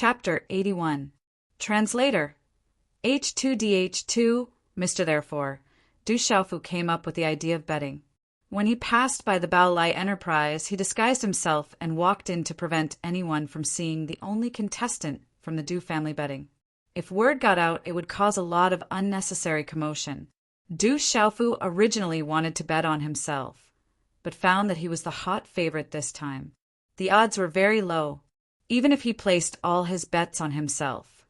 Chapter 81. Translator. H2DH2, Mr. Therefore, Du Xiaofu came up with the idea of betting. When he passed by the Bao Lai Enterprise, he disguised himself and walked in to prevent anyone from seeing the only contestant from the Du family betting. If word got out, it would cause a lot of unnecessary commotion. Du Xiaofu originally wanted to bet on himself, but found that he was the hot favorite this time. The odds were very low, even if he placed all his bets on himself.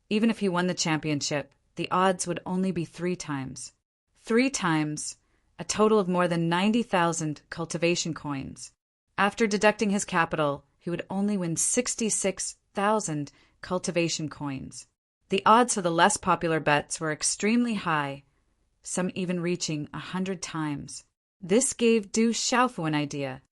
Even if he won the championship, the odds would only be 3 times. 3 times, a total of more than 90,000 cultivation coins. After deducting his capital, he would only win 66,000 cultivation coins. The odds for the less popular bets were extremely high, some even reaching 100 times. This gave Du Xiaofu an idea.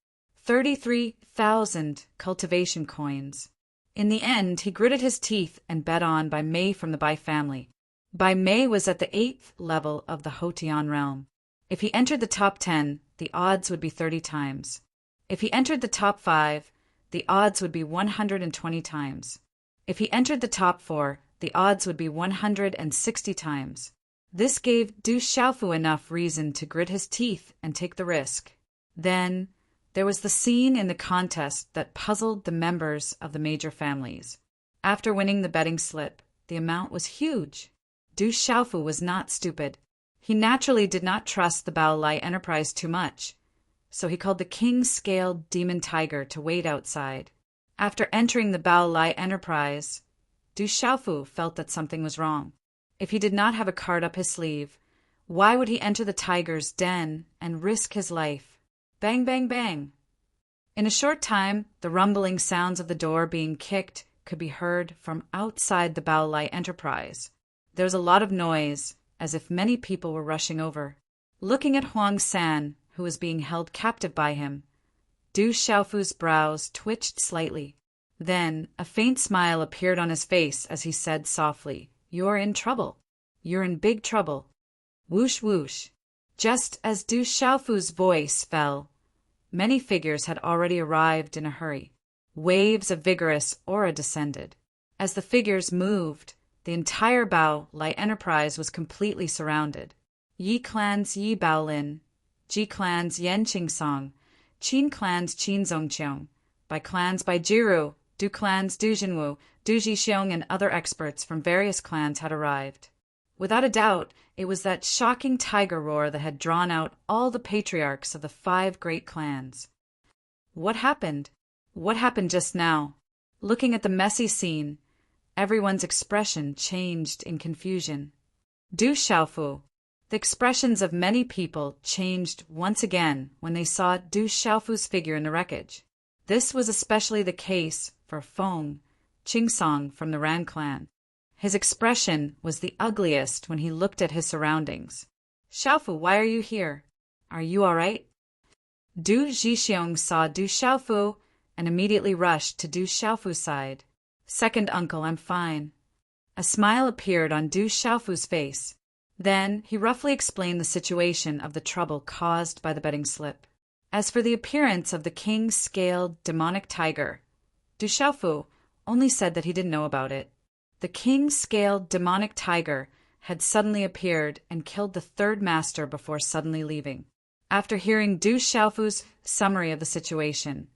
33,000 cultivation coins. In the end, he gritted his teeth and bet on Bai Mei from the Bai family. Bai Mei was at the 8th level of the Hotian realm. If he entered the top 10, the odds would be 30 times. If he entered the top 5, the odds would be 120 times. If he entered the top 4, the odds would be 160 times. This gave Du Xiaofu enough reason to grit his teeth and take the risk. Then, there was the scene in the contest that puzzled the members of the major families. After winning the betting slip, the amount was huge. Du Xiaofu was not stupid. He naturally did not trust the Bao Lai Enterprise too much, so he called the king-scaled demon tiger to wait outside. After entering the Bao Lai Enterprise, Du Xiaofu felt that something was wrong. If he did not have a card up his sleeve, why would he enter the tiger's den and risk his life? Bang, bang, bang. In a short time, the rumbling sounds of the door being kicked could be heard from outside the Bao Lai Enterprise. There was a lot of noise, as if many people were rushing over. Looking at Huang San, who was being held captive by him, Du Xiaofu's brows twitched slightly. Then a faint smile appeared on his face as he said softly, "You're in trouble. You're in big trouble." Whoosh whoosh. Just as Du Xiaofu's voice fell, many figures had already arrived in a hurry. Waves of vigorous aura descended. As the figures moved, the entire Bao Lai Enterprise was completely surrounded. Yi clan's Yi Baolin, Ji clan's Yan Qingsong, Qin clan's Qin Zongqiong, Bai clan's Bai Jiru, Du clan's Du Jinwu, Du Jixiong, and other experts from various clans had arrived. Without a doubt, it was that shocking tiger roar that had drawn out all the patriarchs of the 5 great clans. What happened? What happened just now? Looking at the messy scene, everyone's expression changed in confusion. Du Xiaofu. The expressions of many people changed once again when they saw Du Xiaofu's figure in the wreckage. This was especially the case for Feng Qingsong from the Ran clan. His expression was the ugliest when he looked at his surroundings. "Xiaofu, why are you here? Are you all right?" Du Jixiong saw Du Xiaofu and immediately rushed to Du Xiaofu's side. "Second uncle, I'm fine." A smile appeared on Du Xiaofu's face. Then he roughly explained the situation of the trouble caused by the betting slip. As for the appearance of the king-scaled demonic tiger, Du Xiaofu only said that he didn't know about it. The king-scaled demonic tiger had suddenly appeared and killed the 3rd master before suddenly leaving. After hearing Du Xiaofu's summary of the situation,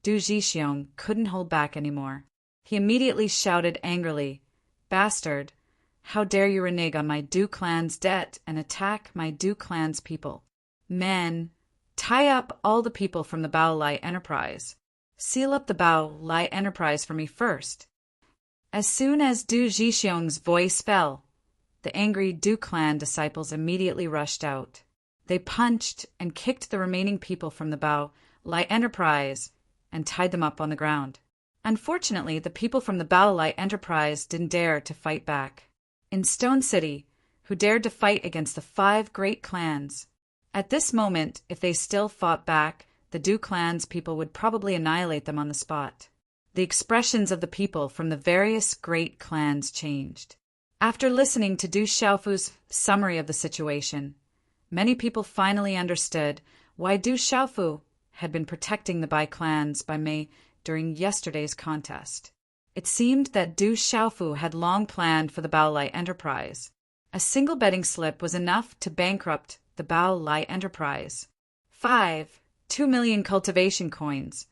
Du Jixiong couldn't hold back anymore. He immediately shouted angrily, "Bastard! How dare you renege on my Du clan's debt and attack my Du clan's people? Men, tie up all the people from the Bao Lai Enterprise. Seal up the Bao Lai Enterprise for me first." As soon as Du Jixiong's voice fell, the angry Du clan disciples immediately rushed out. They punched and kicked the remaining people from the Bao Lai Enterprise and tied them up on the ground. Unfortunately, the people from the Bao Lai Enterprise didn't dare to fight back. In Stone City, who dared to fight against the 5 great clans? At this moment, if they still fought back, the Du clan's people would probably annihilate them on the spot. The expressions of the people from the various great clans changed. After listening to Du Xiaofu's summary of the situation, many people finally understood why Du Xiaofu had been protecting the Bai clans by Mei during yesterday's contest. It seemed that Du Xiaofu had long planned for the Bao Lai enterprise. A single betting slip was enough to bankrupt the Bao Lai enterprise. 2 million cultivation coins.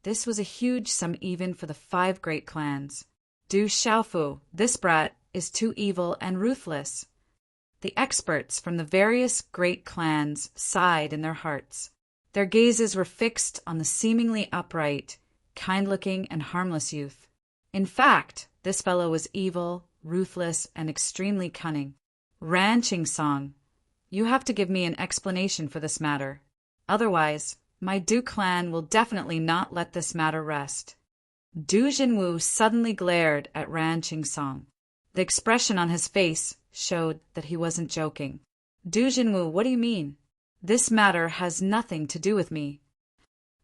This was a huge sum even for the 5 great clans. Du Xiaofu, this brat, is too evil and ruthless. The experts from the various great clans sighed in their hearts. Their gazes were fixed on the seemingly upright, kind-looking, and harmless youth. In fact, this fellow was evil, ruthless, and extremely cunning. Ran Qingsong, you have to give me an explanation for this matter. Otherwise, my Du clan will definitely not let this matter rest. Du Jinwu suddenly glared at Ran Qingsong. The expression on his face showed that he wasn't joking. Du Jinwu, what do you mean? This matter has nothing to do with me.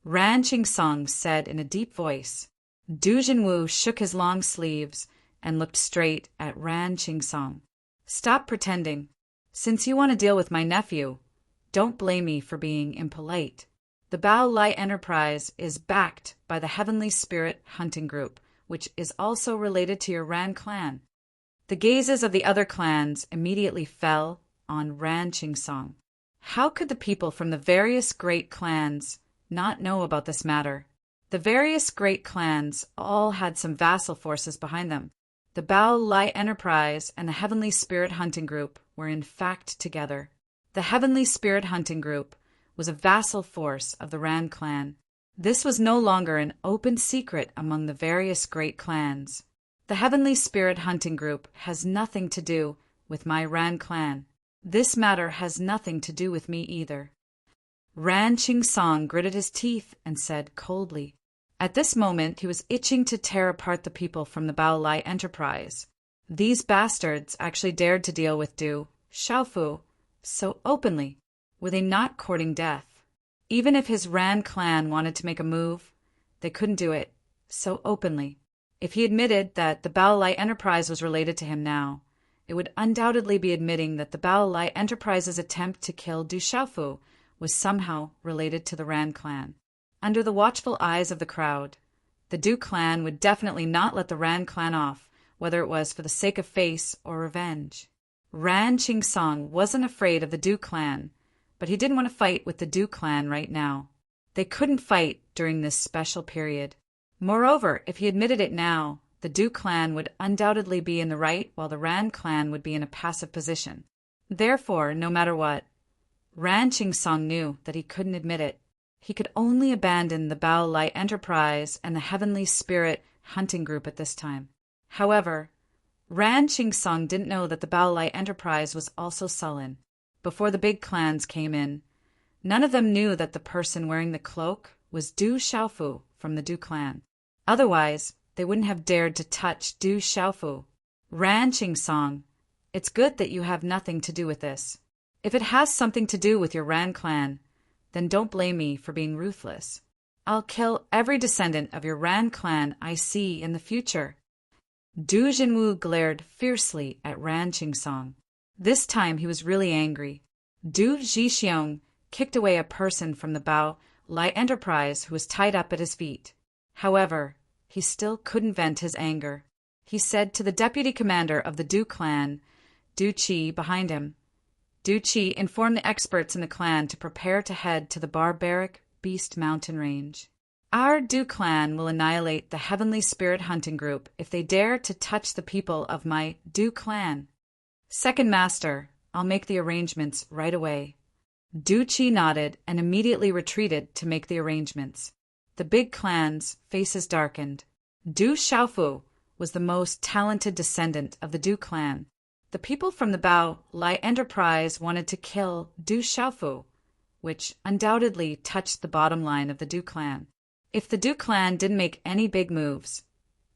Ran Qingsong said in a deep voice. Du Jinwu shook his long sleeves and looked straight at Ran Qingsong. Stop pretending. Since you want to deal with my nephew, don't blame me for being impolite. The Bao Lai enterprise is backed by the Heavenly Spirit Hunting Group, which is also related to your Ran clan. The gazes of the other clans immediately fell on Ran Qingsong. How could the people from the various great clans not know about this matter? The various great clans all had some vassal forces behind them. The Bao Lai enterprise and the Heavenly Spirit Hunting Group were in fact together. The Heavenly Spirit Hunting Group was a vassal force of the Ran clan. This was no longer an open secret among the various great clans. The Heavenly Spirit Hunting Group has nothing to do with my Ran clan. This matter has nothing to do with me either. Ran Qingsong gritted his teeth and said coldly. At this moment he was itching to tear apart the people from the Bao Lai enterprise. These bastards actually dared to deal with Du Xiaofu so openly. Were they not courting death? Even if his Ran clan wanted to make a move, they couldn't do it so openly. If he admitted that the Bao Lai enterprise was related to him now, it would undoubtedly be admitting that the Bao Lai enterprise's attempt to kill Du Xiaofu was somehow related to the Ran clan. Under the watchful eyes of the crowd, the Du clan would definitely not let the Ran clan off, whether it was for the sake of face or revenge. Ran Qingsong wasn't afraid of the Du clan, but he didn't want to fight with the Du clan right now. They couldn't fight during this special period. Moreover, if he admitted it now, the Du clan would undoubtedly be in the right while the Ran clan would be in a passive position. Therefore, no matter what, Ran Qingsong knew that he couldn't admit it. He could only abandon the Bao Lai enterprise and the Heavenly Spirit Hunting Group at this time. However, Ran Qingsong didn't know that the Bao Lai enterprise was also sullen. Before the big clans came in, none of them knew that the person wearing the cloak was Du Xiaofu from the Du clan. Otherwise, they wouldn't have dared to touch Du Xiaofu. Ran Qingsong, it's good that you have nothing to do with this. If it has something to do with your Ran clan, then don't blame me for being ruthless. I'll kill every descendant of your Ran clan I see in the future. Du Jinwu glared fiercely at Ran Qingsong. This time he was really angry. Du Zhixiong kicked away a person from the Bao Lai enterprise who was tied up at his feet. However, he still couldn't vent his anger. He said to the deputy commander of the Du clan, Du Qi, behind him, Du Qi, inform the experts in the clan to prepare to head to the barbaric Beast Mountain Range. Our Du clan will annihilate the Heavenly Spirit Hunting Group if they dare to touch the people of my Du clan. Second Master, I'll make the arrangements right away. Du Qi nodded and immediately retreated to make the arrangements. The big clans' faces darkened. Du Xiaofu was the most talented descendant of the Du clan. The people from the Bao Lai enterprise wanted to kill Du Xiaofu, which undoubtedly touched the bottom line of the Du clan. If the Du clan didn't make any big moves,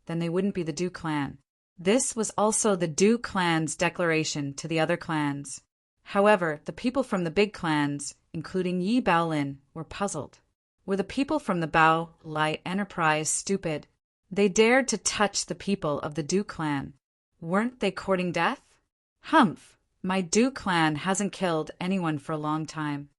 then they wouldn't be the Du clan. This was also the Du clan's declaration to the other clans. However, the people from the big clans, including Yi Baolin, were puzzled. Were the people from the Bao Lai enterprise stupid? They dared to touch the people of the Du clan. Weren't they courting death? Humph! My Du clan hasn't killed anyone for a long time.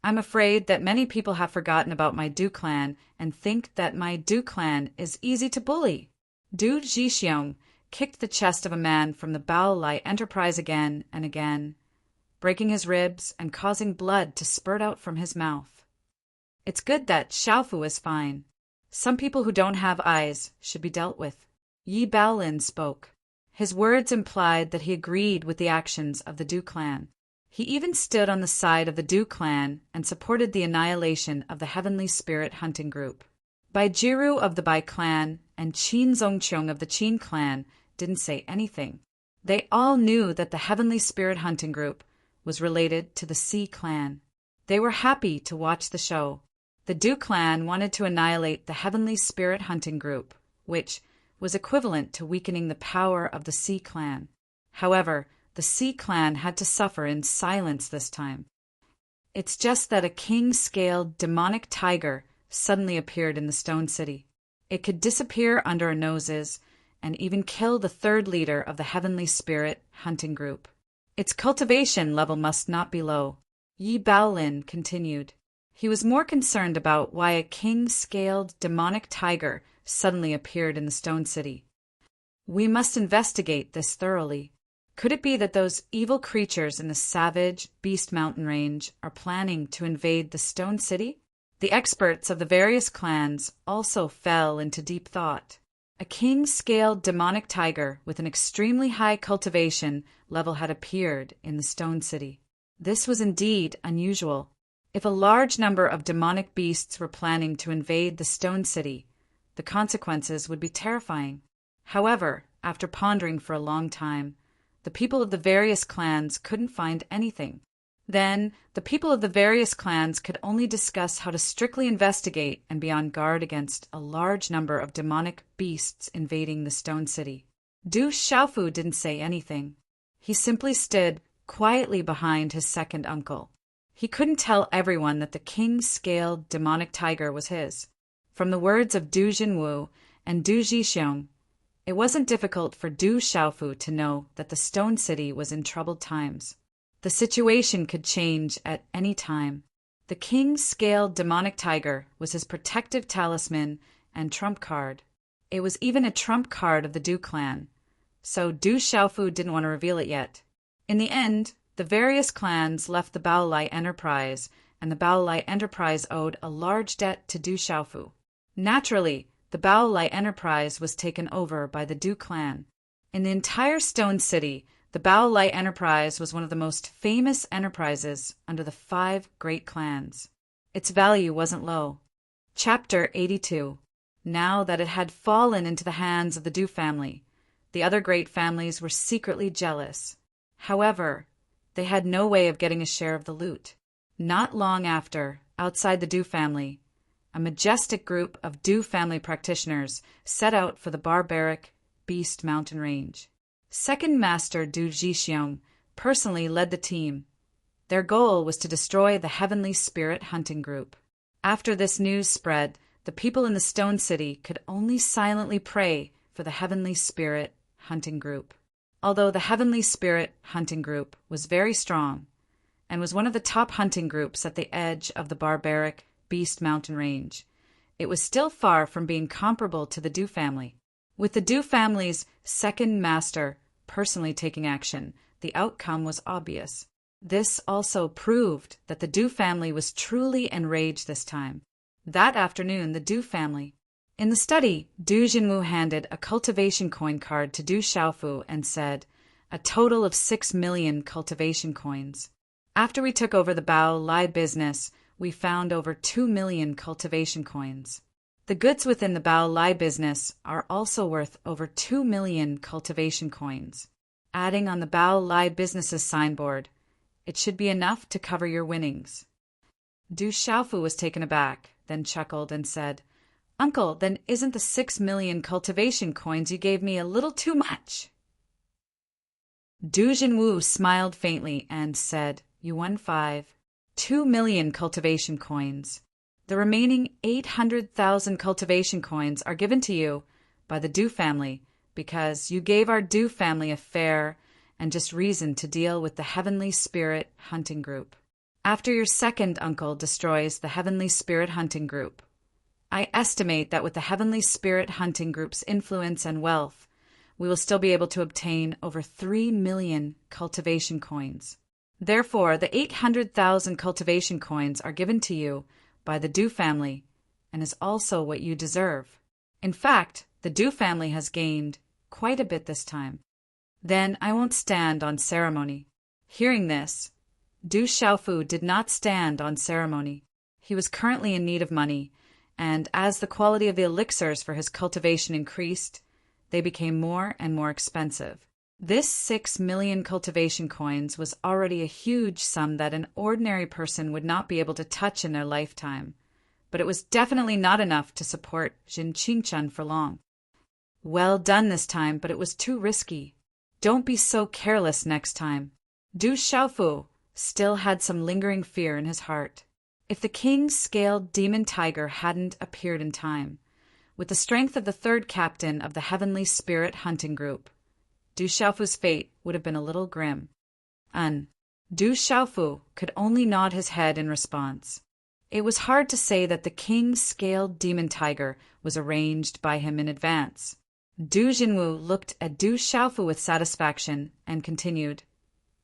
I'm afraid that many people have forgotten about my Du clan and think that my Du clan is easy to bully. Du Jixiong kicked the chest of a man from the Bao Lai Enterprise again and again, breaking his ribs and causing blood to spurt out from his mouth. It's good that Xiaofu is fine. Some people who don't have eyes should be dealt with. Yi Baolin spoke. His words implied that he agreed with the actions of the Du clan. He even stood on the side of the Du clan and supported the annihilation of the Heavenly Spirit Hunting Group. Bai Jiru of the Bai clan and Qin Zongqiong of the Qin clan didn't say anything. They all knew that the Heavenly Spirit Hunting Group was related to the Si clan. They were happy to watch the show. The Du clan wanted to annihilate the Heavenly Spirit Hunting Group, which was equivalent to weakening the power of the Si clan. However, the Si clan had to suffer in silence this time. It's just that a king-scaled demonic tiger suddenly appeared in the Stone City. It could disappear under our noses and even kill the third leader of the Heavenly Spirit Hunting Group. Its cultivation level must not be low. Yi Baolin continued. He was more concerned about why a king-scaled demonic tiger suddenly appeared in the Stone City. We must investigate this thoroughly. Could it be that those evil creatures in the savage Beast Mountain range are planning to invade the Stone City? The experts of the various clans also fell into deep thought. A king-scaled demonic tiger with an extremely high cultivation level had appeared in the Stone City. This was indeed unusual. If a large number of demonic beasts were planning to invade the Stone City, the consequences would be terrifying. However, after pondering for a long time, the people of the various clans couldn't find anything. Then, the people of the various clans could only discuss how to strictly investigate and be on guard against a large number of demonic beasts invading the Stone City. Du Xiaofu didn't say anything. He simply stood quietly behind his second uncle. He couldn't tell everyone that the king-scaled demonic tiger was his. From the words of Du Jinwu and Du Jixiong, it wasn't difficult for Du Xiaofu to know that the Stone City was in troubled times. The situation could change at any time. The king-scaled demonic tiger was his protective talisman and trump card. It was even a trump card of the Du clan, so Du Xiaofu didn't want to reveal it yet. In the end, the various clans left the Bao Lai Enterprise, and the Bao Lai Enterprise owed a large debt to Du Xiaofu. Naturally, the Bao Lai Enterprise was taken over by the Du clan. In the entire Stone City, the Bao Lai Enterprise was one of the most famous enterprises under the 5 great clans. Its value wasn't low. Chapter 82. Now that it had fallen into the hands of the Du family, the other great families were secretly jealous. However, they had no way of getting a share of the loot. Not long after, outside the Du family, a majestic group of Du family practitioners set out for the barbaric Beast Mountain range. Second Master Du Jixiong personally led the team. Their goal was to destroy the Heavenly Spirit Hunting Group. After this news spread, the people in the Stone City could only silently pray for the Heavenly Spirit Hunting Group. Although the Heavenly Spirit Hunting Group was very strong and was one of the top hunting groups at the edge of the barbaric Beast Mountain range, it was still far from being comparable to the Du family. With the Du family's second master personally taking action, the outcome was obvious. This also proved that the Du family was truly enraged this time. That afternoon, the Du family. In the study, Du Jinwu handed a cultivation coin card to Du Xiaofu and said, "A total of 6 million cultivation coins. After we took over the Bao Lai business, we found over 2 million cultivation coins. The goods within the Bao Lai business are also worth over 2 million cultivation coins. Adding on the Bao Lai business's signboard, it should be enough to cover your winnings." Du Xiaofu was taken aback, then chuckled and said, "Uncle, then isn't the 6 million cultivation coins you gave me a little too much?" Du Jinwu smiled faintly and said, "You won 2 million cultivation coins. The remaining 800,000 cultivation coins are given to you by the Du family because you gave our Du family a fair and just reason to deal with the Heavenly Spirit Hunting Group. After your second uncle destroys the Heavenly Spirit Hunting Group, I estimate that with the Heavenly Spirit Hunting Group's influence and wealth, we will still be able to obtain over 3 million cultivation coins. Therefore, the 800,000 cultivation coins are given to you by the Du family and is also what you deserve. In fact, the Du family has gained quite a bit this time. Then I won't stand on ceremony. Hearing this, Du Xiaofu did not stand on ceremony. He was currently in need of money, and as the quality of the elixirs for his cultivation increased, they became more and more expensive. This 6 million cultivation coins was already a huge sum that an ordinary person would not be able to touch in their lifetime, but it was definitely not enough to support Jin Qingchun for long. Well done this time, but it was too risky. Don't be so careless next time. Du Xiaofu still had some lingering fear in his heart. If the king's scaled demon tiger hadn't appeared in time, with the strength of the third captain of the Heavenly Spirit Hunting Group, Du Xiaofu's fate would have been a little grim. Du Xiaofu could only nod his head in response. It was hard to say that the king's scaled demon tiger was arranged by him in advance. Du Jinwu looked at Du Xiaofu with satisfaction and continued,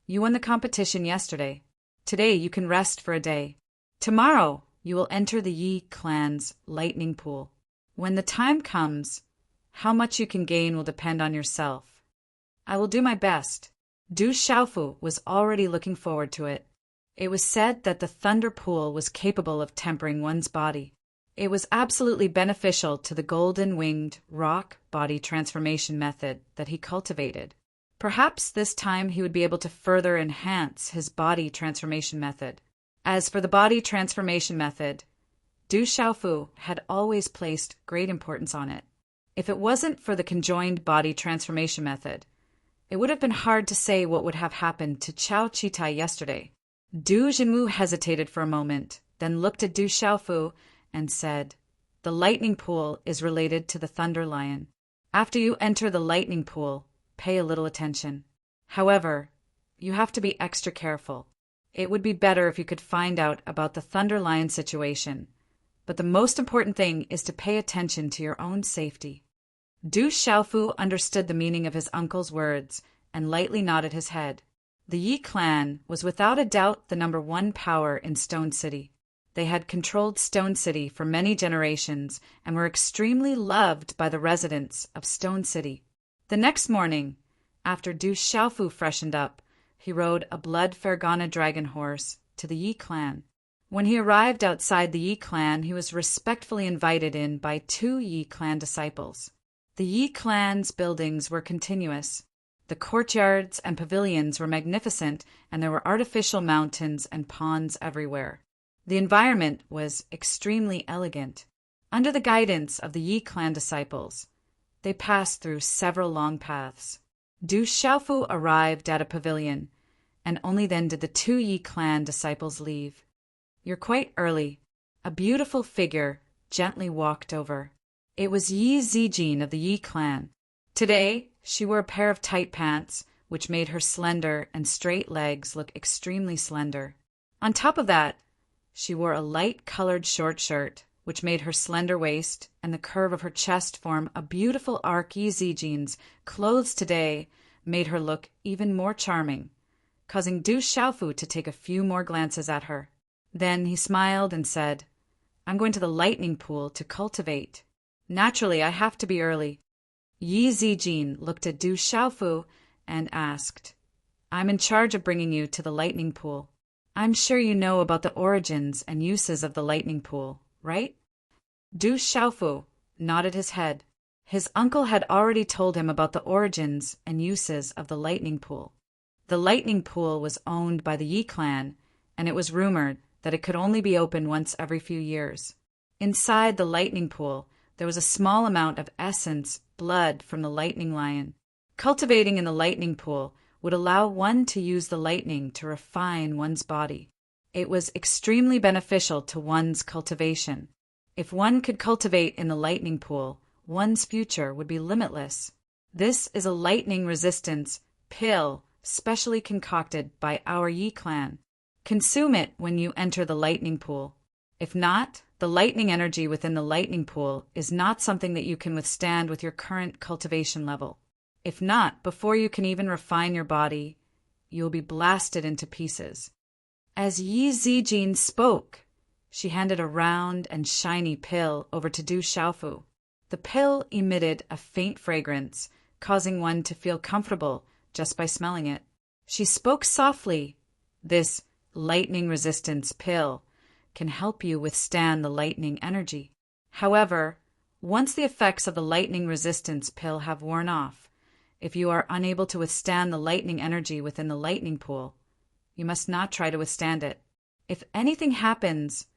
"You won the competition yesterday. Today you can rest for a day. Tomorrow you will enter the Yi clan's lightning pool. When the time comes, how much you can gain will depend on yourself. I will do my best." Du Xiaofu was already looking forward to it. It was said that the thunder pool was capable of tempering one's body. It was absolutely beneficial to the golden-winged rock body transformation method that he cultivated. Perhaps this time he would be able to further enhance his body transformation method. As for the body transformation method, Du Xiaofu had always placed great importance on it. If it wasn't for the conjoined body transformation method, it would have been hard to say what would have happened to Chao Chitai yesterday. Du Jinwu hesitated for a moment, then looked at Du Xiaofu and said, "The lightning pool is related to the thunder lion. After you enter the lightning pool, pay a little attention. However, you have to be extra careful. It would be better if you could find out about the thunder lion situation, but the most important thing is to pay attention to your own safety." Du Xiaofu understood the meaning of his uncle's words and lightly nodded his head. The Yi clan was without a doubt the number one power in Stone City. They had controlled Stone City for many generations and were extremely loved by the residents of Stone City. The next morning, after Du Xiaofu freshened up, he rode a blood Fergana dragon horse to the Yi clan. When he arrived outside the Yi clan, he was respectfully invited in by 2 Yi clan disciples. The Yi clan's buildings were continuous. The courtyards and pavilions were magnificent, and there were artificial mountains and ponds everywhere. The environment was extremely elegant. Under the guidance of the Yi clan disciples, they passed through several long paths. Du Xiaofu arrived at a pavilion, and only then did the 2 Yi clan disciples leave. "You're quite early." A beautiful figure gently walked over. It was Yi Zijin of the Yi clan. Today, she wore a pair of tight pants, which made her slender and straight legs look extremely slender. On top of that, she wore a light-colored short shirt, which made her slender waist and the curve of her chest form a beautiful arc. Yi Zijin's clothes today made her look even more charming, causing Du Xiaofu to take a few more glances at her. Then he smiled and said, "I'm going to the lightning pool to cultivate. Naturally, I have to be early." Yi Zijin looked at Du Xiaofu and asked, "I'm in charge of bringing you to the lightning pool. I'm sure you know about the origins and uses of the lightning pool, right?" Du Xiaofu nodded his head. His uncle had already told him about the origins and uses of the lightning pool. The lightning pool was owned by the Yi clan, and it was rumored that it could only be opened once every few years. Inside the lightning pool, there was a small amount of essence, blood from the lightning lion. Cultivating in the lightning pool would allow one to use the lightning to refine one's body. It was extremely beneficial to one's cultivation. If one could cultivate in the lightning pool, one's future would be limitless. This is a lightning resistance pill specially concocted by our Yi clan. Consume it when you enter the lightning pool. If not, the lightning energy within the lightning pool is not something that you can withstand with your current cultivation level. If not, before you can even refine your body, you will be blasted into pieces. As Yi Zijin spoke, she handed a round and shiny pill over to Du Xiaofu. The pill emitted a faint fragrance, causing one to feel comfortable just by smelling it. She spoke softly. This lightning resistance pill can help you withstand the lightning energy. However, once the effects of the lightning resistance pill have worn off, if you are unable to withstand the lightning energy within the lightning pool, you must not try to withstand it. If anything happens,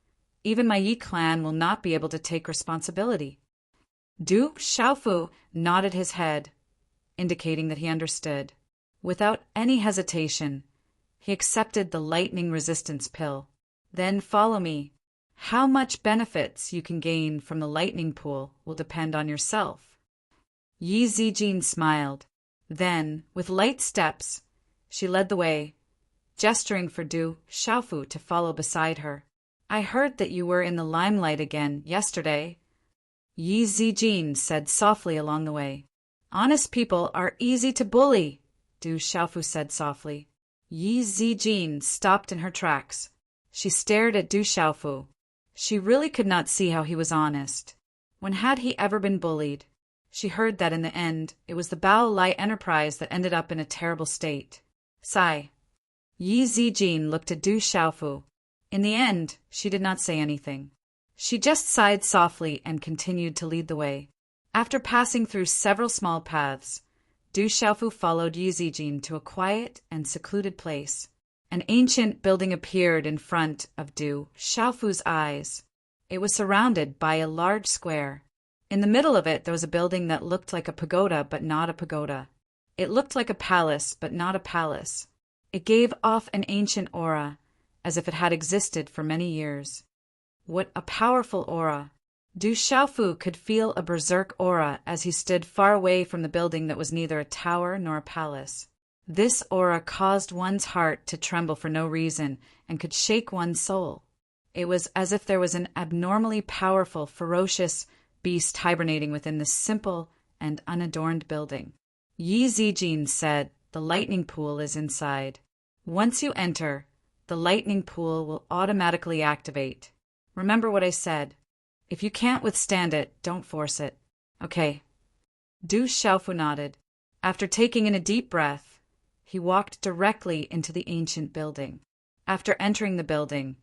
even my Yi clan will not be able to take responsibility. Du Xiaofu nodded his head, indicating that he understood. Without any hesitation, he accepted the lightning resistance pill. Then follow me. How much benefits you can gain from the lightning pool will depend on yourself. Yi Zijin smiled. Then, with light steps, she led the way, gesturing for Du Xiaofu to follow beside her. I heard that you were in the limelight again yesterday, Yi Zijin said softly along the way. Honest people are easy to bully, Du Xiaofu said softly. Yi Zijin stopped in her tracks. She stared at Du Xiaofu. She really could not see how he was honest. When had he ever been bullied? She heard that in the end, it was the Bao Lai enterprise that ended up in a terrible state. Sigh. Yi Zijin looked at Du Xiaofu. In the end, she did not say anything. She just sighed softly and continued to lead the way. After passing through several small paths, Du Xiaofu followed Yi Zijin to a quiet and secluded place. An ancient building appeared in front of Du Xiaofu's eyes. It was surrounded by a large square. In the middle of it there was a building that looked like a pagoda but not a pagoda. It looked like a palace but not a palace. It gave off an ancient aura, as if it had existed for many years. What a powerful aura! Du Xiaofu could feel a berserk aura as he stood far away from the building that was neither a tower nor a palace. This aura caused one's heart to tremble for no reason and could shake one's soul. It was as if there was an abnormally powerful, ferocious beast hibernating within this simple and unadorned building. Yi Zijin said, "The lightning pool is inside. Once you enter, the lightning pool will automatically activate. Remember what I said. If you can't withstand it, don't force it. Okay." Du Xiaofu nodded. After taking in a deep breath, he walked directly into the ancient building. After entering the building,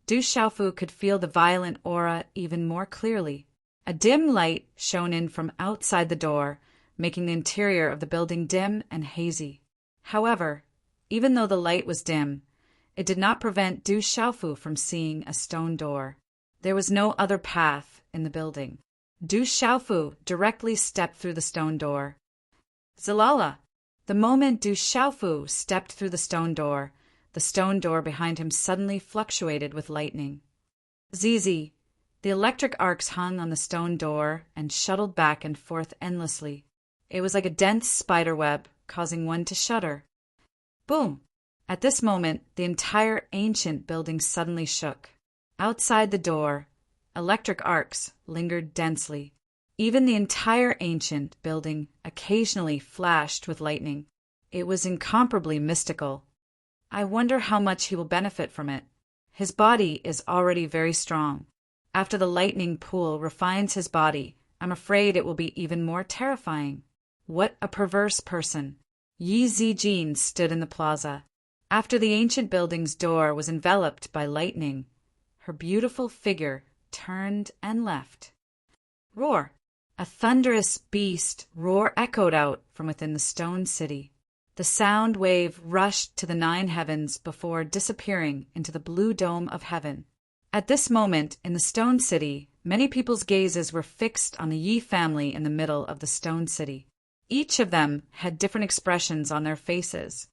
Du Xiaofu could feel the violent aura even more clearly. A dim light shone in from outside the door, making the interior of the building dim and hazy. However, even though the light was dim, it did not prevent Du Xiaofu from seeing a stone door. There was no other path in the building. Du Xiaofu directly stepped through the stone door. Zilala! The moment Du Xiaofu stepped through the stone door behind him suddenly fluctuated with lightning. Zizi! The electric arcs hung on the stone door and shuttled back and forth endlessly. It was like a dense spider web, causing one to shudder. Boom! At this moment, the entire ancient building suddenly shook. Outside the door, electric arcs lingered densely. Even the entire ancient building occasionally flashed with lightning. It was incomparably mystical. I wonder how much he will benefit from it. His body is already very strong. After the lightning pool refines his body, I'm afraid it will be even more terrifying. What a perverse person. Yi Zijin stood in the plaza. After the ancient building's door was enveloped by lightning, her beautiful figure turned and left. Roar! A thunderous beast roar echoed out from within the stone city. The sound wave rushed to the 9 heavens before disappearing into the blue dome of heaven. At this moment, in the stone city, many people's gazes were fixed on the Yi family in the middle of the stone city. Each of them had different expressions on their faces.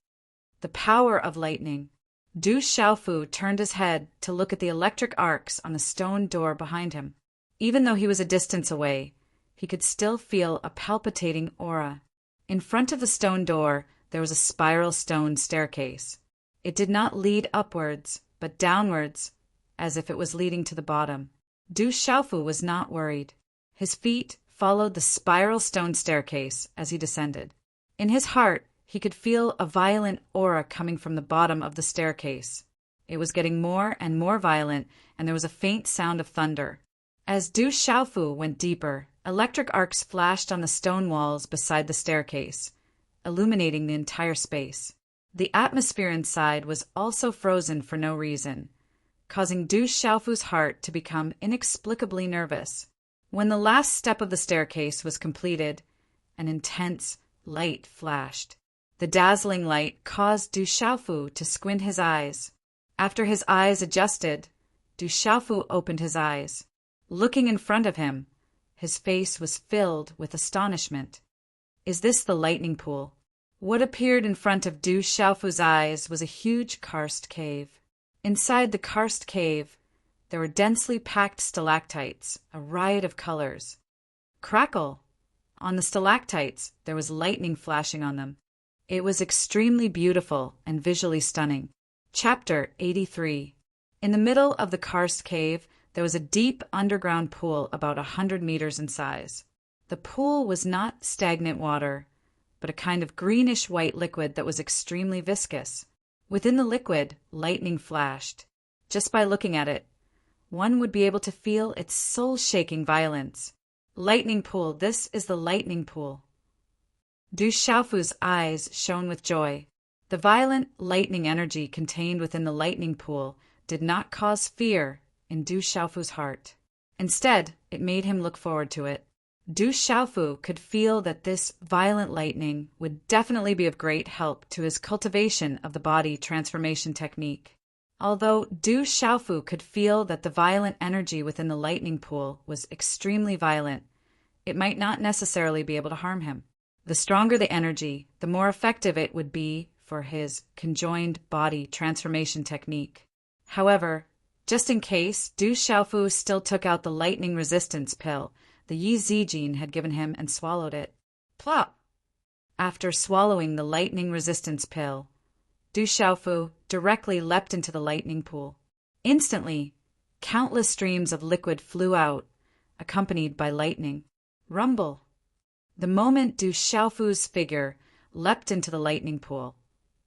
The power of lightning. Du Xiaofu turned his head to look at the electric arcs on the stone door behind him. Even though he was a distance away, he could still feel a palpitating aura. In front of the stone door, there was a spiral stone staircase. It did not lead upwards, but downwards, as if it was leading to the bottom. Du Xiaofu was not worried. His feet followed the spiral stone staircase as he descended. In his heart, he could feel a violent aura coming from the bottom of the staircase. It was getting more and more violent, and there was a faint sound of thunder. As Du Xiaofu went deeper, electric arcs flashed on the stone walls beside the staircase, illuminating the entire space. The atmosphere inside was also frozen for no reason, causing Du Xiaofu's heart to become inexplicably nervous. When the last step of the staircase was completed, an intense light flashed. The dazzling light caused Du Xiaofu to squint his eyes. After his eyes adjusted, Du Xiaofu opened his eyes. Looking in front of him, his face was filled with astonishment. Is this the lightning pool? What appeared in front of Du Xiaofu's eyes was a huge karst cave. Inside the karst cave, there were densely packed stalactites, a riot of colors. Crackle! On the stalactites, there was lightning flashing on them. It was extremely beautiful and visually stunning. Chapter 83. In the middle of the karst cave, there was a deep underground pool about 100 meters in size. The pool was not stagnant water, but a kind of greenish-white liquid that was extremely viscous. Within the liquid, lightning flashed. Just by looking at it, one would be able to feel its soul-shaking violence. Lightning pool, this is the lightning pool. Du Xiaofu's eyes shone with joy. The violent lightning energy contained within the lightning pool did not cause fear in Du Xiaofu's heart. Instead, it made him look forward to it. Du Xiaofu could feel that this violent lightning would definitely be of great help to his cultivation of the body transformation technique. Although Du Xiaofu could feel that the violent energy within the lightning pool was extremely violent, it might not necessarily be able to harm him. The stronger the energy, the more effective it would be for his conjoined body transformation technique. However, just in case, Du Xiaofu still took out the lightning resistance pill the Yi Zijin had given him and swallowed it. Plop! After swallowing the lightning resistance pill, Du Xiaofu directly leapt into the lightning pool. Instantly, countless streams of liquid flew out, accompanied by lightning. Rumble! The moment Du Xiaofu's figure leapt into the lightning pool,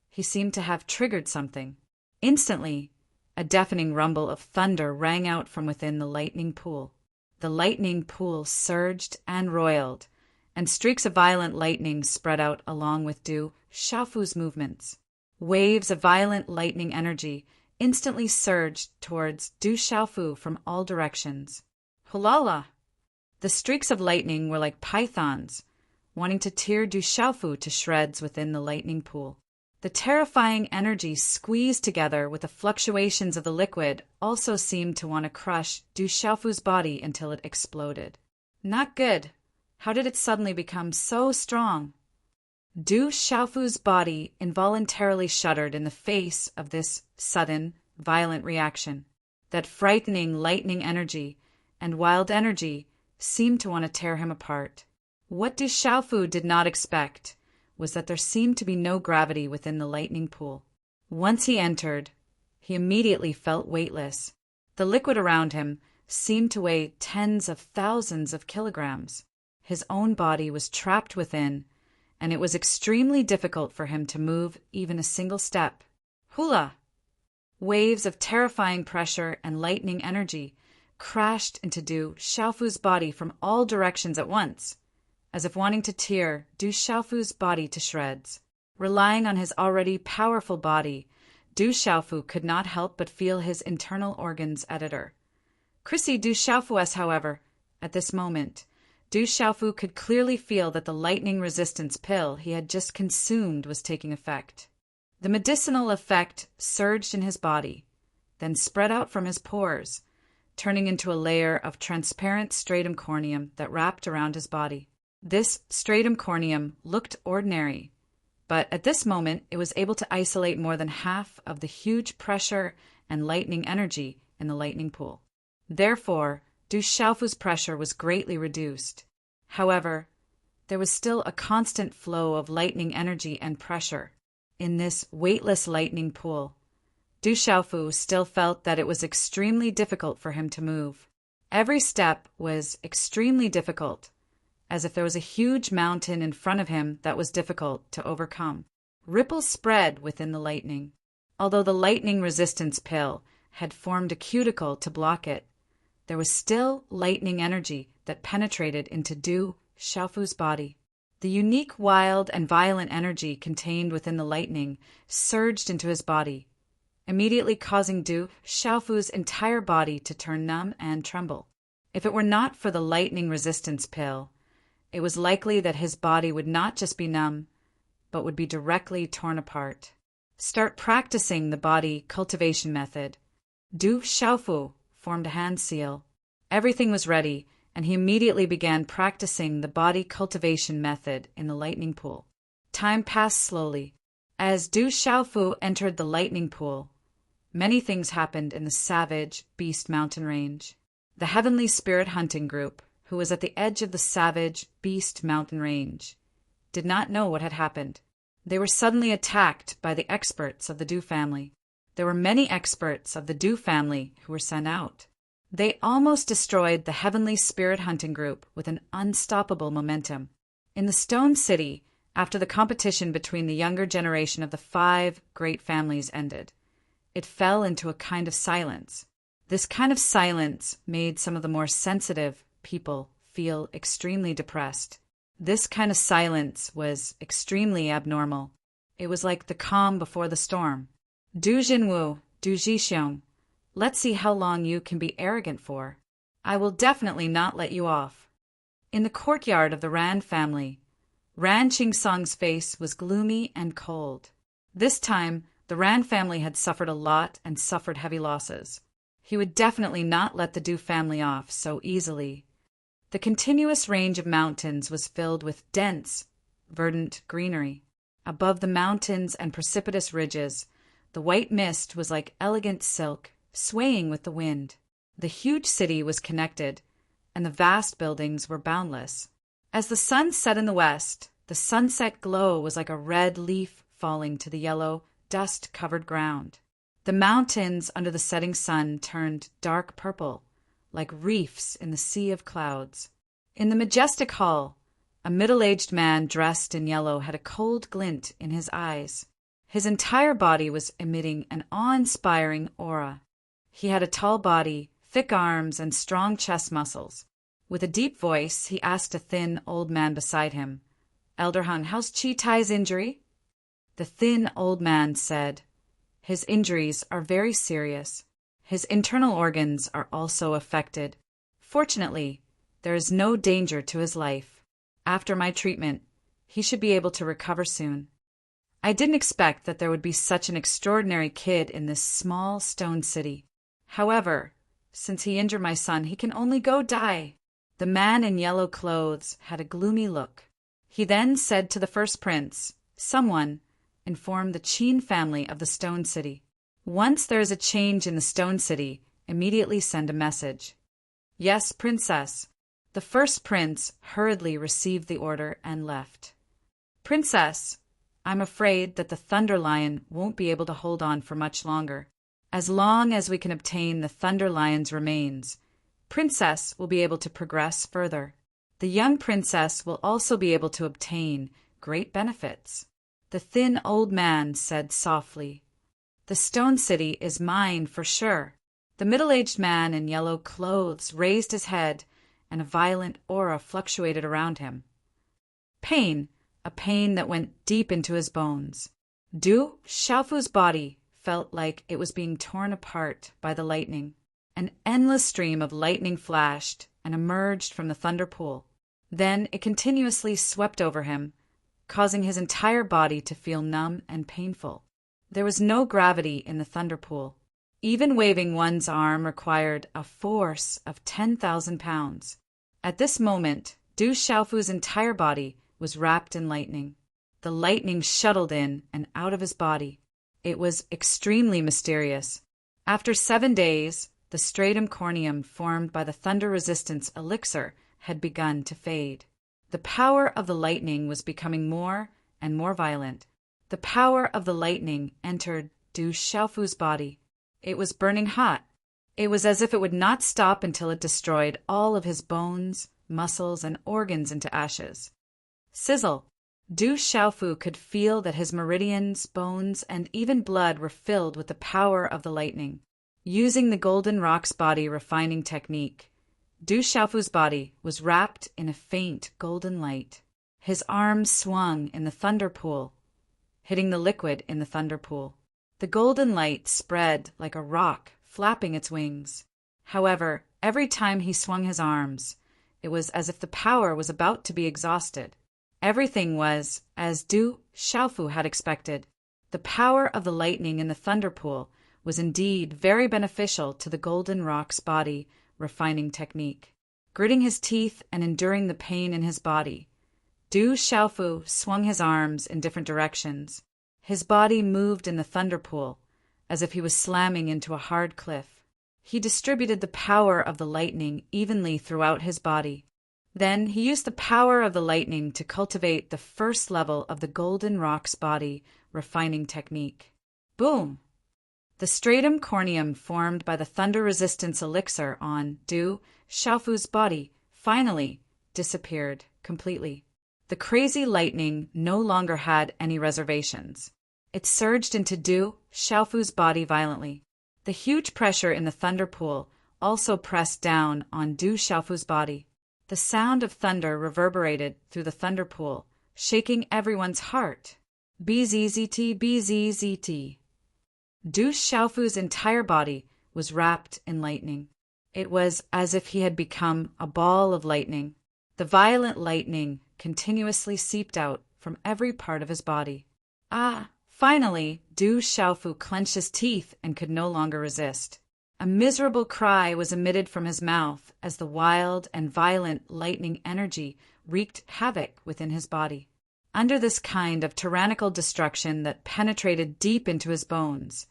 he seemed to have triggered something. Instantly, a deafening rumble of thunder rang out from within the lightning pool. The lightning pool surged and roiled, and streaks of violent lightning spread out along with Du Xiaofu's movements. Waves of violent lightning energy instantly surged towards Du Xiaofu from all directions. Hulala! The streaks of lightning were like pythons, wanting to tear Du Xiaofu to shreds within the lightning pool. The terrifying energy squeezed together with the fluctuations of the liquid also seemed to want to crush Du Xiaofu's body until it exploded. Not good. How did it suddenly become so strong? Du Xiaofu's body involuntarily shuddered in the face of this sudden, violent reaction. That frightening lightning energy and wild energy seemed to want to tear him apart. What Du Xiaofu did not expect was that there seemed to be no gravity within the lightning pool. Once he entered, he immediately felt weightless. The liquid around him seemed to weigh tens of thousands of kilograms. His own body was trapped within, and it was extremely difficult for him to move even a single step. Hula! Waves of terrifying pressure and lightning energy crashed into Du Xiaofu's body from all directions at once, as if wanting to tear Du Xiaofu's body to shreds. Relying on his already powerful body, Du Xiaofu could not help but feel his internal organs editor. Chrissy Du Xiaofu's, however, at this moment, Du Xiaofu could clearly feel that the lightning resistance pill he had just consumed was taking effect. The medicinal effect surged in his body, then spread out from his pores, turning into a layer of transparent stratum corneum that wrapped around his body. This stratum corneum looked ordinary, but at this moment it was able to isolate more than half of the huge pressure and lightning energy in the lightning pool. Therefore, Du Xiaofu's pressure was greatly reduced. However, there was still a constant flow of lightning energy and pressure. In this weightless lightning pool, Du Xiaofu still felt that it was extremely difficult for him to move. Every step was extremely difficult, as if there was a huge mountain in front of him that was difficult to overcome. Ripples spread within the lightning. Although the lightning resistance pill had formed a cuticle to block it, there was still lightning energy that penetrated into Du Xiaofu's body. The unique, wild, and violent energy contained within the lightning surged into his body, immediately causing Du Xiaofu's entire body to turn numb and tremble. If it were not for the lightning resistance pill, it was likely that his body would not just be numb, but would be directly torn apart. Start practicing the body cultivation method. Du Xiaofu formed a hand seal. Everything was ready, and he immediately began practicing the body cultivation method in the lightning pool. Time passed slowly. As Du Xiaofu entered the lightning pool, many things happened in the savage Beast Mountain Range. The Heavenly Spirit Hunting Group, who was at the edge of the savage Beast Mountain Range, did not know what had happened. They were suddenly attacked by the experts of the Du family. There were many experts of the Du family who were sent out. They almost destroyed the Heavenly Spirit Hunting Group with an unstoppable momentum. In the Stone City, after the competition between the younger generation of the 5 great families ended, it fell into a kind of silence. This kind of silence made some of the more sensitive people feel extremely depressed. This kind of silence was extremely abnormal. It was like the calm before the storm. Du Jinwu, Du Jixiong, let's see how long you can be arrogant for. I will definitely not let you off. In the courtyard of the Ran family, Ran Qingsong's face was gloomy and cold. This time, the Ran family had suffered a lot and suffered heavy losses. He would definitely not let the Du family off so easily. The continuous range of mountains was filled with dense, verdant greenery. Above the mountains and precipitous ridges, the white mist was like elegant silk, swaying with the wind. The huge city was connected, and the vast buildings were boundless. As the sun set in the west, the sunset glow was like a red leaf falling to the yellow, dust-covered ground. The mountains under the setting sun turned dark purple, like reefs in the sea of clouds. In the majestic hall, a middle-aged man dressed in yellow had a cold glint in his eyes. His entire body was emitting an awe-inspiring aura. He had a tall body, thick arms, and strong chest muscles. With a deep voice, he asked a thin, old man beside him, "Elder Hung, how's Chi Tai's injury?" The thin, old man said, "His injuries are very serious. His internal organs are also affected. Fortunately, there is no danger to his life. After my treatment, he should be able to recover soon." I didn't expect that there would be such an extraordinary kid in this small stone city. However, since he injured my son, he can only go die. The man in yellow clothes had a gloomy look. He then said to the first prince, "Someone inform the Qin family of the Stone City. Once there is a change in the Stone City, immediately send a message." "Yes, princess." The first prince hurriedly received the order and left. "Princess, I'm afraid that the Thunder Lion won't be able to hold on for much longer. As long as we can obtain the Thunder Lion's remains, Princess will be able to progress further. The young princess will also be able to obtain great benefits." The thin old man said softly, "The Stone City is mine for sure." The middle-aged man in yellow clothes raised his head, and a violent aura fluctuated around him. Pain, a pain that went deep into his bones. Du Xiaofu's body felt like it was being torn apart by the lightning. An endless stream of lightning flashed and emerged from the thunder pool. Then it continuously swept over him, causing his entire body to feel numb and painful. There was no gravity in the thunder pool. Even waving one's arm required a force of 10,000 pounds. At this moment, Du Xiaofu's entire body was wrapped in lightning. The lightning shuttled in and out of his body. It was extremely mysterious. After 7 days, the stratum corneum formed by the thunder resistance elixir had begun to fade. The power of the lightning was becoming more and more violent. The power of the lightning entered Du Xiaofu's body. It was burning hot. It was as if it would not stop until it destroyed all of his bones, muscles, and organs into ashes. Sizzle! Du Xiaofu could feel that his meridians, bones, and even blood were filled with the power of the lightning. Using the golden rock's body refining technique, Du Xiaofu's body was wrapped in a faint golden light. His arms swung in the thunder pool, hitting the liquid in the thunder pool. The golden light spread like a rock, flapping its wings. However, every time he swung his arms, it was as if the power was about to be exhausted. Everything was as Du Xiaofu had expected. The power of the lightning in the thunder pool was indeed very beneficial to the golden rock's body refining technique. Gritting his teeth and enduring the pain in his body, Du Xiaofu swung his arms in different directions. His body moved in the thunder pool, as if he was slamming into a hard cliff. He distributed the power of the lightning evenly throughout his body. Then he used the power of the lightning to cultivate the first level of the golden rock's body refining technique. Boom! The stratum corneum formed by the thunder resistance elixir on Du Xiaofu's body finally disappeared completely. The crazy lightning no longer had any reservations. It surged into Du Xiaofu's body violently. The huge pressure in the thunder pool also pressed down on Du Xiaofu's body. The sound of thunder reverberated through the thunder pool, shaking everyone's heart. Bzzzt, bzzzt. Du Xiaofu's entire body was wrapped in lightning. It was as if he had become a ball of lightning. The violent lightning continuously seeped out from every part of his body. Ah! Finally, Du Xiaofu clenched his teeth and could no longer resist. A miserable cry was emitted from his mouth as the wild and violent lightning energy wreaked havoc within his body. Under this kind of tyrannical destruction that penetrated deep into his bones,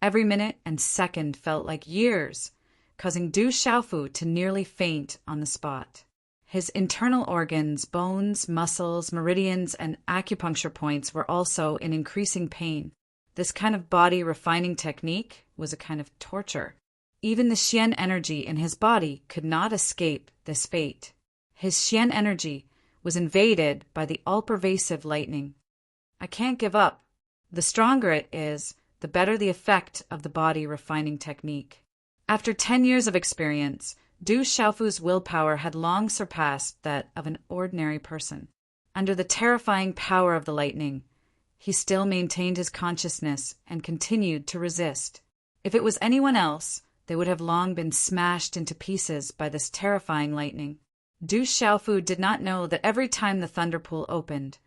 every minute and second felt like years, causing Du Xiaofu to nearly faint on the spot. His internal organs, bones, muscles, meridians, and acupuncture points were also in increasing pain. This kind of body refining technique was a kind of torture. Even the Xian energy in his body could not escape this fate. His Xian energy was invaded by the all-pervasive lightning. I can't give up. The stronger it is, the better the effect of the body refining technique. After 10 years of experience, Du Xiaofu's willpower had long surpassed that of an ordinary person. Under the terrifying power of the lightning, he still maintained his consciousness and continued to resist. If it was anyone else, they would have long been smashed into pieces by this terrifying lightning. Du Xiaofu did not know that every time the thunder pool opened,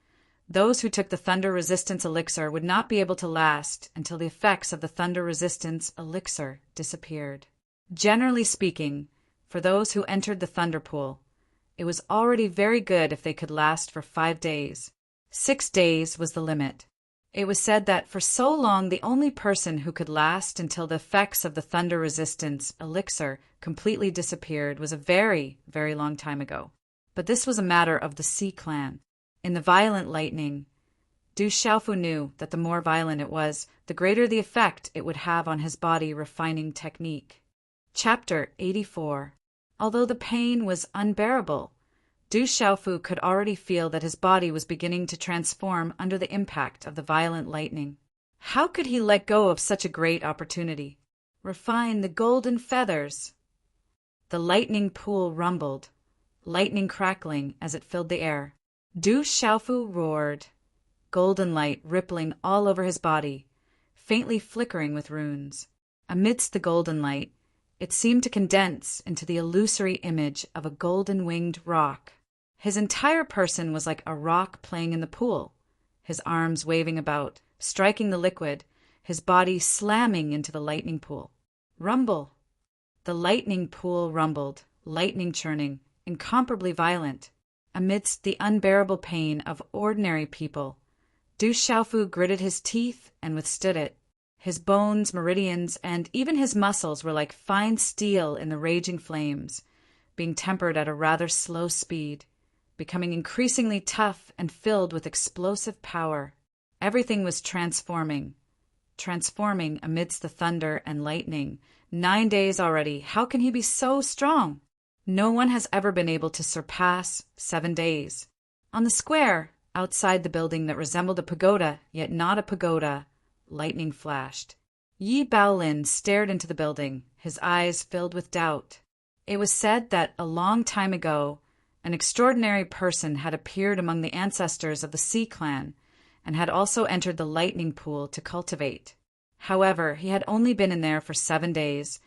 those who took the thunder resistance elixir would not be able to last until the effects of the thunder resistance elixir disappeared. Generally speaking, for those who entered the thunder pool, it was already very good if they could last for 5 days. 6 days was the limit. It was said that for so long the only person who could last until the effects of the thunder resistance elixir completely disappeared was a very, very long time ago. But this was a matter of the Sea clan. In the violent lightning, Du Xiaofu knew that the more violent it was, the greater the effect it would have on his body refining technique. Chapter 84. Although the pain was unbearable, Du Xiaofu could already feel that his body was beginning to transform under the impact of the violent lightning. How could he let go of such a great opportunity? Refine the golden feathers! The lightning pool rumbled, lightning crackling as it filled the air. Du Xiaofu roared, golden light rippling all over his body, faintly flickering with runes. Amidst the golden light, it seemed to condense into the illusory image of a golden-winged rock. His entire person was like a rock playing in the pool, his arms waving about, striking the liquid, his body slamming into the lightning pool. Rumble! The lightning pool rumbled, lightning churning, incomparably violent. Amidst the unbearable pain of ordinary people, Du Xiaofu gritted his teeth and withstood it. His bones, meridians, and even his muscles were like fine steel in the raging flames, being tempered at a rather slow speed, becoming increasingly tough and filled with explosive power. Everything was transforming, transforming amidst the thunder and lightning. 9 days already. How can he be so strong? No one has ever been able to surpass 7 days. On the square, outside the building that resembled a pagoda, yet not a pagoda, lightning flashed. Yi Baolin stared into the building, his eyes filled with doubt. It was said that a long time ago, an extraordinary person had appeared among the ancestors of the Sea Clan, and had also entered the lightning pool to cultivate. However, he had only been in there for 7 days,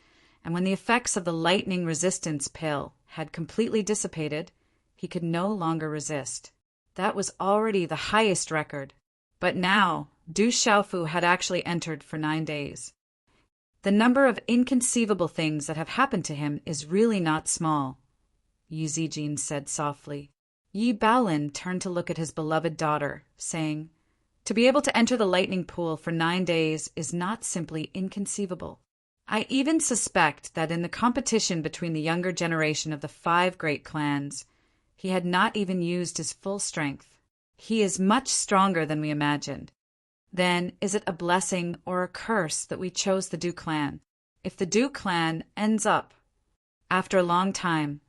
and when the effects of the lightning resistance pill had completely dissipated, he could no longer resist. That was already the highest record. But now, Du Xiaofu had actually entered for 9 days. The number of inconceivable things that have happened to him is really not small, Yi Zijin said softly. Yi Baolin turned to look at his beloved daughter, saying, "To be able to enter the lightning pool for 9 days is not simply inconceivable. I even suspect that in the competition between the younger generation of the 5 great clans, he had not even used his full strength. He is much stronger than we imagined. Then, is it a blessing or a curse that we chose the Du clan? If the Du clan ends up..." After a long time,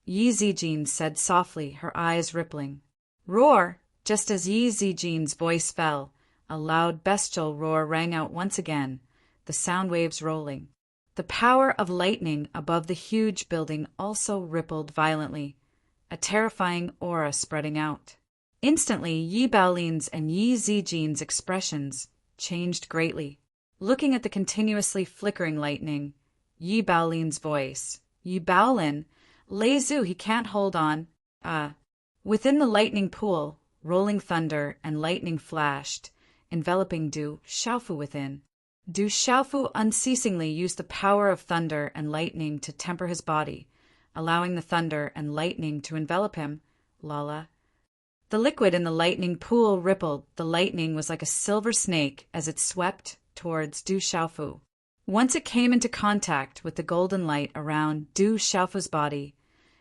Yi Zijin said softly, her eyes rippling. "Roar!" Just as Yi Zijin's voice fell, a loud bestial roar rang out once again, the sound waves rolling. The power of lightning above the huge building also rippled violently, a terrifying aura spreading out. Instantly, Yi Baolin's and Yi Zijin's expressions changed greatly. Looking at the continuously flickering lightning, Yi Baolin's voice, "Yi Baolin, Lei Zhu, he can't hold on. Within the lightning pool, rolling thunder and lightning flashed, enveloping Du Xiaofu within. Du Xiaofu unceasingly used the power of thunder and lightning to temper his body, allowing the thunder and lightning to envelop him. Lala. The liquid in the lightning pool rippled. The lightning was like a silver snake as it swept towards Du Xiaofu. Once it came into contact with the golden light around Du Xiaofu's body,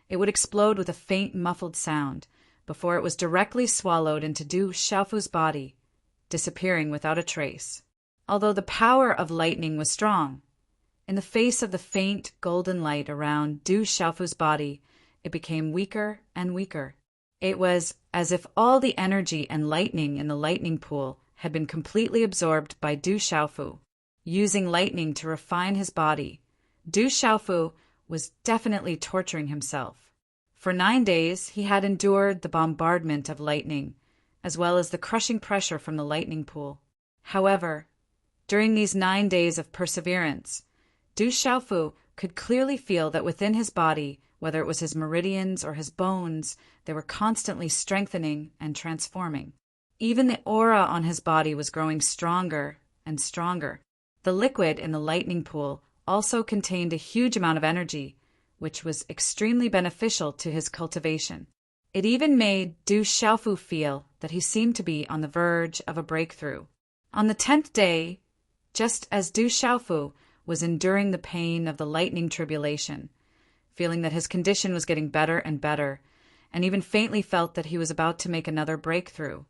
it would explode with a faint muffled sound before it was directly swallowed into Du Xiaofu's body, disappearing without a trace. Although the power of lightning was strong, in the face of the faint golden light around Du Xiaofu's body, it became weaker and weaker. It was as if all the energy and lightning in the lightning pool had been completely absorbed by Du Xiaofu. Using lightning to refine his body, Du Xiaofu was definitely torturing himself. For 9 days, he had endured the bombardment of lightning, as well as the crushing pressure from the lightning pool. However, during these 9 days of perseverance, Du Xiaofu could clearly feel that within his body, whether it was his meridians or his bones, they were constantly strengthening and transforming. Even the aura on his body was growing stronger and stronger. The liquid in the lightning pool also contained a huge amount of energy, which was extremely beneficial to his cultivation. It even made Du Xiaofu feel that he seemed to be on the verge of a breakthrough. On the 10th day, just as Du Xiaofu was enduring the pain of the lightning tribulation, feeling that his condition was getting better and better, and even faintly felt that he was about to make another breakthrough,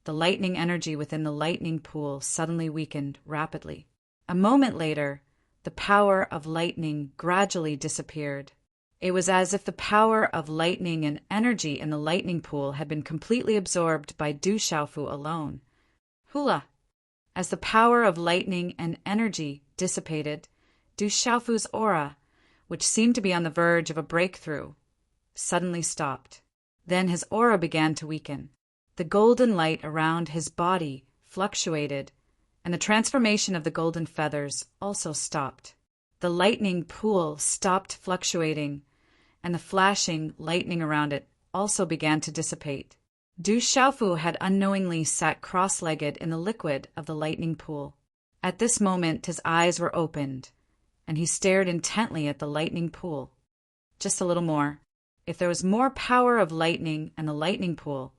the lightning energy within the lightning pool suddenly weakened rapidly. A moment later, the power of lightning gradually disappeared. It was as if the power of lightning and energy in the lightning pool had been completely absorbed by Du Xiaofu alone. Hula! As the power of lightning and energy dissipated, Du Xiaofu's aura, which seemed to be on the verge of a breakthrough, suddenly stopped. Then his aura began to weaken. The golden light around his body fluctuated, and the transformation of the golden feathers also stopped. The lightning pool stopped fluctuating, and the flashing lightning around it also began to dissipate. Du Xiaofu had unknowingly sat cross-legged in the liquid of the lightning pool. At this moment his eyes were opened, and he stared intently at the lightning pool. Just a little more. If there was more power of lightning and the lightning pool,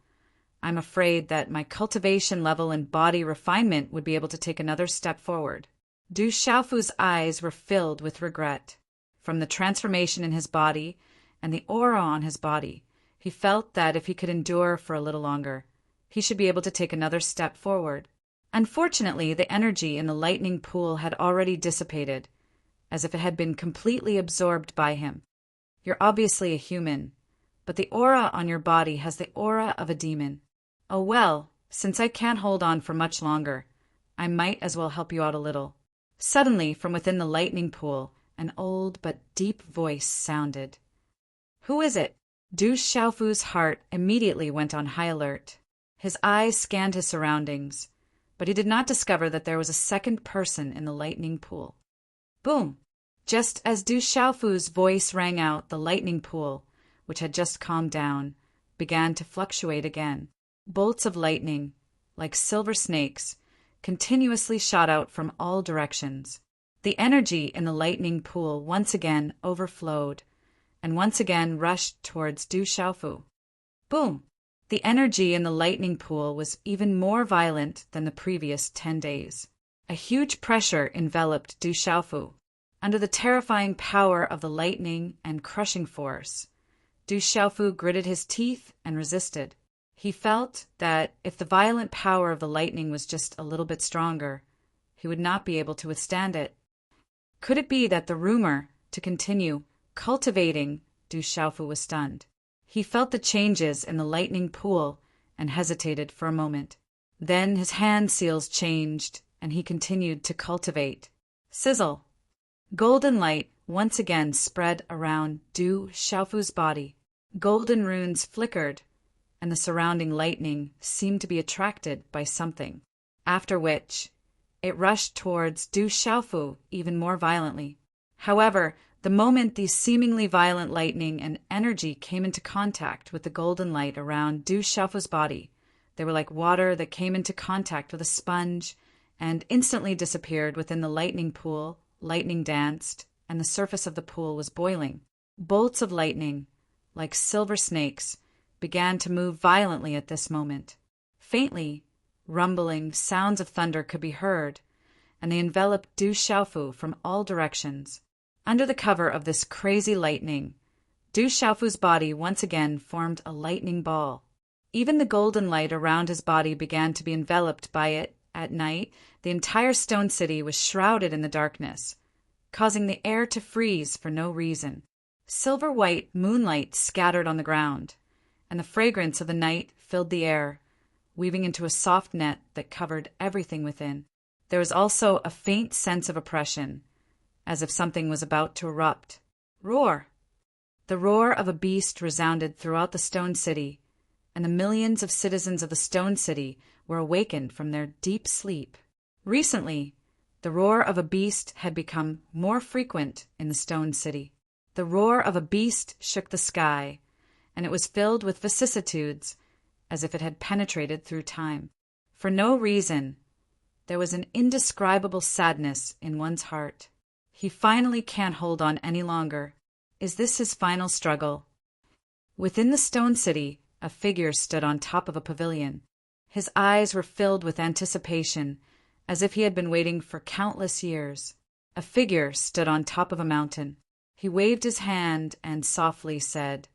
I'm afraid that my cultivation level and body refinement would be able to take another step forward. Du Xiaofu's eyes were filled with regret. From the transformation in his body and the aura on his body, he felt that if he could endure for a little longer, he should be able to take another step forward. Unfortunately, the energy in the lightning pool had already dissipated, as if it had been completely absorbed by him. You're obviously a human, but the aura on your body has the aura of a demon. Oh well, since I can't hold on for much longer, I might as well help you out a little. Suddenly, from within the lightning pool, an old but deep voice sounded. Who is it? Du Xiaofu's heart immediately went on high alert. His eyes scanned his surroundings, but he did not discover that there was a second person in the lightning pool. Boom! Just as Du Xiaofu's voice rang out, the lightning pool, which had just calmed down, began to fluctuate again. Bolts of lightning, like silver snakes, continuously shot out from all directions. The energy in the lightning pool once again overflowed, and once again rushed towards Du Xiaofu. Boom! The energy in the lightning pool was even more violent than the previous 10 days. A huge pressure enveloped Du Xiaofu. Under the terrifying power of the lightning and crushing force, Du Xiaofu gritted his teeth and resisted. He felt that if the violent power of the lightning was just a little bit stronger, he would not be able to withstand it. Could it be that the rumor to continue cultivating Du Xiaofu was stunned? He felt the changes in the lightning pool and hesitated for a moment. Then his hand seals changed, and he continued to cultivate. Sizzle! Golden light once again spread around Du Xiaofu's body. Golden runes flickered, and the surrounding lightning seemed to be attracted by something, after which it rushed towards Du Xiaofu even more violently. However, the moment these seemingly violent lightning and energy came into contact with the golden light around Du Xiaofu's body, they were like water that came into contact with a sponge and instantly disappeared within the lightning pool. Lightning danced, and the surface of the pool was boiling. Bolts of lightning, like silver snakes, began to move violently at this moment. Faintly, rumbling sounds of thunder could be heard, and they enveloped Du Xiaofu from all directions. Under the cover of this crazy lightning, Du Xiaofu's body once again formed a lightning ball. Even the golden light around his body began to be enveloped by it. At night, the entire stone city was shrouded in the darkness, causing the air to freeze for no reason. Silver-white moonlight scattered on the ground, and the fragrance of the night filled the air, weaving into a soft net that covered everything within. There was also a faint sense of oppression, as if something was about to erupt. Roar! The roar of a beast resounded throughout the stone city, and the millions of citizens of the stone city were awakened from their deep sleep. Recently, the roar of a beast had become more frequent in the stone city. The roar of a beast shook the sky, and it was filled with vicissitudes, as if it had penetrated through time. For no reason, there was an indescribable sadness in one's heart. He finally can't hold on any longer. Is this his final struggle? Within the stone city, a figure stood on top of a pavilion. His eyes were filled with anticipation, as if he had been waiting for countless years. A figure stood on top of a mountain. He waved his hand and softly said,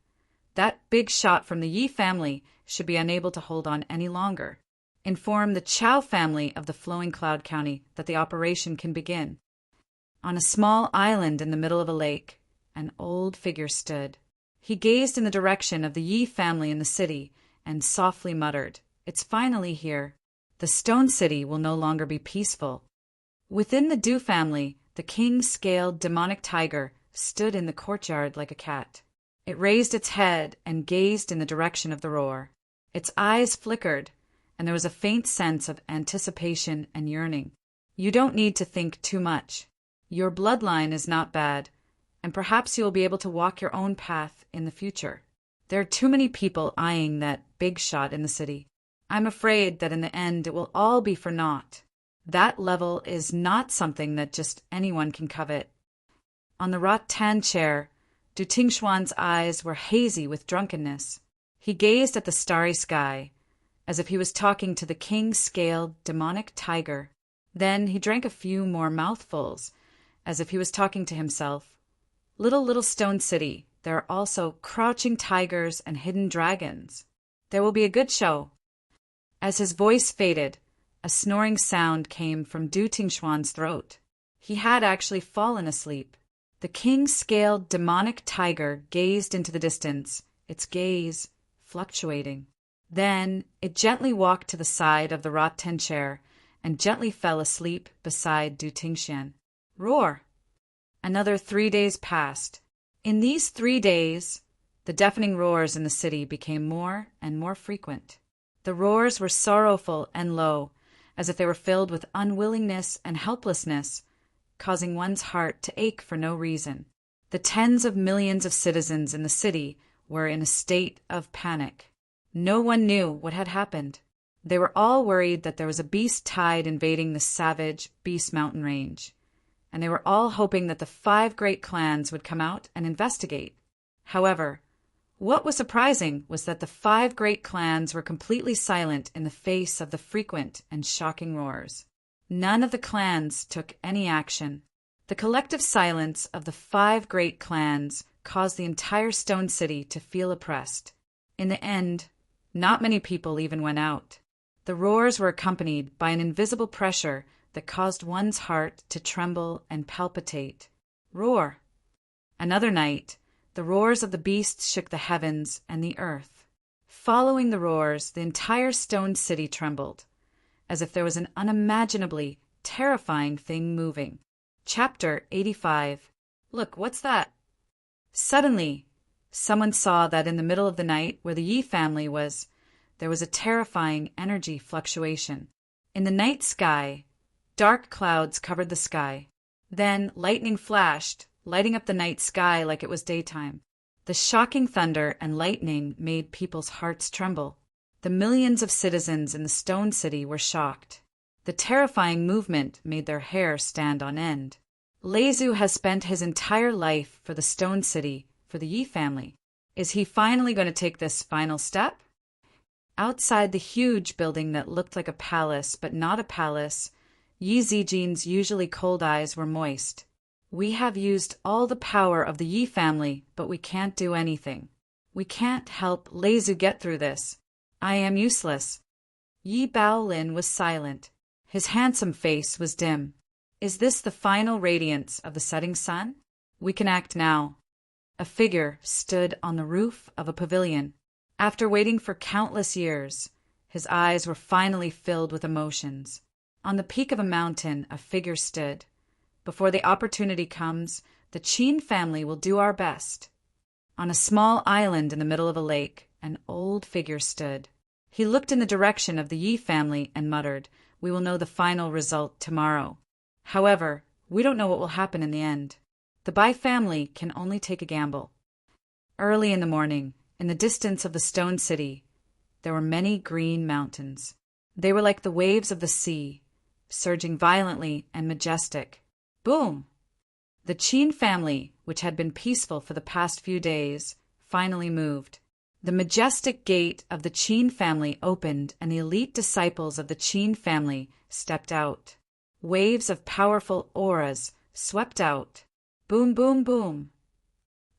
"That big shot from the Yi family should be unable to hold on any longer. Inform the Chow family of the Flowing Cloud County that the operation can begin." On a small island in the middle of a lake, an old figure stood. He gazed in the direction of the Yi family in the city and softly muttered, "It's finally here. The stone city will no longer be peaceful." Within the Du family, the king-scaled demonic tiger stood in the courtyard like a cat. It raised its head and gazed in the direction of the roar. Its eyes flickered, and there was a faint sense of anticipation and yearning. You don't need to think too much. Your bloodline is not bad, and perhaps you will be able to walk your own path in the future. There are too many people eyeing that big shot in the city. I'm afraid that in the end it will all be for naught. That level is not something that just anyone can covet. On the rattan chair, Du Tingshuan's eyes were hazy with drunkenness. He gazed at the starry sky, as if he was talking to the king-scaled demonic tiger. Then he drank a few more mouthfuls, as if he was talking to himself. Little stone city, there are also crouching tigers and hidden dragons. There will be a good show." As his voice faded, a snoring sound came from Du Tingshuan's throat. He had actually fallen asleep. The king-scaled demonic tiger gazed into the distance, its gaze fluctuating. Then it gently walked to the side of the Rotten chair and gently fell asleep beside Du Tingshan. Roar! Another 3 days passed. In these 3 days, the deafening roars in the city became more and more frequent. The roars were sorrowful and low, as if they were filled with unwillingness and helplessness, causing one's heart to ache for no reason. The tens of millions of citizens in the city were in a state of panic. No one knew what had happened. They were all worried that there was a beast tide invading the savage Beast Mountain Range, and they were all hoping that the 5 great clans would come out and investigate. However, what was surprising was that the 5 great clans were completely silent in the face of the frequent and shocking roars. None of the clans took any action. The collective silence of the 5 great clans caused the entire Stone City to feel oppressed. In the end, not many people even went out. The roars were accompanied by an invisible pressure that caused one's heart to tremble and palpitate. Roar! Another night, the roars of the beasts shook the heavens and the earth. Following the roars, the entire Stone City trembled, as if there was an unimaginably terrifying thing moving. Chapter 85. Look, what's that? Suddenly, someone saw that in the middle of the night where the Yi family was, there was a terrifying energy fluctuation. In the night sky, dark clouds covered the sky. Then lightning flashed, lighting up the night sky like it was daytime. The shocking thunder and lightning made people's hearts tremble. The millions of citizens in the Stone City were shocked. The terrifying movement made their hair stand on end. Lezu has spent his entire life for the Stone City, for the Yi family. Is he finally going to take this final step? Outside the huge building that looked like a palace but not a palace, Yi Zijin's usually cold eyes were moist. We have used all the power of the Yi family, but we can't do anything. We can't help Lezu get through this. I am useless. Yi Baolin was silent. His handsome face was dim. Is this the final radiance of the setting sun? We can act now. A figure stood on the roof of a pavilion. After waiting for countless years, his eyes were finally filled with emotions. On the peak of a mountain, a figure stood. Before the opportunity comes, the Qin family will do our best. On a small island in the middle of a lake, an old figure stood. He looked in the direction of the Yi family and muttered, "We will know the final result tomorrow." However, we don't know what will happen in the end. The Bai family can only take a gamble. Early in the morning, in the distance of the Stone City, there were many green mountains. They were like the waves of the sea, surging violently and majestic. Boom! The Qin family, which had been peaceful for the past few days, finally moved. The majestic gate of the Qin family opened and the elite disciples of the Qin family stepped out. Waves of powerful auras swept out. Boom, boom, boom.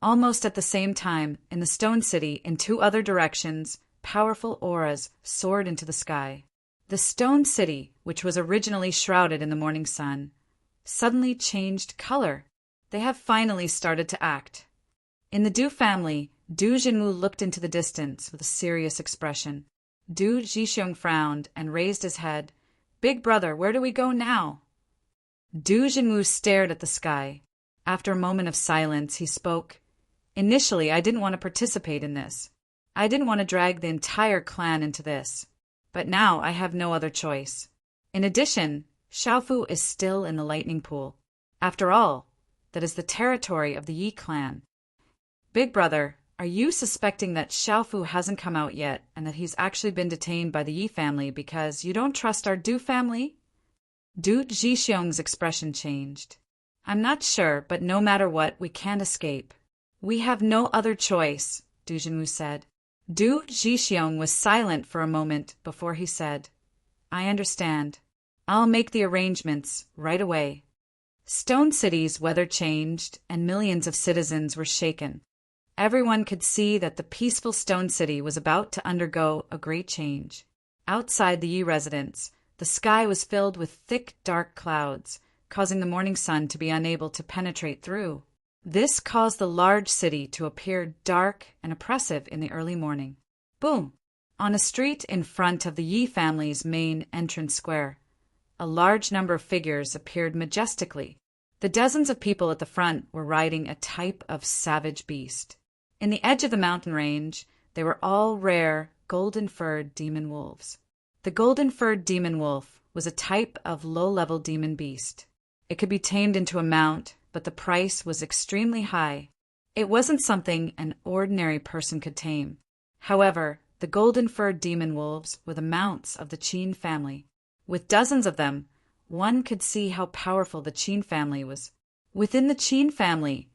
Almost at the same time, in the Stone City, in 2 other directions, powerful auras soared into the sky. The Stone City, which was originally shrouded in the morning sun, suddenly changed color. They have finally started to act. In the Du family, Du Jinwu looked into the distance with a serious expression. Du Jixiong frowned and raised his head. "Big brother, where do we go now?" Du Jinwu stared at the sky. After a moment of silence, he spoke. "Initially, I didn't want to participate in this. I didn't want to drag the entire clan into this. But now I have no other choice. In addition, Xiaofu is still in the lightning pool. After all, that is the territory of the Yi clan. Big brother, are you suspecting that Xiaofu hasn't come out yet and that he's actually been detained by the Yi family because you don't trust our Du family?" Du Jixiong's expression changed. "I'm not sure, but no matter what, we can't escape. We have no other choice," Du Jinwu said. Du Jixiong was silent for a moment before he said, "I understand. I'll make the arrangements right away." Stone City's weather changed and millions of citizens were shaken. Everyone could see that the peaceful Stone City was about to undergo a great change. Outside the Yi residence, The sky was filled with thick, dark clouds, causing the morning sun to be unable to penetrate through. This caused the large city to appear dark and oppressive in the early morning. Boom! On a street in front of the Yi family's main entrance square, a large number of figures appeared majestically. The dozens of people at the front were riding a type of savage beast. In the edge of the mountain range, they were all rare, golden-furred demon wolves. The golden-furred demon wolf was a type of low-level demon beast. It could be tamed into a mount, but the price was extremely high. It wasn't something an ordinary person could tame. However, the golden-furred demon wolves were the mounts of the Qin family. With dozens of them, one could see how powerful the Qin family was. Within the Qin family,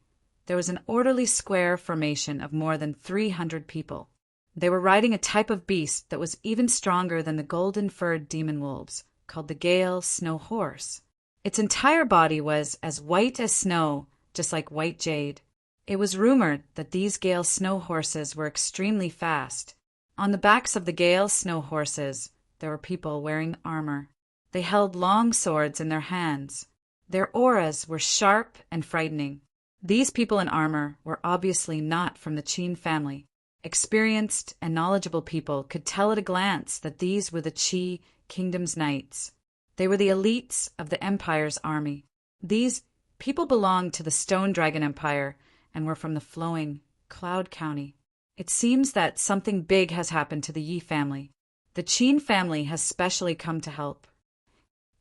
there was an orderly square formation of more than 300 people. They were riding a type of beast that was even stronger than the golden-furred demon wolves, called the Gale Snow Horse. Its entire body was as white as snow, just like white jade. It was rumored that these Gale Snow Horses were extremely fast. On the backs of the Gale Snow Horses, there were people wearing armor. They held long swords in their hands. Their auras were sharp and frightening. These people in armor were obviously not from the Qin family. Experienced and knowledgeable people could tell at a glance that these were the Qi Kingdom's knights. They were the elites of the Empire's army. These people belonged to the Stone Dragon Empire and were from the flowing Cloud County. It seems that something big has happened to the Yi family. The Qin family has specially come to help.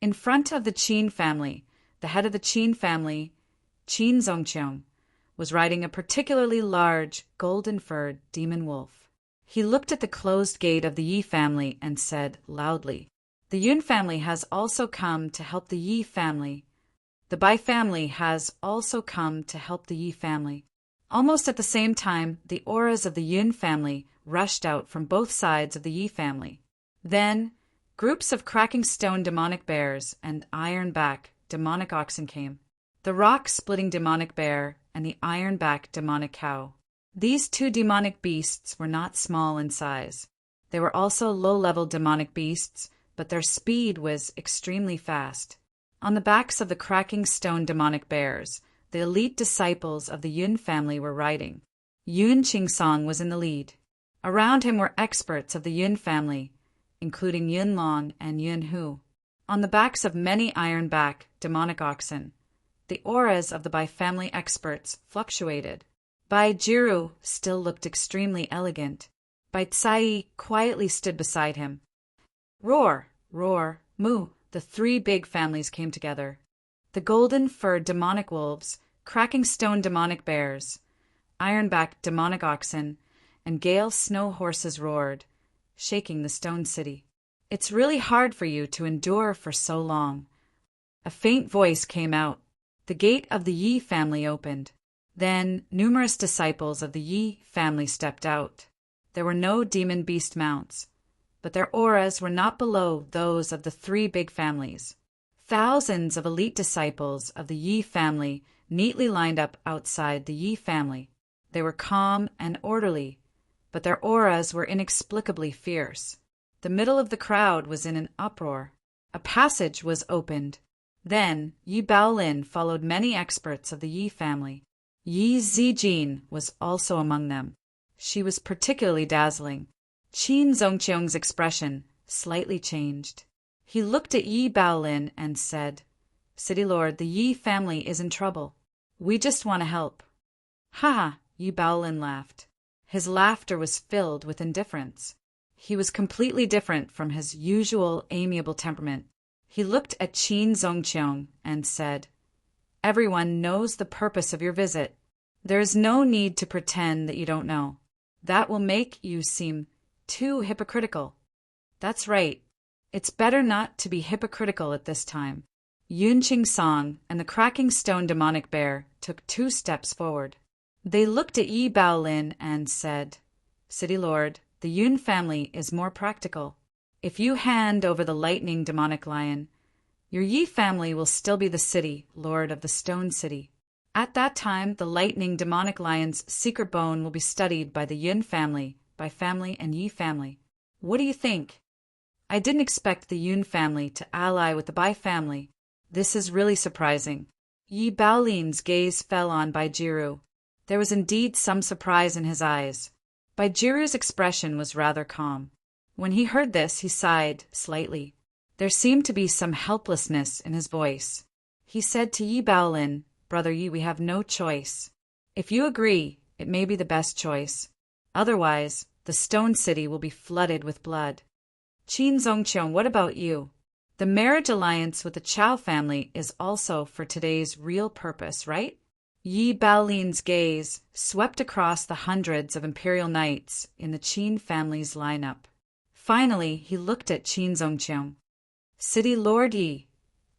In front of the Qin family, the head of the Qin family, Qin Zongqiang, was riding a particularly large, golden-furred demon wolf. He looked at the closed gate of the Yi family and said loudly, "The Yun family has also come to help the Yi family. The Bai family has also come to help the Yi family." Almost at the same time, the auras of the Yun family rushed out from both sides of the Yi family. Then, groups of cracking stone demonic bears and iron-back demonic oxen came. The rock-splitting demonic bear and the iron-back demonic cow. These two demonic beasts were not small in size. They were also low-level demonic beasts, but their speed was extremely fast. On the backs of the cracking stone demonic bears, the elite disciples of the Yun family were riding. Yun Qingsong was in the lead. Around him were experts of the Yun family, including Yun Long and Yun Hu. On the backs of many iron-back demonic oxen, the auras of the Bai family experts fluctuated. Bai Jiru still looked extremely elegant. Bai Tsai quietly stood beside him. Roar, roar, moo, the three big families came together. The golden-furred demonic wolves, cracking stone demonic bears, iron-backed demonic oxen, and Gale Snow Horses roared, shaking the stone city. "It's really hard for you to endure for so long." A faint voice came out. The gate of the Yi family opened. Then numerous disciples of the Yi family stepped out. There were no demon beast mounts, but their auras were not below those of the three big families. Thousands of elite disciples of the Yi family neatly lined up outside the Yi family. They were calm and orderly, but their auras were inexplicably fierce. The middle of the crowd was in an uproar. A passage was opened. Then Yi Baolin followed many experts of the Yi family. Yi Zijin was also among them. She was particularly dazzling. Qin Zongqiang's expression slightly changed. He looked at Yi Baolin and said, "City Lord, the Yi family is in trouble. We just want to help." "Ha ha," Yi Baolin laughed. His laughter was filled with indifference. He was completely different from his usual amiable temperament. He looked at Qin Zongqiang and said, "Everyone knows the purpose of your visit. There is no need to pretend that you don't know. That will make you seem too hypocritical." "That's right. It's better not to be hypocritical at this time." Yun Qingsong and the cracking stone demonic bear took 2 steps forward. They looked at Yi Baolin and said, "City Lord, the Yun family is more practical. If you hand over the lightning demonic lion, your Yi family will still be the city, Lord of the Stone City. At that time, the lightning demonic lion's secret bone will be studied by the Yun family, Bai family, and Yi family. What do you think?" I didn't expect the Yun family to ally with the Bai family. This is really surprising. Yi Baolin's gaze fell on Baijiru. There was indeed some surprise in his eyes. Baijiru's expression was rather calm. When he heard this, he sighed slightly. There seemed to be some helplessness in his voice. He said to Yi Baolin, "Brother Yi, we have no choice. If you agree, it may be the best choice. Otherwise, the Stone City will be flooded with blood. Qin Zongqiong, what about you? The marriage alliance with the Chao family is also for today's real purpose, right?" Yi Baolin's gaze swept across the hundreds of imperial knights in the Qin family's lineup. Finally, he looked at Qin Zongqiong. "City Lord Yi,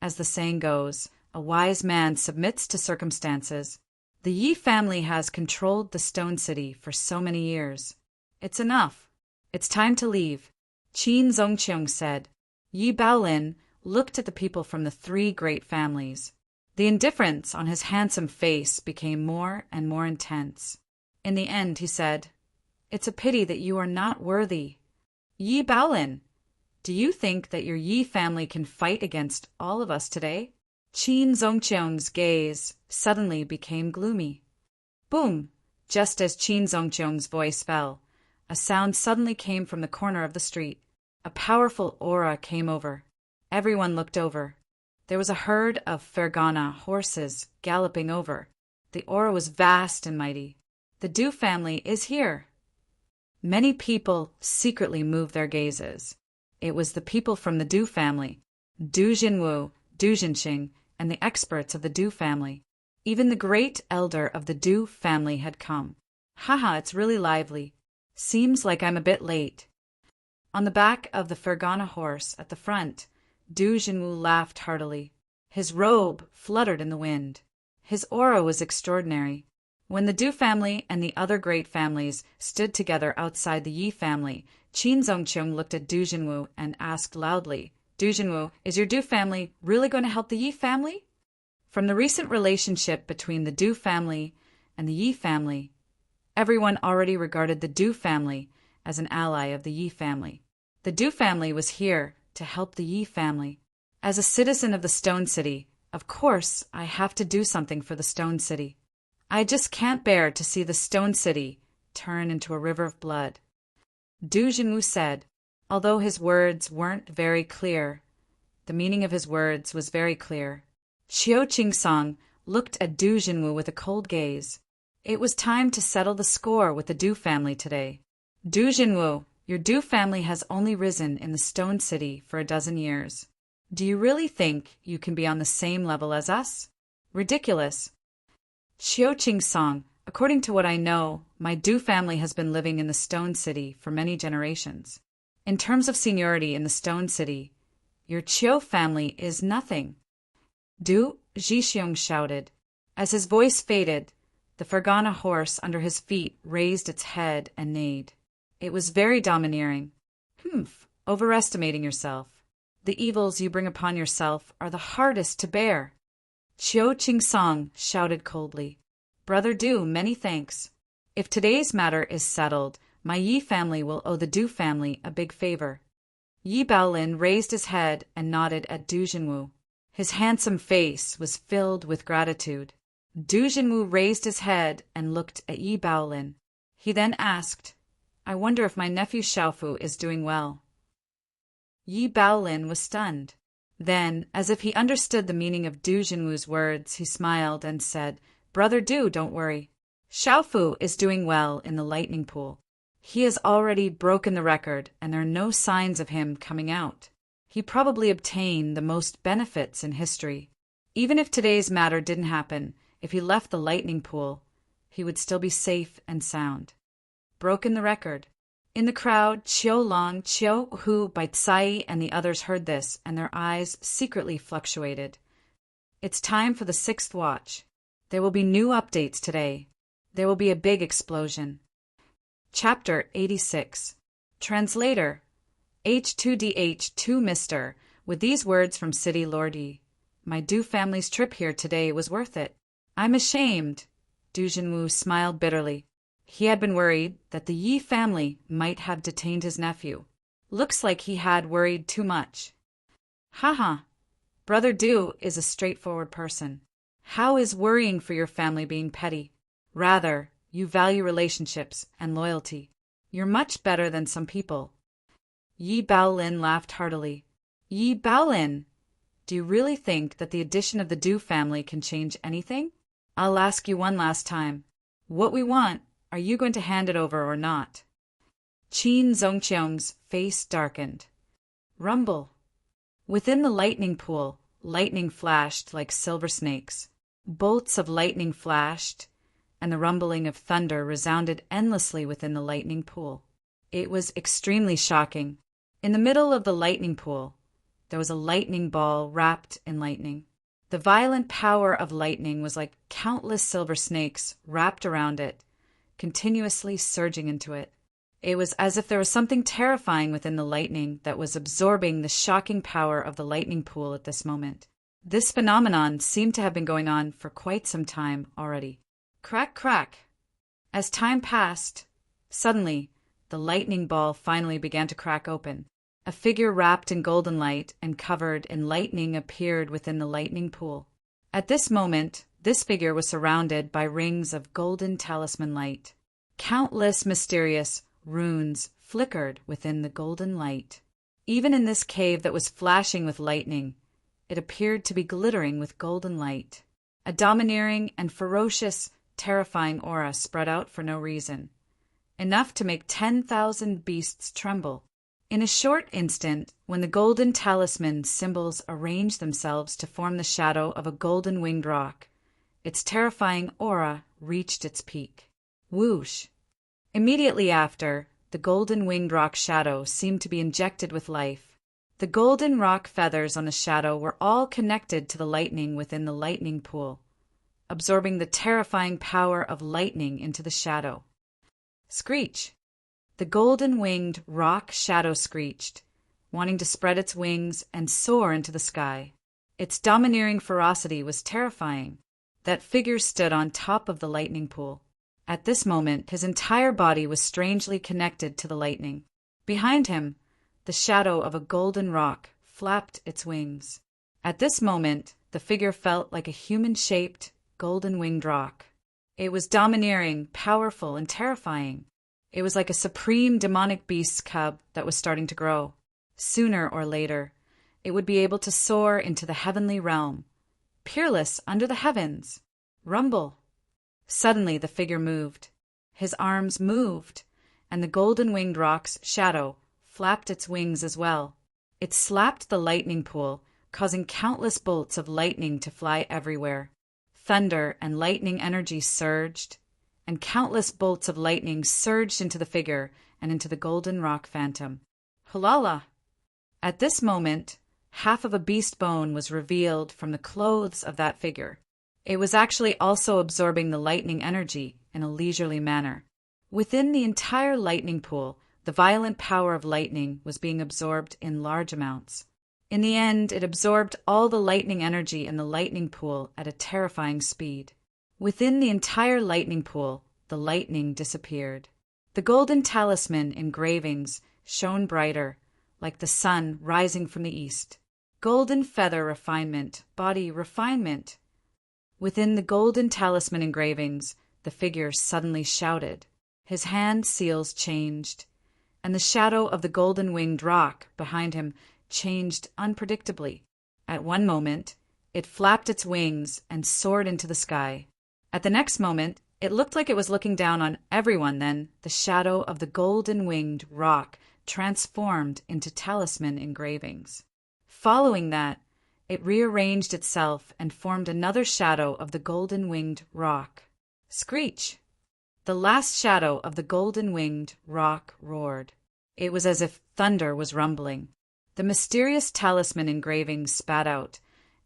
as the saying goes, a wise man submits to circumstances. The Yi family has controlled the Stone City for so many years. It's enough. It's time to leave," Qin Zongqiong said. Yi Baolin looked at the people from the three great families. The indifference on his handsome face became more and more intense. In the end, he said, "It's a pity that you are not worthy. Yi Baolin, do you think that your Yi family can fight against all of us today?" Qin Zongqiong's gaze suddenly became gloomy. Boom! Just as Qin Zongqiong's voice fell, a sound suddenly came from the corner of the street. A powerful aura came over. Everyone looked over. There was a herd of Fergana horses galloping over. The aura was vast and mighty. "The Du family is here." Many people secretly moved their gazes. It was the people from the Du family, Du Jinwu, Du Jinxing, and the experts of the Du family. Even the great elder of the Du family had come. "Haha, it's really lively. Seems like I'm a bit late." On the back of the Fergana horse at the front, Du Jinwu laughed heartily. His robe fluttered in the wind. His aura was extraordinary. When the Du family and the other great families stood together outside the Yi family, Qin Zongqiong looked at Du Jinwu and asked loudly, "Du Jinwu, is your Du family really going to help the Yi family?" From the recent relationship between the Du family and the Yi family, everyone already regarded the Du family as an ally of the Yi family. The Du family was here to help the Yi family. As a citizen of the Stone City, of course I have to do something for the Stone City. I just can't bear to see the Stone City turn into a river of blood. Du Jinwu said, although his words weren't very clear. The meaning of his words was very clear. Qiu Qingsong looked at Du Jinwu with a cold gaze. It was time to settle the score with the Du family today. Du Jinwu, your Du family has only risen in the Stone City for a dozen years. Do you really think you can be on the same level as us? Ridiculous. Qiu Qingsong, according to what I know, my Du family has been living in the Stone City for many generations. In terms of seniority in the Stone City, your Qiu family is nothing. Du Zhixiong shouted. As his voice faded, the Fergana horse under his feet raised its head and neighed. It was very domineering. Overestimating yourself. The evils you bring upon yourself are the hardest to bear. Qiu Qingsong shouted coldly. Brother Du, many thanks. If today's matter is settled, my Yi family will owe the Du family a big favor. Yi Baolin raised his head and nodded at Du Jinwu. His handsome face was filled with gratitude. Du Jinwu raised his head and looked at Yi Baolin. He then asked, I wonder if my nephew Xiaofu is doing well. Yi Baolin was stunned. Then, as if he understood the meaning of Du Jinwu's words, he smiled and said, Brother Du, don't worry. Xiaofu is doing well in the lightning pool. He has already broken the record, and there are no signs of him coming out. He probably obtained the most benefits in history. Even if today's matter didn't happen, if he left the lightning pool, he would still be safe and sound. Broken the record. In the crowd, Qiu Long, Qiu Hu, Baicai, and the others heard this, and their eyes secretly fluctuated. It's time for the 6th watch. There will be new updates today. There will be a big explosion. Chapter 86. Translator H2DH2 Mr. With these words from City Lord Yi, my Du family's trip here today was worth it. I'm ashamed. Du Jinwu smiled bitterly. He had been worried that the Yi family might have detained his nephew. Looks like he had worried too much. Haha, Brother Do is a straightforward person. How is worrying for your family being petty? Rather, you value relationships and loyalty. You're much better than some people. Yi Baolin laughed heartily. Yi Baolin, do you really think that the addition of the Du family can change anything? I'll ask you one last time. What we want, are you going to hand it over or not? Qin Zongqiang's face darkened. Rumble. Within the lightning pool, lightning flashed like silver snakes. Bolts of lightning flashed, and the rumbling of thunder resounded endlessly within the lightning pool. It was extremely shocking. In the middle of the lightning pool, there was a lightning ball wrapped in lightning. The violent power of lightning was like countless silver snakes wrapped around it, continuously surging into it. It was as if there was something terrifying within the lightning that was absorbing the shocking power of the lightning pool at this moment. This phenomenon seemed to have been going on for quite some time already. Crack, crack. As time passed, suddenly, the lightning ball finally began to crack open. A figure wrapped in golden light and covered in lightning appeared within the lightning pool. At this moment, this figure was surrounded by rings of golden talisman light. Countless mysterious runes flickered within the golden light. Even in this cave that was flashing with lightning, it appeared to be glittering with golden light. A domineering and ferocious, terrifying aura spread out for no reason, enough to make 10,000 beasts tremble. In a short instant, when the golden talisman symbols arranged themselves to form the shadow of a golden winged rock, its terrifying aura reached its peak. Whoosh! Immediately after, the golden winged rock shadow seemed to be injected with life. The golden rock feathers on the shadow were all connected to the lightning within the lightning pool, absorbing the terrifying power of lightning into the shadow. Screech! The golden-winged rock shadow screeched, wanting to spread its wings and soar into the sky. Its domineering ferocity was terrifying. That figure stood on top of the lightning pool. At this moment, his entire body was strangely connected to the lightning. Behind him, the shadow of a golden rock flapped its wings. At this moment, the figure felt like a human-shaped, golden-winged rock. It was domineering, powerful, and terrifying. It was like a supreme demonic beast's cub that was starting to grow. Sooner or later, it would be able to soar into the heavenly realm. Peerless under the heavens. Rumble. Suddenly the figure moved. His arms moved, and the golden-winged rock's shadow flapped its wings as well. It slapped the lightning pool, causing countless bolts of lightning to fly everywhere. Thunder and lightning energy surged, and countless bolts of lightning surged into the figure and into the golden rock phantom. Hulala! At this moment, half of a beast bone was revealed from the clothes of that figure. It was actually also absorbing the lightning energy in a leisurely manner. Within the entire lightning pool, the violent power of lightning was being absorbed in large amounts. In the end, it absorbed all the lightning energy in the lightning pool at a terrifying speed. Within the entire lightning pool, the lightning disappeared. The golden talisman engravings shone brighter, like the sun rising from the east. Golden feather refinement, body refinement. Within the golden talisman engravings, the figure suddenly shouted. His hand seals changed, and the shadow of the golden-winged rock behind him changed unpredictably. At one moment, it flapped its wings and soared into the sky. At the next moment, it looked like it was looking down on everyone. Then the shadow of the golden-winged rock transformed into talisman engravings. Following that, it rearranged itself and formed another shadow of the golden-winged rock. Screech! The last shadow of the golden-winged rock roared. It was as if thunder was rumbling. The mysterious talisman engravings spat out,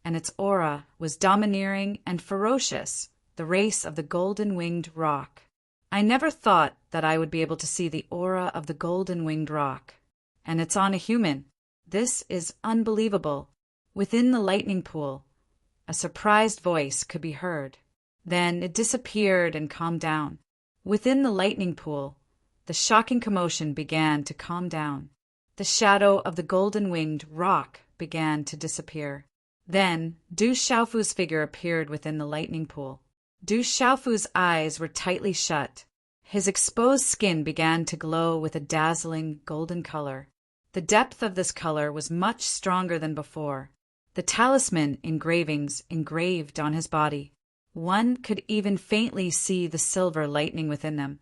and its aura was domineering and ferocious, the race of the golden-winged rock. I never thought that I would be able to see the aura of the golden-winged rock. And it's on a human. This is unbelievable. Within the lightning pool, a surprised voice could be heard. Then it disappeared and calmed down. Within the lightning pool, the shocking commotion began to calm down. The shadow of the golden-winged rock began to disappear. Then, Du Xiaofu's figure appeared within the lightning pool. Du Xiaofu's eyes were tightly shut. His exposed skin began to glow with a dazzling golden color. The depth of this color was much stronger than before. The talisman engravings engraved on his body. One could even faintly see the silver lightning within them.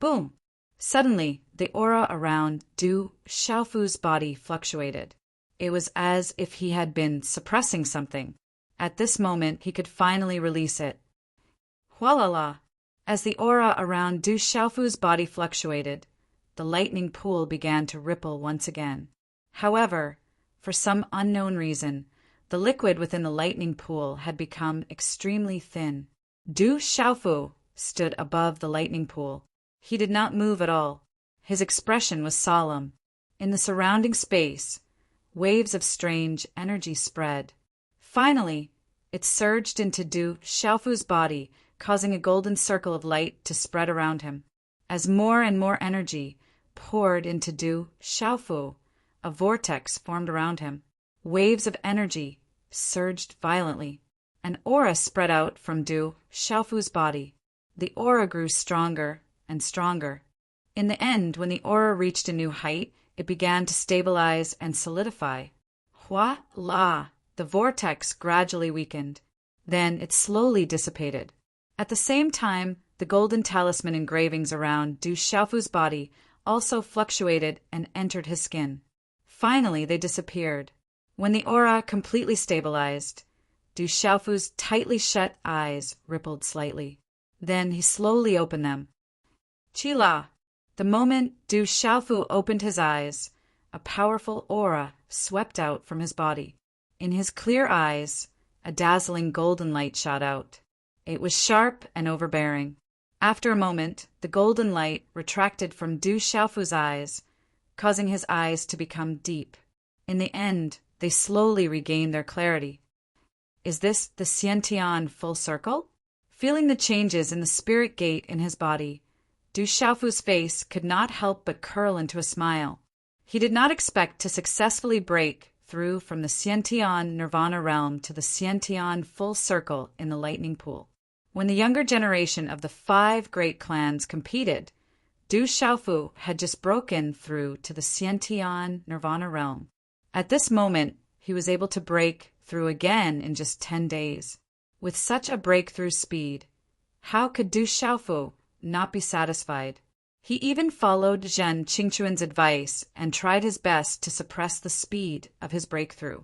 Boom! Suddenly, the aura around Du Xiaofu's body fluctuated. It was as if he had been suppressing something. At this moment, he could finally release it. Hualala! As the aura around Du Xiaofu's body fluctuated, the lightning pool began to ripple once again. However, for some unknown reason, the liquid within the lightning pool had become extremely thin. Du Xiaofu stood above the lightning pool. He did not move at all. His expression was solemn. In the surrounding space, waves of strange energy spread. Finally, it surged into Du Xiaofu's body, causing a golden circle of light to spread around him. As more and more energy poured into Du Xiaofu, a vortex formed around him. Waves of energy surged violently. An aura spread out from Du Xiaofu's body. The aura grew stronger and stronger. In the end, when the aura reached a new height, it began to stabilize and solidify. Hua-la! The vortex gradually weakened. Then it slowly dissipated. At the same time, the golden talisman engravings around Du Xiaofu's body also fluctuated and entered his skin. Finally, they disappeared. When the aura completely stabilized, Du Xiaofu's tightly shut eyes rippled slightly. Then he slowly opened them. Qila! The moment Du Xiaofu opened his eyes, a powerful aura swept out from his body. In his clear eyes, a dazzling golden light shot out. It was sharp and overbearing. After a moment, the golden light retracted from Du Xiaofu's eyes, causing his eyes to become deep. In the end, they slowly regained their clarity. Is this the Xiantian full circle? Feeling the changes in the spirit gate in his body, Du Xiaofu's face could not help but curl into a smile. He did not expect to successfully break through from the Xiantian Nirvana realm to the Xiantian full circle in the lightning pool. When the younger generation of the 5 great clans competed, Du Xiaofu had just broken through to the Xiantian Nirvana realm. At this moment, he was able to break through again in just 10 days. With such a breakthrough speed, how could Du Xiaofu not be satisfied? He even followed Zhen Qingchuan's advice and tried his best to suppress the speed of his breakthrough.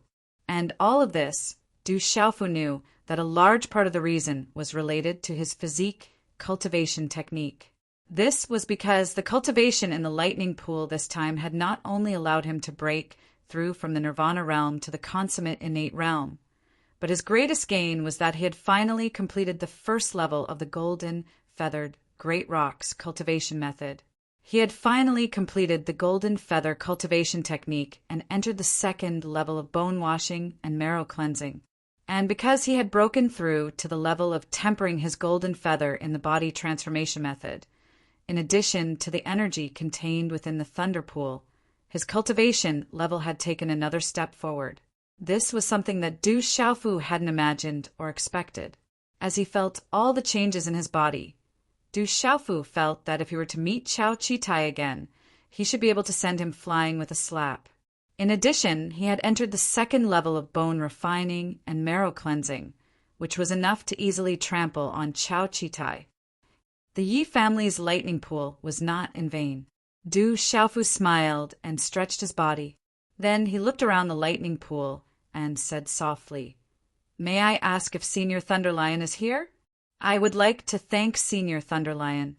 And all of this, Du Xiaofu knew that a large part of the reason was related to his physique cultivation technique. This was because the cultivation in the lightning pool this time had not only allowed him to break through from the Nirvana realm to the consummate innate realm, but his greatest gain was that he had finally completed the first level of the golden feathered Great Rocks cultivation method. He had finally completed the golden feather cultivation technique and entered the second level of bone washing and marrow cleansing. And because he had broken through to the level of tempering his golden feather in the body transformation method, in addition to the energy contained within the thunder pool, his cultivation level had taken another step forward. This was something that Du Xiaofu hadn't imagined or expected. As he felt all the changes in his body, Du Xiaofu felt that if he were to meet Chao Chi-tai again, he should be able to send him flying with a slap. In addition, he had entered the second level of bone refining and marrow cleansing, which was enough to easily trample on Chao Chi-tai. The Yi family's lightning pool was not in vain. Du Xiaofu smiled and stretched his body. Then he looked around the lightning pool and said softly, "May I ask if Senior Thunderlion is here? I would like to thank Senior Thunderlion."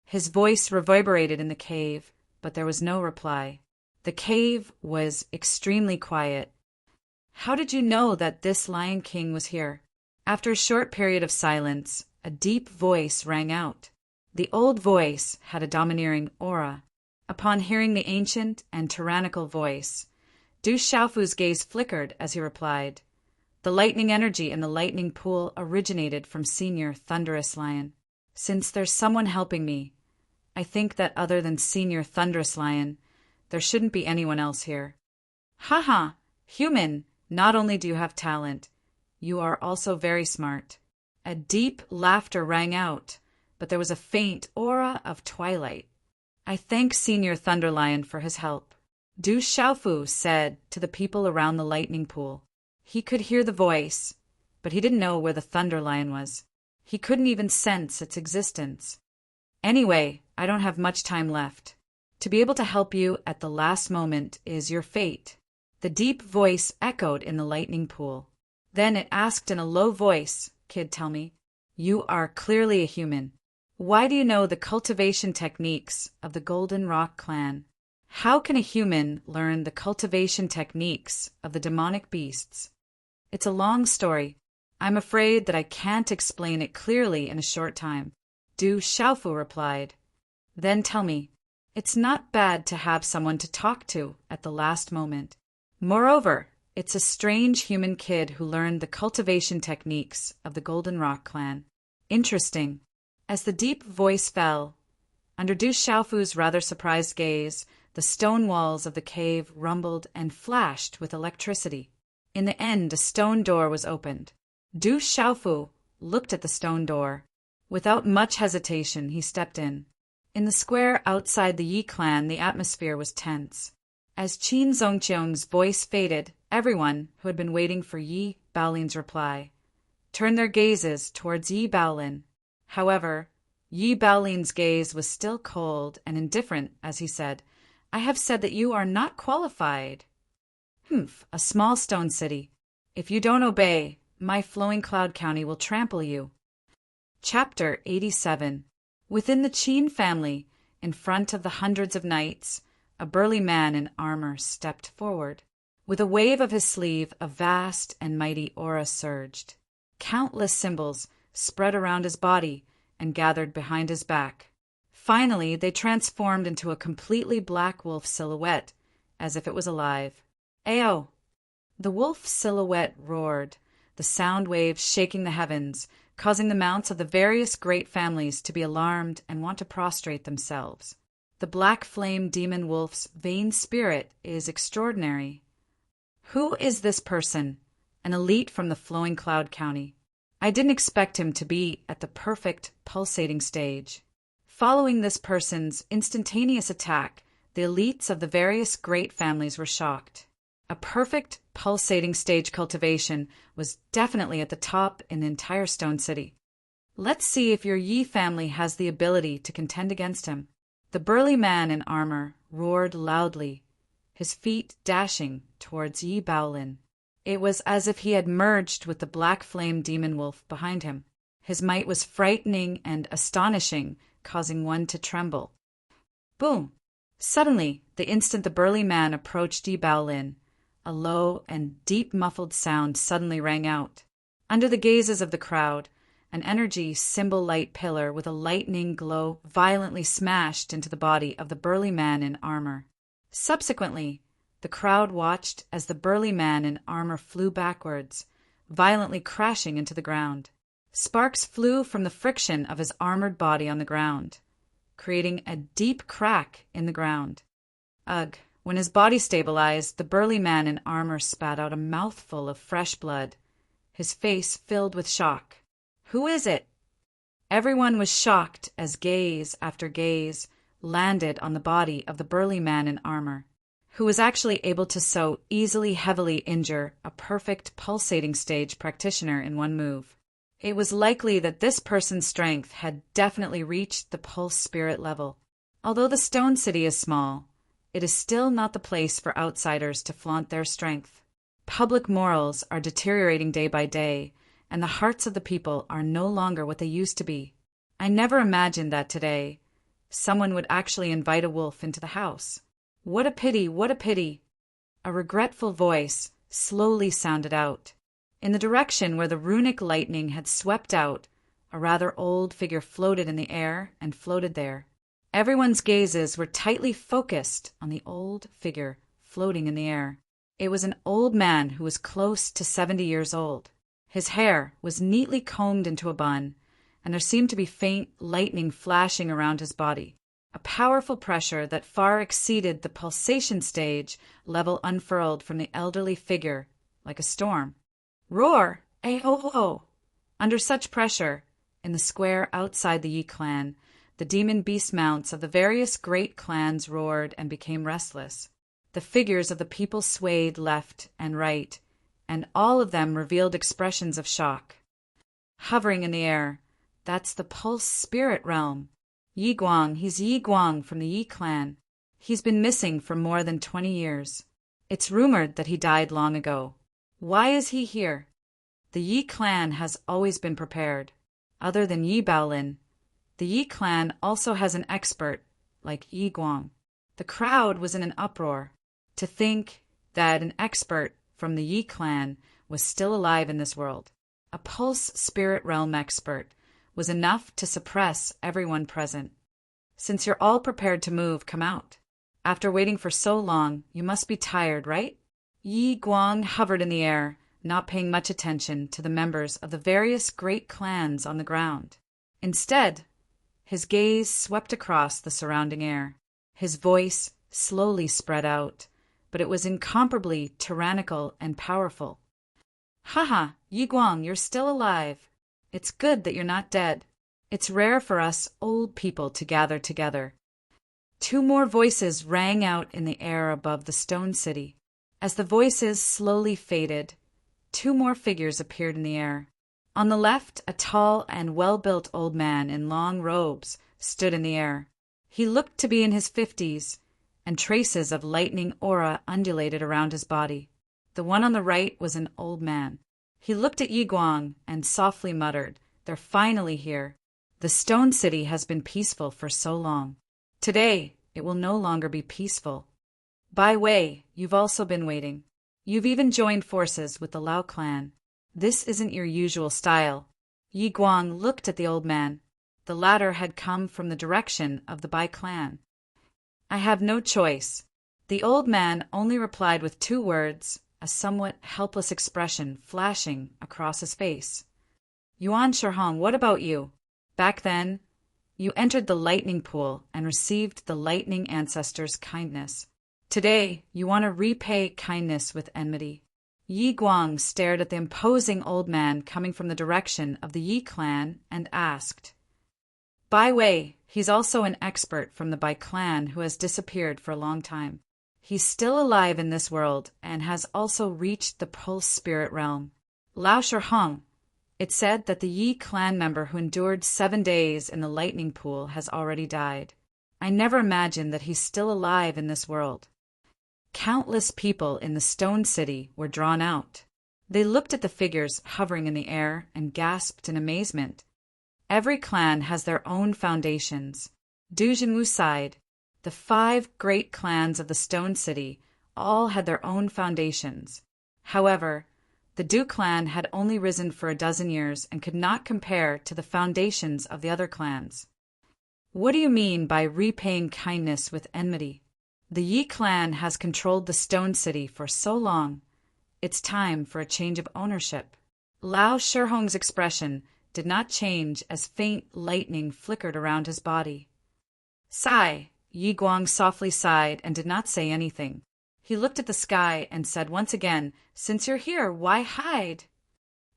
His voice reverberated in the cave, but there was no reply. The cave was extremely quiet. "How did you know that this Lion King was here?" After a short period of silence, a deep voice rang out. The old voice had a domineering aura. Upon hearing the ancient and tyrannical voice, Du Xiaofu's gaze flickered as he replied, "The lightning energy in the lightning pool originated from Senior Thunderous Lion. Since there's someone helping me, I think that other than Senior Thunderous Lion, There shouldn't be anyone else here. Haha, human, not only do you have talent, you are also very smart. A deep laughter rang out, but there was a faint aura of twilight. I thank Senior Thunderlion for his help, Du Xiaofu said to the people around the lightning pool. He could hear the voice, but he didn't know where the Thunderlion was. He couldn't even sense its existence. Anyway, I don't have much time left. To be able to help you at the last moment is your fate. The deep voice echoed in the lightning pool. Then it asked in a low voice, Kid, tell me, you are clearly a human. Why do you know the cultivation techniques of the Golden Rock clan? How can a human learn the cultivation techniques of the demonic beasts? It's a long story. I'm afraid that I can't explain it clearly in a short time. Du Xiaofu replied. Then tell me, it's not bad to have someone to talk to at the last moment. Moreover, it's a strange human kid who learned the cultivation techniques of the Golden Rock clan. Interesting. As the deep voice fell, under Du Xiaofu's rather surprised gaze, the stone walls of the cave rumbled and flashed with electricity. In the end, a stone door was opened. Du Xiaofu looked at the stone door. Without much hesitation, he stepped in. In the square outside the Yi clan, the atmosphere was tense. As Qin Zongqiong's voice faded, everyone who had been waiting for Yi Baolin's reply turned their gazes towards Yi Baolin. However, Yi Baolin's gaze was still cold and indifferent as he said, I have said that you are not qualified. A small stone city. If you don't obey, my flowing cloud county will trample you. Chapter 87. Within the Qin family, in front of the hundreds of knights, a burly man in armor stepped forward. With a wave of his sleeve, a vast and mighty aura surged. Countless symbols spread around his body and gathered behind his back. Finally, they transformed into a completely black wolf silhouette, as if it was alive. Ayo! The wolf silhouette roared, the sound waves shaking the heavens, causing the mounts of the various great families to be alarmed and want to prostrate themselves. The black flame demon wolf's vain spirit is extraordinary. Who is this person? An elite from the flowing cloud county. I didn't expect him to be at the perfect pulsating stage. Following this person's instantaneous attack, the elites of the various great families were shocked. A perfect pulsating stage cultivation was definitely at the top in the entire Stone City. Let's see if your Yi family has the ability to contend against him. The burly man in armor roared loudly, his feet dashing towards Yi Baolin. It was as if he had merged with the black flame demon wolf behind him. His might was frightening and astonishing, causing one to tremble. Boom! Suddenly, the instant the burly man approached Yi Baolin, a low and deep muffled sound suddenly rang out. Under the gazes of the crowd, an energy symbol-light pillar with a lightning glow violently smashed into the body of the burly man in armor. Subsequently, the crowd watched as the burly man in armor flew backwards, violently crashing into the ground. Sparks flew from the friction of his armored body on the ground, creating a deep crack in the ground. Ugh! When his body stabilized, the burly man in armor spat out a mouthful of fresh blood, his face filled with shock. Who is it? Everyone was shocked as gaze after gaze landed on the body of the burly man in armor, who was actually able to so easily heavily injure a perfect pulsating stage practitioner in one move. It was likely that this person's strength had definitely reached the pulse spirit level. Although the Stone City is small, it is still not the place for outsiders to flaunt their strength. Public morals are deteriorating day by day, and the hearts of the people are no longer what they used to be. I never imagined that today someone would actually invite a wolf into the house. What a pity, what a pity! A regretful voice slowly sounded out. In the direction where the runic lightning had swept out, a rather old figure floated in the air and floated there. Everyone's gazes were tightly focused on the old figure floating in the air. It was an old man who was close to 70 years old. His hair was neatly combed into a bun, and there seemed to be faint lightning flashing around his body. A powerful pressure that far exceeded the pulsation stage level unfurled from the elderly figure like a storm. Roar! Eh-ho-ho! Under such pressure, in the square outside the Yi clan, the demon beast mounts of the various great clans roared and became restless. The figures of the people swayed left and right, and all of them revealed expressions of shock. Hovering in the air, that's the pulse spirit realm. Yi Guang, he's Yi Guang from the Yi clan. He's been missing for more than 20 years. It's rumored that he died long ago. Why is he here? The Yi clan has always been prepared. Other than Yi Baolin, the Yi clan also has an expert like Yi Guang. The crowd was in an uproar. To think that an expert from the Yi clan was still alive in this world, a pulse spirit realm expert, was enough to suppress everyone present. Since you're all prepared to move, come out. After waiting for so long, you must be tired, right? Yi Guang hovered in the air, not paying much attention to the members of the various great clans on the ground. Instead, his gaze swept across the surrounding air. His voice slowly spread out, but it was incomparably tyrannical and powerful. Haha, Yi Guang, you're still alive. It's good that you're not dead. It's rare for us old people to gather together. Two more voices rang out in the air above the stone city. As the voices slowly faded, two more figures appeared in the air. On the left, a tall and well-built old man in long robes stood in the air. He looked to be in his 50s, and traces of lightning aura undulated around his body. The one on the right was an old man. He looked at Yi Guang and softly muttered, "They're finally here. The stone city has been peaceful for so long. Today, it will no longer be peaceful. By way, you've also been waiting. You've even joined forces with the Lao clan. This isn't your usual style." Yi Guang looked at the old man. The latter had come from the direction of the Bai clan. "I have no choice." The old man only replied with 2 words, a somewhat helpless expression flashing across his face. "Yuan Shihong, what about you? Back then, you entered the lightning pool and received the lightning ancestors' kindness. Today, you want to repay kindness with enmity." Yi Guang stared at the imposing old man coming from the direction of the Yi clan and asked. By way, he's also an expert from the Bai clan who has disappeared for a long time. He's still alive in this world and has also reached the pulse spirit realm. Lao Shihong, it's said that the Yi clan member who endured 7 days in the lightning pool has already died. I never imagined that he's still alive in this world. Countless people in the stone city were drawn out. They looked at the figures hovering in the air and gasped in amazement. Every clan has their own foundations. Du Jinwu sighed. The 5 great clans of the stone city all had their own foundations. However, the Du clan had only risen for a dozen years and could not compare to the foundations of the other clans. What do you mean by repaying kindness with enmity? The Yi clan has controlled the stone city for so long. It's time for a change of ownership. Lao Shihong's expression did not change as faint lightning flickered around his body. Sigh. Yi Guang softly sighed and did not say anything. He looked at the sky and said once again, "Since you're here, why hide?"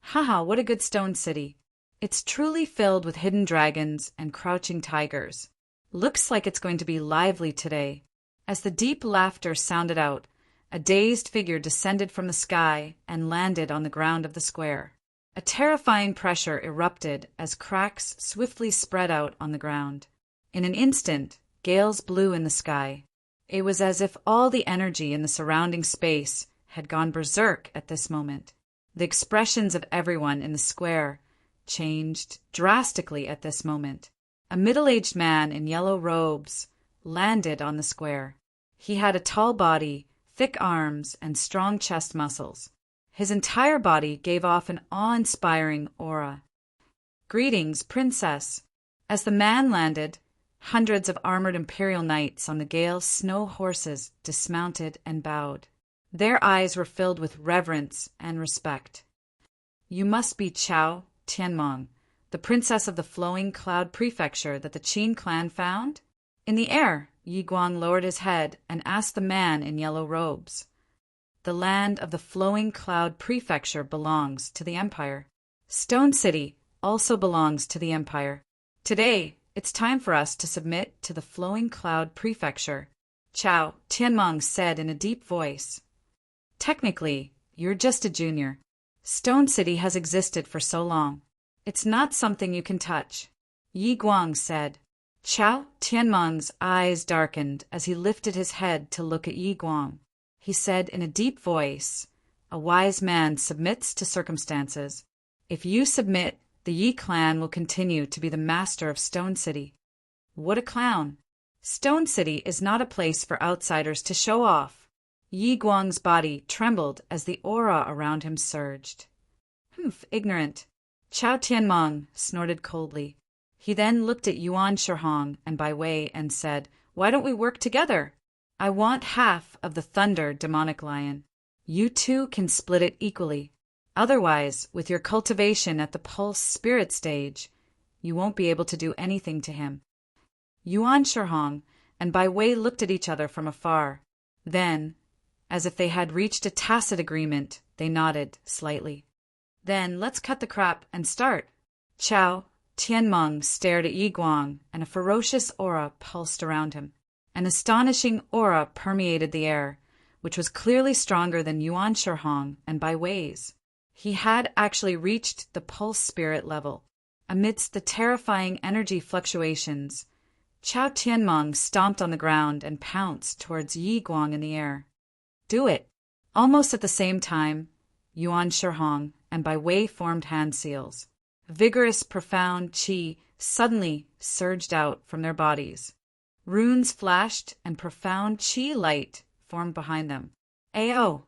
Haha, what a good stone city. It's truly filled with hidden dragons and crouching tigers. Looks like it's going to be lively today. As the deep laughter sounded out, a dazed figure descended from the sky and landed on the ground of the square. A terrifying pressure erupted as cracks swiftly spread out on the ground. In an instant, gales blew in the sky. It was as if all the energy in the surrounding space had gone berserk at this moment. The expressions of everyone in the square changed drastically at this moment. A middle-aged man in yellow robes landed on the square. He had a tall body, thick arms, and strong chest muscles. His entire body gave off an awe-inspiring aura. "Greetings, Princess." As the man landed, hundreds of armored imperial knights on the Gale snow horses dismounted and bowed. Their eyes were filled with reverence and respect. "You must be Chao Tianmong, the princess of the flowing cloud prefecture that the Qin clan found?" In the air, Yi Guang lowered his head and asked the man in yellow robes. The land of the Flowing Cloud Prefecture belongs to the Empire. Stone City also belongs to the Empire. Today, it's time for us to submit to the Flowing Cloud Prefecture, Chao Tianmeng said in a deep voice. Technically, you're just a junior. Stone City has existed for so long. It's not something you can touch, Yi Guang said. Chao Tianmeng's eyes darkened as he lifted his head to look at Yi Guang. He said in a deep voice, "A wise man submits to circumstances. If you submit, the Yi clan will continue to be the master of Stone City." What a clown! Stone City is not a place for outsiders to show off. Yi Guang's body trembled as the aura around him surged. "Humph, ignorant," Chao Tianmeng snorted coldly. He then looked at Yuan Shihong and Bai Wei and said, "Why don't we work together? I want half of the Thunder Demonic Lion. You two can split it equally. Otherwise, with your cultivation at the Pulse Spirit stage, you won't be able to do anything to him." Yuan Shihong and Bai Wei looked at each other from afar. Then, as if they had reached a tacit agreement, they nodded slightly. "Then let's cut the crap and start." Chao Tianmeng stared at Yi Guang, and a ferocious aura pulsed around him. An astonishing aura permeated the air, which was clearly stronger than Yuan Shihong and Bai Wei's. He had actually reached the pulse spirit level. Amidst the terrifying energy fluctuations, Chao Tianmeng stomped on the ground and pounced towards Yi Guang in the air. "Do it!" Almost at the same time, Yuan Shihong and Bai Wei formed hand seals. Vigorous, profound qi suddenly surged out from their bodies. Runes flashed and profound qi light formed behind them. Ao!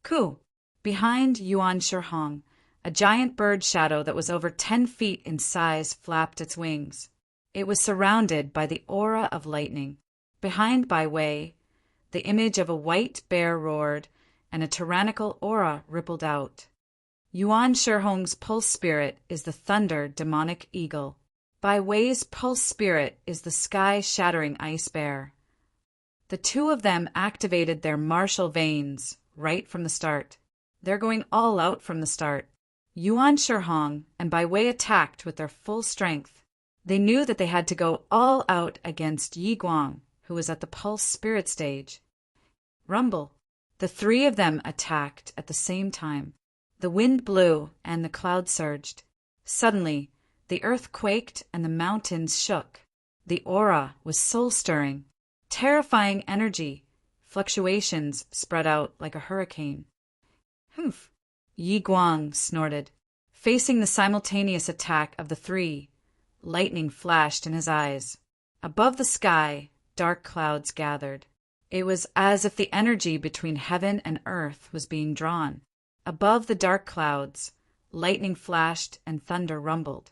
Ku! Behind Yuan Shihong, a giant bird shadow that was over 10 feet in size flapped its wings. It was surrounded by the aura of lightning. Behind Bai Wei, the image of a white bear roared, and a tyrannical aura rippled out. Yuan Shihong's pulse spirit is the thunder demonic eagle. Bai Wei's pulse spirit is the sky-shattering ice bear. The two of them activated their martial veins right from the start. They're going all out from the start. Yuan Shihong and Bai Wei attacked with their full strength. They knew that they had to go all out against Yi Guang, who was at the pulse spirit stage. Rumble. The three of them attacked at the same time. The wind blew and the clouds surged. Suddenly, the earth quaked and the mountains shook. The aura was soul-stirring. Terrifying energy, fluctuations spread out like a hurricane. "Humph," Yi Guang snorted. Facing the simultaneous attack of the three, lightning flashed in his eyes. Above the sky, dark clouds gathered. It was as if the energy between heaven and earth was being drawn. Above the dark clouds, lightning flashed and thunder rumbled.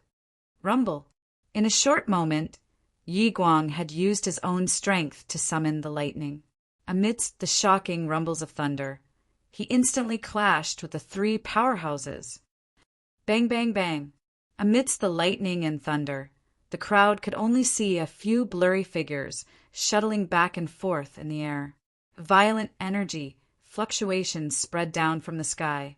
Rumble. In a short moment, Yi Guang had used his own strength to summon the lightning. Amidst the shocking rumbles of thunder, he instantly clashed with the three powerhouses. Bang, bang, bang. Amidst the lightning and thunder, the crowd could only see a few blurry figures shuttling back and forth in the air. Violent energy fluctuations spread down from the sky,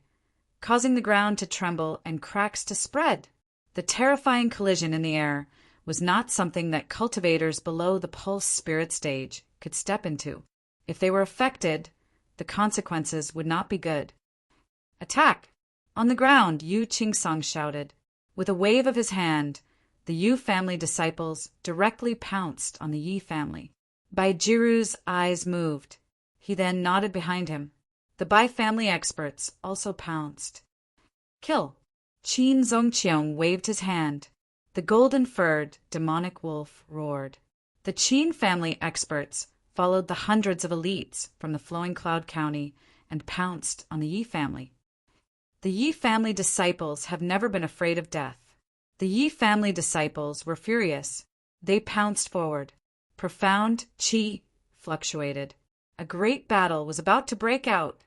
causing the ground to tremble and cracks to spread. The terrifying collision in the air was not something that cultivators below the pulse spirit stage could step into. If they were affected, the consequences would not be good. "Attack!" On the ground, Yu Qingsong shouted. With a wave of his hand, the Yu family disciples directly pounced on the Yi family. Bai Jiru's eyes moved. He then nodded behind him. The Bai family experts also pounced. "Kill!" Qin Zongqiong waved his hand. The golden-furred demonic wolf roared. The Qin family experts followed the hundreds of elites from the Flowing Cloud County and pounced on the Yi family. The Yi family disciples have never been afraid of death. The Yi family disciples were furious. They pounced forward. Profound qi fluctuated. A great battle was about to break out.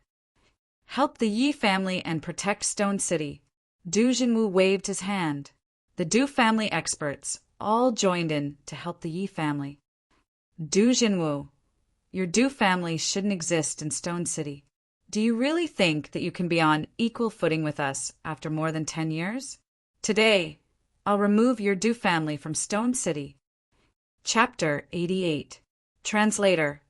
"Help the Yi family and protect Stone City." Du Jinwu waved his hand. The Du family experts all joined in to help the Yi family. Du Jinwoo, your Du family shouldn't exist in Stone City. Do you really think that you can be on equal footing with us after more than 10 years? Today, I'll remove your Du family from Stone City. Chapter 88. Translator.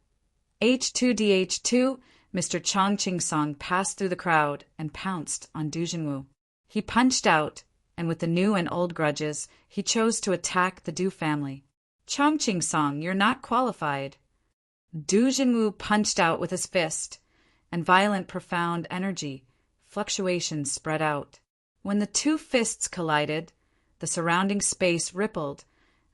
H2DH2, Mr. Chong Ching Song passed through the crowd and pounced on Du Jinwoo. He punched out, and with the new and old grudges, he chose to attack the Du family. Chong Ching Song, you're not qualified. Du Jinwoo punched out with his fist, and violent, profound energy, fluctuations spread out. When the two fists collided, the surrounding space rippled,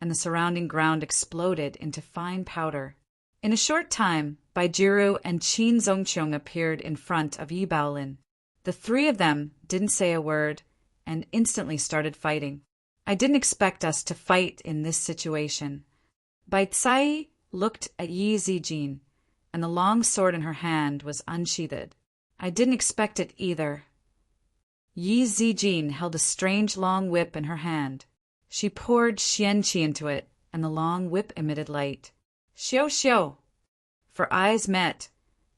and the surrounding ground exploded into fine powder. In a short time, Baijiru and Qin Zongqiong appeared in front of Yi Baolin. The three of them didn't say a word and instantly started fighting. I didn't expect us to fight in this situation. Bai Cai looked at Yi Zijin, and the long sword in her hand was unsheathed. I didn't expect it either. Yi Zijin held a strange long whip in her hand. She poured xianqi into it, and the long whip emitted light. Xiao xiao! For eyes met,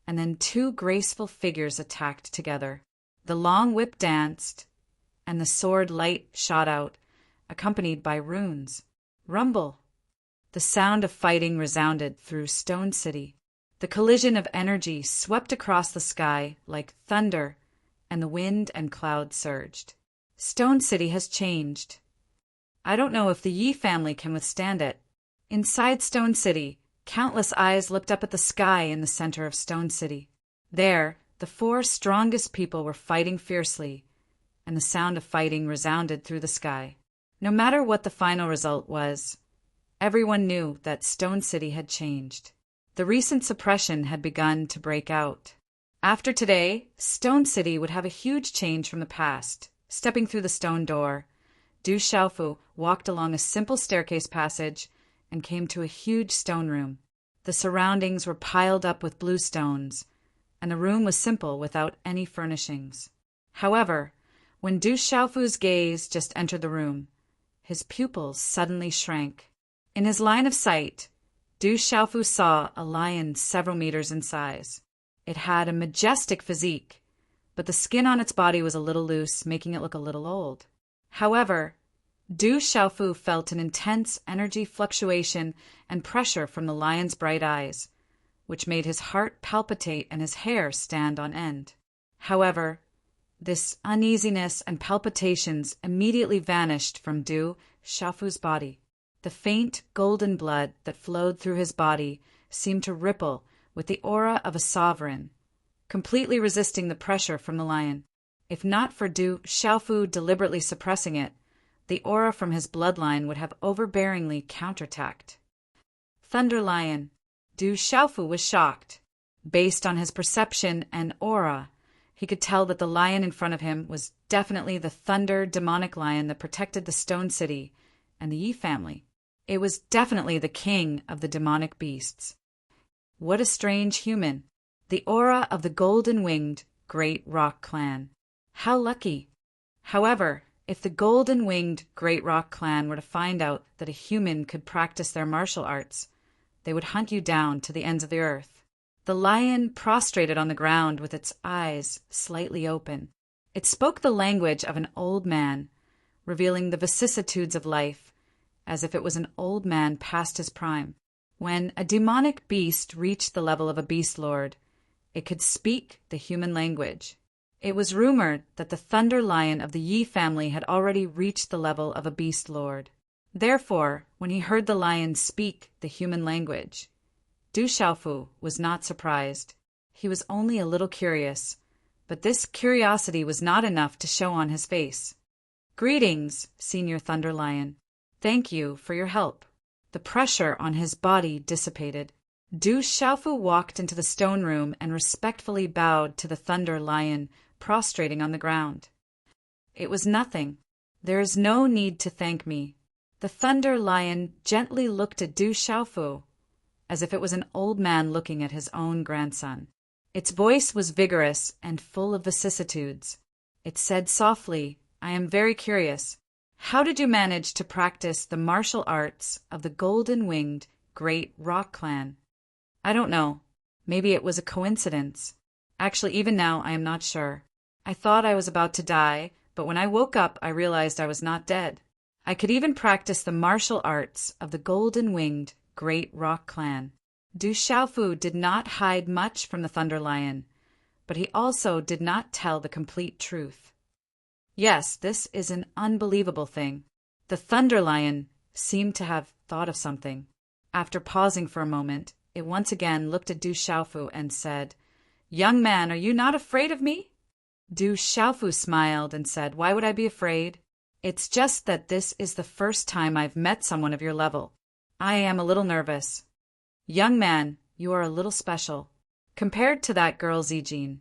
and then two graceful figures attacked together. The long whip danced, and the sword light shot out, accompanied by runes. Rumble! The sound of fighting resounded through Stone City. The collision of energy swept across the sky like thunder, and the wind and clouds surged. Stone City has changed. I don't know if the Yi family can withstand it. Inside Stone City, countless eyes looked up at the sky in the center of Stone City. There, the four strongest people were fighting fiercely, and the sound of fighting resounded through the sky. No matter what the final result was, everyone knew that Stone City had changed. The recent suppression had begun to break out. After today, Stone City would have a huge change from the past. Stepping through the stone door, Du Xiaofu walked along a simple staircase passage and came to a huge stone room. The surroundings were piled up with blue stones, and the room was simple without any furnishings. However, when Du Xiaofu's gaze just entered the room, his pupils suddenly shrank. In his line of sight, Du Xiaofu saw a lion several meters in size. It had a majestic physique, but the skin on its body was a little loose, making it look a little old. However, Du Xiaofu felt an intense energy fluctuation and pressure from the lion's bright eyes, which made his heart palpitate and his hair stand on end. However, this uneasiness and palpitations immediately vanished from Du Xiaofu's body. The faint golden blood that flowed through his body seemed to ripple with the aura of a sovereign, completely resisting the pressure from the lion. If not for Du Xiaofu deliberately suppressing it, the aura from his bloodline would have overbearingly counterattacked. Thunder Lion. Du Xiaofu was shocked. Based on his perception and aura, he could tell that the lion in front of him was definitely the thunder demonic lion that protected the Stone City and the Yi family. It was definitely the king of the demonic beasts. What a strange human. The aura of the golden-winged Great Rock Clan. How lucky. However, if the golden-winged Great Rock Clan were to find out that a human could practice their martial arts, they would hunt you down to the ends of the earth. The lion prostrated on the ground with its eyes slightly open. It spoke the language of an old man, revealing the vicissitudes of life, as if it was an old man past his prime. When a demonic beast reached the level of a beast lord, it could speak the human language. It was rumored that the Thunder Lion of the Yi family had already reached the level of a beast lord. Therefore, when he heard the lion speak the human language, Du Xiaofu was not surprised. He was only a little curious, but this curiosity was not enough to show on his face. "Greetings, Senior Thunder Lion. Thank you for your help." The pressure on his body dissipated. Du Xiaofu walked into the stone room and respectfully bowed to the Thunder Lion, prostrating on the ground. "It was nothing. There is no need to thank me." The Thunder Lion gently looked at Du Xiaofu, as if it was an old man looking at his own grandson. Its voice was vigorous and full of vicissitudes. It said softly, "I am very curious. How did you manage to practice the martial arts of the golden-winged great rock clan. I don't know. Maybe it was a coincidence. Actually, even now, I am not sure. I thought I was about to die, but when I woke up, I realized I was not dead. I could even practice the martial arts of the golden-winged great rock clan. Du Xiaofu did not hide much from the Thunder Lion, but he also did not tell the complete truth. Yes, this is an unbelievable thing. The Thunder Lion seemed to have thought of something. After pausing for a moment, it once again looked at Du Xiaofu and said, "Young man, are you not afraid of me?" Du Xiaofu smiled and said, "Why would I be afraid? It's just that this is the first time I've met someone of your level. I am a little nervous." "Young man, you are a little special. Compared to that girl Zijin,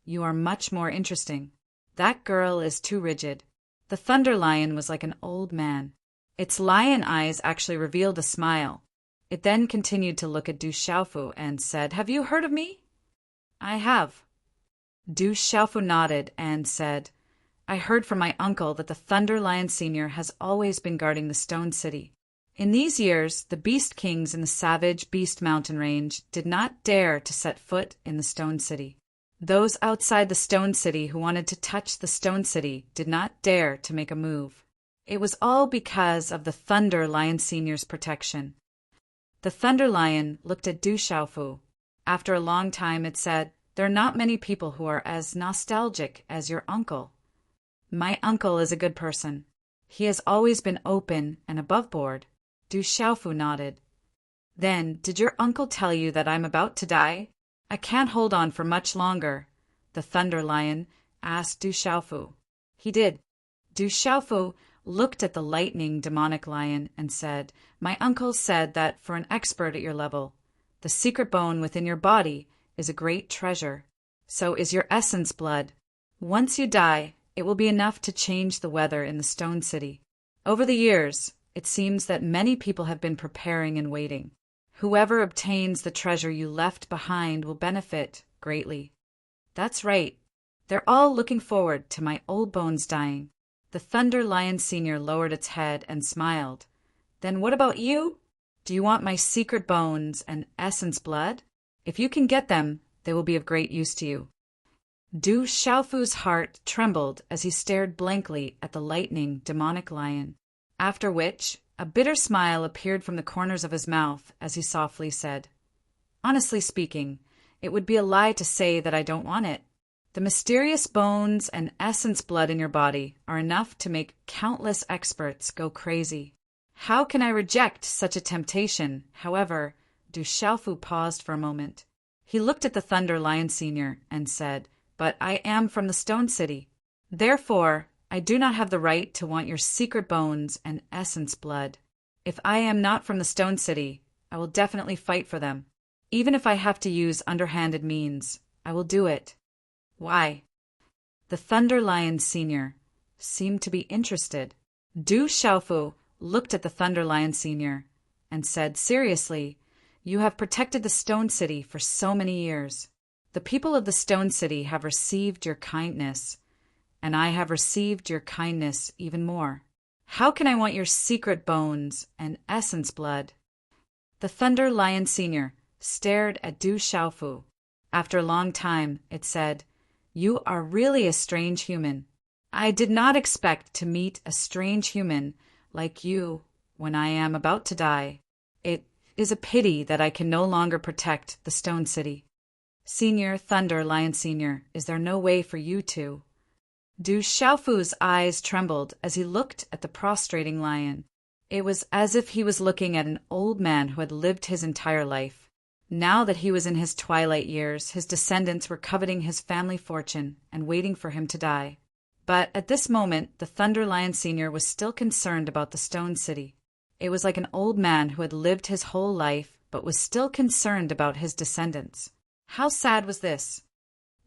you are much more interesting. That girl is too rigid." The Thunder Lion was like an old man. Its lion eyes actually revealed a smile. It then continued to look at Du Xiaofu and said, "Have you heard of me?" "I have." Du Xiaofu nodded and said, "I heard from my uncle that the Thunder Lion Senior has always been guarding the Stone City. In these years, the Beast Kings in the savage Beast Mountain Range did not dare to set foot in the Stone City. Those outside the Stone City who wanted to touch the Stone City did not dare to make a move. It was all because of the Thunder Lion Senior's protection." The Thunder Lion looked at Du Xiaofu. After a long time, it said, "There are not many people who are as nostalgic as your uncle." "My uncle is a good person. He has always been open and above board." Du Xiaofu nodded. "Then, did your uncle tell you that I'm about to die? I can't hold on for much longer," the Thunder Lion asked Du Xiaofu. "He did." Du Xiaofu looked at the lightning demonic lion and said, "My uncle said that for an expert at your level, the secret bone within your body is a great treasure. So is your essence blood. Once you die, it will be enough to change the weather in the Stone City. Over the years, it seems that many people have been preparing and waiting. Whoever obtains the treasure you left behind will benefit greatly." "That's right. They're all looking forward to my old bones dying." The Thunder Lion Senior lowered its head and smiled. "Then what about you? Do you want my secret bones and essence blood? If you can get them, they will be of great use to you." Du Xiaofu's heart trembled as he stared blankly at the lightning demonic lion, after which a bitter smile appeared from the corners of his mouth as he softly said, "Honestly speaking, it would be a lie to say that I don't want it. The mysterious bones and essence blood in your body are enough to make countless experts go crazy. How can I reject such a temptation?" However, Du Xiaofu paused for a moment. He looked at the Thunder Lion Senior and said, "But I am from the Stone City. Therefore, I do not have the right to want your secret bones and essence blood. If I am not from the Stone City, I will definitely fight for them. Even if I have to use underhanded means, I will do it." "Why?" The Thunder Lion Senior seemed to be interested. Du Xiaofu looked at the Thunder Lion Senior and said, "Seriously, you have protected the Stone City for so many years. The people of the Stone City have received your kindness, and I have received your kindness even more. How can I want your secret bones and essence blood?" The Thunder Lion Senior stared at Du Xiaofu. After a long time, it said, "You are really a strange human. I did not expect to meet a strange human like you when I am about to die. It is a pity that I can no longer protect the Stone City. Senior Thunder Lion Senior, is there no way for you to?" Du Xiaofu's eyes trembled as he looked at the prostrating lion. It was as if he was looking at an old man who had lived his entire life. Now that he was in his twilight years, his descendants were coveting his family fortune and waiting for him to die. But at this moment, the Thunder Lion Senior was still concerned about the Stone City. It was like an old man who had lived his whole life, but was still concerned about his descendants. How sad was this?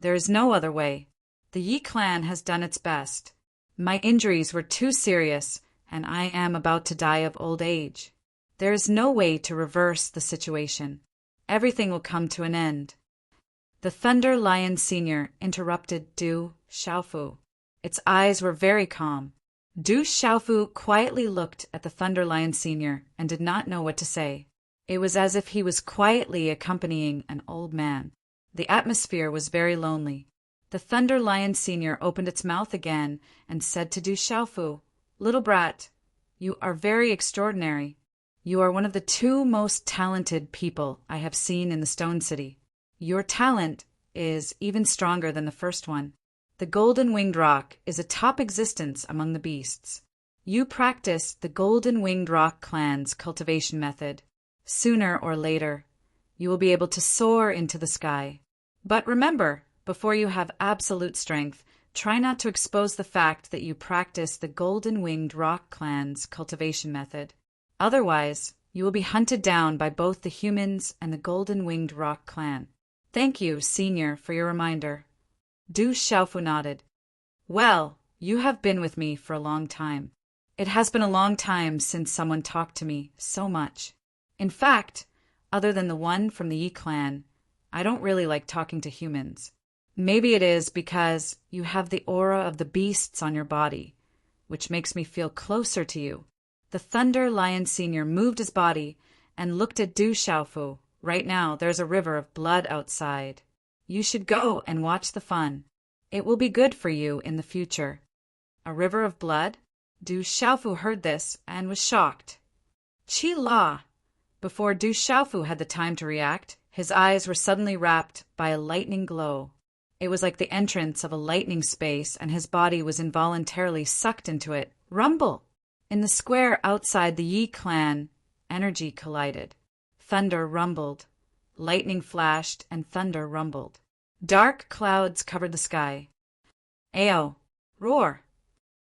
There is no other way. The Yi clan has done its best. My injuries were too serious, and I am about to die of old age. There is no way to reverse the situation. Everything will come to an end. The Thunder Lion Senior interrupted Du Xiaofu. Its eyes were very calm. Du Xiaofu quietly looked at the Thunder Lion Senior and did not know what to say. It was as if he was quietly accompanying an old man. The atmosphere was very lonely. The Thunder Lion Senior opened its mouth again and said to Du Xiaofu, "Little brat, you are very extraordinary. You are one of the two most talented people I have seen in the Stone City. Your talent is even stronger than the first one. The Golden Winged Rock is a top existence among the beasts. You practice the Golden Winged Rock clan's cultivation method. Sooner or later, you will be able to soar into the sky. But remember, before you have absolute strength, try not to expose the fact that you practice the Golden Winged Rock clan's cultivation method. Otherwise, you will be hunted down by both the humans and the Golden Winged Rock clan. Thank you, Senior, for your reminder." Du Xiaofu nodded. "Well, you have been with me for a long time. It has been a long time since someone talked to me so much. In fact, other than the one from the Yi clan, I don't really like talking to humans. Maybe it is because you have the aura of the beasts on your body, which makes me feel closer to you." The Thunder Lion Senior moved his body and looked at Du Xiaofu. "Right now, there's a river of blood outside. You should go and watch the fun. It will be good for you in the future." A river of blood? Du Xiaofu heard this and was shocked. Chi La! Before Du Xiaofu had the time to react, his eyes were suddenly wrapped by a lightning glow. It was like the entrance of a lightning space, and his body was involuntarily sucked into it. Rumble! In the square outside the Yi clan, energy collided. Thunder rumbled. Lightning flashed, and thunder rumbled. Dark clouds covered the sky. Ao! Roar!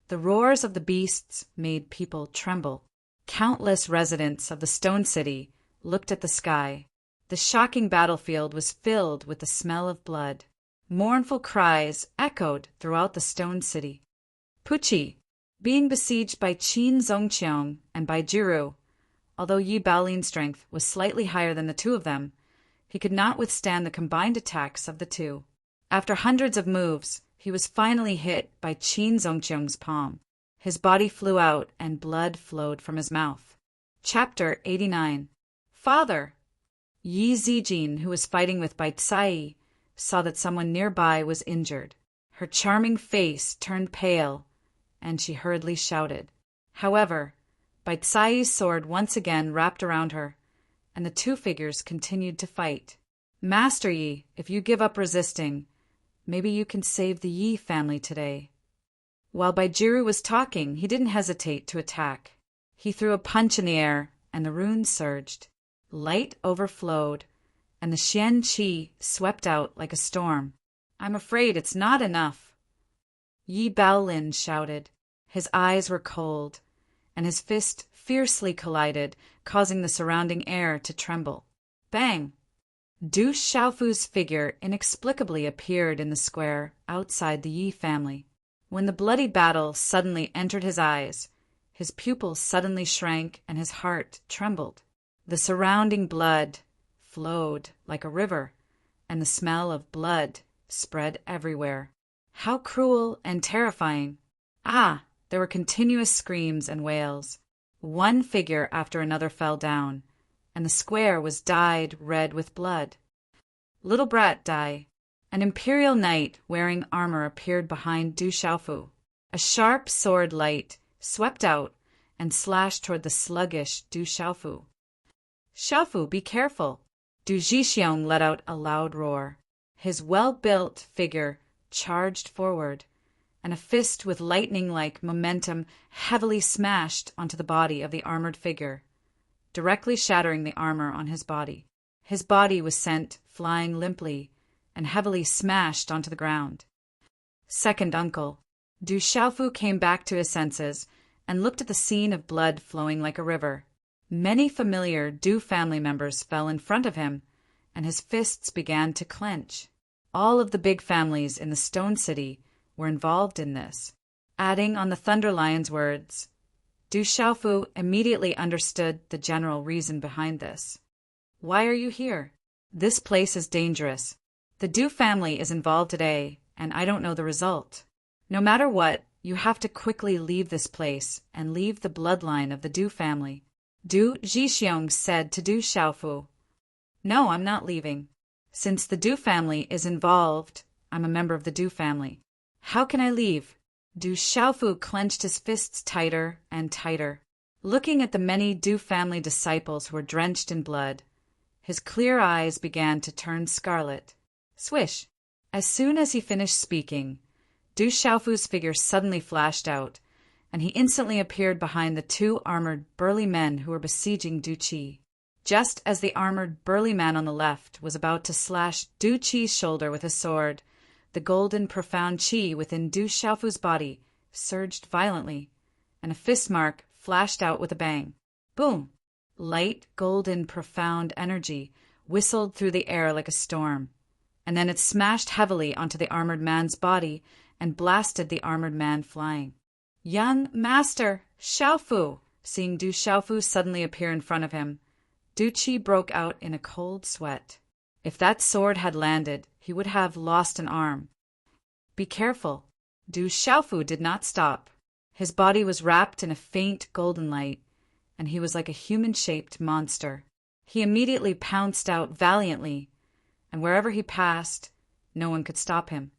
The roars of the beasts made people tremble. Countless residents of the Stone City looked at the sky. The shocking battlefield was filled with the smell of blood. Mournful cries echoed throughout the Stone City. Puchi, being besieged by Qin Zongqiang and by Jiru, although Yi Baolin's strength was slightly higher than the two of them, he could not withstand the combined attacks of the two. After hundreds of moves, he was finally hit by Qin Zongqiang's palm. His body flew out and blood flowed from his mouth. Chapter 89. Father! Yi Zijin, who was fighting with Baicai, saw that someone nearby was injured. Her charming face turned pale, and she hurriedly shouted. However, Baicai's sword once again wrapped around her, and the two figures continued to fight. "Master Yi, if you give up resisting, maybe you can save the Yi family today." While Baijiru was talking, he didn't hesitate to attack. He threw a punch in the air, and the runes surged. Light overflowed, and the Xian Qi swept out like a storm. "I'm afraid it's not enough," Yi Baolin shouted. His eyes were cold, and his fist fiercely collided, causing the surrounding air to tremble. Bang! Du Xiaofu's figure inexplicably appeared in the square outside the Yi family. When the bloody battle suddenly entered his eyes, his pupils suddenly shrank and his heart trembled. The surrounding blood flowed like a river, and the smell of blood spread everywhere. How cruel and terrifying! Ah! There were continuous screams and wails. One figure after another fell down, and the square was dyed red with blood. Little brat die. An imperial knight wearing armor appeared behind Du Xiaofu. A sharp sword light swept out and slashed toward the sluggish Du Xiaofu. "Xiaofu, be careful!" Du Zhixiong let out a loud roar. His well-built figure charged forward, and a fist with lightning-like momentum heavily smashed onto the body of the armored figure, directly shattering the armor on his body. His body was sent flying limply and heavily smashed onto the ground. Second uncle. Du Xiaofu came back to his senses and looked at the scene of blood flowing like a river. Many familiar Du family members fell in front of him, and his fists began to clench. All of the big families in the Stone City were involved in this. Adding on the Thunder Lion's words, Du Xiaofu immediately understood the general reason behind this. "Why are you here? This place is dangerous. The Du family is involved today, and I don't know the result. No matter what, you have to quickly leave this place and leave the bloodline of the Du family." Du Jixiong said to Du Xiaofu. No, I'm not leaving. Since the Du family is involved, I'm a member of the Du family. How can I leave? Du Xiaofu clenched his fists tighter and tighter. Looking at the many Du family disciples who were drenched in blood, his clear eyes began to turn scarlet. Swish! As soon as he finished speaking, Du Xiaofu's figure suddenly flashed out, and he instantly appeared behind the two armored burly men who were besieging Du Qi. Just as the armored burly man on the left was about to slash Du Qi's shoulder with his sword, the golden profound qi within Du Xiaofu's body surged violently, and a fist mark flashed out with a bang. Boom! Light, golden, profound energy whistled through the air like a storm, and then it smashed heavily onto the armored man's body and blasted the armored man flying. Young Master, Xiaofu! Seeing Du Xiaofu suddenly appear in front of him, Du Qi broke out in a cold sweat. If that sword had landed, he would have lost an arm. Be careful. Du Xiaofu did not stop. His body was wrapped in a faint golden light, and he was like a human-shaped monster. He immediately pounced out valiantly, and wherever he passed, no one could stop him.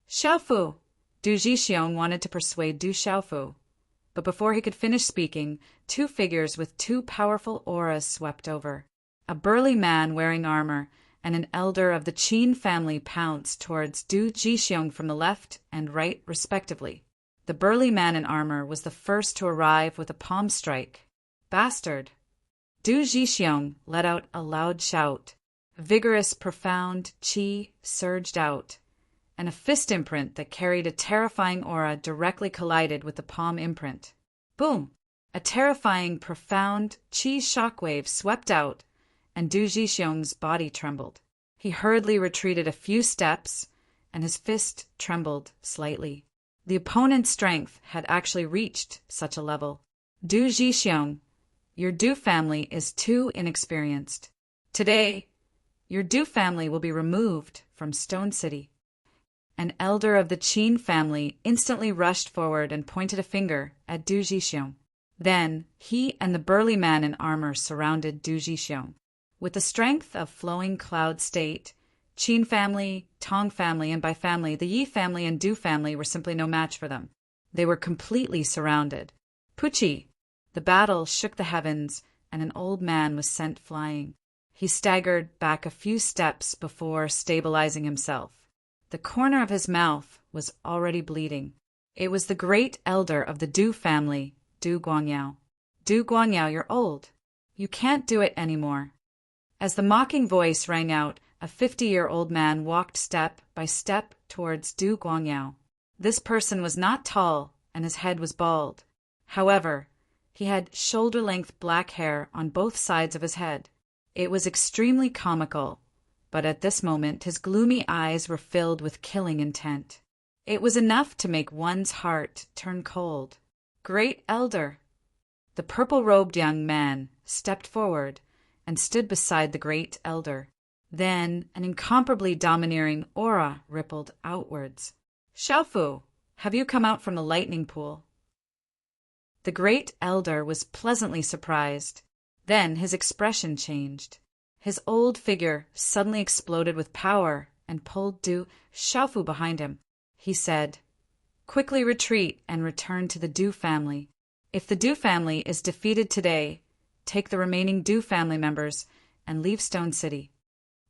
Xiaofu! Du Jixiong wanted to persuade Du Xiaofu, but before he could finish speaking, two figures with two powerful auras swept over. A burly man wearing armor and an elder of the Qin family pounced towards Du Jixiong from the left and right respectively. The burly man in armor was the first to arrive with a palm strike. Bastard! Du Jixiong let out a loud shout. Vigorous, profound qi surged out, and a fist imprint that carried a terrifying aura directly collided with the palm imprint. Boom! A terrifying, profound qi shockwave swept out, and Du Jixiong's body trembled. He hurriedly retreated a few steps, and his fist trembled slightly. The opponent's strength had actually reached such a level. Du Jixiong, your Du family is too inexperienced. Today, your Du family will be removed from Stone City. An elder of the Qin family instantly rushed forward and pointed a finger at Du Jixiong. Then, he and the burly man in armor surrounded Du Jixiong. With the strength of flowing cloud state, Qin family, Tong family, and by family, the Yi family and Du family were simply no match for them. They were completely surrounded. Puchi! The battle shook the heavens, and an old man was sent flying. He staggered back a few steps before stabilizing himself. The corner of his mouth was already bleeding. It was the great elder of the Du family, Du Guangyao. Du Guangyao, you're old. You can't do it anymore. As the mocking voice rang out, a 50-year-old man walked step by step towards Du Guangyao. This person was not tall, and his head was bald. However, he had shoulder-length black hair on both sides of his head. It was extremely comical, but at this moment his gloomy eyes were filled with killing intent. It was enough to make one's heart turn cold. Great Elder! The purple-robed young man stepped forward and stood beside the Great Elder. Then an incomparably domineering aura rippled outwards. Xiaofu, have you come out from the lightning pool? The Great Elder was pleasantly surprised. Then his expression changed. His old figure suddenly exploded with power and pulled Du Xiaofu behind him. He said, "Quickly retreat and return to the Du family. If the Du family is defeated today, take the remaining Du family members and leave Stone City."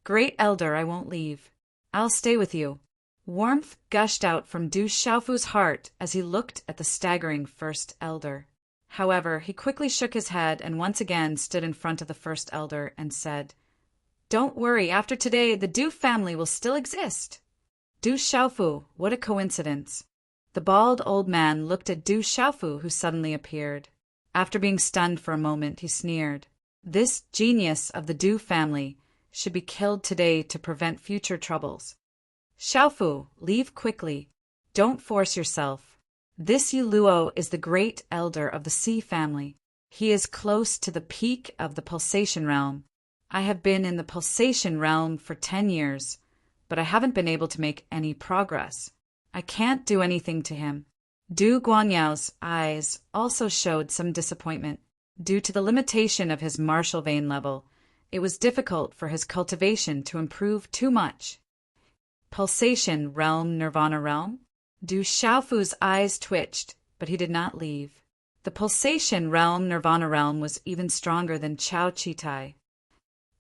"Great Elder, I won't leave. I'll stay with you." Warmth gushed out from Du Xiaofu's heart as he looked at the staggering First Elder. However, he quickly shook his head and once again stood in front of the First Elder and said, "Don't worry, after today the Du family will still exist." Du Xiaofu, what a coincidence. The bald old man looked at Du Xiaofu, who suddenly appeared. After being stunned for a moment, he sneered. This genius of the Du family should be killed today to prevent future troubles. Xiaofu, leave quickly. Don't force yourself. This Yuluo is the Great Elder of the Sea family. He is close to the peak of the Pulsation Realm. I have been in the Pulsation Realm for 10 years, but I haven't been able to make any progress. I can't do anything to him. Du Guanyao's eyes also showed some disappointment. Due to the limitation of his martial vein level, it was difficult for his cultivation to improve too much. Pulsation realm, Nirvana realm? Du Xiaofu's eyes twitched, but he did not leave. The pulsation realm, Nirvana realm, was even stronger than Chao Chitai.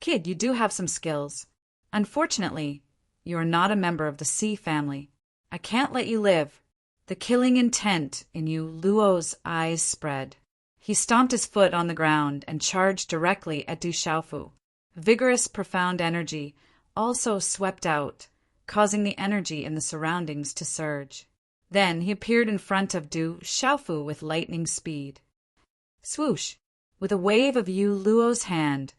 Kid, you do have some skills. Unfortunately, you are not a member of the C family. I can't let you live. The killing intent in Yu Luo's eyes spread. He stomped his foot on the ground and charged directly at Du Xiaofu. Vigorous, profound energy also swept out, causing the energy in the surroundings to surge. Then he appeared in front of Du Xiaofu with lightning speed. Swoosh! With a wave of Yu Luo's hand,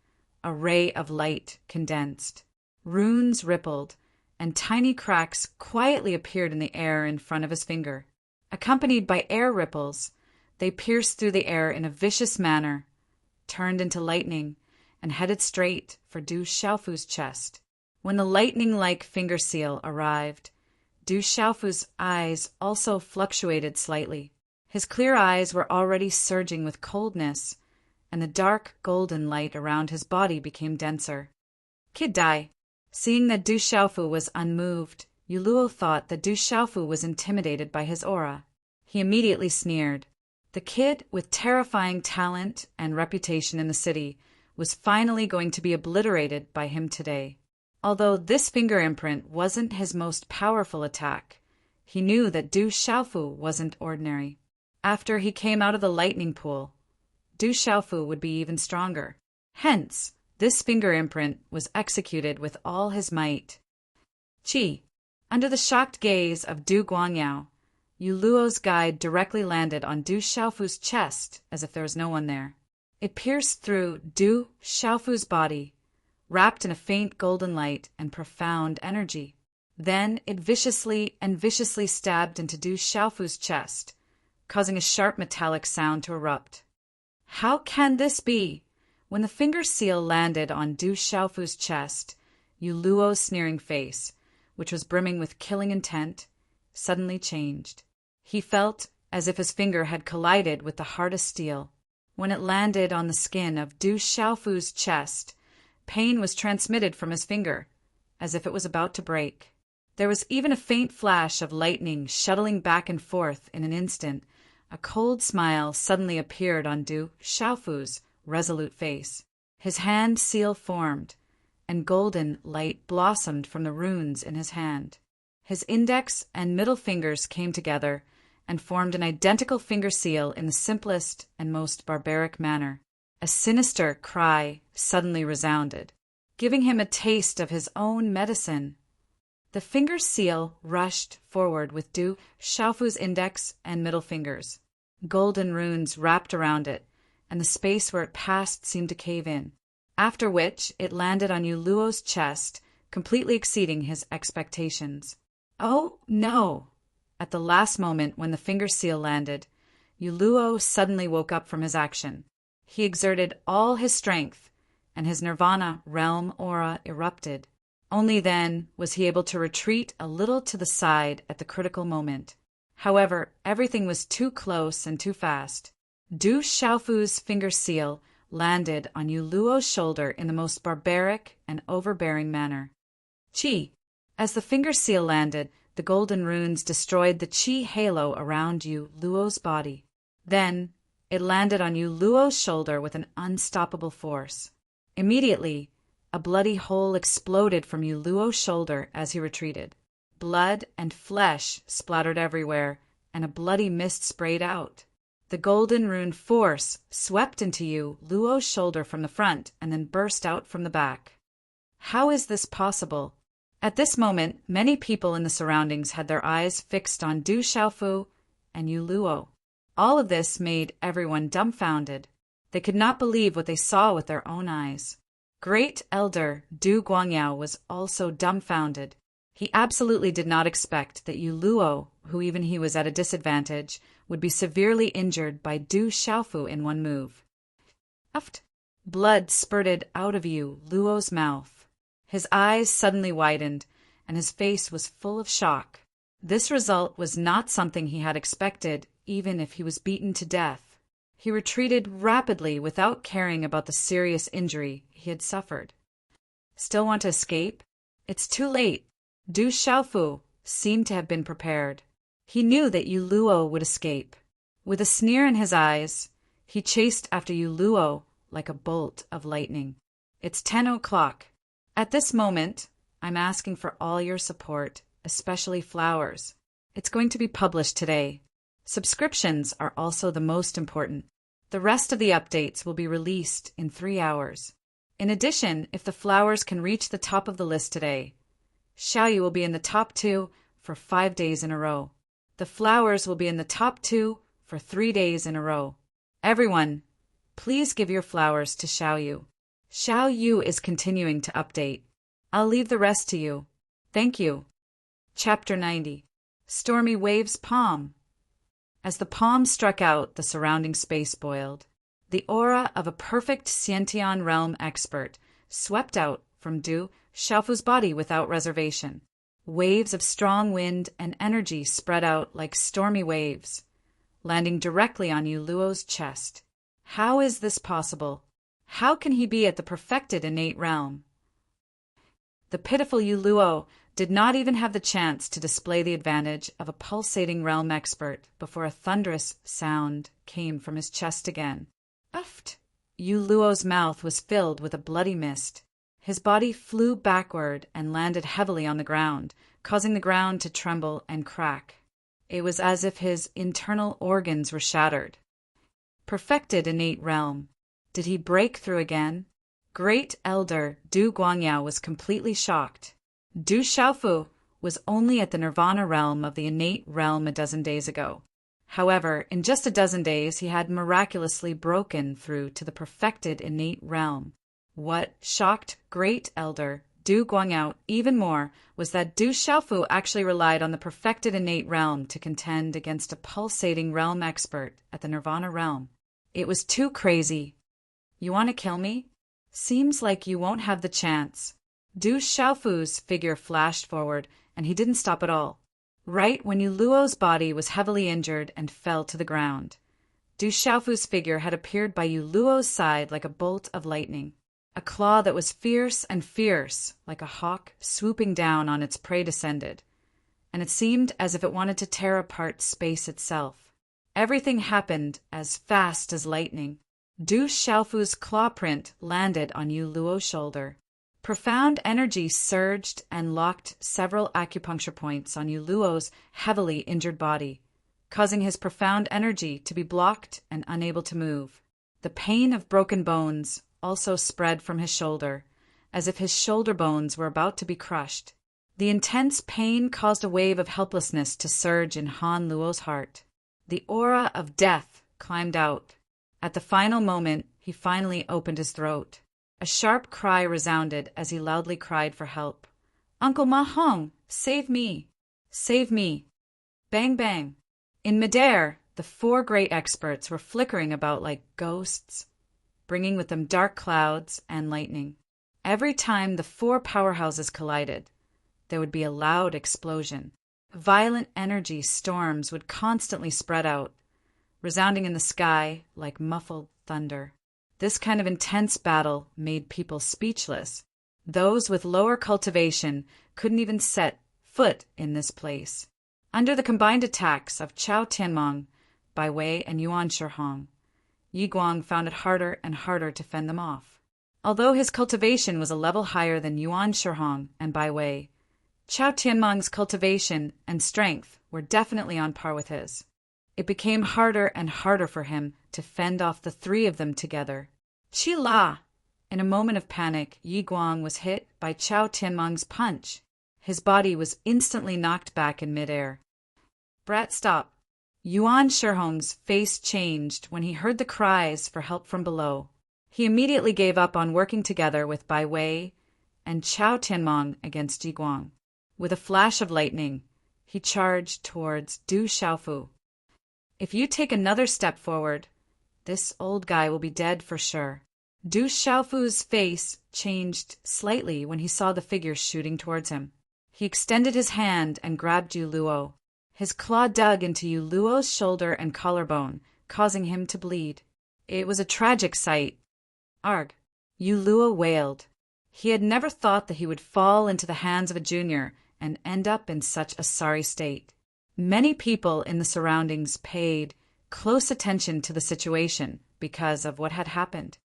a ray of light condensed. Runes rippled, and tiny cracks quietly appeared in the air in front of his finger. Accompanied by air ripples, they pierced through the air in a vicious manner, turned into lightning, and headed straight for Du Xiaofu's chest. When the lightning-like finger seal arrived, Du Xiaofu's eyes also fluctuated slightly. His clear eyes were already surging with coldness, and the dark golden light around his body became denser. Kid Dai. Seeing that Du Xiaofu was unmoved, Yu Luo thought that Du Xiaofu was intimidated by his aura. He immediately sneered. The kid, with terrifying talent and reputation in the city, was finally going to be obliterated by him today. Although this finger imprint wasn't his most powerful attack, he knew that Du Xiaofu wasn't ordinary. After he came out of the lightning pool, Du Xiaofu would be even stronger. Hence, this finger imprint was executed with all his might. Qi. Under the shocked gaze of Du Guangyao, Yu Luo's guide directly landed on Du Xiaofu's chest as if there was no one there. It pierced through Du Xiaofu's body, wrapped in a faint golden light and profound energy. Then it viciously stabbed into Du Xiaofu's chest, causing a sharp metallic sound to erupt. How can this be? When the finger seal landed on Du Xiaofu's chest, Yu Luo's sneering face, which was brimming with killing intent, suddenly changed. He felt as if his finger had collided with the hardest steel. When it landed on the skin of Du Xiaofu's chest, pain was transmitted from his finger, as if it was about to break. There was even a faint flash of lightning shuttling back and forth in an instant. A cold smile suddenly appeared on Du Xiaofu's resolute face. His hand seal formed, and golden light blossomed from the runes in his hand. His index and middle fingers came together and formed an identical finger seal in the simplest and most barbaric manner. A sinister cry suddenly resounded, giving him a taste of his own medicine. The finger seal rushed forward with Du Xiaofu's index and middle fingers. Golden runes wrapped around it, and the space where it passed seemed to cave in, after which it landed on Yu Luo's chest, completely exceeding his expectations. Oh, no! At the last moment when the finger seal landed, Yu Luo suddenly woke up from his action. He exerted all his strength, and his Nirvana realm aura erupted. Only then was he able to retreat a little to the side at the critical moment. However, everything was too close and too fast. Du Xiaofu's finger seal landed on Yu Luo's shoulder in the most barbaric and overbearing manner. Qi. As the finger seal landed, the golden runes destroyed the Qi halo around Yu Luo's body. Then, it landed on Yu Luo's shoulder with an unstoppable force. Immediately, a bloody hole exploded from Yu Luo's shoulder as he retreated. Blood and flesh splattered everywhere, and a bloody mist sprayed out. The golden rune force swept into Yu Luo's shoulder from the front and then burst out from the back. How is this possible? At this moment, many people in the surroundings had their eyes fixed on Du Xiaofu and Yu Luo. All of this made everyone dumbfounded. They could not believe what they saw with their own eyes. Great Elder Du Guangyao was also dumbfounded. He absolutely did not expect that Yu Luo, who even he was at a disadvantage, would be severely injured by Du Xiaofu in one move. Uft! Blood spurted out of Yu Luo's mouth. His eyes suddenly widened, and his face was full of shock. This result was not something he had expected, even if he was beaten to death. He retreated rapidly without caring about the serious injury he had suffered. Still want to escape? It's too late. Du Xiaofu seemed to have been prepared. He knew that Yu Luo would escape. With a sneer in his eyes, he chased after Yu Luo like a bolt of lightning. It's 10 o'clock. At this moment, I'm asking for all your support, especially flowers. It's going to be published today. Subscriptions are also the most important. The rest of the updates will be released in 3 hours. In addition, if the flowers can reach the top of the list today, Xiaoyu will be in the top 2 for 5 days in a row. The flowers will be in the top 2 for 3 days in a row. Everyone, please give your flowers to Xiaoyu. Xiaoyu is continuing to update. I'll leave the rest to you. Thank you. Chapter 90. Stormy Waves Palm. As the palm struck out, the surrounding space boiled. The aura of a perfect Xiantian realm expert swept out from Du Xiaofu's body without reservation. Waves of strong wind and energy spread out like stormy waves, landing directly on Yu Luo's chest. How is this possible? How can he be at the perfected innate realm? The pitiful Yu Luo did not even have the chance to display the advantage of a pulsating realm expert before a thunderous sound came from his chest again. Uft! Yu Luo's mouth was filled with a bloody mist. His body flew backward and landed heavily on the ground, causing the ground to tremble and crack. It was as if his internal organs were shattered. Perfected innate realm. Did he break through again? Great Elder Du Guangyao was completely shocked. Du Xiaofu was only at the Nirvana realm of the innate realm a dozen days ago. However, in just a dozen days, he had miraculously broken through to the perfected innate realm. What shocked Great Elder Du Guangyao even more was that Du Xiaofu actually relied on the perfected innate realm to contend against a pulsating realm expert at the Nirvana realm. It was too crazy. You want to kill me? Seems like you won't have the chance. Du Xiaofu's figure flashed forward, and he didn't stop at all. Right when Yu Luo's body was heavily injured and fell to the ground, Du Xiaofu's figure had appeared by Yu Luo's side like a bolt of lightning. A claw that was fierce, like a hawk swooping down on its prey descended, and it seemed as if it wanted to tear apart space itself. Everything happened as fast as lightning. Du Xiaofu's claw print landed on Yu Luo's shoulder. Profound energy surged and locked several acupuncture points on Yu Luo's heavily injured body, causing his profound energy to be blocked and unable to move. The pain of broken bones also spread from his shoulder, as if his shoulder bones were about to be crushed. The intense pain caused a wave of helplessness to surge in Han Luo's heart. The aura of death climbed out. At the final moment, he finally opened his throat. A sharp cry resounded as he loudly cried for help. Uncle Ma Hong, save me! Save me! Bang bang! In midair, the 4 great experts were flickering about like ghosts, bringing with them dark clouds and lightning. Every time the 4 powerhouses collided, there would be a loud explosion. Violent energy storms would constantly spread out, resounding in the sky like muffled thunder. This kind of intense battle made people speechless. Those with lower cultivation couldn't even set foot in this place. Under the combined attacks of Chao Tianmong, Bai Wei, and Yuan Shihong, Yi Guang found it harder and harder to fend them off. Although his cultivation was a level higher than Yuan Shihong and Bai Wei, Chao Tianmong's cultivation and strength were definitely on par with his. It became harder and harder for him to fend off the 3 of them together. Qi La! In a moment of panic, Yi Guang was hit by Chao Tianmong's punch. His body was instantly knocked back in midair. Brat, stop! Yuan Shihong's face changed when he heard the cries for help from below. He immediately gave up on working together with Bai Wei and Chao Tianmong against Yi Guang. With a flash of lightning, he charged towards Du Xiaofu. If you take another step forward, this old guy will be dead for sure. Du Xiaofu's face changed slightly when he saw the figure shooting towards him. He extended his hand and grabbed Yu Luo. His claw dug into Yu Luo's shoulder and collarbone, causing him to bleed. It was a tragic sight. Arg! Yu Luo wailed. He had never thought that he would fall into the hands of a junior and end up in such a sorry state. Many people in the surroundings paid close attention to the situation because of what had happened.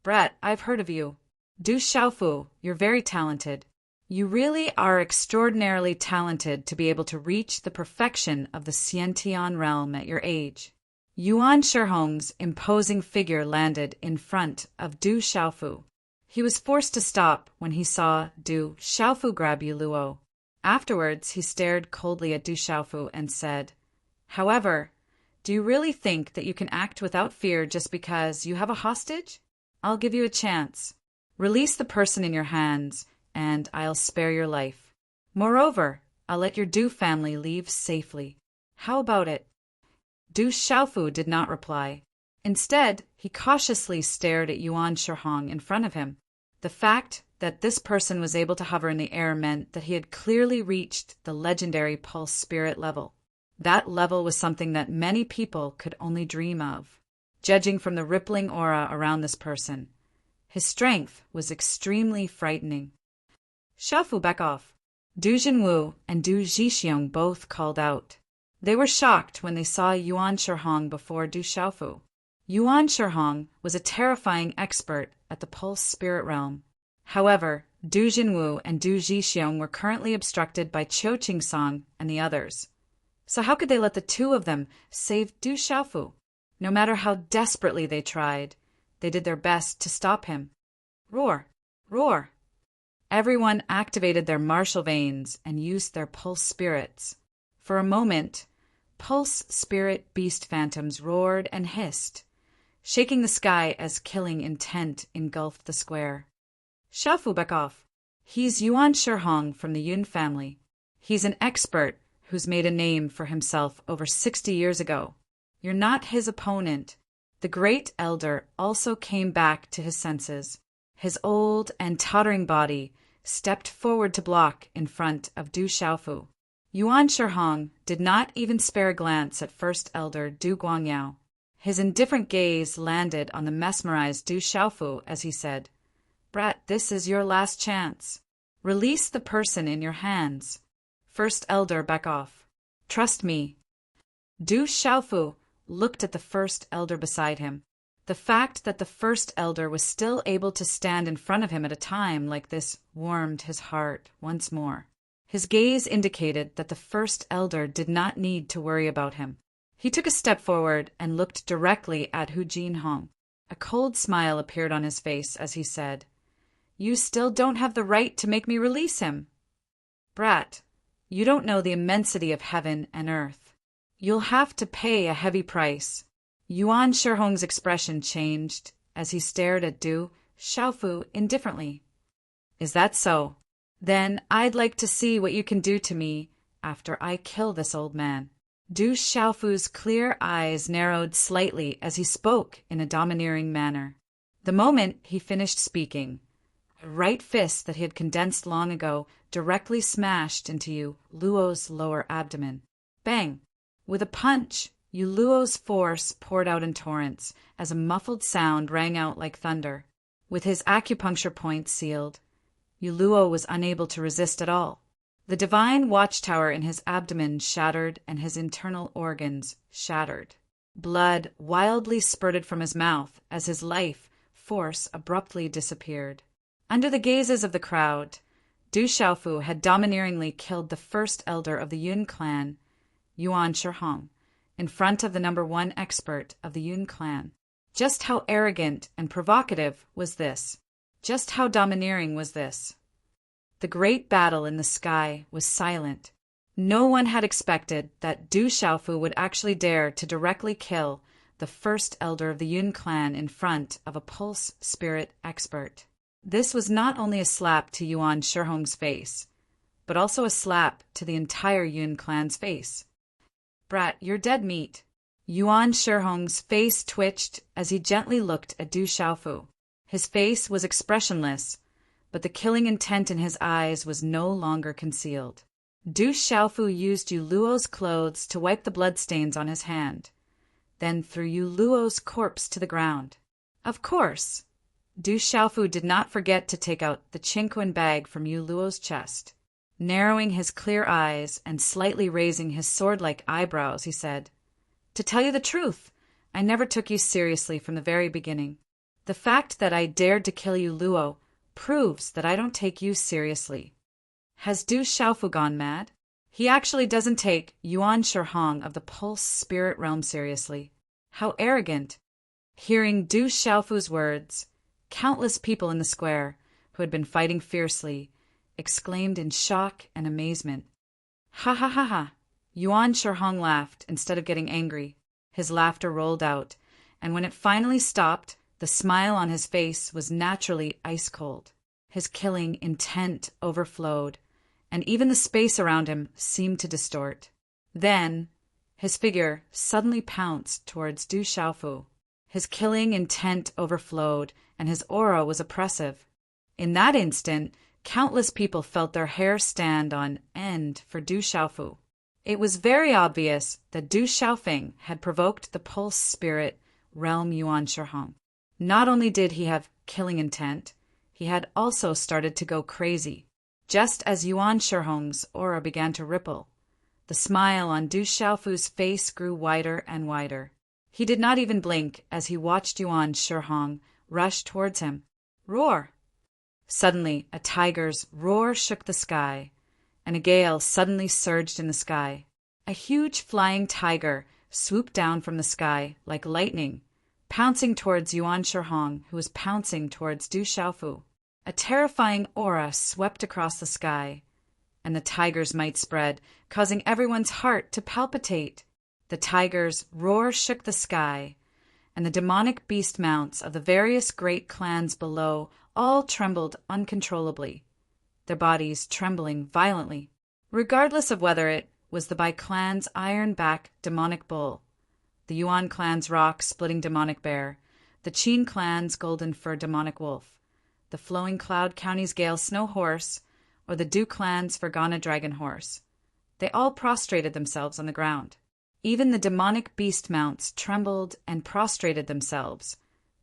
Brat, I've heard of you. Du Xiaofu, you're very talented. You really are extraordinarily talented to be able to reach the perfection of the Xiantian realm at your age. Yuan Shihong's imposing figure landed in front of Du Xiaofu. He was forced to stop when he saw Du Xiaofu grab Yu Luo. Afterwards, he stared coldly at Du Xiaofu and said, "However, do you really think that you can act without fear just because you have a hostage? I'll give you a chance. Release the person in your hands, and I'll spare your life. Moreover, I'll let your Du family leave safely. How about it?" Du Xiaofu did not reply. Instead, he cautiously stared at Yuan Shihong in front of him. The fact that this person was able to hover in the air meant that he had clearly reached the legendary pulse spirit level. That level was something that many people could only dream of. Judging from the rippling aura around this person, his strength was extremely frightening. "Xiaofu, back off." Du Jinwu and Du Zhixiong both called out. They were shocked when they saw Yuan Shihong before Du Xiaofu. Yuan Shihong was a terrifying expert at the pulse spirit realm. However, Du Jinwu and Du Zhixiong were currently obstructed by Qiu Qingsong and the others. So how could they let the two of them save Du Xiaofu? No matter how desperately they tried, they did their best to stop him. Roar! Roar! Everyone activated their martial veins and used their pulse spirits. For a moment, pulse spirit beast phantoms roared and hissed, shaking the sky as killing intent engulfed the square. "Xiaofu, back off. He's Yuan Shihong from the Yun family. He's an expert who's made a name for himself over 60 years ago. You're not his opponent." The great elder also came back to his senses. His old and tottering body stepped forward to block in front of Du Xiaofu. Yuan Shihong did not even spare a glance at First Elder Du Guangyao. His indifferent gaze landed on the mesmerized Du Xiaofu as he said, "Brat, this is your last chance. Release the person in your hands. First Elder, back off. Trust me." Du Xiaofu looked at the First Elder beside him. The fact that the First Elder was still able to stand in front of him at a time like this warmed his heart once more. His gaze indicated that the First Elder did not need to worry about him. He took a step forward and looked directly at Hu Jinhong. A cold smile appeared on his face as he said, "You still don't have the right to make me release him. Brat, you don't know the immensity of heaven and earth. You'll have to pay a heavy price." Yuan Shihong's expression changed as he stared at Du Xiaofu indifferently. "Is that so? Then I'd like to see what you can do to me after I kill this old man." Du Xiaofu's clear eyes narrowed slightly as he spoke in a domineering manner. The moment he finished speaking, a right fist that he had condensed long ago directly smashed into Yu Luo's lower abdomen. Bang! With a punch, Yu Luo's force poured out in torrents as a muffled sound rang out like thunder. With his acupuncture point sealed, Yu Luo was unable to resist at all. The divine watchtower in his abdomen shattered and his internal organs shattered. Blood wildly spurted from his mouth as his life force abruptly disappeared. Under the gazes of the crowd, Du Xiaofu had domineeringly killed the First Elder of the Yun clan, Yuan Shihong, in front of the #1 expert of the Yun clan. Just how arrogant and provocative was this? Just how domineering was this? The great battle in the sky was silent. No one had expected that Du Xiaofu would actually dare to directly kill the First Elder of the Yun clan in front of a pulse spirit expert. This was not only a slap to Yuan Shihong's face, but also a slap to the entire Yun clan's face. "Brat, you're dead meat." Yuan Shihong's face twitched as he gently looked at Du Xiaofu. His face was expressionless, but the killing intent in his eyes was no longer concealed. Du Xiaofu used Yu Luo's clothes to wipe the bloodstains on his hand. then threw Yu Luo's corpse to the ground. Of course, Du Xiaofu did not forget to take out the Qingquan bag from Yu Luo's chest. Narrowing his clear eyes and slightly raising his sword-like eyebrows, he said, "To tell you the truth, I never took you seriously from the very beginning. The fact that I dared to kill Yu Luo proves that I don't take you seriously." Has Du Xiaofu gone mad? He actually doesn't take Yuan Shihong of the Pulse Spirit Realm seriously. How arrogant! Hearing Du Xiaofu's words, countless people in the square, who had been fighting fiercely, exclaimed in shock and amazement. Ha ha ha ha! Yuan Shihong laughed instead of getting angry. His laughter rolled out, and when it finally stopped, the smile on his face was naturally ice-cold. His killing intent overflowed, and even the space around him seemed to distort. Then, his figure suddenly pounced towards Du Xiaofu. His killing intent overflowed, and his aura was oppressive. In that instant, countless people felt their hair stand on end for Du Xiaofu. It was very obvious that Du Xiaofeng had provoked the Pulse Spirit Realm Yuan Shihong. Not only did he have killing intent, he had also started to go crazy. Just as Yuan Shihong's aura began to ripple, the smile on Du Xiaofu's face grew wider and wider. He did not even blink as he watched Yuan Shihong rush towards him. Roar! Suddenly, a tiger's roar shook the sky, and a gale suddenly surged in the sky. A huge flying tiger swooped down from the sky like lightning, pouncing towards Yuan Shihong, who was pouncing towards Du Xiaofu. A terrifying aura swept across the sky, and the tiger's might spread, causing everyone's heart to palpitate. The tiger's roar shook the sky, and the demonic beast mounts of the various great clans below all trembled uncontrollably, their bodies trembling violently, regardless of whether it was the Bai clan's iron-back demonic bull, the Yuan clan's rock-splitting demonic bear, the Qin clan's golden fur demonic wolf, the Flowing Cloud County's Gale Snow Horse, or the Du clan's Fergana Dragon Horse. They all prostrated themselves on the ground. Even the demonic beast mounts trembled and prostrated themselves,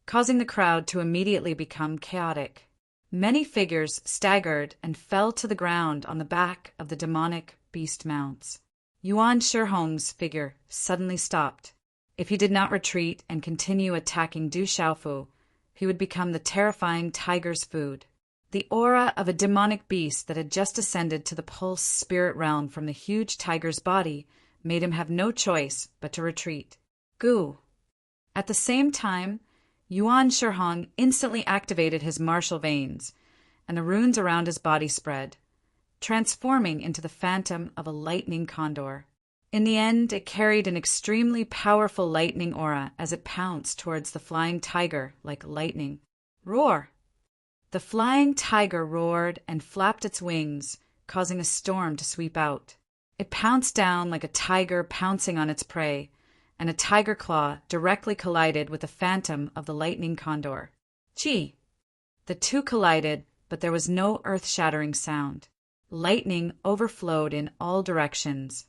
causing the crowd to immediately become chaotic. Many figures staggered and fell to the ground on the back of the demonic beast mounts. Yuan Shihong's figure suddenly stopped. If he did not retreat and continue attacking Du Xiaofu, he would become the terrifying tiger's food. The aura of a demonic beast that had just ascended to the Pulse Spirit Realm from the huge tiger's body made him have no choice but to retreat. Goo! At the same time, Yuan Shihong instantly activated his martial veins, and the runes around his body spread, transforming into the phantom of a lightning condor. In the end, it carried an extremely powerful lightning aura as it pounced towards the flying tiger like lightning. Roar! The flying tiger roared and flapped its wings, causing a storm to sweep out. It pounced down like a tiger pouncing on its prey, and a tiger claw directly collided with the phantom of the lightning condor. Chi! The two collided, but there was no earth-shattering sound. Lightning overflowed in all directions,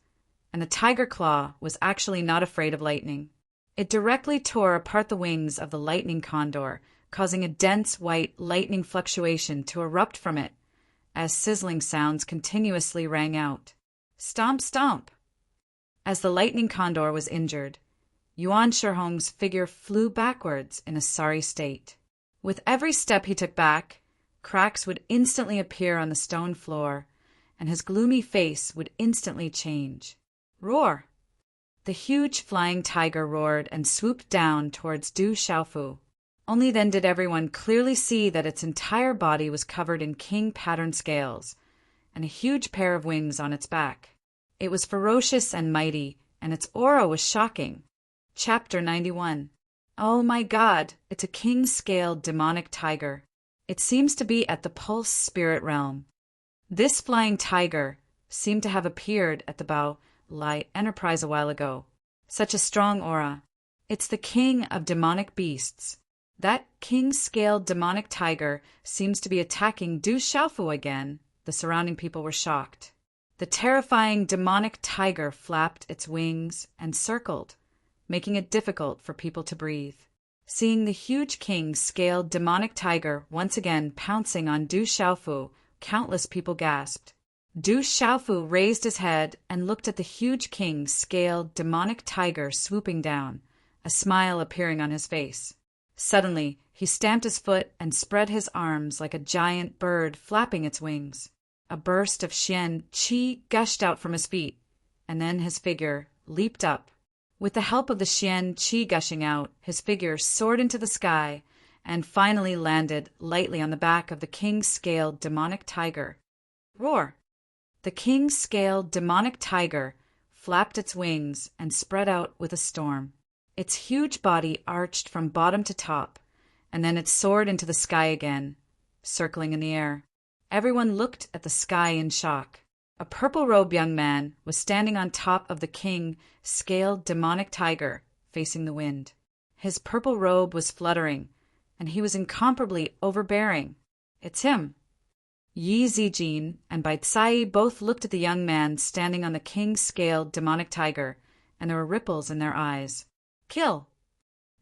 and the tiger claw was actually not afraid of lightning. It directly tore apart the wings of the lightning condor, causing a dense white lightning fluctuation to erupt from it, as sizzling sounds continuously rang out. Stomp, stomp! As the lightning condor was injured, Yuan Shihong's figure flew backwards in a sorry state. With every step he took back, cracks would instantly appear on the stone floor, and his gloomy face would instantly change. Roar! The huge flying tiger roared and swooped down towards Du Xiaofu. Only then did everyone clearly see that its entire body was covered in king-pattern scales, and a huge pair of wings on its back. It was ferocious and mighty, and its aura was shocking. Chapter 91. Oh my God, it's a king-scaled demonic tiger. It seems to be at the Pulse Spirit Realm. This flying tiger seemed to have appeared at the Bao Lai Enterprise a while ago. Such a strong aura. It's the king of demonic beasts. That king-scaled demonic tiger seems to be attacking Du Xiaofu again. The surrounding people were shocked. The terrifying demonic tiger flapped its wings and circled, making it difficult for people to breathe. Seeing the huge king-scaled demonic tiger once again pouncing on Du Xiaofu, countless people gasped. Du Xiaofu raised his head and looked at the huge king-scaled demonic tiger swooping down, a smile appearing on his face. Suddenly, he stamped his foot and spread his arms like a giant bird flapping its wings. A burst of Xian qi gushed out from his feet, and then his figure leaped up. With the help of the Xian qi gushing out, his figure soared into the sky and finally landed lightly on the back of the king-scaled demonic tiger. Roar! The king-scaled demonic tiger flapped its wings and spread out with a storm. Its huge body arched from bottom to top, and then it soared into the sky again, circling in the air. Everyone looked at the sky in shock. A purple-robed young man was standing on top of the king-scaled demonic tiger, facing the wind. His purple robe was fluttering, and he was incomparably overbearing. It's him. Yi Zijin and Bai Cai both looked at the young man standing on the king-scaled demonic tiger, and there were ripples in their eyes. Kill!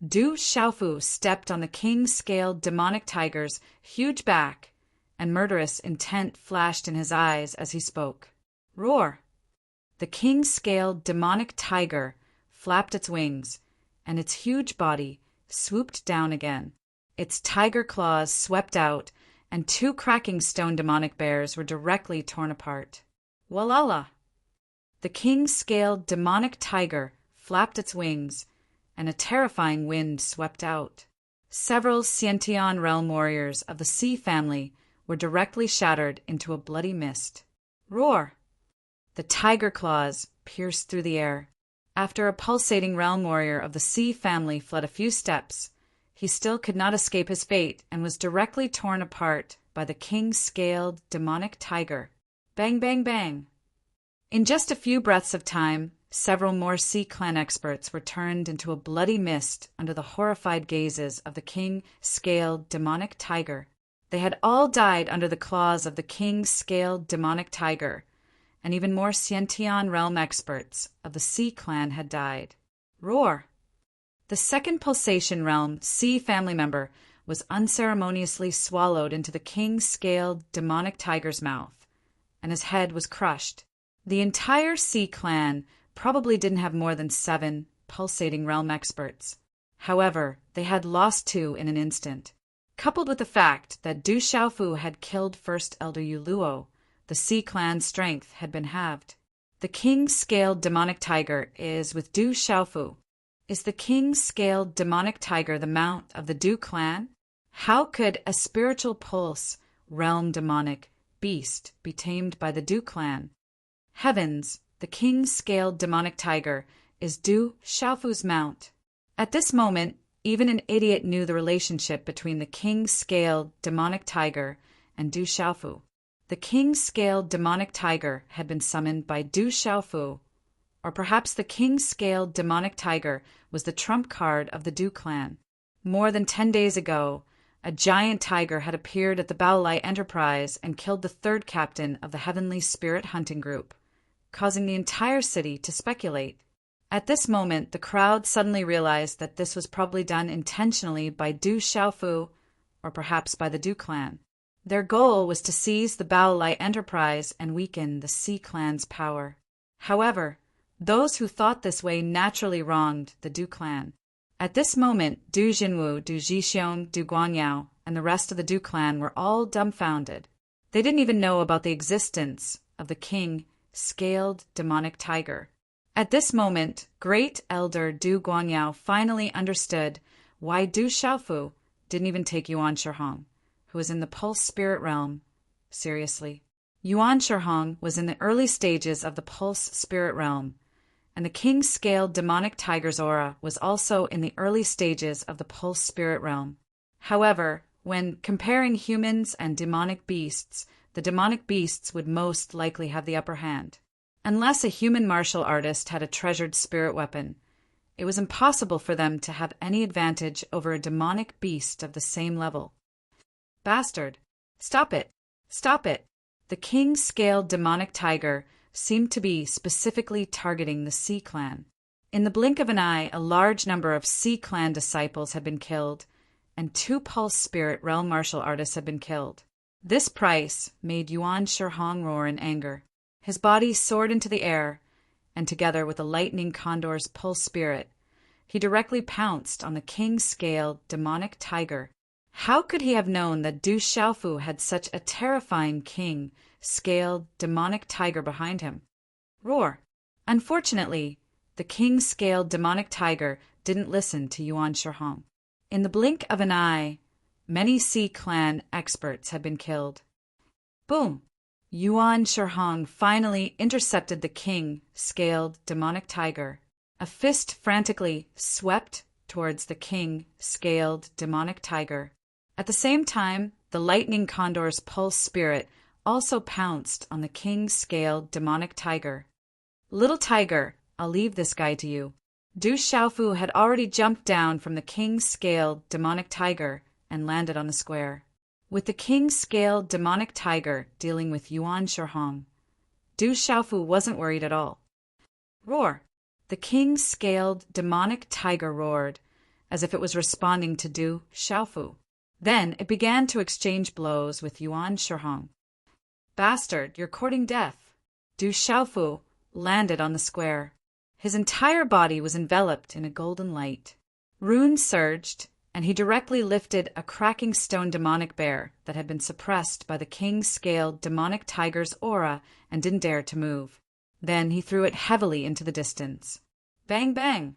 Du Xiaofu stepped on the king-scaled demonic tiger's huge back, and murderous intent flashed in his eyes as he spoke. Roar! The king-scaled demonic tiger flapped its wings, and its huge body swooped down again. Its tiger claws swept out, and 2 cracking stone demonic bears were directly torn apart. Walala! The king-scaled demonic tiger flapped its wings, and a terrifying wind swept out. Several Xiantian realm warriors of the Sea family were directly shattered into a bloody mist. Roar! The tiger claws pierced through the air. After a pulsating realm warrior of the Sea family fled a few steps, he still could not escape his fate and was directly torn apart by the king-scaled demonic tiger. Bang, bang, bang! In just a few breaths of time, several more Sea clan experts were turned into a bloody mist under the horrified gazes of the king-scaled demonic tiger. They had all died under the claws of the king-scaled demonic tiger, and even more Xiantian realm experts of the Sea clan had died. Roar! The second pulsation realm Sea family member was unceremoniously swallowed into the king-scaled demonic tiger's mouth, and his head was crushed. The entire Sea clan probably didn't have more than 7 pulsating realm experts. However, they had lost 2 in an instant. Coupled with the fact that Du Xiaofu had killed First Elder Yuluo, the Sea clan's strength had been halved. The king-scaled demonic tiger is with Du Xiaofu. Is the king-scaled demonic tiger the mount of the Du clan? How could a spiritual pulse, realm demonic, beast be tamed by the Du clan? Heavens, the king-scaled demonic tiger is Du Xiaofu's mount. At this moment, even an idiot knew the relationship between the king-scaled demonic tiger and Du Xiaofu. The king-scaled demonic tiger had been summoned by Du Xiaofu, or perhaps the king-scaled demonic tiger was the trump card of the Du clan. More than 10 days ago, a giant tiger had appeared at the Baolai Enterprise and killed the 3rd captain of the Heavenly Spirit Hunting Group, causing the entire city to speculate. At this moment, the crowd suddenly realized that this was probably done intentionally by Du Xiaofu, or perhaps by the Du clan. Their goal was to seize the Baolai Enterprise and weaken the Sea clan's power. However, those who thought this way naturally wronged the Du clan. At this moment, Du Jinwu, Du Jixiong, Du Guanyao, and the rest of the Du clan were all dumbfounded. They didn't even know about the existence of the king-scaled demonic tiger. At this moment, Great Elder Du Guanyao finally understood why Du Xiaofu didn't even take Yuan Shihong, who was in the Pulse Spirit Realm, seriously. Yuan Shihong was in the early stages of the Pulse Spirit Realm, and the king-scaled demonic tiger's aura was also in the early stages of the Pulse Spirit Realm. However, when comparing humans and demonic beasts, the demonic beasts would most likely have the upper hand. Unless a human martial artist had a treasured spirit weapon, it was impossible for them to have any advantage over a demonic beast of the same level. Bastard! Stop it! Stop it! The king-scaled demonic tiger seemed to be specifically targeting the Sea clan. In the blink of an eye, a large number of Sea Clan disciples had been killed, and 2 Pulse Spirit realm martial artists had been killed. This price made Yuan Shihong roar in anger. His body soared into the air, and together with the Lightning Condor's Pulse Spirit, he directly pounced on the king-scaled demonic tiger. How could he have known that Du Xiaofu had such a terrifying king-scaled demonic tiger behind him? Roar! Unfortunately, the king-scaled demonic tiger didn't listen to Yuan Shihong. In the blink of an eye, many Sea Clan experts had been killed. Boom! Yuan Shihong finally intercepted the king-scaled demonic tiger. A fist frantically swept towards the king-scaled demonic tiger. At the same time, the Lightning Condor's Pulse Spirit also pounced on the king-scaled demonic tiger. Little tiger, I'll leave this guy to you. Du Xiaofu had already jumped down from the king-scaled demonic tiger and landed on the square. With the king-scaled demonic tiger dealing with Yuan Shihong, Du Xiaofu wasn't worried at all. Roar! The king-scaled demonic tiger roared, as if it was responding to Du Xiaofu. Then it began to exchange blows with Yuan Shihong. Bastard, you're courting death. Du Xiaofu landed on the square. His entire body was enveloped in a golden light. Runes surged, and he directly lifted a cracking stone demonic bear that had been suppressed by the king-scaled demonic tiger's aura and didn't dare to move. Then he threw it heavily into the distance. Bang, bang!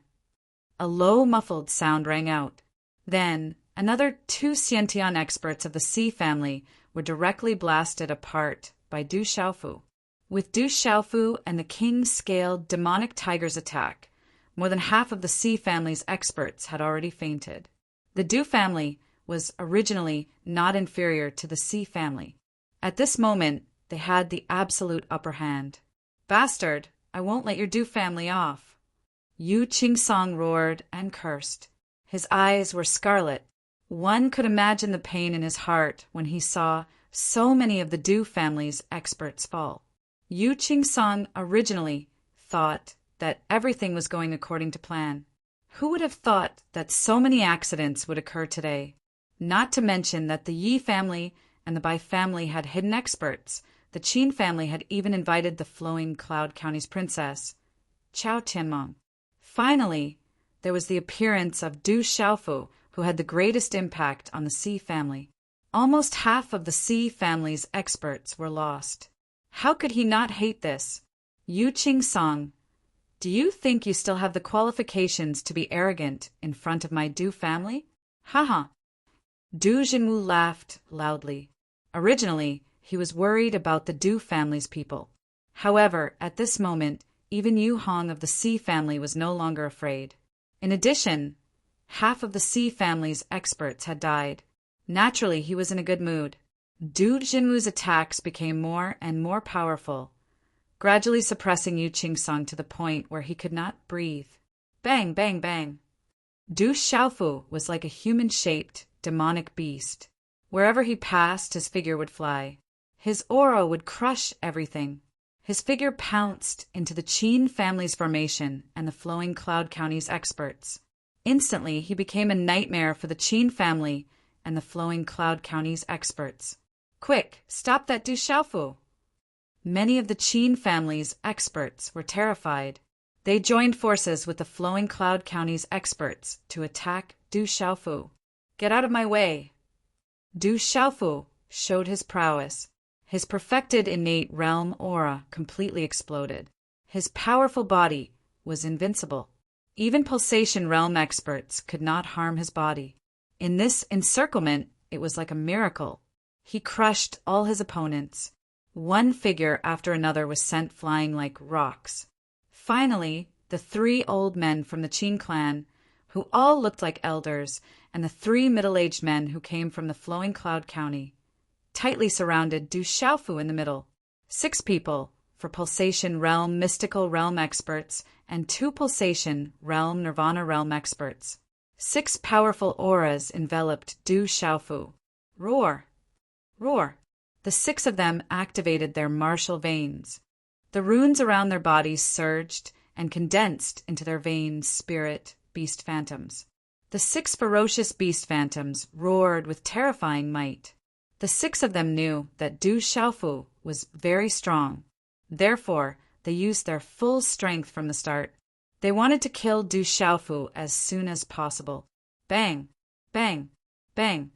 A low, muffled sound rang out. Then another 2 Xiantian experts of the Sea family were directly blasted apart by Du Xiaofu. With Du Xiaofu and the king-scaled demonic tiger's attack, more than half of the Sea family's experts had already fainted. The Du family was originally not inferior to the Sea family. At this moment, they had the absolute upper hand. Bastard, I won't let your Du family off. Yu Qingsong roared and cursed. His eyes were scarlet. One could imagine the pain in his heart when he saw so many of the Du family's experts fall. Yu Qingsong originally thought that everything was going according to plan. Who would have thought that so many accidents would occur today? Not to mention that the Yi family and the Bai family had hidden experts. The Qin family had even invited the Flowing Cloud County's princess, Chao Tianmeng. Finally, there was the appearance of Du Xiaofu, who had the greatest impact on the Sea family. Almost half of the Sea family's experts were lost. How could he not hate this? Yu Qingsong, do you think you still have the qualifications to be arrogant in front of my Du family? Haha. Du Jinwu laughed loudly. Originally, he was worried about the Du family's people. However, at this moment, even Yu Hong of the Sea family was no longer afraid. In addition, half of the Sea family's experts had died. Naturally, he was in a good mood. Du Jinwu's attacks became more and more powerful, gradually suppressing Yu Qingsong to the point where he could not breathe. Bang, bang, bang. Du Xiaofu was like a human-shaped, demonic beast. Wherever he passed, his figure would fly. His aura would crush everything. His figure pounced into the Qin family's formation and the Flowing Cloud County's experts. Instantly, he became a nightmare for the Qin family and the Flowing Cloud County's experts. Quick, stop that Du Xiaofu! Many of the Qin family's experts were terrified. They joined forces with the Flowing Cloud County's experts to attack Du Xiaofu. Get out of my way! Du Xiaofu showed his prowess. His perfected innate realm aura completely exploded. His powerful body was invincible. Even pulsation realm experts could not harm his body. In this encirclement, it was like a miracle. He crushed all his opponents. One figure after another was sent flying like rocks. Finally, the 3 old men from the Qin clan, who all looked like elders, and the 3 middle-aged men who came from the Flowing Cloud County, tightly surrounded Du Xiaofu in the middle. 6 people, for Pulsation Realm Mystical Realm experts, and 2 Pulsation Realm Nirvana Realm experts. 6 powerful auras enveloped Du Xiaofu. Roar! Roar! The 6 of them activated their martial veins. The runes around their bodies surged, and condensed into their vain spirit beast phantoms. The 6 ferocious beast phantoms roared with terrifying might. The 6 of them knew that Du Xiaofu was very strong. Therefore, they used their full strength from the start. They wanted to kill Du Xiaofu as soon as possible. Bang! Bang! Bang!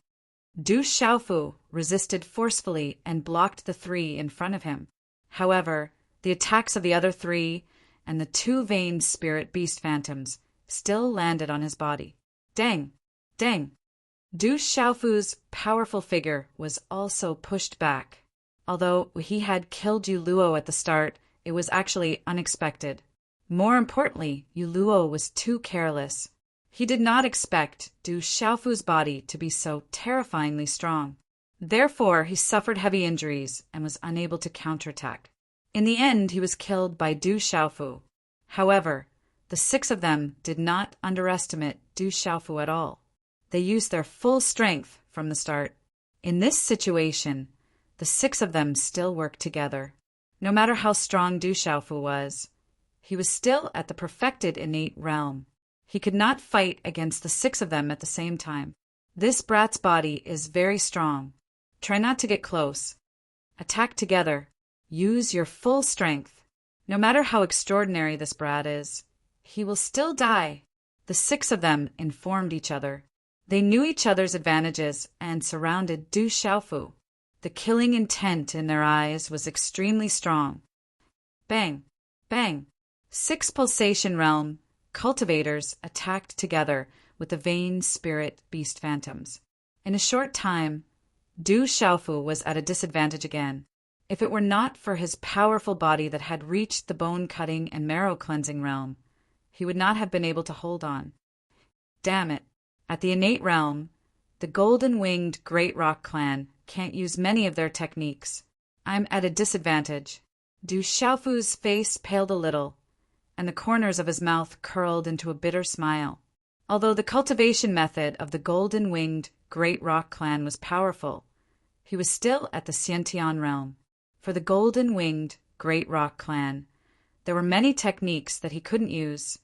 Du Xiaofu resisted forcefully and blocked the 3 in front of him. However, the attacks of the other 3 and the 2 vain spirit beast phantoms still landed on his body. Dang! Dang! Du Xiaofu's powerful figure was also pushed back. Although he had killed Yu Luo at the start, it was actually unexpected. More importantly, Yu Luo was too careless. He did not expect Du Xiaofu's body to be so terrifyingly strong. Therefore, he suffered heavy injuries and was unable to counterattack. In the end, he was killed by Du Xiaofu. However, the 6 of them did not underestimate Du Xiaofu at all. They used their full strength from the start. In this situation, the 6 of them still worked together. No matter how strong Du Xiaofu was, he was still at the perfected innate realm. He could not fight against the 6 of them at the same time. This brat's body is very strong. Try not to get close. Attack together. Use your full strength. No matter how extraordinary this brat is, he will still die. The 6 of them informed each other. They knew each other's advantages and surrounded Du Xiaofu. The killing intent in their eyes was extremely strong. Bang! Bang! 6 pulsation realm cultivators attacked together with the vain spirit beast phantoms. In a short time, Du Xiaofu was at a disadvantage again. If it were not for his powerful body that had reached the bone-cutting and marrow-cleansing realm, he would not have been able to hold on. Damn it! At the innate realm, the golden-winged Great Rock clan can't use many of their techniques. I'm at a disadvantage. Du Xiaofu's face paled a little, and the corners of his mouth curled into a bitter smile. Although the cultivation method of the golden-winged Great Rock clan was powerful, he was still at the Xiantian realm. For the golden-winged Great Rock clan, there were many techniques that he couldn't use,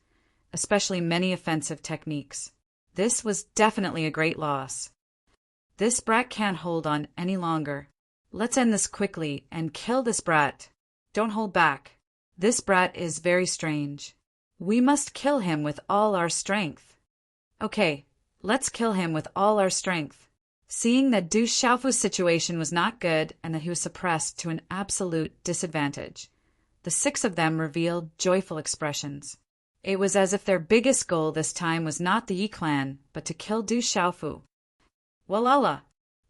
especially many offensive techniques. This was definitely a great loss. This brat can't hold on any longer. Let's end this quickly and kill this brat. Don't hold back. This brat is very strange. We must kill him with all our strength. Okay, let's kill him with all our strength. Seeing that Du Xiaofu's situation was not good and that he was suppressed to an absolute disadvantage, the 6 of them revealed joyful expressions. It was as if their biggest goal this time was not the Yi clan, but to kill Du Xiaofu. Walala!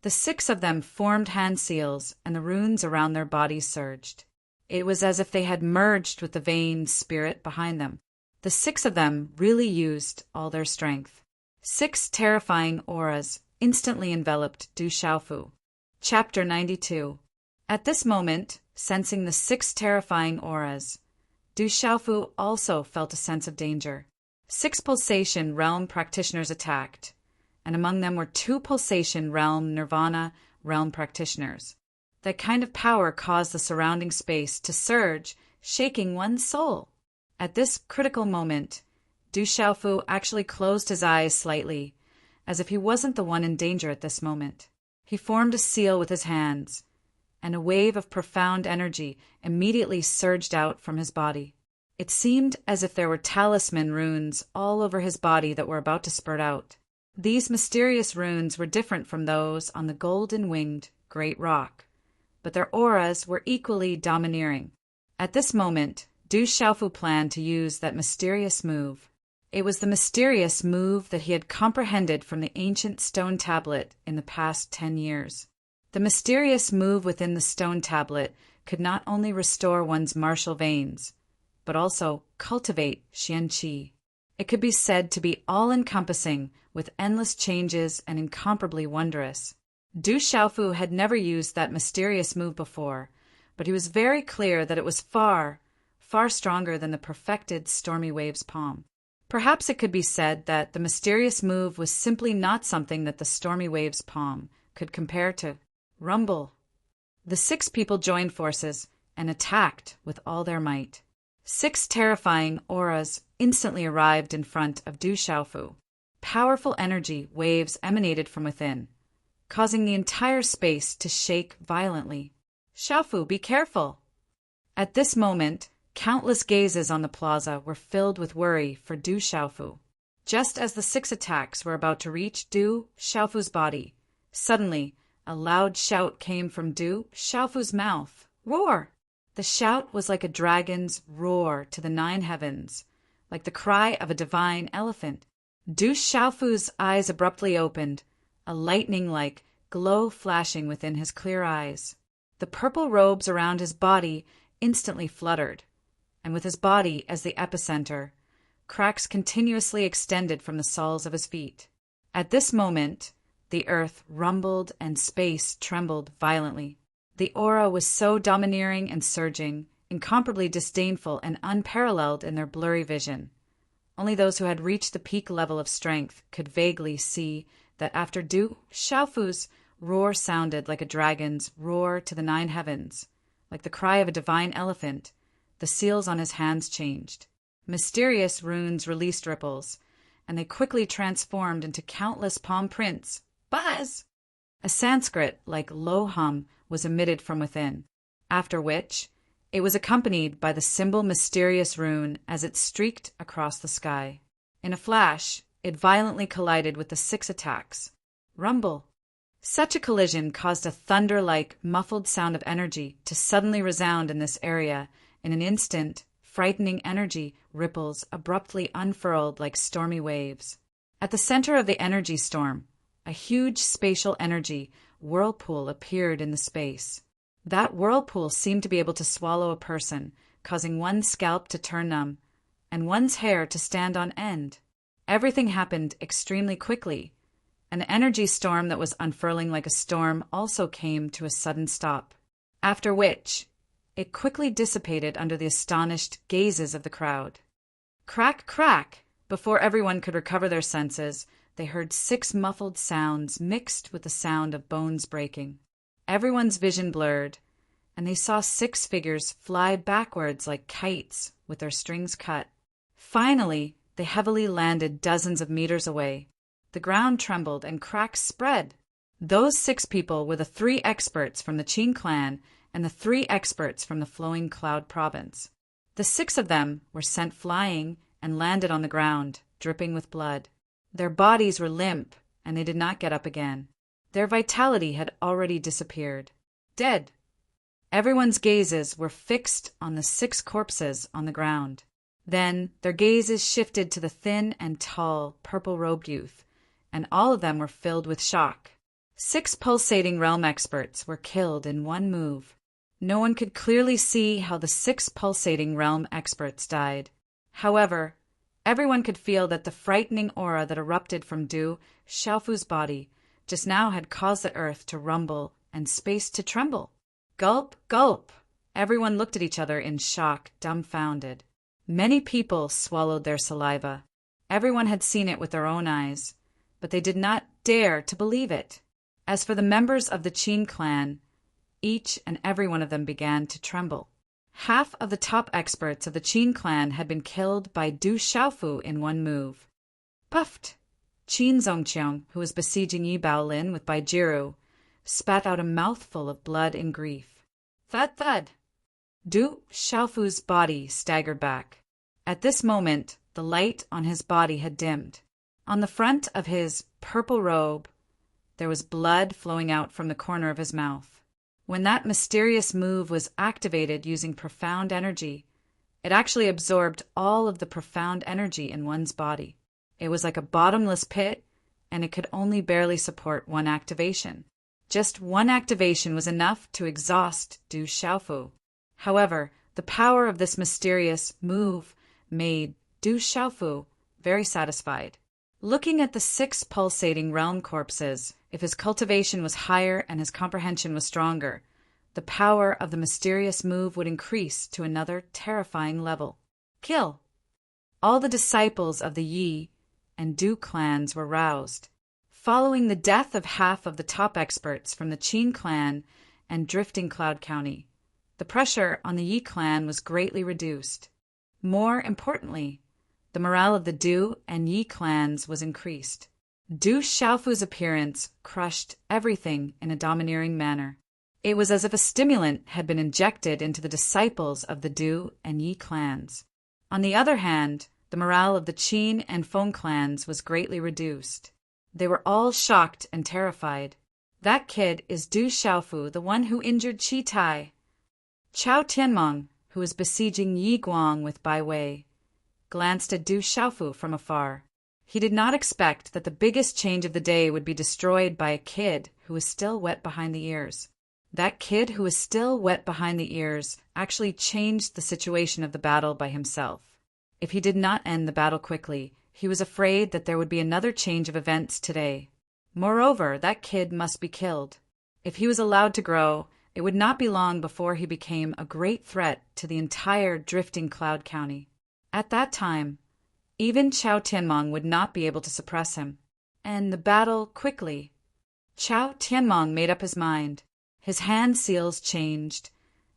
The 6 of them formed hand seals, and the runes around their bodies surged. It was as if they had merged with the vain spirit behind them. The 6 of them really used all their strength. 6 terrifying auras instantly enveloped Du Xiaofu. Chapter 92. At this moment, sensing the 6 terrifying auras, Du Xiaofu also felt a sense of danger. 6 pulsation realm practitioners attacked, and among them were 2 pulsation realm nirvana realm practitioners. That kind of power caused the surrounding space to surge, shaking one's soul. At this critical moment, Du Xiaofu actually closed his eyes slightly, as if he wasn't the one in danger at this moment. He formed a seal with his hands, and a wave of profound energy immediately surged out from his body. It seemed as if there were talisman runes all over his body that were about to spurt out. These mysterious runes were different from those on the golden-winged Great Rock, but their auras were equally domineering. At this moment, Du Xiaofu planned to use that mysterious move. It was the mysterious move that he had comprehended from the ancient stone tablet in the past 10 years. The mysterious move within the stone tablet could not only restore one's martial veins, but also cultivate Xian Qi. It could be said to be all-encompassing, with endless changes and incomparably wondrous. Du Xiaofu had never used that mysterious move before, but he was very clear that it was far, far stronger than the perfected Stormy Wave's palm. Perhaps it could be said that the mysterious move was simply not something that the Stormy Wave's palm could compare to. Rumble! The 6 people joined forces and attacked with all their might. 6 terrifying auras instantly arrived in front of Du Xiaofu. Powerful energy waves emanated from within, causing the entire space to shake violently. Xiaofu, be careful! At this moment, countless gazes on the plaza were filled with worry for Du Xiaofu. Just as the 6 attacks were about to reach Du Xiaofu's body, suddenly, a loud shout came from Du Xiaofu's mouth. Roar! The shout was like a dragon's roar to the 9 heavens, like the cry of a divine elephant. Du Xiaofu's eyes abruptly opened, a lightning-like glow flashing within his clear eyes. The purple robes around his body instantly fluttered, and with his body as the epicenter, cracks continuously extended from the soles of his feet. At this moment, the earth rumbled and space trembled violently. The aura was so domineering and surging, incomparably disdainful and unparalleled in their blurry vision. Only those who had reached the peak level of strength could vaguely see that after Du Xiaofu's roar sounded like a dragon's roar to the 9 heavens, like the cry of a divine elephant, the seals on his hands changed. Mysterious runes released ripples, and they quickly transformed into countless palm prints. Buzz! A Sanskrit like low hum was emitted from within, after which it was accompanied by the symbol mysterious rune as it streaked across the sky. In a flash, it violently collided with the 6 attacks. Rumble! Such a collision caused a thunder-like, muffled sound of energy to suddenly resound in this area. In an instant, frightening energy ripples abruptly unfurled like stormy waves. At the center of the energy storm, a huge spatial energy whirlpool appeared in the space. That whirlpool seemed to be able to swallow a person, causing one's scalp to turn numb and one's hair to stand on end. Everything happened extremely quickly. An energy storm that was unfurling like a storm also came to a sudden stop, after which it quickly dissipated under the astonished gazes of the crowd. Crack, crack! Before everyone could recover their senses, they heard 6 muffled sounds mixed with the sound of bones breaking. Everyone's vision blurred, and they saw 6 figures fly backwards like kites with their strings cut. Finally, they heavily landed dozens of meters away. The ground trembled and cracks spread. Those 6 people were the 3 experts from the Qin clan and the 3 experts from the Flowing Cloud province. The 6 of them were sent flying and landed on the ground, dripping with blood. Their bodies were limp, and they did not get up again. Their vitality had already disappeared. Dead. Everyone's gazes were fixed on the 6 corpses on the ground. Then their gazes shifted to the thin and tall, purple-robed youth, and all of them were filled with shock. 6 pulsating realm experts were killed in one move. No one could clearly see how the 6 pulsating realm experts died. However, everyone could feel that the frightening aura that erupted from Du Xiaofu's body just now had caused the earth to rumble and space to tremble. Gulp, gulp! Everyone looked at each other in shock, dumbfounded. Many people swallowed their saliva. Everyone had seen it with their own eyes, but they did not dare to believe it. As for the members of the Qin clan, each and every one of them began to tremble. Half of the top experts of the Qin clan had been killed by Du Xiaofu in one move. Puffed! Qin Zongqiang, who was besieging Yi Baolin with Baijiru, spat out a mouthful of blood in grief. Thud, thud! Du Xiaofu's body staggered back. At this moment, the light on his body had dimmed. On the front of his purple robe, there was blood flowing out from the corner of his mouth. When that mysterious move was activated using profound energy, it actually absorbed all of the profound energy in one's body. It was like a bottomless pit, and it could only barely support one activation. Just one activation was enough to exhaust Du Xiaofu. However, the power of this mysterious move made Du Xiaofu very satisfied. Looking at the 6 pulsating realm corpses, if his cultivation was higher and his comprehension was stronger, the power of the mysterious move would increase to another terrifying level. Kill! All the disciples of the Yi and Du clans were roused. Following the death of half of the top experts from the Qin clan and Drifting Cloud County, the pressure on the Yi clan was greatly reduced. More importantly, the morale of the Du and Yi clans was increased. Du Xiaofu's appearance crushed everything in a domineering manner. It was as if a stimulant had been injected into the disciples of the Du and Yi clans. On the other hand, the morale of the Qin and Feng clans was greatly reduced. They were all shocked and terrified. That kid is Du Xiaofu, the one who injured Qi Tai. Chao Tianmeng, who was besieging Yi Guang with Bai Wei, glanced at Du Xiaofu from afar. He did not expect that the biggest change of the day would be destroyed by a kid who was still wet behind the ears. That kid who was still wet behind the ears actually changed the situation of the battle by himself. If he did not end the battle quickly, he was afraid that there would be another change of events today. Moreover, that kid must be killed. If he was allowed to grow, it would not be long before he became a great threat to the entire drifting Cloud County. At that time, even Chao Tianmeng would not be able to suppress him. And the battle quickly. Chao Tianmeng made up his mind. His hand seals changed,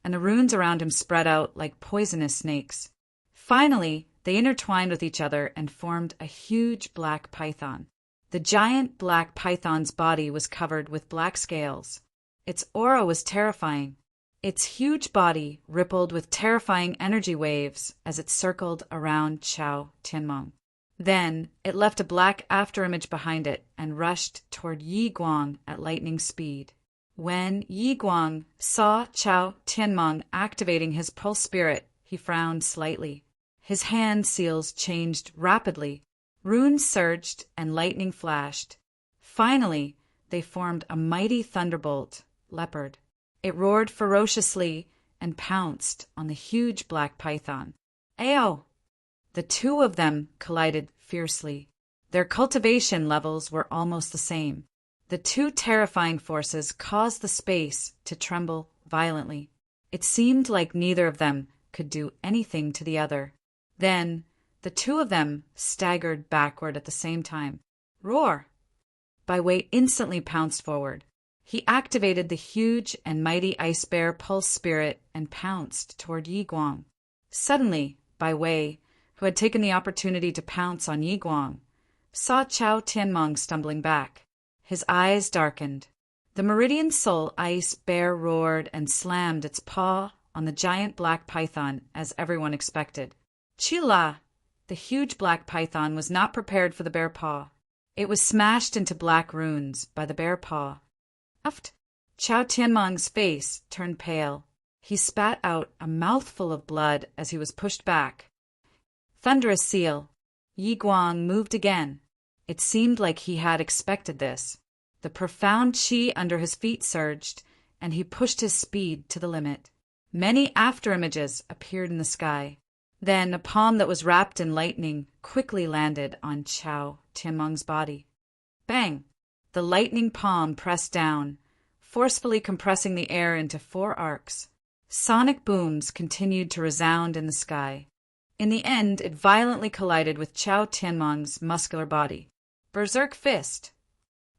and the runes around him spread out like poisonous snakes. Finally, they intertwined with each other and formed a huge black python. The giant black python's body was covered with black scales. Its aura was terrifying. Its huge body rippled with terrifying energy waves as it circled around Chao Tianmeng. Then it left a black afterimage behind it and rushed toward Yi Guang at lightning speed. When Yi Guang saw Chao Tianmeng activating his pulse spirit, he frowned slightly. His hand seals changed rapidly. Runes surged and lightning flashed. Finally, they formed a mighty thunderbolt, leopard. It roared ferociously and pounced on the huge black python. Ayo! The two of them collided fiercely. Their cultivation levels were almost the same. The two terrifying forces caused the space to tremble violently. It seemed like neither of them could do anything to the other. Then, the two of them staggered backward at the same time. Roar! Bai Wei instantly pounced forward. He activated the huge and mighty ice bear pulse spirit and pounced toward Yi Guang. Suddenly, Bai Wei, who had taken the opportunity to pounce on Yi Guang, saw Chao Tianmeng stumbling back. His eyes darkened. The Meridian Soul ice bear roared and slammed its paw on the giant black python as everyone expected. Chila! The huge black python was not prepared for the bear paw. It was smashed into black runes by the bear paw. Uft! Chao Tianmeng's face turned pale. He spat out a mouthful of blood as he was pushed back. Thunderous seal! Yi Guang moved again. It seemed like he had expected this. The profound qi under his feet surged, and he pushed his speed to the limit. Many afterimages appeared in the sky. Then a palm that was wrapped in lightning quickly landed on Chao Tianmeng's body. Bang! The lightning palm pressed down, forcefully compressing the air into 4 arcs. Sonic booms continued to resound in the sky. In the end, it violently collided with Chao Tianmeng's muscular body. Berserk fist!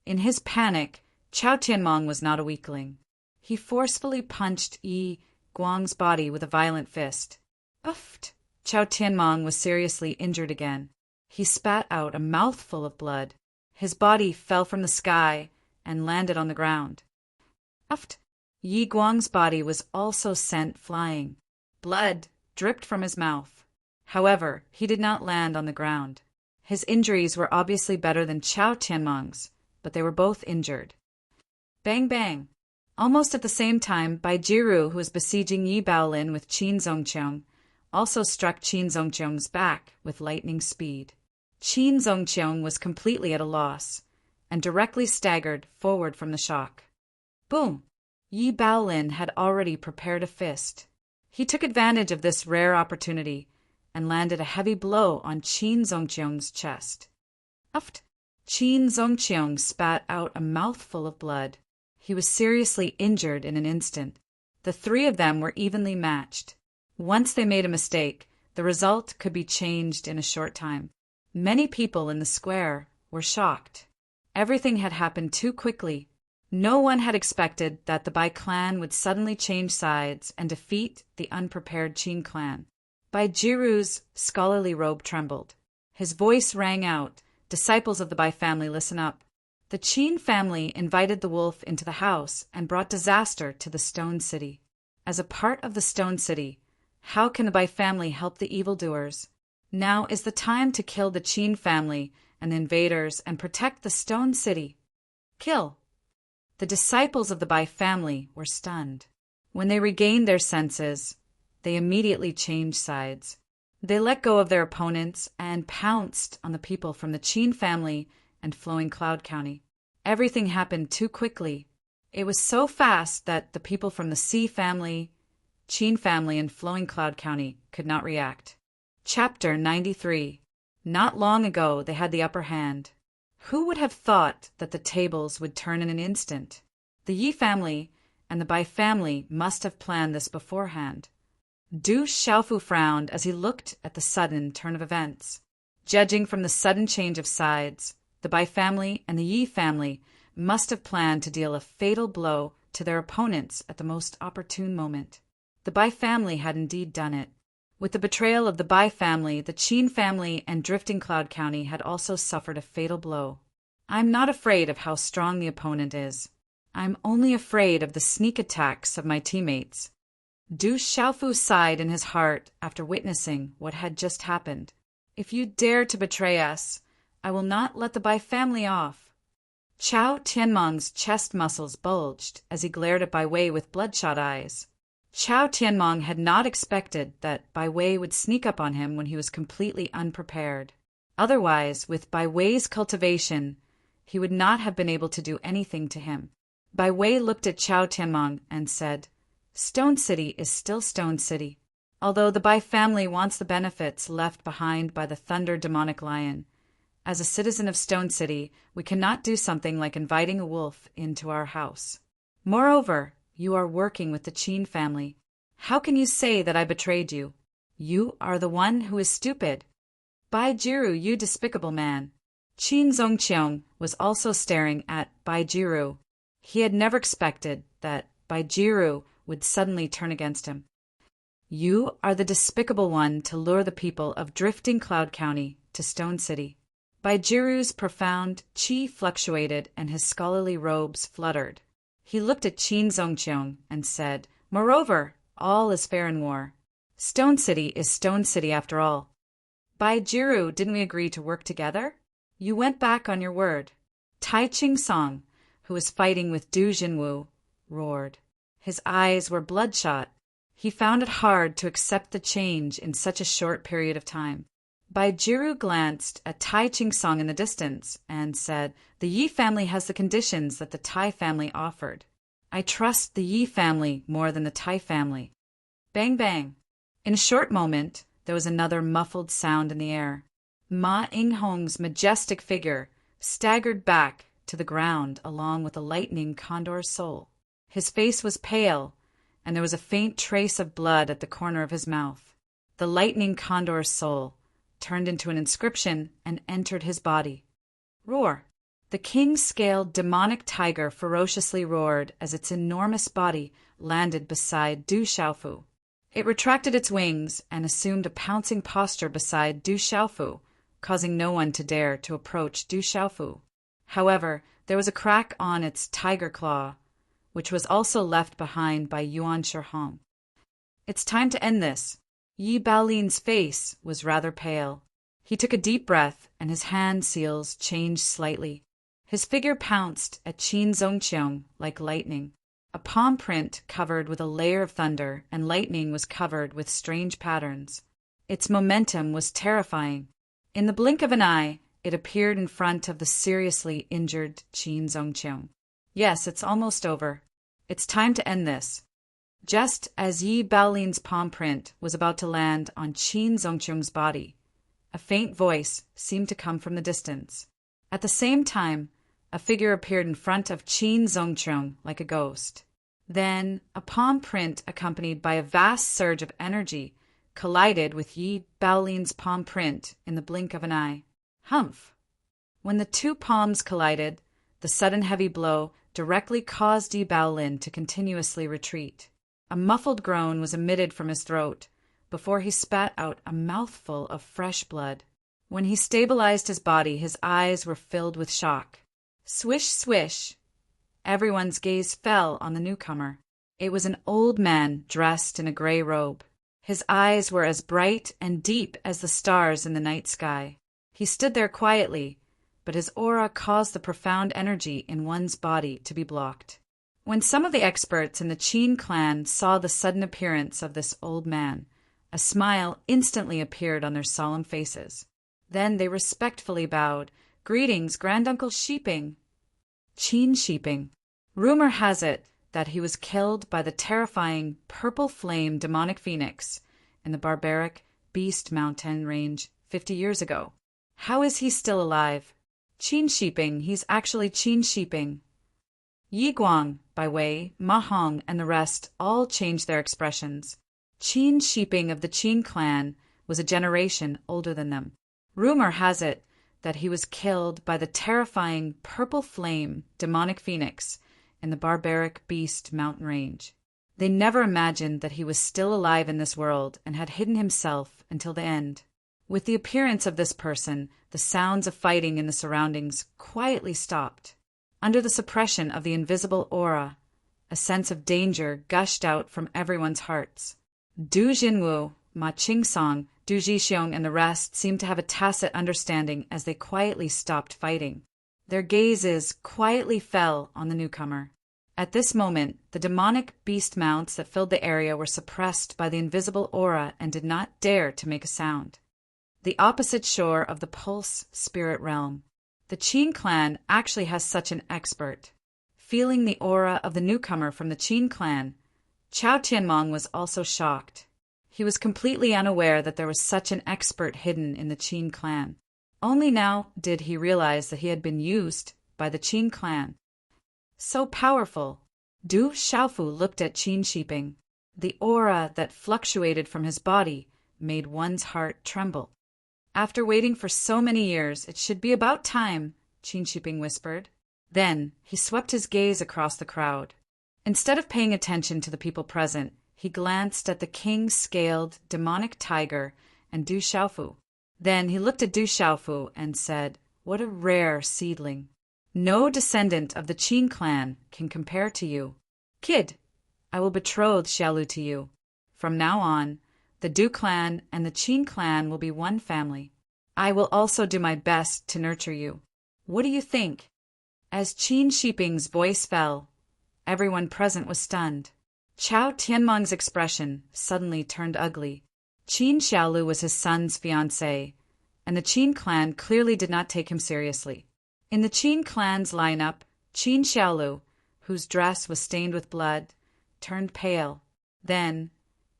In his panic, Chao Tianmeng was not a weakling. He forcefully punched Yi Guang's body with a violent fist. Uft! Chao Tianmeng was seriously injured again. He spat out a mouthful of blood. His body fell from the sky and landed on the ground. Uft! Yi Guang's body was also sent flying. Blood dripped from his mouth. However, he did not land on the ground. His injuries were obviously better than Chao Tianmeng's, but they were both injured. Bang bang! Almost at the same time, Bai Jiru, who was besieging Yi Baolin with Qin Zongqiang, also struck Qin Zongqiang's back with lightning speed. Qin Zongqiang was completely at a loss, and directly staggered forward from the shock. Boom! Yi Baolin had already prepared a fist. He took advantage of this rare opportunity and landed a heavy blow on Qin Zongqiang's chest. Uft! Qin Zongqiang spat out a mouthful of blood. He was seriously injured in an instant. The three of them were evenly matched. Once they made a mistake, the result could be changed in a short time. Many people in the square were shocked. Everything had happened too quickly. No one had expected that the Bai clan would suddenly change sides and defeat the unprepared Qin clan. Bai Jiru's scholarly robe trembled. His voice rang out, "Disciples of the Bai family, listen up. The Qin family invited the wolf into the house and brought disaster to the Stone City. As a part of the Stone City, how can the Bai family help the evildoers? Now is the time to kill the Qin family and the invaders and protect the Stone City. Kill!" The disciples of the Bai family were stunned. When they regained their senses, they immediately changed sides. They let go of their opponents and pounced on the people from the Qin family and Flowing Cloud County. Everything happened too quickly. It was so fast that the people from the Sea family, Qin family, and Flowing Cloud County could not react. Chapter 93. Not long ago they had the upper hand. Who would have thought that the tables would turn in an instant? The Yi family and the Bai family must have planned this beforehand. Du Xiaofu frowned as he looked at the sudden turn of events. Judging from the sudden change of sides, the Bai family and the Yi family must have planned to deal a fatal blow to their opponents at the most opportune moment. The Bai family had indeed done it. With the betrayal of the Bai family, the Qin family and Drifting Cloud County had also suffered a fatal blow. I'm not afraid of how strong the opponent is. I'm only afraid of the sneak attacks of my teammates. Du Xiaofu sighed in his heart after witnessing what had just happened. If you dare to betray us, I will not let the Bai family off. Chao Tianmeng's chest muscles bulged as he glared at Bai Wei with bloodshot eyes. Chao Tianmeng had not expected that Bai Wei would sneak up on him when he was completely unprepared. Otherwise, with Bai Wei's cultivation, he would not have been able to do anything to him. Bai Wei looked at Chao Tianmeng and said, "Stone City is still Stone City. Although the Bai family wants the benefits left behind by the Thunder Demonic Lion, as a citizen of Stone City, we cannot do something like inviting a wolf into our house. Moreover, you are working with the Qin family. How can you say that I betrayed you? You are the one who is stupid. Bai Jiru, you despicable man." Qin Zongqiang was also staring at Bai Jiru. He had never expected that Bai Jiru would suddenly turn against him. "You are the despicable one to lure the people of Drifting Cloud County to Stone City." Bai Jiru's profound qi fluctuated and his scholarly robes fluttered. He looked at Qin Zongqiang and said, "Moreover, all is fair in war. Stone City is Stone City after all. Bai Jiru, didn't we agree to work together? You went back on your word." Tai Ching Song, who was fighting with Du Jinwu, roared. His eyes were bloodshot. He found it hard to accept the change in such a short period of time. Bai Jiru glanced at Tai Ching Song in the distance and said, "The Yi family has the conditions that the Tai family offered. I trust the Yi family more than the Tai family." Bang bang. In a short moment, there was another muffled sound in the air. Ma Yinghong's majestic figure staggered back to the ground along with the lightning condor's soul. His face was pale, and there was a faint trace of blood at the corner of his mouth. The lightning condor's soul turned into an inscription and entered his body. Roar! The king-scaled demonic tiger ferociously roared as its enormous body landed beside Du Xiaofu. It retracted its wings and assumed a pouncing posture beside Du Xiaofu, causing no one to dare to approach Du Xiaofu. However, there was a crack on its tiger claw, which was also left behind by Yuan Shihong. "It's time to end this." Yi Baolin's face was rather pale. He took a deep breath, and his hand seals changed slightly. His figure pounced at Qin Zongqiang like lightning. A palm print covered with a layer of thunder, and lightning was covered with strange patterns. Its momentum was terrifying. In the blink of an eye, it appeared in front of the seriously injured Qin Zongqiang. "Yes, it's almost over. It's time to end this." Just as Yi Baolin's palm print was about to land on Qin Zongqiang's body, a faint voice seemed to come from the distance. At the same time, a figure appeared in front of Qin Zongqiang like a ghost. Then, a palm print accompanied by a vast surge of energy collided with Yi Baolin's palm print in the blink of an eye. Humph! When the two palms collided, the sudden heavy blow directly caused Yi Baolin to continuously retreat. A muffled groan was emitted from his throat, before he spat out a mouthful of fresh blood. When he stabilized his body, his eyes were filled with shock. Swish, swish! Everyone's gaze fell on the newcomer. It was an old man dressed in a gray robe. His eyes were as bright and deep as the stars in the night sky. He stood there quietly, but his aura caused the profound energy in one's body to be blocked. When some of the experts in the Qin clan saw the sudden appearance of this old man, a smile instantly appeared on their solemn faces. Then they respectfully bowed. "Greetings, Granduncle Sheeping." Qin Sheeping. Rumor has it that he was killed by the terrifying purple flame demonic phoenix in the barbaric Beast Mountain range 50 years ago. How is he still alive? Qin Sheeping, he's actually Qin Sheeping. Yi Guang, Bai Wei, Ma Hong, and the rest all changed their expressions. Qin Sheeping of the Qin clan was a generation older than them. Rumor has it that he was killed by the terrifying purple flame demonic phoenix in the barbaric Beast Mountain range. They never imagined that he was still alive in this world and had hidden himself until the end. With the appearance of this person, the sounds of fighting in the surroundings quietly stopped. Under the suppression of the invisible aura, a sense of danger gushed out from everyone's hearts. Du Jinwu, Ma Qingsong, Du Jixiong, and the rest seemed to have a tacit understanding as they quietly stopped fighting. Their gazes quietly fell on the newcomer. At this moment, the demonic beast mounts that filled the area were suppressed by the invisible aura and did not dare to make a sound. The opposite shore of the Pulse spirit realm. The Qin clan actually has such an expert. Feeling the aura of the newcomer from the Qin clan, Chao Tianmong was also shocked. He was completely unaware that there was such an expert hidden in the Qin clan. Only now did he realize that he had been used by the Qin clan. So powerful. Du Xiaofu looked at Qin Sheeping. The aura that fluctuated from his body made one's heart tremble. "After waiting for so many years, it should be about time," Qin Sheeping whispered. Then he swept his gaze across the crowd. Instead of paying attention to the people present, he glanced at the king-scaled demonic tiger and Du Xiaofu. Then he looked at Du Xiaofu and said, "What a rare seedling. No descendant of the Qin clan can compare to you. Kid, I will betroth Xiaolu to you. From now on, the Du clan and the Qin clan will be one family. I will also do my best to nurture you. What do you think?" As Qin Sheeping's voice fell, everyone present was stunned. Chao Tianmong's expression suddenly turned ugly. Qin Xiaolu was his son's fiancée, and the Qin clan clearly did not take him seriously. In the Qin clan's lineup, Qin Xiaolu, whose dress was stained with blood, turned pale. Then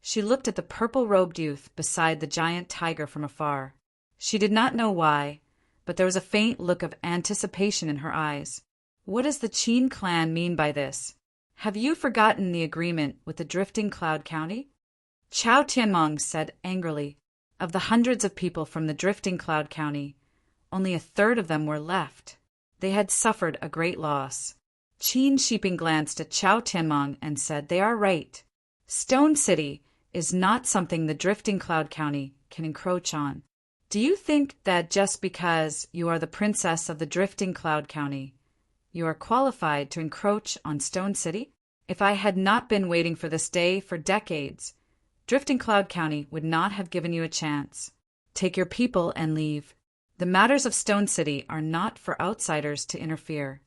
she looked at the purple-robed youth beside the giant tiger from afar. She did not know why, but there was a faint look of anticipation in her eyes. What does the Qin clan mean by this? Have you forgotten the agreement with the Drifting Cloud County? Chao Tianmong said angrily. Of the hundreds of people from the Drifting Cloud County, only a third of them were left. They had suffered a great loss. Qin Sheeping glanced at Chao Tianmong and said, "They are right. Stone City is not something the Drifting Cloud County can encroach on. Do you think that just because you are the princess of the Drifting Cloud County, you are qualified to encroach on Stone City? If I had not been waiting for this day for decades, Drifting Cloud County would not have given you a chance. Take your people and leave. The matters of Stone City are not for outsiders to interfere."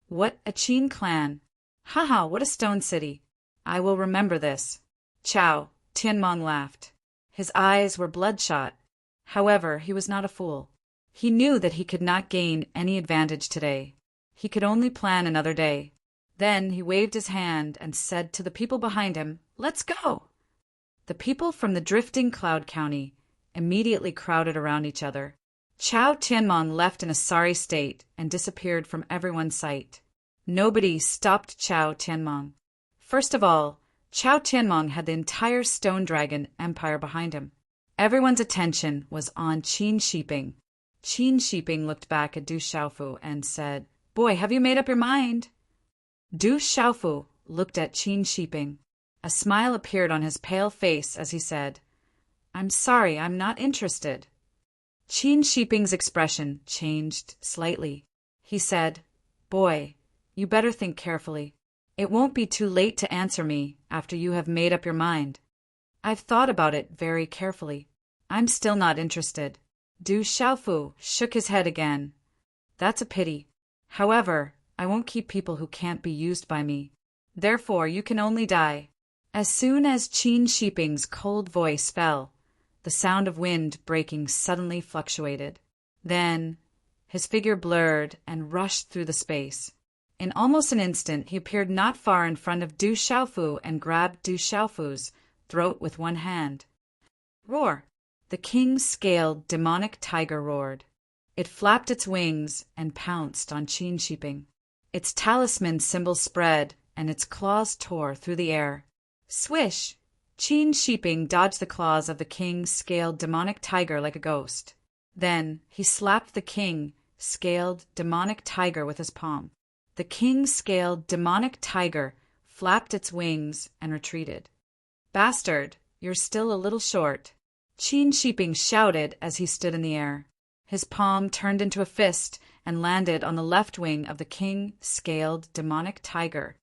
What a Qin clan! Haha, what a Stone City! I will remember this. Chao Tianmong laughed. His eyes were bloodshot. However, he was not a fool. He knew that he could not gain any advantage today. He could only plan another day. Then he waved his hand and said to the people behind him, "Let's go!" The people from the Drifting Cloud County immediately crowded around each other. Chao Tianmong left in a sorry state and disappeared from everyone's sight. Nobody stopped Chao Tianmong. First of all, Chao Tianmong had the entire Stone Dragon Empire behind him. Everyone's attention was on Qin Sheeping. Qin Sheeping looked back at Du Xiaofu and said, "Boy, have you made up your mind?" Du Xiaofu looked at Qin Sheeping. A smile appeared on his pale face as he said, I'm sorry, I'm not interested. Qin Shiping's expression changed slightly. He said, Boy, you better think carefully. It won't be too late to answer me after you have made up your mind. I've thought about it very carefully. I'm still not interested. Du Xiaofu shook his head again. That's a pity. However, I won't keep people who can't be used by me. Therefore, you can only die. As soon as Qin Shiping's cold voice fell, the sound of wind breaking suddenly fluctuated. Then, his figure blurred and rushed through the space. In almost an instant, he appeared not far in front of Du Xiaofu and grabbed Du Xiaofu's throat with one hand. Roar! The king-scaled demonic tiger roared. It flapped its wings and pounced on Qin Shiping. Its talisman symbol spread, and its claws tore through the air. Swish! Qin Shiping dodged the claws of the king-scaled demonic tiger like a ghost. Then he slapped the king-scaled demonic tiger with his palm. The king-scaled demonic tiger flapped its wings and retreated. Bastard, you're still a little short. Qin Shiping shouted as he stood in the air. His palm turned into a fist and landed on the left wing of the king-scaled demonic tiger.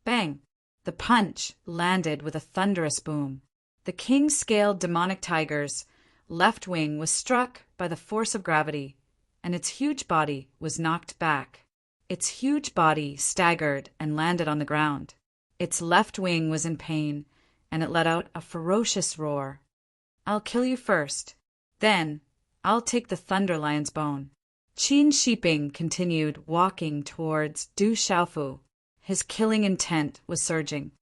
Bang! The punch landed with a thunderous boom. The king-scaled demonic tiger's left wing was struck by the force of gravity, and its huge body was knocked back. Its huge body staggered and landed on the ground. Its left wing was in pain, and it let out a ferocious roar. I'll kill you first. Then, I'll take the Thunder Lion's bone. Qin Shiping continued walking towards Du Xiaofu. His killing intent was surging.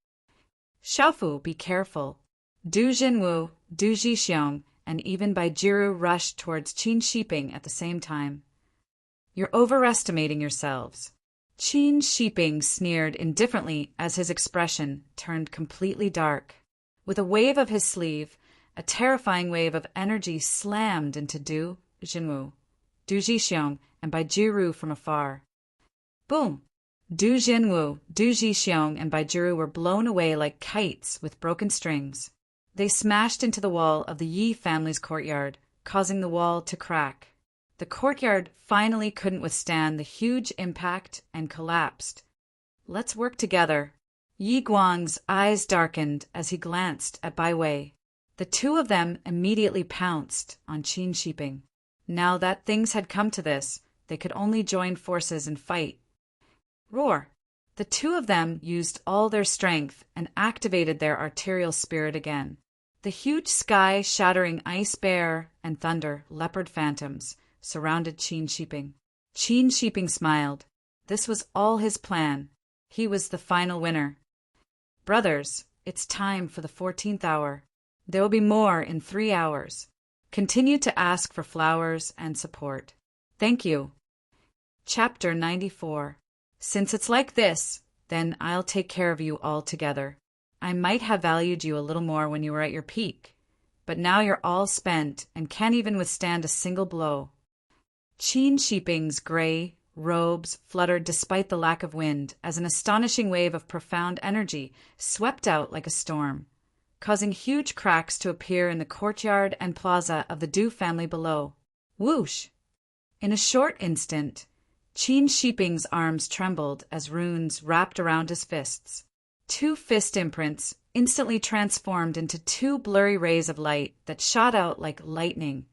Xiaofu, be careful. Du Jinwu, Du Jixiong, and even Baijiru rushed towards Qin Shiping at the same time. You're overestimating yourselves. Qin Shiping sneered indifferently as his expression turned completely dark. With a wave of his sleeve, a terrifying wave of energy slammed into Du Jinwu, Du Jixiong, and Baijiru from afar. Boom! Du Jinwu, Du Jixiong, and Baijiru were blown away like kites with broken strings. They smashed into the wall of the Yi family's courtyard, causing the wall to crack. The courtyard finally couldn't withstand the huge impact and collapsed. Let's work together. Yi Guang's eyes darkened as he glanced at Bai Wei. The two of them immediately pounced on Qin Shiping. Now that things had come to this, they could only join forces and fight. Roar! The two of them used all their strength and activated their arterial spirit again. The huge sky-shattering ice bear and thunder leopard phantoms surrounded Qin Shiping. Qin Shiping smiled. This was all his plan. He was the final winner. Brothers, it's time for the 14th hour. There will be more in 3 hours. Continue to ask for flowers and support. Thank you. Chapter 94. Since it's like this, then I'll take care of you all together. I might have valued you a little more when you were at your peak, but now you're all spent and can't even withstand a single blow. Qin Shiping's gray robes fluttered despite the lack of wind as an astonishing wave of profound energy swept out like a storm, causing huge cracks to appear in the courtyard and plaza of the Du family below. Whoosh! In a short instant, Qin Shiping's arms trembled as runes wrapped around his fists. 2 fist imprints instantly transformed into 2 blurry rays of light that shot out like lightning,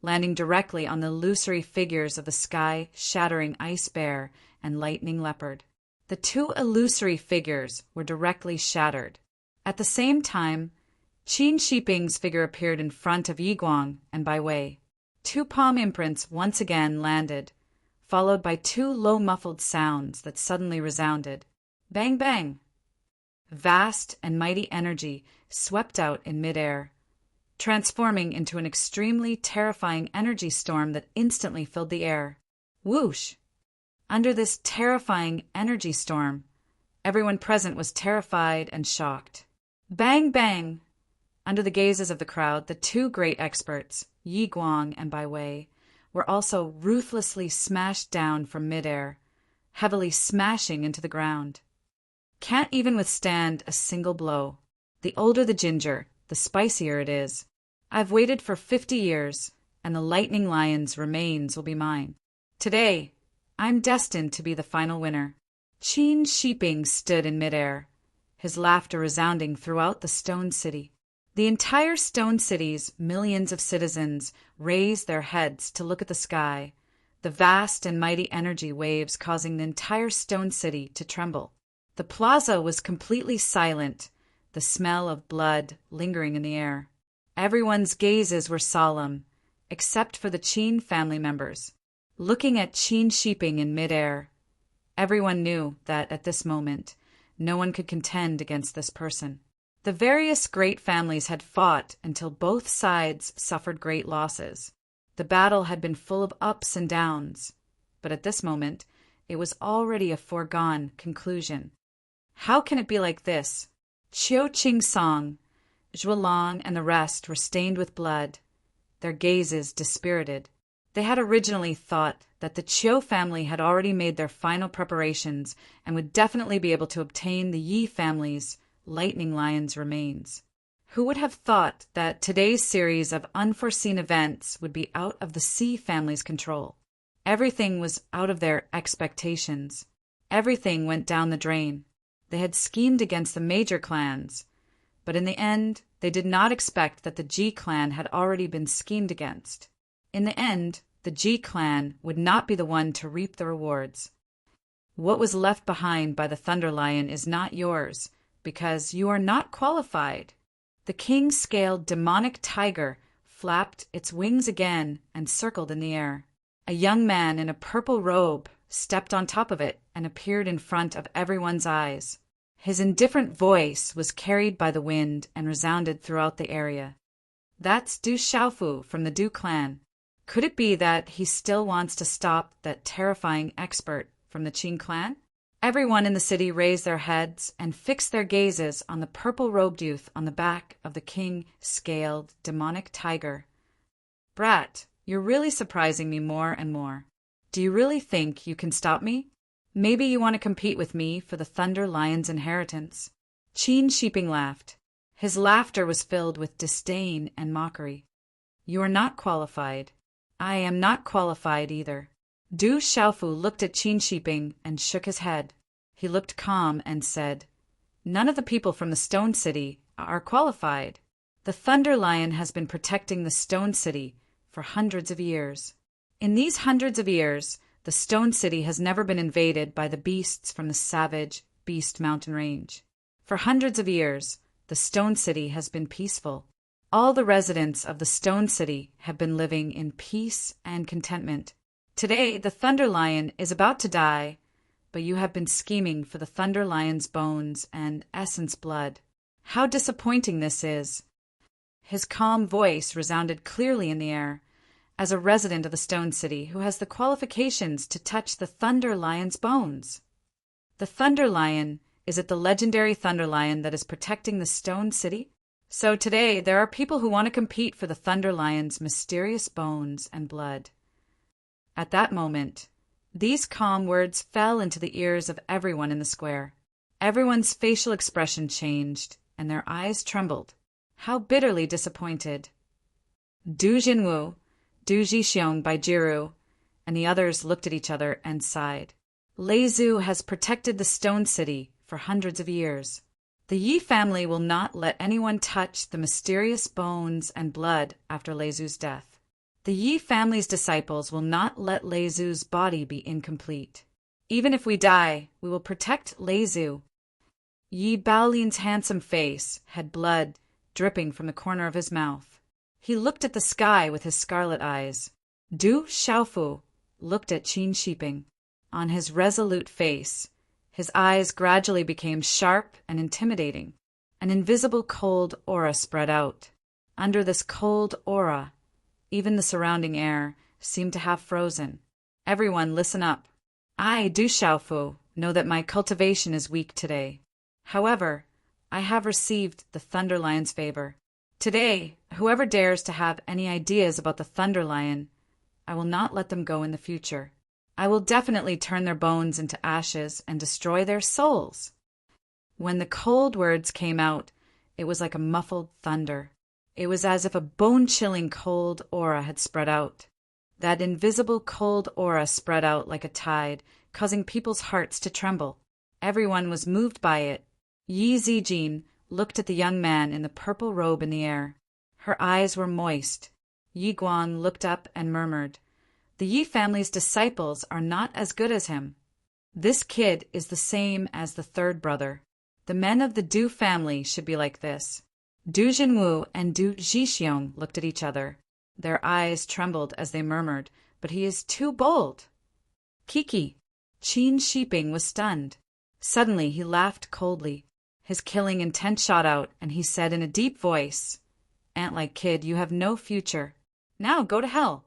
landing directly on the illusory figures of the sky-shattering ice bear and lightning leopard. The 2 illusory figures were directly shattered. At the same time, Qin Shiping's figure appeared in front of Yi Guang and Bai Wei. 2 palm imprints once again landed, followed by 2 low muffled sounds that suddenly resounded. Bang bang! Vast and mighty energy swept out in midair, transforming into an extremely terrifying energy storm that instantly filled the air. Whoosh! Under this terrifying energy storm, everyone present was terrified and shocked. Bang bang! Under the gazes of the crowd, the 2 great experts, Yi Guang and Bai Wei, were also ruthlessly smashed down from midair, heavily smashing into the ground. Can't even withstand a single blow. The older the ginger, the spicier it is. I've waited for 50 years, and the lightning lion's remains will be mine. Today, I'm destined to be the final winner." Qin Shiping stood in midair, his laughter resounding throughout the Stone City. The entire Stone City's millions of citizens raised their heads to look at the sky, the vast and mighty energy waves causing the entire Stone City to tremble. The plaza was completely silent, the smell of blood lingering in the air. Everyone's gazes were solemn, except for the Qin family members. Looking at Qin Shiping in midair, everyone knew that at this moment, no one could contend against this person. The various great families had fought until both sides suffered great losses. The battle had been full of ups and downs, but at this moment, it was already a foregone conclusion. How can it be like this? Qiu Qingsong, Zhuolong, and the rest were stained with blood, their gazes dispirited. They had originally thought that the Qiu family had already made their final preparations and would definitely be able to obtain the Yi family's lightning lion's remains. Who would have thought that today's series of unforeseen events would be out of the Si family's control? Everything was out of their expectations. Everything went down the drain. They had schemed against the major clans, but in the end, they did not expect that the Ji clan had already been schemed against. In the end, the Ji clan would not be the one to reap the rewards. What was left behind by the Thunder Lion is not yours, because you are not qualified. The king-scaled demonic tiger flapped its wings again and circled in the air. A young man in a purple robe stepped on top of it and appeared in front of everyone's eyes. His indifferent voice was carried by the wind and resounded throughout the area. "That's Du Xiaofu from the Du clan. Could it be that he still wants to stop that terrifying expert from the Qin clan?" Everyone in the city raised their heads and fixed their gazes on the purple-robed youth on the back of the king-scaled demonic tiger. "Brat, you're really surprising me more and more. Do you really think you can stop me? Maybe you want to compete with me for the Thunder Lion's inheritance." Qin Shiping laughed. His laughter was filled with disdain and mockery. "You are not qualified. I am not qualified either." Du Xiaofu looked at Qin Shiping and shook his head. He looked calm and said, "None of the people from the Stone City are qualified. The Thunder Lion has been protecting the Stone City for hundreds of years. In these hundreds of years, the Stone City has never been invaded by the beasts from the savage Beast Mountain Range. For hundreds of years, the Stone City has been peaceful. All the residents of the Stone City have been living in peace and contentment. Today, the Thunder Lion is about to die, but you have been scheming for the Thunder Lion's bones and essence blood. How disappointing this is." His calm voice resounded clearly in the air. As a resident of the Stone City who has the qualifications to touch the Thunder Lion's bones. The Thunder Lion, is it the legendary Thunder Lion that is protecting the Stone City? So today there are people who want to compete for the Thunder Lion's mysterious bones and blood. At that moment, these calm words fell into the ears of everyone in the square. Everyone's facial expression changed, and their eyes trembled. How bitterly disappointed. Du Jinwu, Du Jixiong by Jiru, and the others looked at each other and sighed. Lei Zhu has protected the Stone City for hundreds of years. The Yi family will not let anyone touch the mysterious bones and blood after Lei Zhu's death. The Yi family's disciples will not let Lei Zhu's body be incomplete. Even if we die, we will protect Lei Zhu. Yi Baolin's handsome face had blood dripping from the corner of his mouth. He looked at the sky with his scarlet eyes. Du Xiaofu looked at Qin Shiping. On his resolute face, his eyes gradually became sharp and intimidating. An invisible cold aura spread out. Under this cold aura, even the surrounding air seemed to have frozen. Everyone listen up. I, Du Xiaofu, know that my cultivation is weak today. However, I have received the Thunder Lion's favor. Today, whoever dares to have any ideas about the Thunder Lion, I will not let them go in the future. I will definitely turn their bones into ashes and destroy their souls. When the cold words came out, it was like a muffled thunder. It was as if a bone-chilling cold aura had spread out. That invisible cold aura spread out like a tide, causing people's hearts to tremble. Everyone was moved by it. Yi Zijin looked at the young man in the purple robe in the air. Her eyes were moist. Yi Guan looked up and murmured, "The Yi family's disciples are not as good as him. This kid is the same as the third brother. The men of the Du family should be like this." Du Jinwu and Du Jixiong looked at each other. Their eyes trembled as they murmured, "But he is too bold." Kiki. Qin Shiping was stunned. Suddenly he laughed coldly. His killing intent shot out, and he said in a deep voice, "Ant-like kid, you have no future. Now go to hell."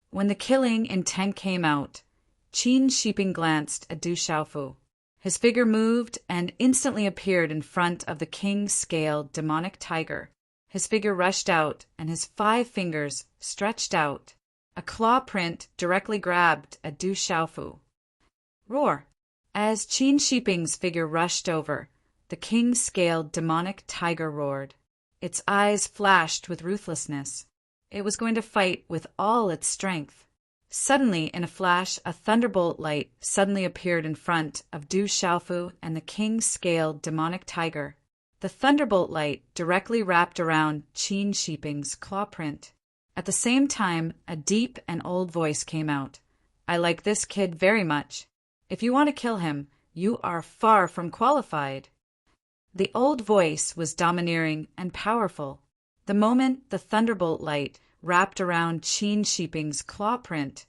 When the killing intent came out, Qin Shiping glanced at Du Xiaofu. His figure moved and instantly appeared in front of the king-scaled demonic tiger. His figure rushed out, and his 5 fingers stretched out. A claw print directly grabbed at Du Xiaofu. Roar! As Qin Shiping's figure rushed over, the king-scaled demonic tiger roared. Its eyes flashed with ruthlessness. It was going to fight with all its strength. Suddenly, in a flash, a thunderbolt light suddenly appeared in front of Du Xiaofu and the king-scaled demonic tiger. The thunderbolt light directly wrapped around Qin Shiping's claw print. At the same time, a deep and old voice came out. "I like this kid very much. If you want to kill him, you are far from qualified." The old voice was domineering and powerful. The moment the thunderbolt light wrapped around Qin Shiping's claw print,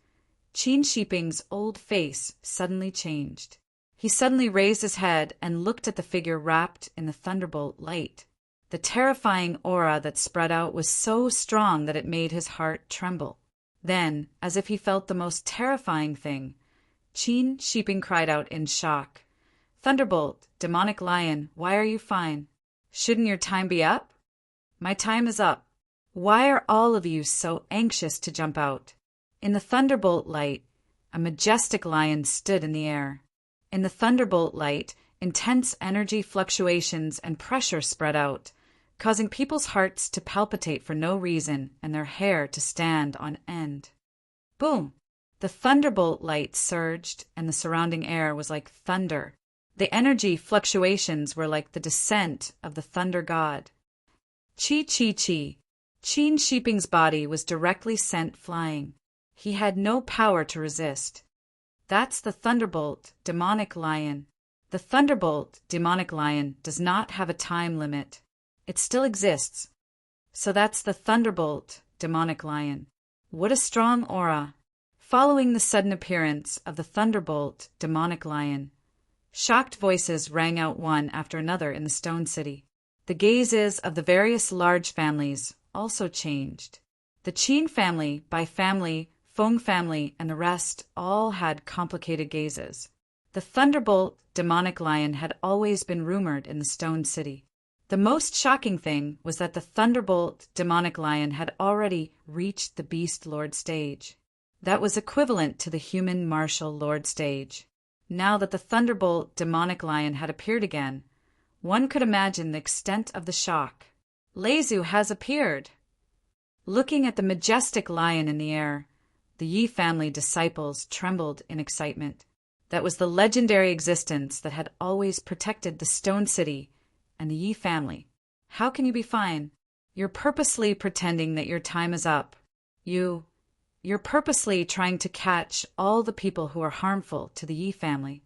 Qin Shiping's old face suddenly changed. He suddenly raised his head and looked at the figure wrapped in the thunderbolt light. The terrifying aura that spread out was so strong that it made his heart tremble. Then, as if he felt the most terrifying thing, Qin Shiping cried out in shock, "Thunderbolt, demonic lion, why are you fine? Shouldn't your time be up?" "My time is up. Why are all of you so anxious to jump out?" In the thunderbolt light, a majestic lion stood in the air. In the thunderbolt light, intense energy fluctuations and pressure spread out, causing people's hearts to palpitate for no reason and their hair to stand on end. Boom! The thunderbolt light surged, and the surrounding air was like thunder. The energy fluctuations were like the descent of the thunder god. Chi chi chi! Qin Shiping's body was directly sent flying. He had no power to resist. That's the thunderbolt, demonic lion. The thunderbolt, demonic lion, does not have a time limit. It still exists. So that's the thunderbolt, demonic lion. What a strong aura! Following the sudden appearance of the thunderbolt, demonic lion, shocked voices rang out one after another in the Stone City. The gazes of the various large families also changed. The Qin family, Bai family, Feng family, and the rest all had complicated gazes. The thunderbolt, demonic lion had always been rumored in the Stone City. The most shocking thing was that the thunderbolt, demonic lion had already reached the Beast Lord stage. That was equivalent to the human martial lord stage. Now that the thunderbolt, demonic lion had appeared again, one could imagine the extent of the shock. Leizu has appeared! Looking at the majestic lion in the air, the Yi family disciples trembled in excitement. That was the legendary existence that had always protected the Stone City and the Yi family. How can you be fine? You're purposely pretending that your time is up. You're purposely trying to catch all the people who are harmful to the Yi family.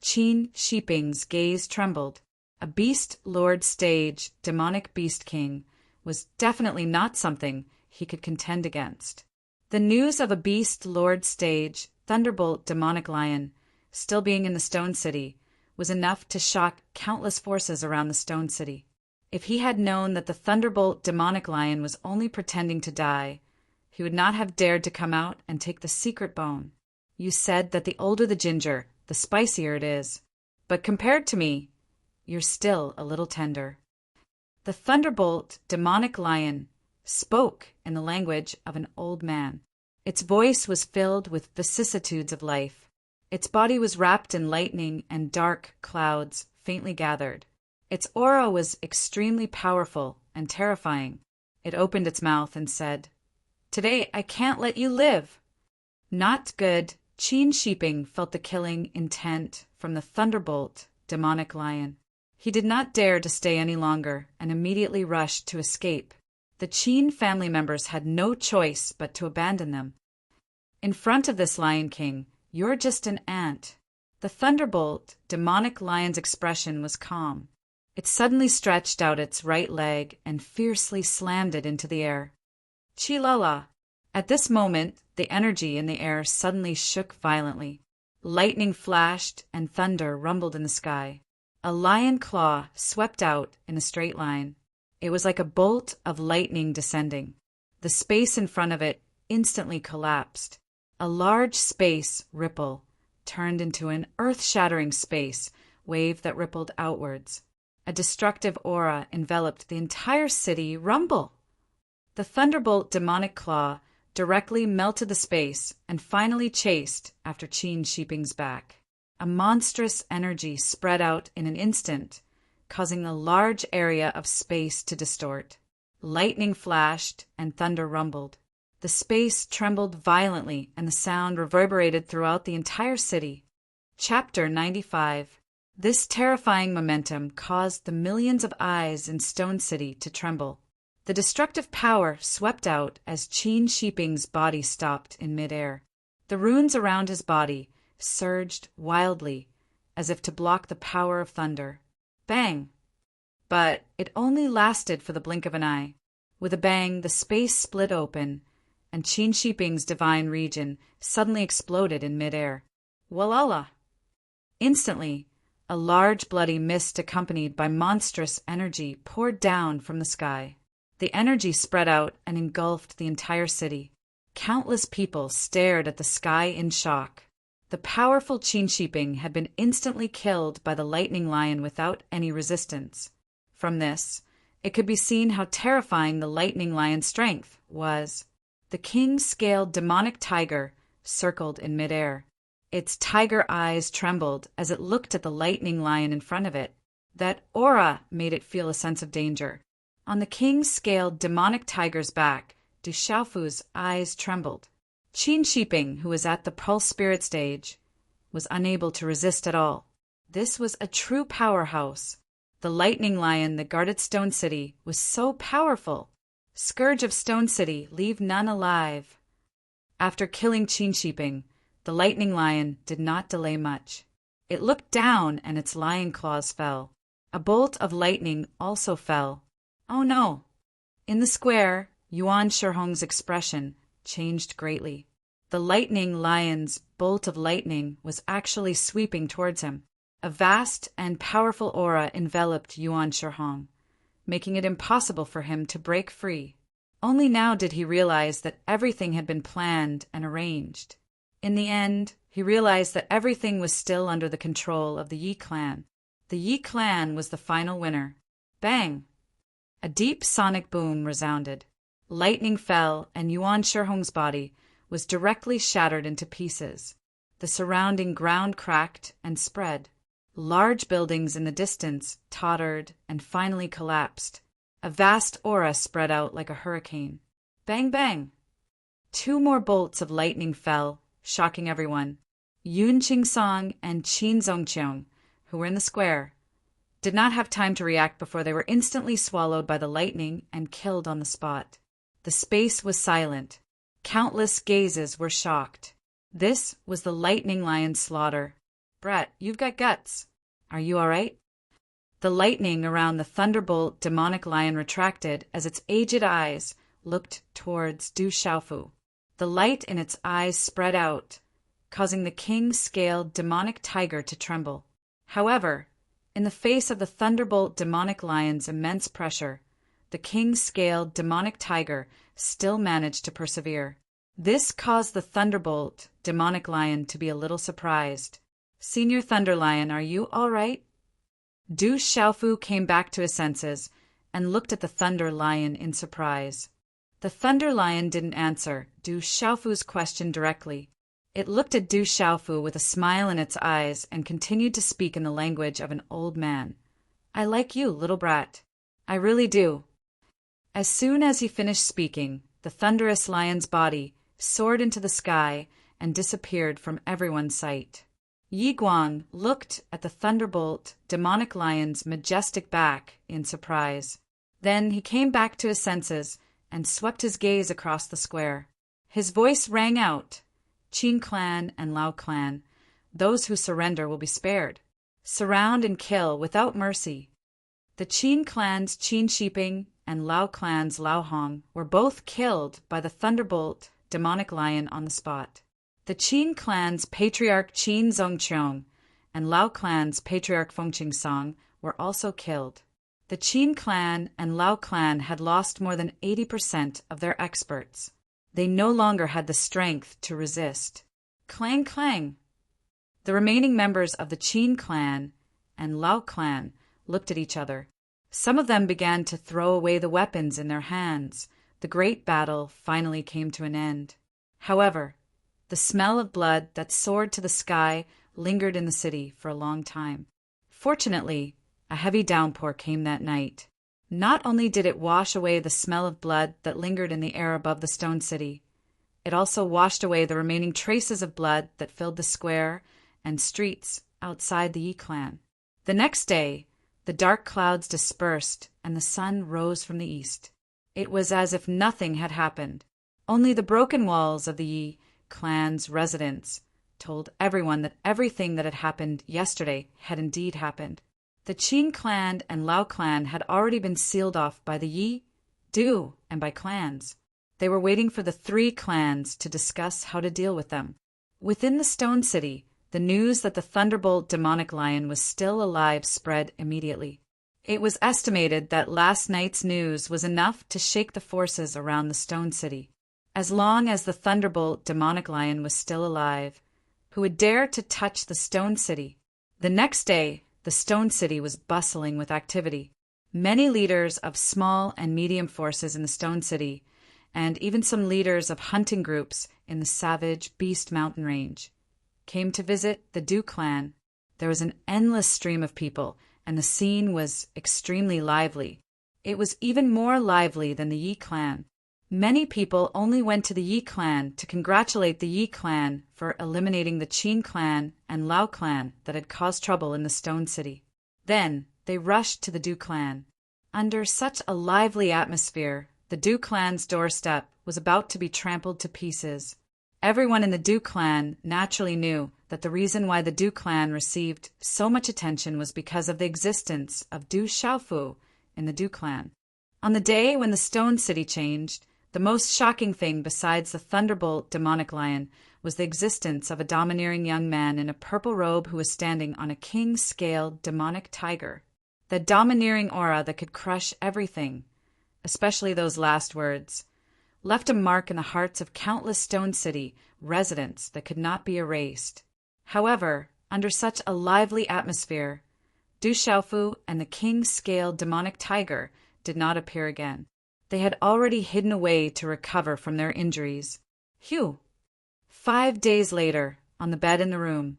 Qin Shiping's gaze trembled. A Beast Lord stage, demonic Beast King, was definitely not something he could contend against. The news of a Beast Lord stage, Thunderbolt demonic lion, still being in the Stone City, was enough to shock countless forces around the Stone City. If he had known that the Thunderbolt demonic lion was only pretending to die, he would not have dared to come out and take the secret bone. You said that the older the ginger, the spicier it is. But compared to me, you're still a little tender. The Thunderbolt demonic lion spoke in the language of an old man. Its voice was filled with vicissitudes of life. Its body was wrapped in lightning and dark clouds faintly gathered. Its aura was extremely powerful and terrifying. It opened its mouth and said, "Today I can't let you live." Not good. Qin Shiping felt the killing intent from the thunderbolt demonic lion. He did not dare to stay any longer and immediately rushed to escape. The Qin family members had no choice but to abandon them. In front of this Lion King, "You're just an ant." The thunderbolt demonic lion's expression was calm. It suddenly stretched out its right leg and fiercely slammed it into the air. Chilala! At this moment, the energy in the air suddenly shook violently. Lightning flashed and thunder rumbled in the sky. A lion claw swept out in a straight line. It was like a bolt of lightning descending. The space in front of it instantly collapsed. A large space ripple turned into an earth-shattering space wave that rippled outwards. A destructive aura enveloped the entire city. Rumble! The thunderbolt demonic claw directly melted the space and finally chased after Qin Shiping's back. A monstrous energy spread out in an instant, causing a large area of space to distort. Lightning flashed and thunder rumbled. The space trembled violently and the sound reverberated throughout the entire city. Chapter 95. This terrifying momentum caused the millions of eyes in Stone City to tremble. The destructive power swept out as Qin Shiping's body stopped in midair. The runes around his body surged wildly, as if to block the power of thunder. Bang! But it only lasted for the blink of an eye. With a bang, the space split open, and Qin Shiping's divine region suddenly exploded in midair. Walala! Instantly, a large bloody mist accompanied by monstrous energy poured down from the sky. The energy spread out and engulfed the entire city. Countless people stared at the sky in shock. The powerful Qin Shiping had been instantly killed by the lightning lion without any resistance. From this, it could be seen how terrifying the lightning lion's strength was. The king-scaled demonic tiger circled in midair. Its tiger eyes trembled as it looked at the lightning lion in front of it. That aura made it feel a sense of danger. On the king-scaled demonic tiger's back, Du Xiaofu's eyes trembled. Qin Shiping, who was at the pulse spirit stage, was unable to resist at all. This was a true powerhouse. The lightning lion that guarded Stone City was so powerful. Scourge of Stone City, leave none alive. After killing Qin Shiping, the lightning lion did not delay much. It looked down and its lion claws fell. A bolt of lightning also fell. Oh no! In the square, Yuan Shihong's expression changed greatly. The lightning lion's bolt of lightning was actually sweeping towards him. A vast and powerful aura enveloped Yuan Shihong, making it impossible for him to break free. Only now did he realize that everything had been planned and arranged. In the end, he realized that everything was still under the control of the Yi clan. The Yi clan was the final winner. Bang! A deep sonic boom resounded. Lightning fell, and Yuan Shihong's body was directly shattered into pieces. The surrounding ground cracked and spread. Large buildings in the distance tottered and finally collapsed. A vast aura spread out like a hurricane. Bang, bang! 2 more bolts of lightning fell, shocking everyone. Yun Qingsong and Qin Zongqiong, who were in the square, did not have time to react before they were instantly swallowed by the lightning and killed on the spot. The space was silent. Countless gazes were shocked. This was the lightning lion's slaughter. Brett, you've got guts. Are you all right? The lightning around the thunderbolt demonic lion retracted as its aged eyes looked towards Du Xiaofu. The light in its eyes spread out, causing the king-scaled demonic tiger to tremble. However, in the face of the thunderbolt demonic lion's immense pressure, the king-scaled demonic tiger still managed to persevere. This caused the thunderbolt demonic lion to be a little surprised. Senior Thunder Lion, are you all right? Du Xiaofu came back to his senses and looked at the Thunder Lion in surprise. The Thunder Lion didn't answer Du Xiaofu's question directly. It looked at Du Xiaofu with a smile in its eyes and continued to speak in the language of an old man. I like you, little brat. I really do. As soon as he finished speaking, the thunderous lion's body soared into the sky and disappeared from everyone's sight. Yi Guang looked at the thunderbolt demonic lion's majestic back in surprise. Then he came back to his senses and swept his gaze across the square. His voice rang out, "Qin clan and Lao clan, those who surrender will be spared. Surround and kill without mercy." The Qin clan's Qin Shiping and Lao clan's Lao Hong were both killed by the thunderbolt demonic lion on the spot. The Qin clan's patriarch Qin Zongqiong and Lao clan's patriarch Fengqing Song were also killed. The Qin clan and Lao clan had lost more than 80% of their experts. They no longer had the strength to resist. Clang clang! The remaining members of the Qin clan and Lao clan looked at each other. Some of them began to throw away the weapons in their hands. The great battle finally came to an end. However, the smell of blood that soared to the sky lingered in the city for a long time. Fortunately, a heavy downpour came that night. Not only did it wash away the smell of blood that lingered in the air above the stone city, it also washed away the remaining traces of blood that filled the square and streets outside the Yi clan. The next day, the dark clouds dispersed and the sun rose from the east. It was as if nothing had happened. Only the broken walls of the Yi clan's residence told everyone that everything that had happened yesterday had indeed happened. The Qin clan and Lao clan had already been sealed off by the Yi, Du, and by clans. They were waiting for the three clans to discuss how to deal with them. Within the Stone City, the news that the Thunderbolt demonic lion was still alive spread immediately. It was estimated that last night's news was enough to shake the forces around the Stone City. As long as the Thunderbolt demonic lion was still alive, who would dare to touch the Stone City? The next day, the Stone City was bustling with activity. Many leaders of small and medium forces in the Stone City, and even some leaders of hunting groups in the savage Beast Mountain Range, came to visit the Du clan. There was an endless stream of people, and the scene was extremely lively. It was even more lively than the Yi clan. Many people only went to the Yi clan to congratulate the Yi clan for eliminating the Qin clan and Lao clan that had caused trouble in the Stone City. Then they rushed to the Du clan. Under such a lively atmosphere, the Du clan's doorstep was about to be trampled to pieces. Everyone in the Du clan naturally knew that the reason why the Du clan received so much attention was because of the existence of Du Xiaofu in the Du clan. On the day when the Stone City changed, the most shocking thing besides the Thunderbolt demonic lion was the existence of a domineering young man in a purple robe who was standing on a king-scale demonic tiger. The domineering aura that could crush everything, especially those last words, left a mark in the hearts of countless Stone City residents that could not be erased. However, under such a lively atmosphere, Du Xiaofu and the king-scale demonic tiger did not appear again. They had already hidden away to recover from their injuries. Phew! 5 days later, on the bed in the room,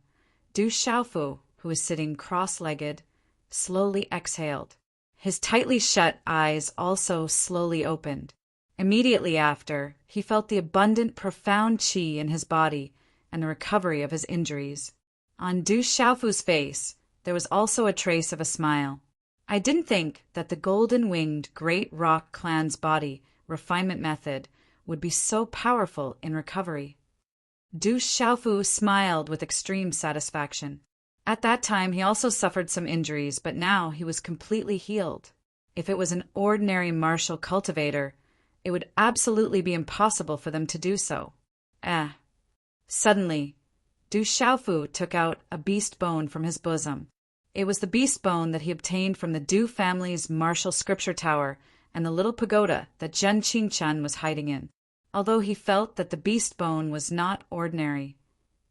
Du Xiaofu, who was sitting cross-legged, slowly exhaled. His tightly shut eyes also slowly opened. Immediately after, he felt the abundant, profound qi in his body and the recovery of his injuries. On Du Xiaofu's face, there was also a trace of a smile. I didn't think that the golden-winged Great Rock clan's body refinement method would be so powerful in recovery. Du Xiaofu smiled with extreme satisfaction. At that time, he also suffered some injuries, but now he was completely healed. If it was an ordinary martial cultivator, it would absolutely be impossible for them to do so. Suddenly, Du Xiaofu took out a beast bone from his bosom. It was the beast bone that he obtained from the Du family's martial scripture tower and the little pagoda that Zhen Qingchen was hiding in. Although he felt that the beast bone was not ordinary,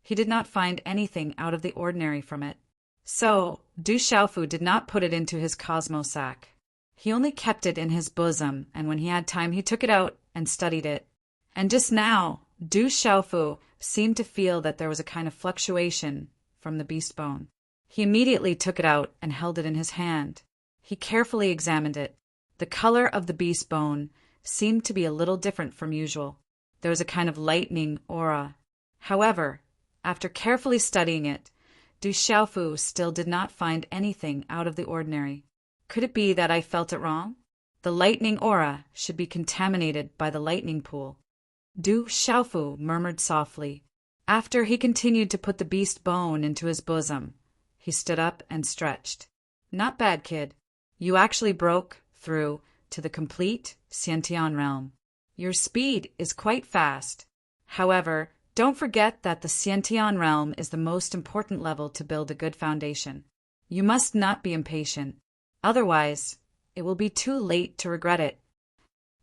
he did not find anything out of the ordinary from it. So, Du Xiaofu did not put it into his Cosmo sack. He only kept it in his bosom, and when he had time he took it out and studied it. And just now, Du Xiaofu seemed to feel that there was a kind of fluctuation from the beast bone. He immediately took it out and held it in his hand. He carefully examined it. The color of the beast bone seemed to be a little different from usual. There was a kind of lightning aura. However, after carefully studying it, Du Xiaofu still did not find anything out of the ordinary. Could it be that I felt it wrong? The lightning aura should be contaminated by the lightning pool. Du Xiaofu murmured softly. After he continued to put the beast bone into his bosom, he stood up and stretched. Not bad, kid. You actually broke through to the complete Xiantian realm. Your speed is quite fast. However, don't forget that the Xiantian realm is the most important level to build a good foundation. You must not be impatient. Otherwise, it will be too late to regret it.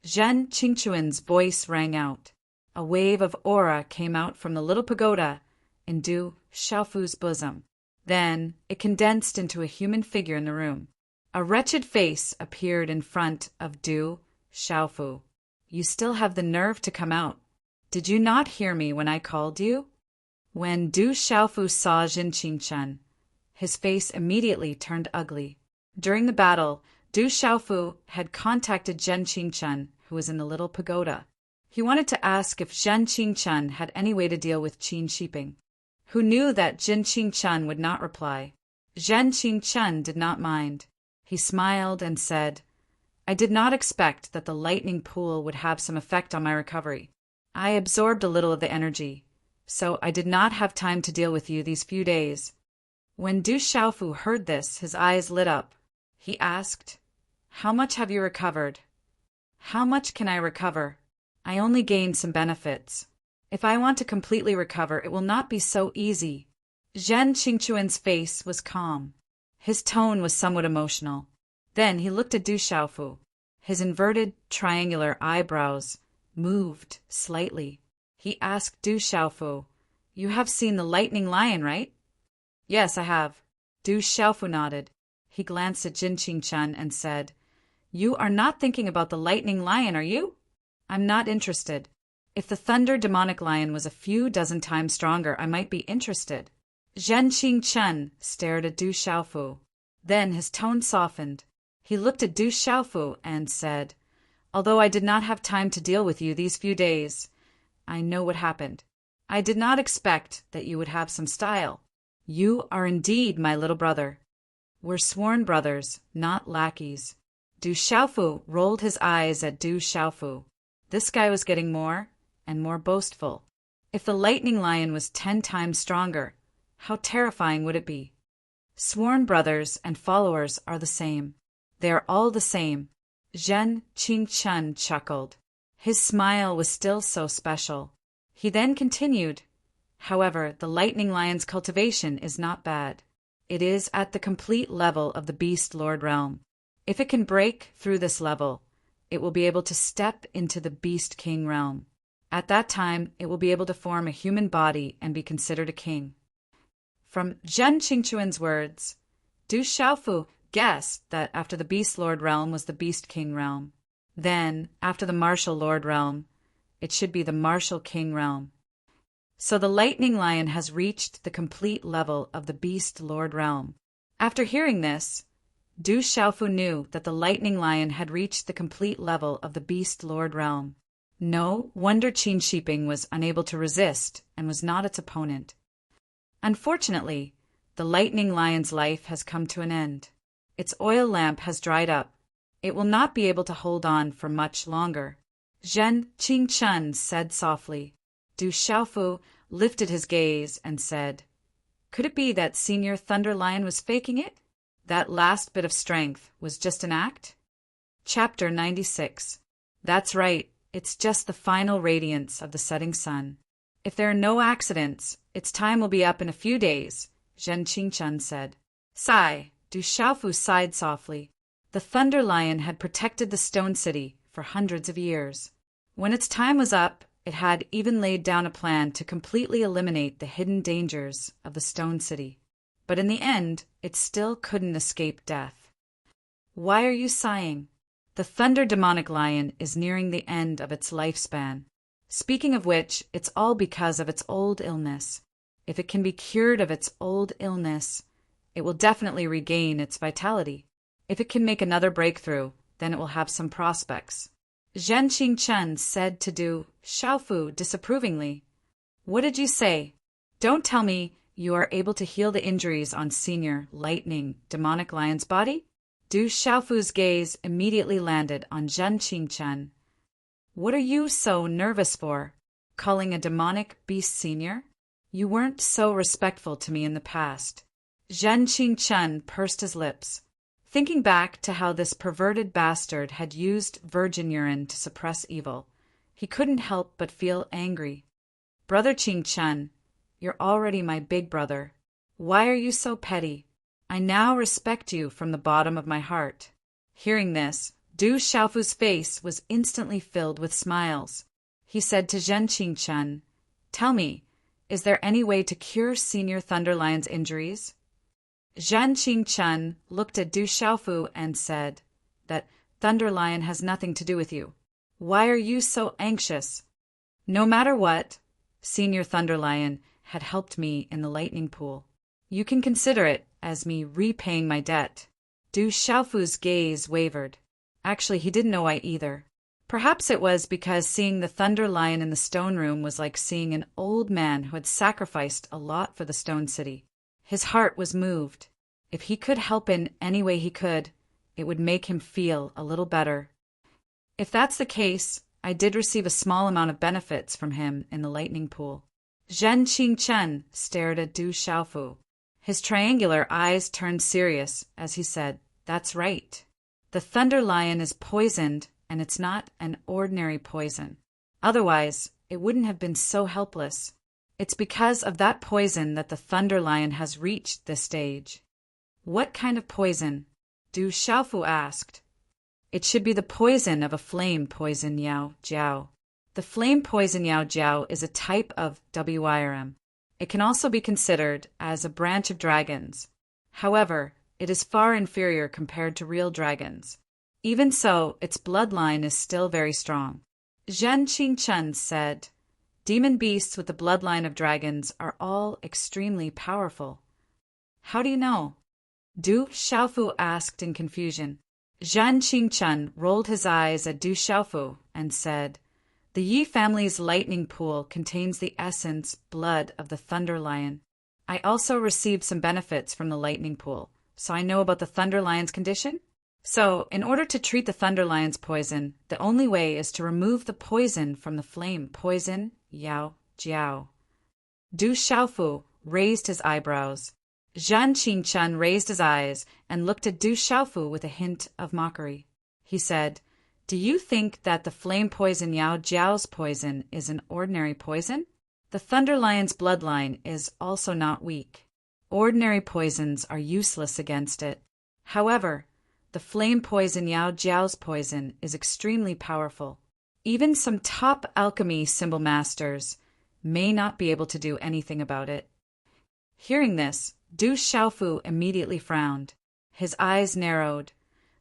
Zhen Qingquan's voice rang out. A wave of aura came out from the little pagoda in Du Xiaofu's bosom. Then it condensed into a human figure in the room. A wretched face appeared in front of Du Xiaofu. You still have the nerve to come out. Did you not hear me when I called you? When Du Xiaofu saw Jin Qingquan, his face immediately turned ugly. During the battle, Du Xiaofu had contacted Zhen Qingquan, who was in the little pagoda. He wanted to ask if Zhen Qingquan had any way to deal with Qin Shiping, who knew that Jin Qingquan would not reply. Zhen Qingquan did not mind. He smiled and said, I did not expect that the lightning pool would have some effect on my recovery. I absorbed a little of the energy, so I did not have time to deal with you these few days. When Du Xiaofu heard this, his eyes lit up. He asked, How much have you recovered? How much can I recover? I only gained some benefits. If I want to completely recover, it will not be so easy. Zhen Qingquan's face was calm. His tone was somewhat emotional. Then he looked at Du Xiaofu. His inverted, triangular eyebrows moved slightly. He asked Du Xiaofu, You have seen the lightning lion, right? Yes, I have. Du Xiaofu nodded. He glanced at Jin Qingquan and said, You are not thinking about the lightning lion, are you? I'm not interested. If the thunder demonic lion was a few dozen times stronger, I might be interested. Zhen Qingquan stared at Du Xiaofu. Then his tone softened. He looked at Du Xiaofu and said, Although I did not have time to deal with you these few days, I know what happened. I did not expect that you would have some style. You are indeed my little brother. We're sworn brothers, not lackeys. Du Xiaofu rolled his eyes at Du Xiaofu. This guy was getting more and more boastful. If the lightning lion was 10 times stronger, how terrifying would it be? Sworn brothers and followers are the same. They are all the same. Zhen Qingquan chuckled. His smile was still so special. He then continued, However, the lightning lion's cultivation is not bad. It is at the complete level of the Beast Lord realm. If it can break through this level, it will be able to step into the Beast King realm. At that time, it will be able to form a human body and be considered a king. From Zhen Qingquan's words, Du Xiaofu guessed that after the Beast Lord realm was the Beast King realm. Then, after the Martial Lord realm, it should be the Martial King realm. So the lightning lion has reached the complete level of the Beast Lord realm. After hearing this, Du Xiaofu knew that the lightning lion had reached the complete level of the Beast Lord realm. No wonder Qin Shiping was unable to resist and was not its opponent. Unfortunately, the lightning lion's life has come to an end. Its oil lamp has dried up. It will not be able to hold on for much longer. Zhen Qingquan said softly. Du Xiaofu lifted his gaze and said, Could it be that Senior Thunder Lion was faking it? That last bit of strength was just an act? Chapter 96. That's right, it's just the final radiance of the setting sun. If there are no accidents, its time will be up in a few days, Zhen Qingquan said. Sigh, Du Xiaofu sighed softly. The Thunder Lion had protected the Stone City for hundreds of years. When its time was up, it had even laid down a plan to completely eliminate the hidden dangers of the Stone City. But in the end, it still couldn't escape death. Why are you sighing? The Thunder Demonic Lion is nearing the end of its lifespan. Speaking of which, it's all because of its old illness. If it can be cured of its old illness, it will definitely regain its vitality. If it can make another breakthrough, then it will have some prospects. Zhen Qingchen said to Du Xiaofu disapprovingly. What did you say? Don't tell me you are able to heal the injuries on Senior Lightning Demonic Lion's body? Du Xiaofu's gaze immediately landed on Zhen Qingchen. What are you so nervous for? Calling a demonic beast senior? You weren't so respectful to me in the past. Zhen Qingchen pursed his lips, thinking back to how this perverted bastard had used virgin urine to suppress evil. He couldn't help but feel angry. Brother Qingchen, you're already my big brother. Why are you so petty? I now respect you from the bottom of my heart. Hearing this, Du Xiaofu's face was instantly filled with smiles. He said to Zhen Qingchen, Tell me, is there any way to cure Senior Thunder Lion's injuries? Zhen Qingchen looked at Du Xiaofu and said, That Thunder Lion has nothing to do with you. Why are you so anxious? No matter what, Senior Thunder Lion had helped me in the lightning pool. You can consider it as me repaying my debt. Du Xiaofu's gaze wavered. Actually, he didn't know why either. Perhaps it was because seeing the Thunder Lion in the stone room was like seeing an old man who had sacrificed a lot for the Stone City. His heart was moved. If he could help in any way he could, it would make him feel a little better. If that's the case, I did receive a small amount of benefits from him in the lightning pool. Zhen Qingchen stared at Du Xiaofu. His triangular eyes turned serious as he said, That's right. The Thunder Lion is poisoned, and it's not an ordinary poison. Otherwise, it wouldn't have been so helpless. It's because of that poison that the Thunder Lion has reached this stage. What kind of poison? Du Xiaofu asked. It should be the poison of a flame poison Yao Jiao. The flame poison Yao Jiao is a type of WIRM. It can also be considered as a branch of dragons. However, it is far inferior compared to real dragons. Even so, its bloodline is still very strong. Zhen Qingchen said, Demon beasts with the bloodline of dragons are all extremely powerful. How do you know? Du Xiaofu asked in confusion. Zhen Qingchen rolled his eyes at Du Xiaofu and said, The Yi family's lightning pool contains the essence, blood of the Thunder Lion. I also received some benefits from the lightning pool, so I know about the Thunder Lion's condition? So, in order to treat the Thunder Lion's poison, the only way is to remove the poison from the flame poison Yao Jiao. Du Xiaofu raised his eyebrows. Zhen Qingchen raised his eyes and looked at Du Xiaofu with a hint of mockery. He said, Do you think that the flame poison Yao Jiao's poison is an ordinary poison? The Thunder Lion's bloodline is also not weak. Ordinary poisons are useless against it. However, the flame poison Yao Jiao's poison is extremely powerful. Even some top alchemy symbol masters may not be able to do anything about it. Hearing this, Du Xiaofu immediately frowned. His eyes narrowed.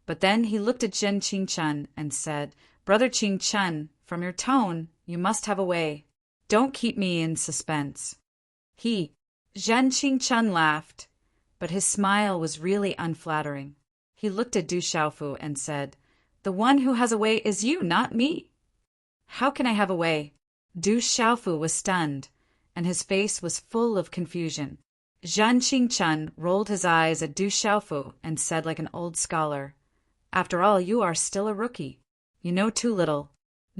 But then he looked at Zhen Qingchen and said, Brother Qingchen, from your tone, you must have a way. Don't keep me in suspense. Zhen Qingchen laughed, but his smile was really unflattering. He looked at Du Xiaofu and said, The one who has a way is you, not me. How can I have a way? Du Xiaofu was stunned, and his face was full of confusion. Zhen Qingchen rolled his eyes at Du Xiaofu and said like an old scholar, After all, you are still a rookie. You know too little.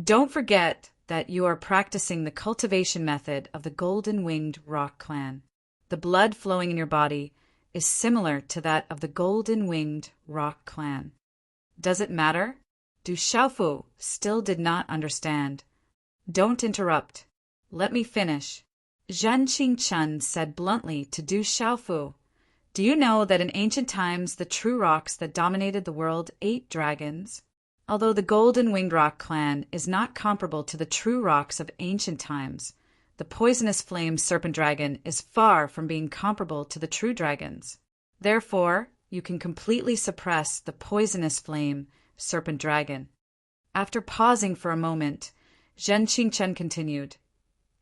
Don't forget that you are practicing the cultivation method of the Golden-Winged Rock Clan. The blood flowing in your body is similar to that of the Golden-Winged Rock Clan. Does it matter? Du Xiaofu still did not understand. Don't interrupt. Let me finish. Zhen Qingchen said bluntly to Du Xiaofu, Do you know that in ancient times the true rocks that dominated the world ate dragons? Although the Golden-Winged Rock Clan is not comparable to the true rocks of ancient times, the poisonous flame serpent dragon is far from being comparable to the true dragons. Therefore, you can completely suppress the poisonous flame serpent dragon. After pausing for a moment, Zhen Qingchen continued,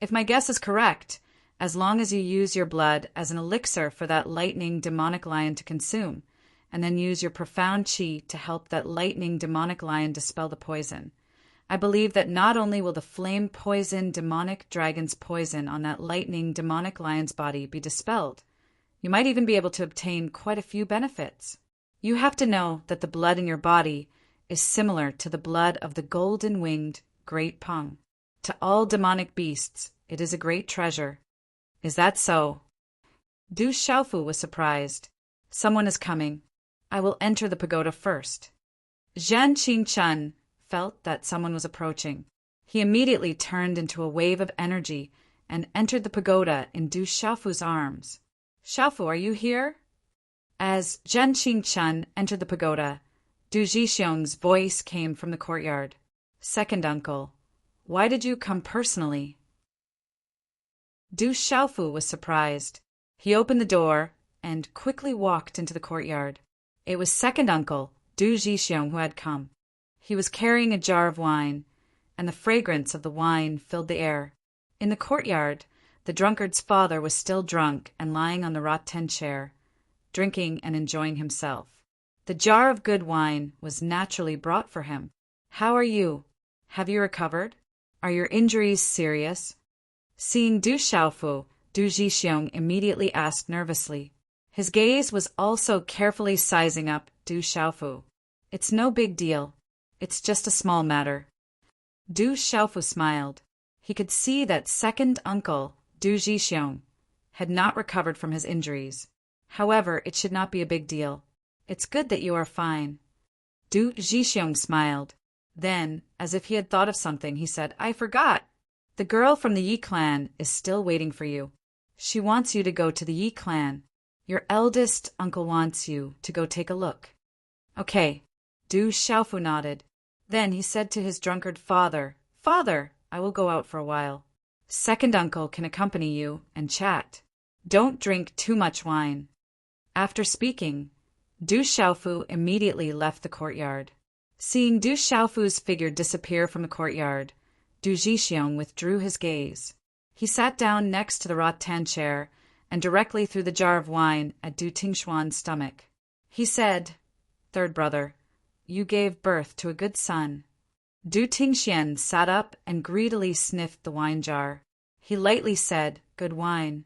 If my guess is correct, as long as you use your blood as an elixir for that lightning demonic lion to consume, and then use your profound qi to help that lightning demonic lion dispel the poison. I believe that not only will the flame poison demonic dragon's poison on that lightning demonic lion's body be dispelled, you might even be able to obtain quite a few benefits. You have to know that the blood in your body is similar to the blood of the golden-winged great Peng. To all demonic beasts, it is a great treasure. Is that so? Du Xiaofu was surprised. Someone is coming. I will enter the pagoda first. Zhan Qingchun felt that someone was approaching. He immediately turned into a wave of energy and entered the pagoda in Du Xiaofu's arms. Xiaofu, are you here? As Zhan Qingchun entered the pagoda, Du Zhixiong's voice came from the courtyard. Second uncle, why did you come personally? Du Xiaofu was surprised. He opened the door and quickly walked into the courtyard. It was second uncle, Du Zhixiong, who had come. He was carrying a jar of wine, and the fragrance of the wine filled the air. In the courtyard, the drunkard's father was still drunk and lying on the rattan chair, drinking and enjoying himself. The jar of good wine was naturally brought for him. How are you? Have you recovered? Are your injuries serious? Seeing Du Xiaofu, Du Zhixiong immediately asked nervously. His gaze was also carefully sizing up Du Xiaofu. It's no big deal. It's just a small matter. Du Xiaofu smiled. He could see that second uncle, Du Zhixiong, had not recovered from his injuries. However, it should not be a big deal. It's good that you are fine. Du Zhixiong smiled. Then, as if he had thought of something, he said, I forgot. The girl from the Yi clan is still waiting for you. She wants you to go to the Yi clan. Your eldest uncle wants you to go take a look. Okay. Du Xiaofu nodded. Then he said to his drunkard father, Father, I will go out for a while. Second uncle can accompany you and chat. Don't drink too much wine. After speaking, Du Xiaofu immediately left the courtyard. Seeing Du Xiaofu's figure disappear from the courtyard, Du Zhixiong withdrew his gaze. He sat down next to the rattan chair and directly threw the jar of wine at Du Tingshuan's stomach. He said, Third brother, you gave birth to a good son. Du Tingxian sat up and greedily sniffed the wine jar. He lightly said, Good wine.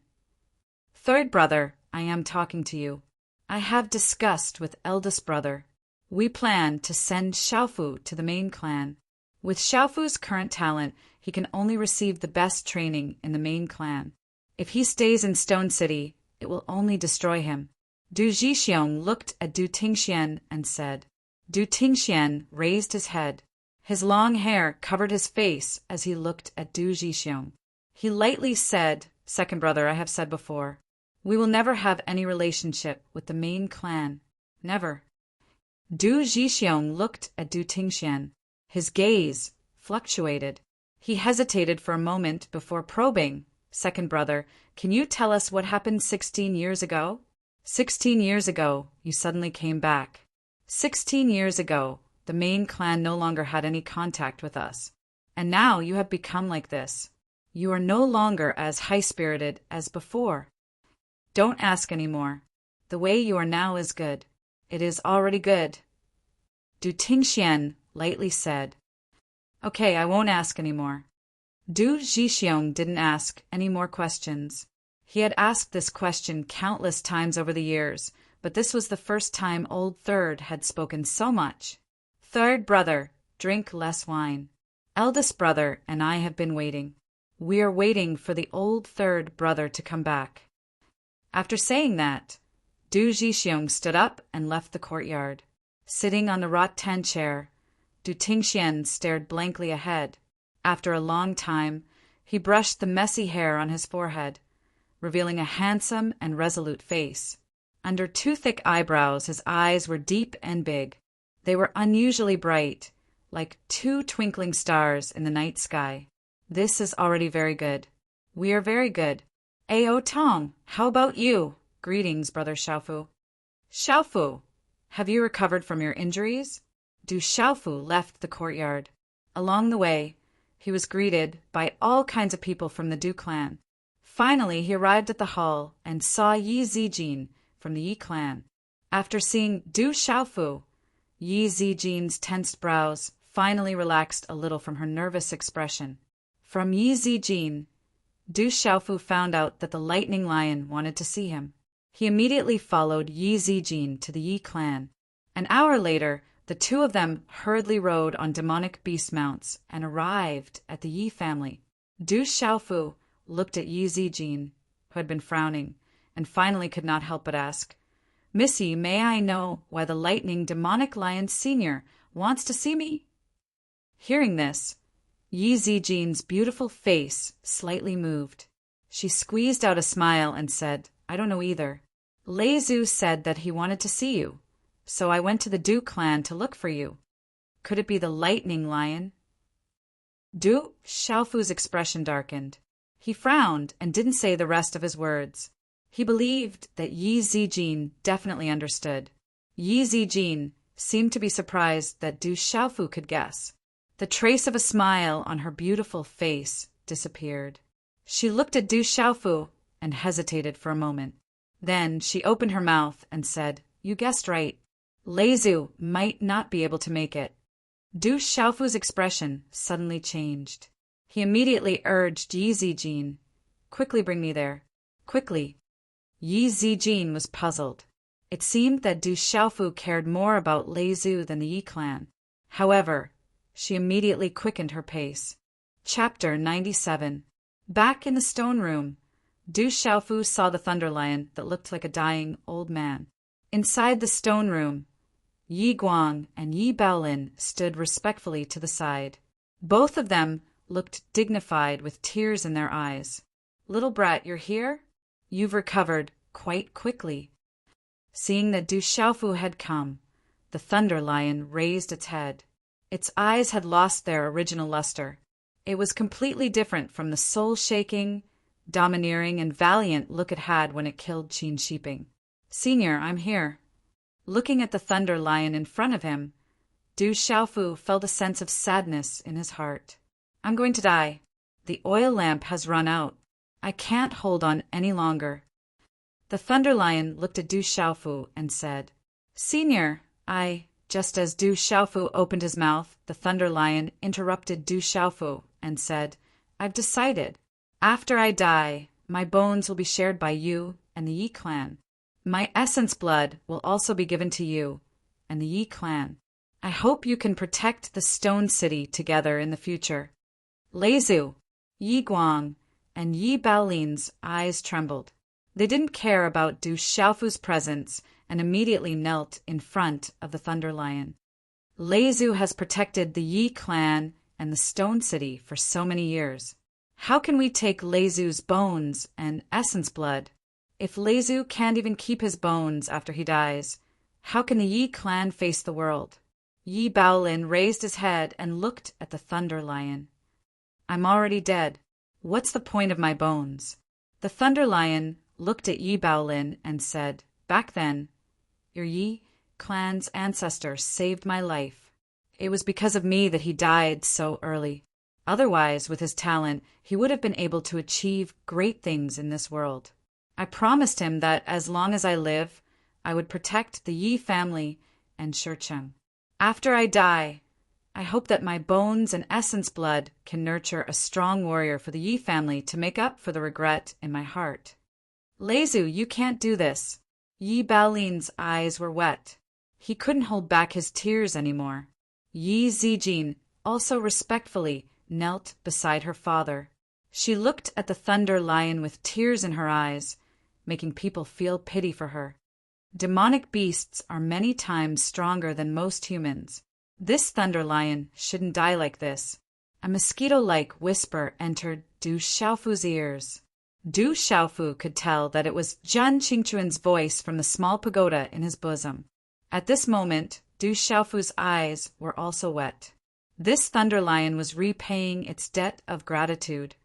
Third brother, I am talking to you. I have discussed with eldest brother. We plan to send Xiaofu to the main clan. With Xiaofu's current talent, he can only receive the best training in the main clan. If he stays in Stone City, it will only destroy him. Du Zhixiong looked at Du Tingxian and said. Du Tingxian raised his head. His long hair covered his face as he looked at Du Zhixiong. He lightly said, Second brother, I have said before, we will never have any relationship with the main clan. Never. Du Zhixiong looked at Du Tingxian. His gaze fluctuated. He hesitated for a moment before probing. Second brother, can you tell us what happened 16 years ago? 16 years ago, you suddenly came back. 16 years ago, the main clan no longer had any contact with us. And now you have become like this. You are no longer as high-spirited as before. Don't ask any more. The way you are now is good. It is already good. Du Tingxian lightly said. Okay, I won't ask any more. Du Zhixiong didn't ask any more questions. He had asked this question countless times over the years, but this was the first time Old Third had spoken so much. Third brother, drink less wine. Eldest brother and I have been waiting. We are waiting for the Old Third brother to come back. After saying that, Du Zhixiong stood up and left the courtyard. Sitting on the rattan chair, Du Tingxian stared blankly ahead. After a long time, he brushed the messy hair on his forehead, revealing a handsome and resolute face. Under two thick eyebrows, his eyes were deep and big. They were unusually bright, like two twinkling stars in the night sky. This is already very good. We are very good. Ao Tong, how about you? Greetings, Brother Xiaofu. Xiaofu, have you recovered from your injuries? Du Xiaofu left the courtyard. Along the way, he was greeted by all kinds of people from the Du clan. Finally, he arrived at the hall and saw Yi Zijin from the Yi clan. After seeing Du Xiaofu, Yi Zijin's tensed brows finally relaxed a little from her nervous expression. From Yi Zijin, Du Xiaofu found out that the Lightning Lion wanted to see him. He immediately followed Yi Zijin to the Yi clan. An hour later, the two of them hurriedly rode on demonic beast mounts and arrived at the Yi family. Du Xiaofu looked at Yi Zijin, who had been frowning, and finally could not help but ask, "Missy, may I know why the Lightning Demonic Lion Senior wants to see me?" Hearing this, Yi Zijin's beautiful face slightly moved. She squeezed out a smile and said, "I don't know either. Lei Zhu said that he wanted to see you, so I went to the Du clan to look for you. Could it be the Lightning Lion?" Du Xiaofu's expression darkened. He frowned and didn't say the rest of his words. He believed that Yi Zijin definitely understood. Yi Zijin seemed to be surprised that Du Xiaofu could guess. The trace of a smile on her beautiful face disappeared. She looked at Du Xiaofu and hesitated for a moment. Then she opened her mouth and said, "You guessed right. Lei Zhu might not be able to make it." Du Xiaofu's expression suddenly changed. He immediately urged Yi Zijin, "Quickly bring me there. Quickly." Yi Zijin was puzzled. It seemed that Du Xiaofu cared more about Lei Zhu than the Yi clan. However, she immediately quickened her pace. Chapter 97. Back in the stone room, Du Xiaofu saw the Thunder Lion that looked like a dying old man. Inside the stone room, Yi Guang and Yi Baolin stood respectfully to the side. Both of them looked dignified with tears in their eyes. "Little brat, you're here? You've recovered quite quickly." Seeing that Du Xiaofu had come, the Thunder Lion raised its head. Its eyes had lost their original luster. It was completely different from the soul-shaking, domineering, and valiant look it had when it killed Qin Shiping. "Senior, I'm here." Looking at the Thunder Lion in front of him, Du Xiaofu felt a sense of sadness in his heart. "I'm going to die. The oil lamp has run out. I can't hold on any longer." The Thunder Lion looked at Du Xiaofu and said, "Senior, Just as Du Xiaofu opened his mouth, the Thunder Lion interrupted Du Xiaofu and said, "I've decided. After I die, my bones will be shared by you and the Yi clan. My essence blood will also be given to you and the Yi clan. I hope you can protect the Stone City together in the future." Lei Zhu, Yi Guang, and Yi Baolin's eyes trembled. They didn't care about Du Xiaofu's presence and immediately knelt in front of the Thunder Lion. "Lei Zhu has protected the Yi clan and the Stone City for so many years. How can we take Lei Zhu's bones and essence blood? If Lei Zhu can't even keep his bones after he dies, how can the Yi clan face the world?" Yi Baolin raised his head and looked at the Thunder Lion. "I'm already dead. What's the point of my bones?" The Thunder Lion looked at Yi Baolin and said, "Back then, your Yi clan's ancestor saved my life. It was because of me that he died so early. Otherwise, with his talent, he would have been able to achieve great things in this world. I promised him that as long as I live, I would protect the Yi family and Shurcheng. After I die, I hope that my bones and essence blood can nurture a strong warrior for the Yi family to make up for the regret in my heart." "Lei Zhu, you can't do this." Yi Baolin's eyes were wet. He couldn't hold back his tears anymore. Yi Zijin also respectfully knelt beside her father. She looked at the Thunder Lion with tears in her eyes, making people feel pity for her. Demonic beasts are many times stronger than most humans. This Thunder Lion shouldn't die like this. A mosquito-like whisper entered Du Xiaofu's ears. Du Xiaofu could tell that it was Zhan Qingquan's voice from the small pagoda in his bosom. At this moment, Du Xiaofu's eyes were also wet. This Thunder Lion was repaying its debt of gratitude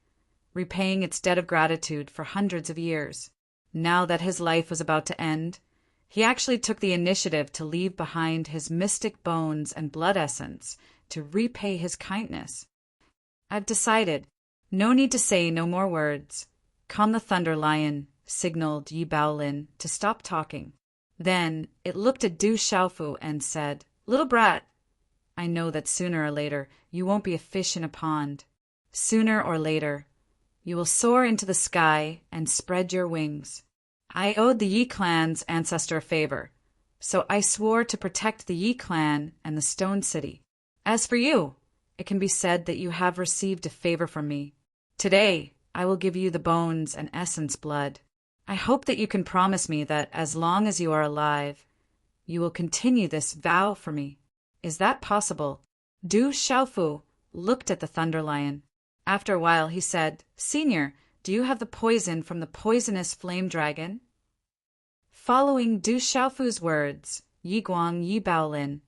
for hundreds of years. Now that his life was about to end, he actually took the initiative to leave behind his mystic bones and blood essence to repay his kindness. "I've decided. No need to say no more words." Calm the Thunder Lion signaled Yi Baolin to stop talking. Then it looked at Du Xiaofu and said, "Little brat, I know that sooner or later you won't be a fish in a pond. Sooner or later, you will soar into the sky and spread your wings. I owed the Yi clan's ancestor a favor, so I swore to protect the Yi clan and the Stone City. As for you, it can be said that you have received a favor from me. Today, I will give you the bones and essence blood. I hope that you can promise me that as long as you are alive, you will continue this vow for me. Is that possible?" Du Xiaofu looked at the Thunder Lion. After a while, he said, "Senior, do you have the poison from the poisonous flame dragon?" Following Du Xiaofu's words, Yi Guang, Yi Baolin,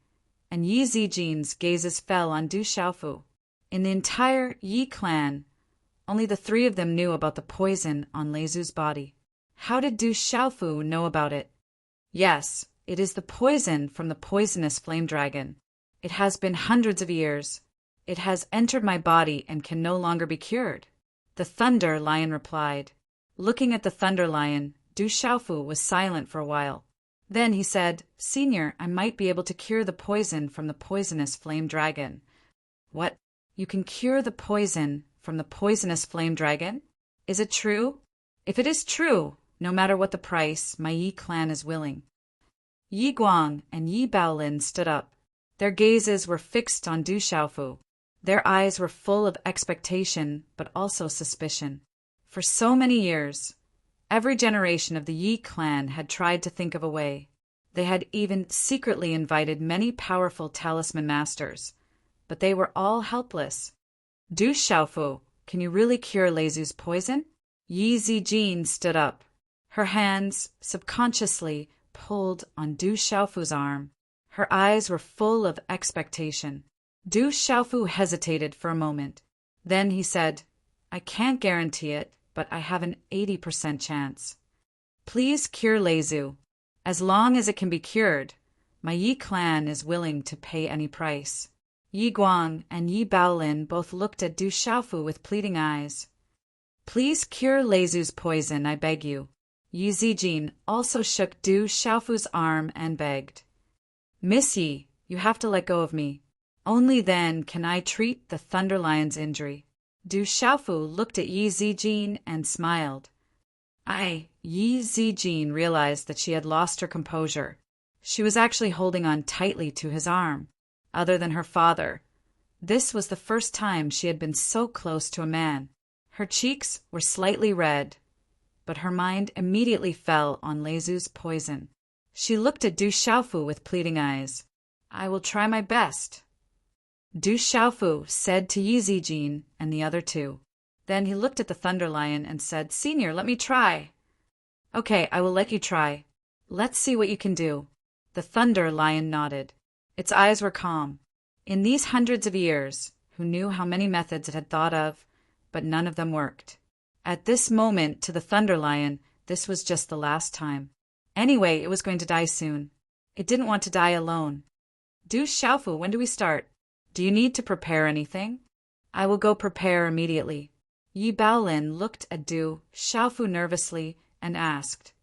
and Yi Zijin's gazes fell on Du Xiaofu. In the entire Yi clan, only the three of them knew about the poison on Lei Zhu's body. How did Du Xiaofu know about it? Yes, it is the poison from the poisonous flame dragon. It has been hundreds of years. It has entered my body and can no longer be cured. The Thunder Lion replied. Looking at the Thunder Lion, Du Xiaofu was silent for a while. Then he said, "Senior, I might be able to cure the poison from the poisonous flame dragon." "What? You can cure the poison from the poisonous flame dragon? Is it true? If it is true, no matter what the price, my Yi clan is willing." Yi Guang and Yi Baolin stood up. Their gazes were fixed on Du Xiaofu. Their eyes were full of expectation, but also suspicion. For so many years, every generation of the Yi clan had tried to think of a way. They had even secretly invited many powerful talisman masters, but they were all helpless. "Du Xiaofu, can you really cure Lei Zhu's poison?" Yi Zijin stood up. Her hands subconsciously pulled on Du Xiaofu's arm. Her eyes were full of expectation. Du Xiaofu hesitated for a moment. Then he said, "I can't guarantee it, but I have an 80% chance. Please cure Lei Zhu. As long as it can be cured, my Yi clan is willing to pay any price." Yi Guang and Yi Baolin both looked at Du Xiaofu with pleading eyes. "Please cure Lei Zhu's poison, I beg you." Yi Zijin also shook Du Xiaofu's arm and begged. "Miss Yi, you have to let go of me. Only then can I treat the Thunder Lion's injury." Du Xiaofu looked at Yi Zijin and smiled. Yi Zijin realized that she had lost her composure. She was actually holding on tightly to his arm. Other than her father, this was the first time she had been so close to a man. Her cheeks were slightly red, but her mind immediately fell on Lei Zhu's poison. She looked at Du Xiaofu with pleading eyes. "I will try my best," Du Xiaofu said to Yi Zijin and the other two. Then he looked at the Thunder Lion and said, "Senior, let me try." "Okay, I will let you try. Let's see what you can do." The Thunder Lion nodded. Its eyes were calm. In these hundreds of years, who knew how many methods it had thought of, but none of them worked. At this moment, to the Thunder Lion, this was just the last time. Anyway, it was going to die soon. It didn't want to die alone. "Du Xiaofu, when do we start? Do you need to prepare anything?" "I will go prepare immediately." Yi Baolin looked at Du Xiaofu nervously and asked,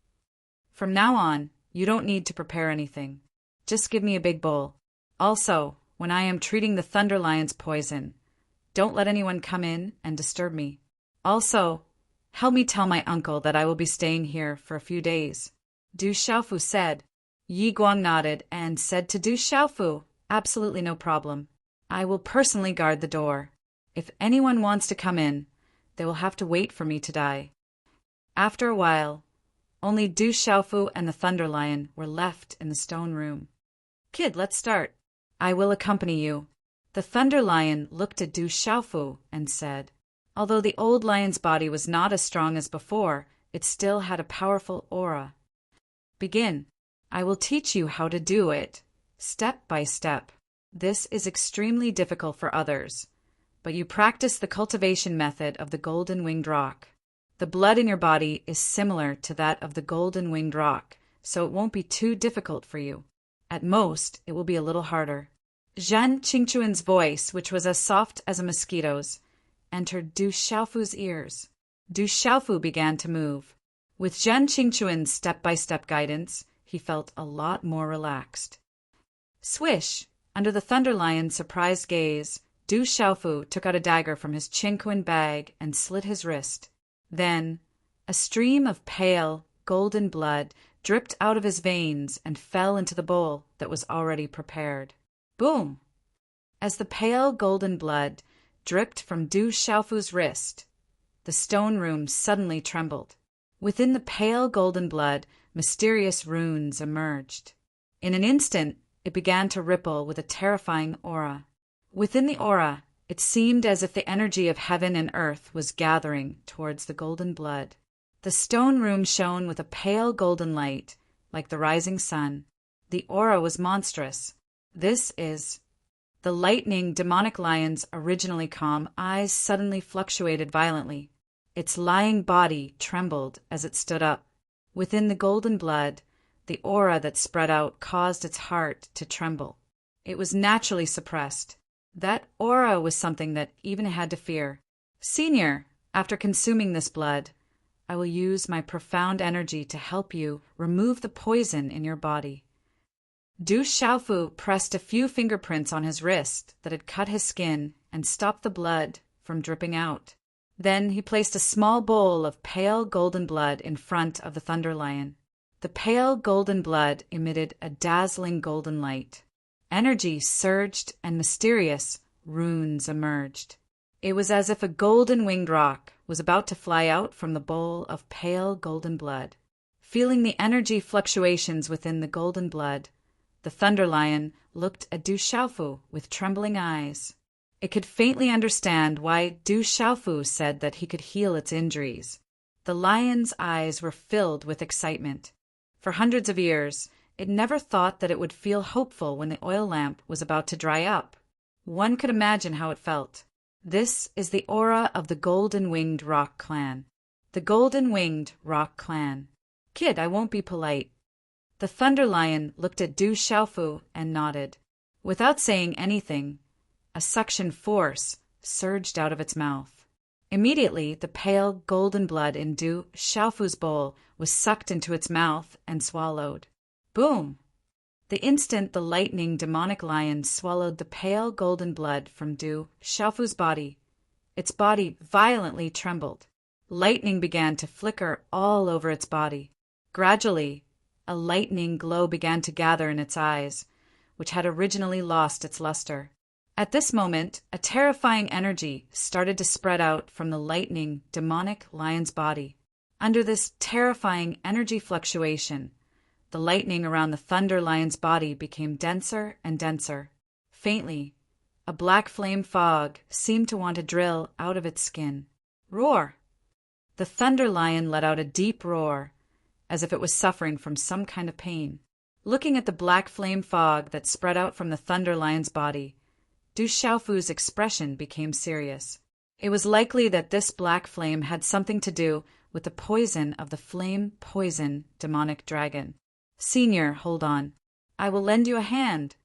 "From now on, you don't need to prepare anything. Just give me a big bowl. Also, when I am treating the Thunder Lion's poison, don't let anyone come in and disturb me. Also, help me tell my uncle that I will be staying here for a few days." Du Xiaofu said. Yi Guang nodded and said to Du Xiaofu, "Absolutely no problem. I will personally guard the door. If anyone wants to come in, they will have to wait for me to die." After a while, only Du Xiaofu and the Thunder Lion were left in the stone room. "Kid, let's start. I will accompany you." The Thunder Lion looked at Du Xiaofu and said, although the old lion's body was not as strong as before, it still had a powerful aura. "Begin. I will teach you how to do it, step by step. This is extremely difficult for others, but you practice the cultivation method of the golden winged rock. The blood in your body is similar to that of the golden winged rock, so it won't be too difficult for you. At most, it will be a little harder." Zhan Qingchuan's voice, which was as soft as a mosquito's, entered Du Xiaofu's ears. Du Xiaofu began to move. With Zhan Qingchuan's step-by-step guidance, he felt a lot more relaxed. Swish! Under the Thunder Lion's surprised gaze, Du Xiaofu took out a dagger from his Qingquan bag and slit his wrist. Then, a stream of pale, golden blood dripped out of his veins and fell into the bowl that was already prepared. Boom! As the pale golden blood dripped from Du Xiaofu's wrist, the stone room suddenly trembled. Within the pale golden blood, mysterious runes emerged. In an instant, it began to ripple with a terrifying aura. Within the aura, it seemed as if the energy of heaven and earth was gathering towards the golden blood. The stone room shone with a pale golden light, like the rising sun. The aura was monstrous. This is... The lightning demonic lion's originally calm eyes suddenly fluctuated violently. Its lying body trembled as it stood up. Within the golden blood, the aura that spread out caused its heart to tremble. It was naturally suppressed. That aura was something that even it had to fear. Senior, after consuming this blood, I will use my profound energy to help you remove the poison in your body. Du Xiaofu pressed a few fingerprints on his wrist that had cut his skin and stopped the blood from dripping out. Then he placed a small bowl of pale golden blood in front of the Thunder Lion. The pale golden blood emitted a dazzling golden light. Energy surged and mysterious runes emerged. It was as if a golden winged roc was about to fly out from the bowl of pale golden blood. Feeling the energy fluctuations within the golden blood, the Thunder Lion looked at Du Xiaofu with trembling eyes. It could faintly understand why Du Xiaofu said that he could heal its injuries. The lion's eyes were filled with excitement. For hundreds of years, it never thought that it would feel hopeful when the oil lamp was about to dry up. One could imagine how it felt. This is the aura of the Golden-Winged Roc Clan. The Golden-Winged Roc Clan. Kid, I won't be polite. The Thunder Lion looked at Du Xiaofu and nodded. Without saying anything, a suction force surged out of its mouth. Immediately, the pale golden blood in Du Xiaofu's bowl was sucked into its mouth and swallowed. Boom! The instant the lightning demonic lion swallowed the pale golden blood from Du Xiaofu's body, its body violently trembled. Lightning began to flicker all over its body. Gradually, a lightning glow began to gather in its eyes, which had originally lost its luster. At this moment, a terrifying energy started to spread out from the lightning demonic lion's body. Under this terrifying energy fluctuation, the lightning around the Thunder Lion's body became denser and denser. Faintly, a black flame fog seemed to want to drill out of its skin. Roar! The Thunder Lion let out a deep roar, as if it was suffering from some kind of pain. Looking at the black flame fog that spread out from the Thunder Lion's body, Du Xiaofu's expression became serious. It was likely that this black flame had something to do with the poison of the flame poison demonic dragon. Senior, hold on. I will lend you a hand.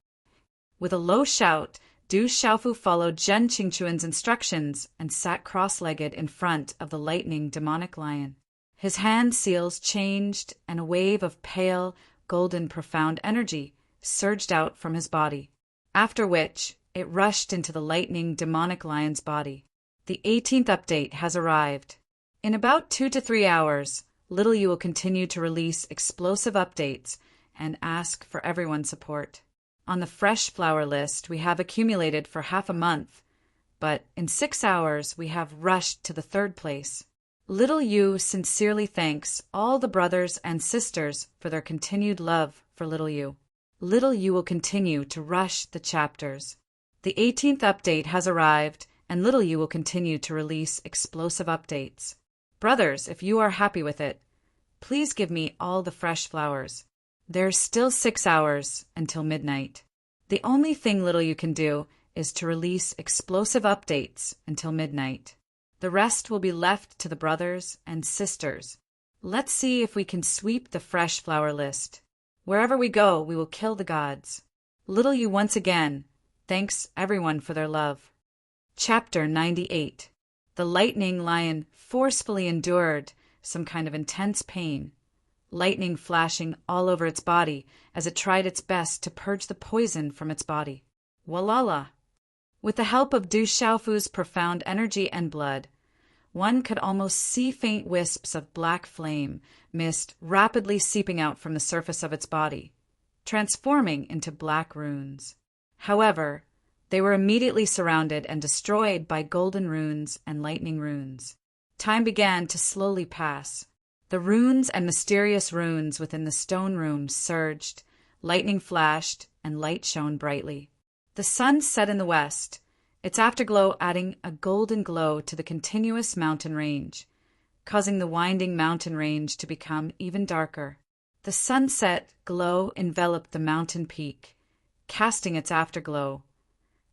With a low shout, Du Xiaofu followed Zhen Qingquan's instructions and sat cross-legged in front of the lightning demonic lion. His hand seals changed, and a wave of pale, golden, profound energy surged out from his body, after which it rushed into the lightning demonic lion's body. The 18th update has arrived. In about 2 to 3 hours, Little You will continue to release explosive updates and ask for everyone's support. On the fresh flower list, we have accumulated for half a month, but in 6 hours, we have rushed to the 3rd place. Little You sincerely thanks all the brothers and sisters for their continued love for Little You. Little You will continue to rush the chapters. The 18th update has arrived, and Little You will continue to release explosive updates. Brothers, if you are happy with it, please give me all the fresh flowers. There's still 6 hours until midnight. The only thing Little You can do is to release explosive updates until midnight. The rest will be left to the brothers and sisters. Let's see if we can sweep the fresh flower list. Wherever we go, we will kill the gods. Little You once again thanks everyone for their love. Chapter 98. The lightning lion forcefully endured some kind of intense pain. lightning flashing all over its body as it tried its best to purge the poison from its body. Walala! With the help of Du Xiaofu's profound energy and blood, one could almost see faint wisps of black flame mist rapidly seeping out from the surface of its body, transforming into black runes. However, they were immediately surrounded and destroyed by golden runes and lightning runes. Time began to slowly pass. The runes and mysterious runes within the stone room surged, lightning flashed, and light shone brightly. The sun set in the west, its afterglow adding a golden glow to the continuous mountain range, causing the winding mountain range to become even darker. The sunset glow enveloped the mountain peak, casting its afterglow,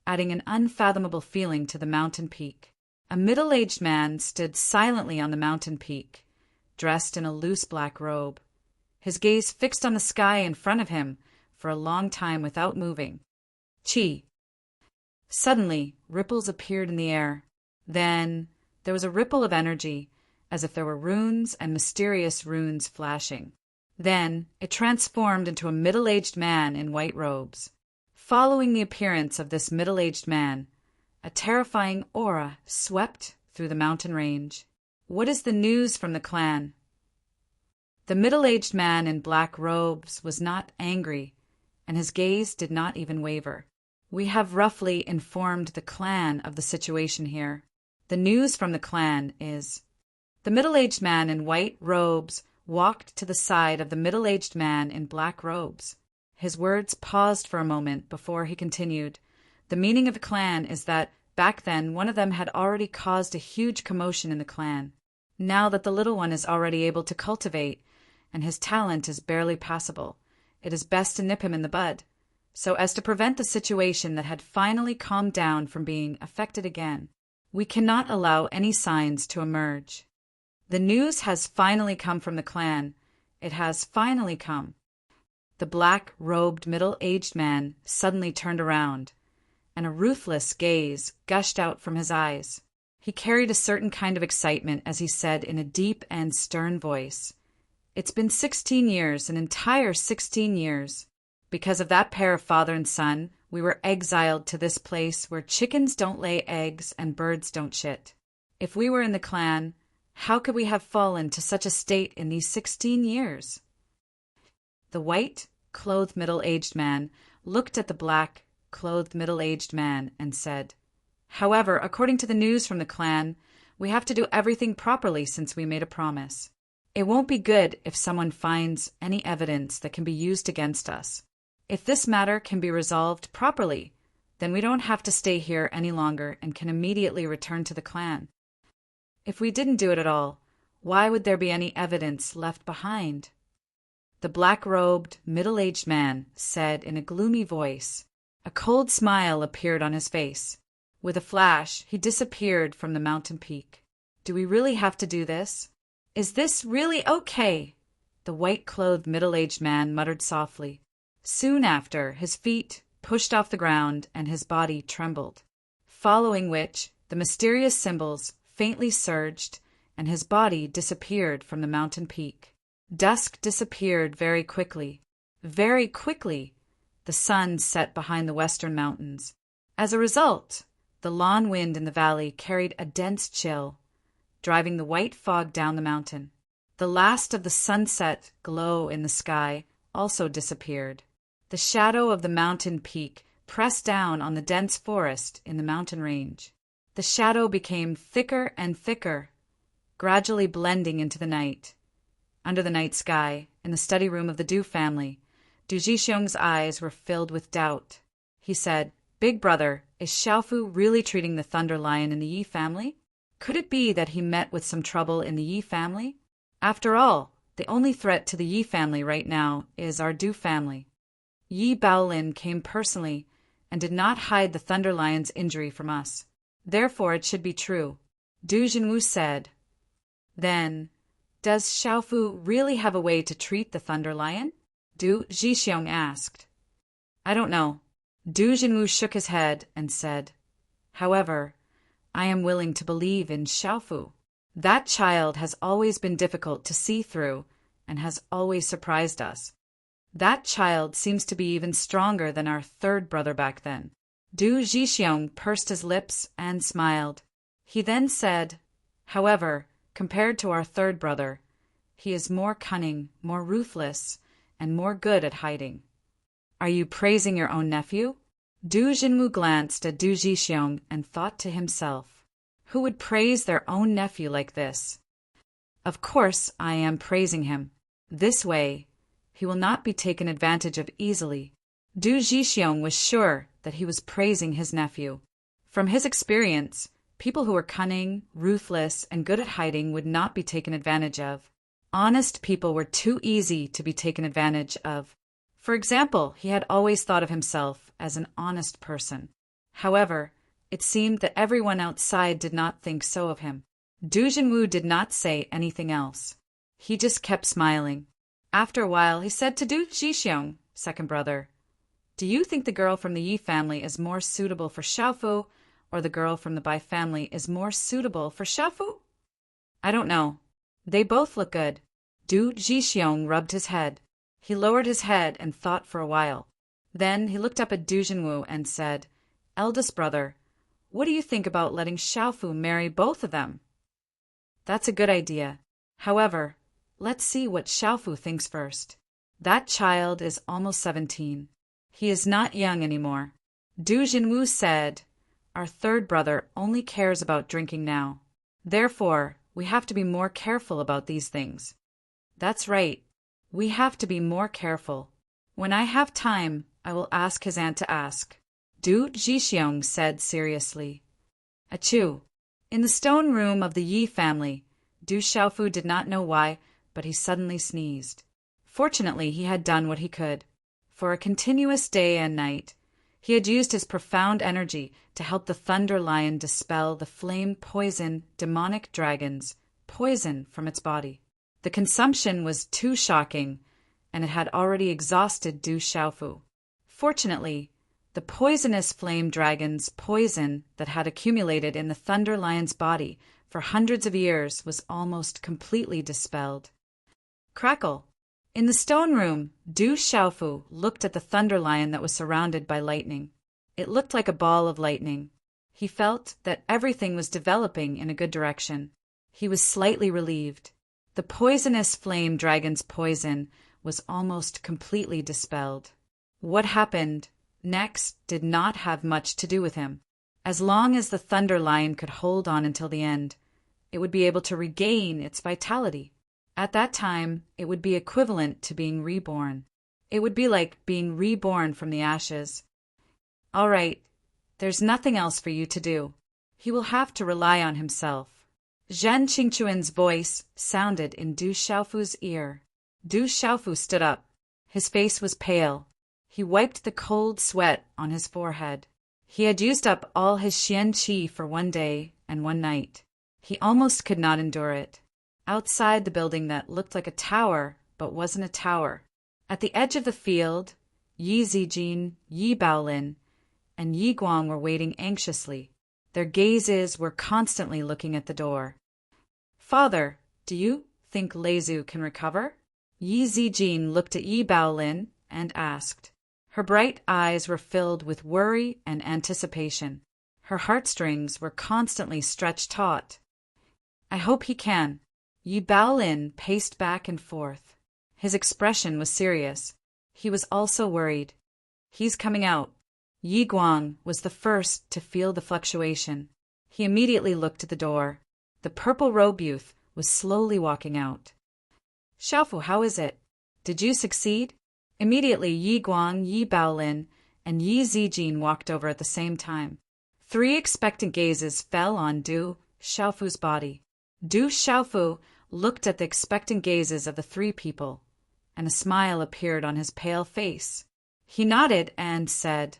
adding an unfathomable feeling to the mountain peak. A middle-aged man stood silently on the mountain peak, dressed in a loose black robe, his gaze fixed on the sky in front of him for a long time without moving. Chi. Suddenly, ripples appeared in the air. Then, there was a ripple of energy, as if there were runes and mysterious runes flashing. Then, it transformed into a middle-aged man in white robes. Following the appearance of this middle-aged man, a terrifying aura swept through the mountain range. What is the news from the clan? The middle-aged man in black robes was not angry, and his gaze did not even waver. We have roughly informed the clan of the situation here. The news from the clan is... The middle-aged man in white robes walked to the side of the middle-aged man in black robes. His words paused for a moment before he continued. The meaning of the clan is that back then one of them had already caused a huge commotion in the clan. Now that the little one is already able to cultivate, and his talent is barely passable, it is best to nip him in the bud, so as to prevent the situation that had finally calmed down from being affected again. We cannot allow any signs to emerge. The news has finally come from the clan. It has finally come. The black-robed middle-aged man suddenly turned around, and a ruthless gaze gushed out from his eyes. He carried a certain kind of excitement as he said in a deep and stern voice, "It's been 16 years, an entire 16 years. Because of that pair of father and son, we were exiled to this place where chickens don't lay eggs and birds don't shit. If we were in the clan, how could we have fallen to such a state in these 16 years?" The white-clothed middle-aged man looked at the black-clothed middle-aged man and said, "However, according to the news from the clan, we have to do everything properly since we made a promise. It won't be good if someone finds any evidence that can be used against us. If this matter can be resolved properly, then we don't have to stay here any longer and can immediately return to the clan. If we didn't do it at all, why would there be any evidence left behind?" The black-robed, middle-aged man said in a gloomy voice. A cold smile appeared on his face. With a flash, he disappeared from the mountain peak. "Do we really have to do this? Is this really okay?" The white-clothed middle-aged man muttered softly. Soon after, his feet pushed off the ground and his body trembled, following which the mysterious symbols faintly surged and his body disappeared from the mountain peak. Dusk disappeared very quickly. Very quickly, the sun set behind the western mountains. As a result, the lawn wind in the valley carried a dense chill, driving the white fog down the mountain. The last of the sunset glow in the sky also disappeared. The shadow of the mountain peak pressed down on the dense forest in the mountain range. The shadow became thicker and thicker, gradually blending into the night. Under the night sky, in the study room of the Du family, Du Jixiong's eyes were filled with doubt. He said, "Big brother, is Xiaofu really treating the Thunder Lion in the Yi family? Could it be that he met with some trouble in the Yi family? After all, the only threat to the Yi family right now is our Du family. Yi Baolin came personally and did not hide the Thunder Lion's injury from us. Therefore it should be true." Du Jinwu said. "Then, does Xiaofu really have a way to treat the Thunder Lion?" Du Jixiong asked. "I don't know." Du Jinwu shook his head and said, "However, I am willing to believe in Xiaofu. That child has always been difficult to see through and has always surprised us. That child seems to be even stronger than our third brother back then. Du Jixiong pursed his lips and smiled. He then said, however, compared to our third brother, he is more cunning, more ruthless, and more good at hiding. Are you praising your own nephew? Du Jinwu glanced at Du Jixiong and thought to himself, who would praise their own nephew like this? Of course I am praising him. This way, he will not be taken advantage of easily. Du Jixiong was sure that he was praising his nephew. From his experience, people who were cunning, ruthless, and good at hiding would not be taken advantage of. Honest people were too easy to be taken advantage of. For example, he had always thought of himself as an honest person. However, it seemed that everyone outside did not think so of him. Du Jinwu did not say anything else. He just kept smiling. After a while, he said to Du Jixiong, second brother, do you think the girl from the Yi family is more suitable for Xiaofu, or the girl from the Bai family is more suitable for Xiaofu? I don't know. They both look good. Du Jixiong rubbed his head. He lowered his head and thought for a while. Then he looked up at Du Jinwu and said, eldest brother, what do you think about letting Xiaofu marry both of them? That's a good idea. However, let's see what Xiaofu thinks first. That child is almost 17. He is not young anymore. Du Jinwu said, our third brother only cares about drinking now. Therefore, we have to be more careful about these things. That's right. We have to be more careful. When I have time, I will ask his aunt to ask. Du Jixiong said seriously. Achoo! In the stone room of the Yi family, Du Xiaofu did not know why, but he suddenly sneezed. Fortunately, he had done what he could. For a continuous day and night, he had used his profound energy to help the Thunder Lion dispel the flame poison demonic dragon's poison from its body. The consumption was too shocking, and it had already exhausted Du Xiaofu. Fortunately, the poisonous flame dragon's poison that had accumulated in the Thunder Lion's body for hundreds of years was almost completely dispelled. Crackle! In the stone room, Du Xiaofu looked at the Thunder Lion that was surrounded by lightning. It looked like a ball of lightning. He felt that everything was developing in a good direction. He was slightly relieved. The poisonous flame dragon's poison was almost completely dispelled. What happened next did not have much to do with him. As long as the Thunder Lion could hold on until the end, it would be able to regain its vitality. At that time, it would be equivalent to being reborn. It would be like being reborn from the ashes. All right, there's nothing else for you to do. He will have to rely on himself. Zhen Qingchuan's voice sounded in Du Xiaofu's ear. Du Xiaofu stood up. His face was pale. He wiped the cold sweat on his forehead. He had used up all his Xian Qi for one day and one night. He almost could not endure it. Outside the building that looked like a tower but wasn't a tower, at the edge of the field, Yi Zijin, Yi Baolin, and Yi Guang were waiting anxiously. Their gazes were constantly looking at the door. Father, do you think Leizu can recover? Yi Zijin looked at Yi Baolin and asked. Her bright eyes were filled with worry and anticipation. Her heartstrings were constantly stretched taut. I hope he can. Yi Baolin paced back and forth. His expression was serious. He was also worried. He's coming out. Yi Guang was the first to feel the fluctuation. He immediately looked at the door. The purple-robed youth was slowly walking out. Xiaofu, how is it? Did you succeed? Immediately Yi Guang, Yi Baolin, and Yi Zijin walked over at the same time. 3 expectant gazes fell on Du Xiaofu's body. Du Xiaofu looked at the expectant gazes of the 3 people, and a smile appeared on his pale face. He nodded and said,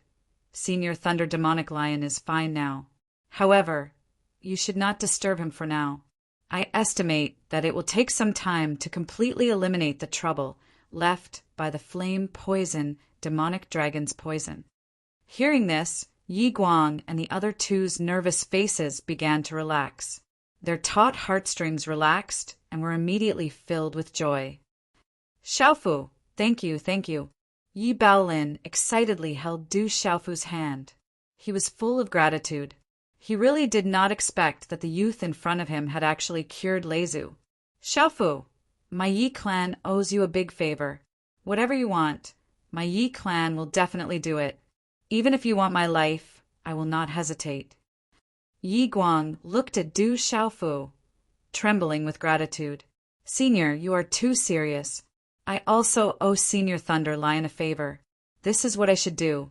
Senior Thunder Demonic Lion is fine now. However, you should not disturb him for now. I estimate that it will take some time to completely eliminate the trouble left by the flame poison demonic dragon's poison. Hearing this, Yi Guang and the other 2's nervous faces began to relax. Their taut heartstrings relaxed and were immediately filled with joy. Xiaofu, thank you, thank you. Yi Baolin excitedly held Du Xiaofu's hand. He was full of gratitude. He really did not expect that the youth in front of him had actually cured Leizu. Xiaofu, my Yi clan owes you a big favor. Whatever you want, my Yi clan will definitely do it. Even if you want my life, I will not hesitate. Yi Guang looked at Du Xiaofu, trembling with gratitude. Senior, you are too serious. I also owe Senior Thunder Lion a favor. This is what I should do.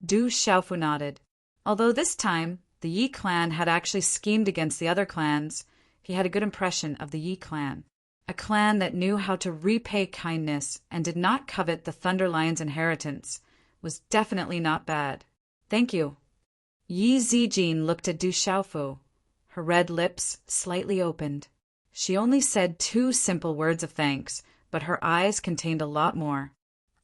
Du Xiaofu nodded. Although this time, the Yi clan had actually schemed against the other clans, he had a good impression of the Yi clan. A clan that knew how to repay kindness and did not covet the Thunder Lion's inheritance was definitely not bad. Thank you. Yi Zijin looked at Du Xiaofu. Her red lips slightly opened. She only said 2 simple words of thanks, but her eyes contained a lot more.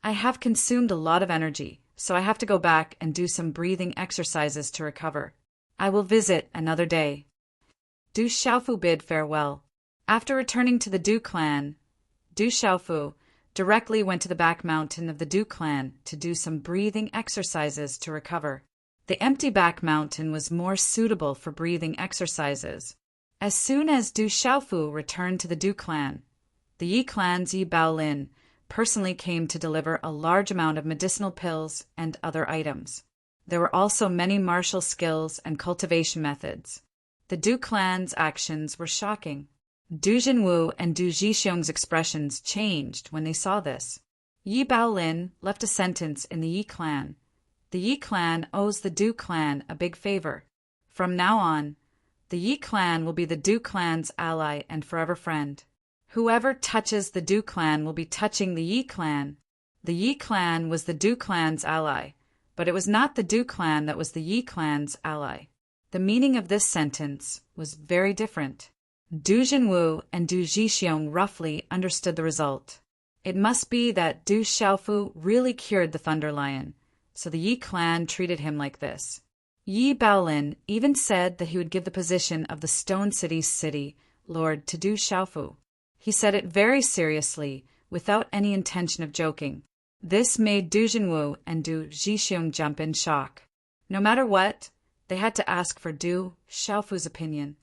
I have consumed a lot of energy, so I have to go back and do some breathing exercises to recover. I will visit another day. Du Xiaofu bid farewell. After returning to the Du clan, Du Xiaofu directly went to the back mountain of the Du clan to do some breathing exercises to recover. The empty back mountain was more suitable for breathing exercises. As soon as Du Xiaofu returned to the Du clan, the Yi clan's Yi Baolin personally came to deliver a large amount of medicinal pills and other items. There were also many martial skills and cultivation methods. The Du clan's actions were shocking. Du Jinwu and Du Jixiong's expressions changed when they saw this. Yi Baolin left a sentence in the Yi clan. The Yi clan owes the Du clan a big favor. From now on, the Yi clan will be the Du clan's ally and forever friend. Whoever touches the Du clan will be touching the Yi clan. The Yi clan was the Du clan's ally, but it was not the Du clan that was the Yi clan's ally. The meaning of this sentence was very different. Du Jinwu and Du Jixiong roughly understood the result. It must be that Du Xiaofu really cured the Thunder Lion, so the Yi clan treated him like this. Yi Baolin even said that he would give the position of the Stone City's city lord to Du Xiaofu. He said it very seriously, without any intention of joking. This made Du Jinwu and Du Jixiong jump in shock. No matter what, they had to ask for Du Xiaofu's opinion.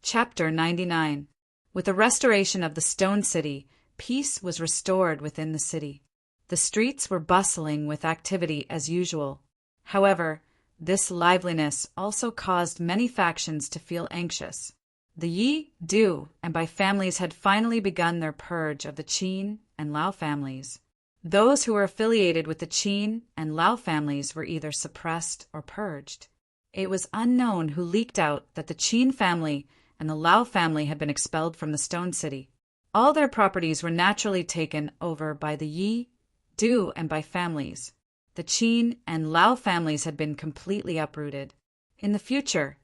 Chapter 99. With the restoration of the Stone City, peace was restored within the city. The streets were bustling with activity as usual. However, this liveliness also caused many factions to feel anxious. The Yi, Du, and Bai families had finally begun their purge of the Qin and Lao families. Those who were affiliated with the Qin and Lao families were either suppressed or purged. It was unknown who leaked out that the Qin family and the Lao family had been expelled from the Stone City. All their properties were naturally taken over by the Yi, Du, and Bai families. The Qin and Lao families had been completely uprooted. In the future,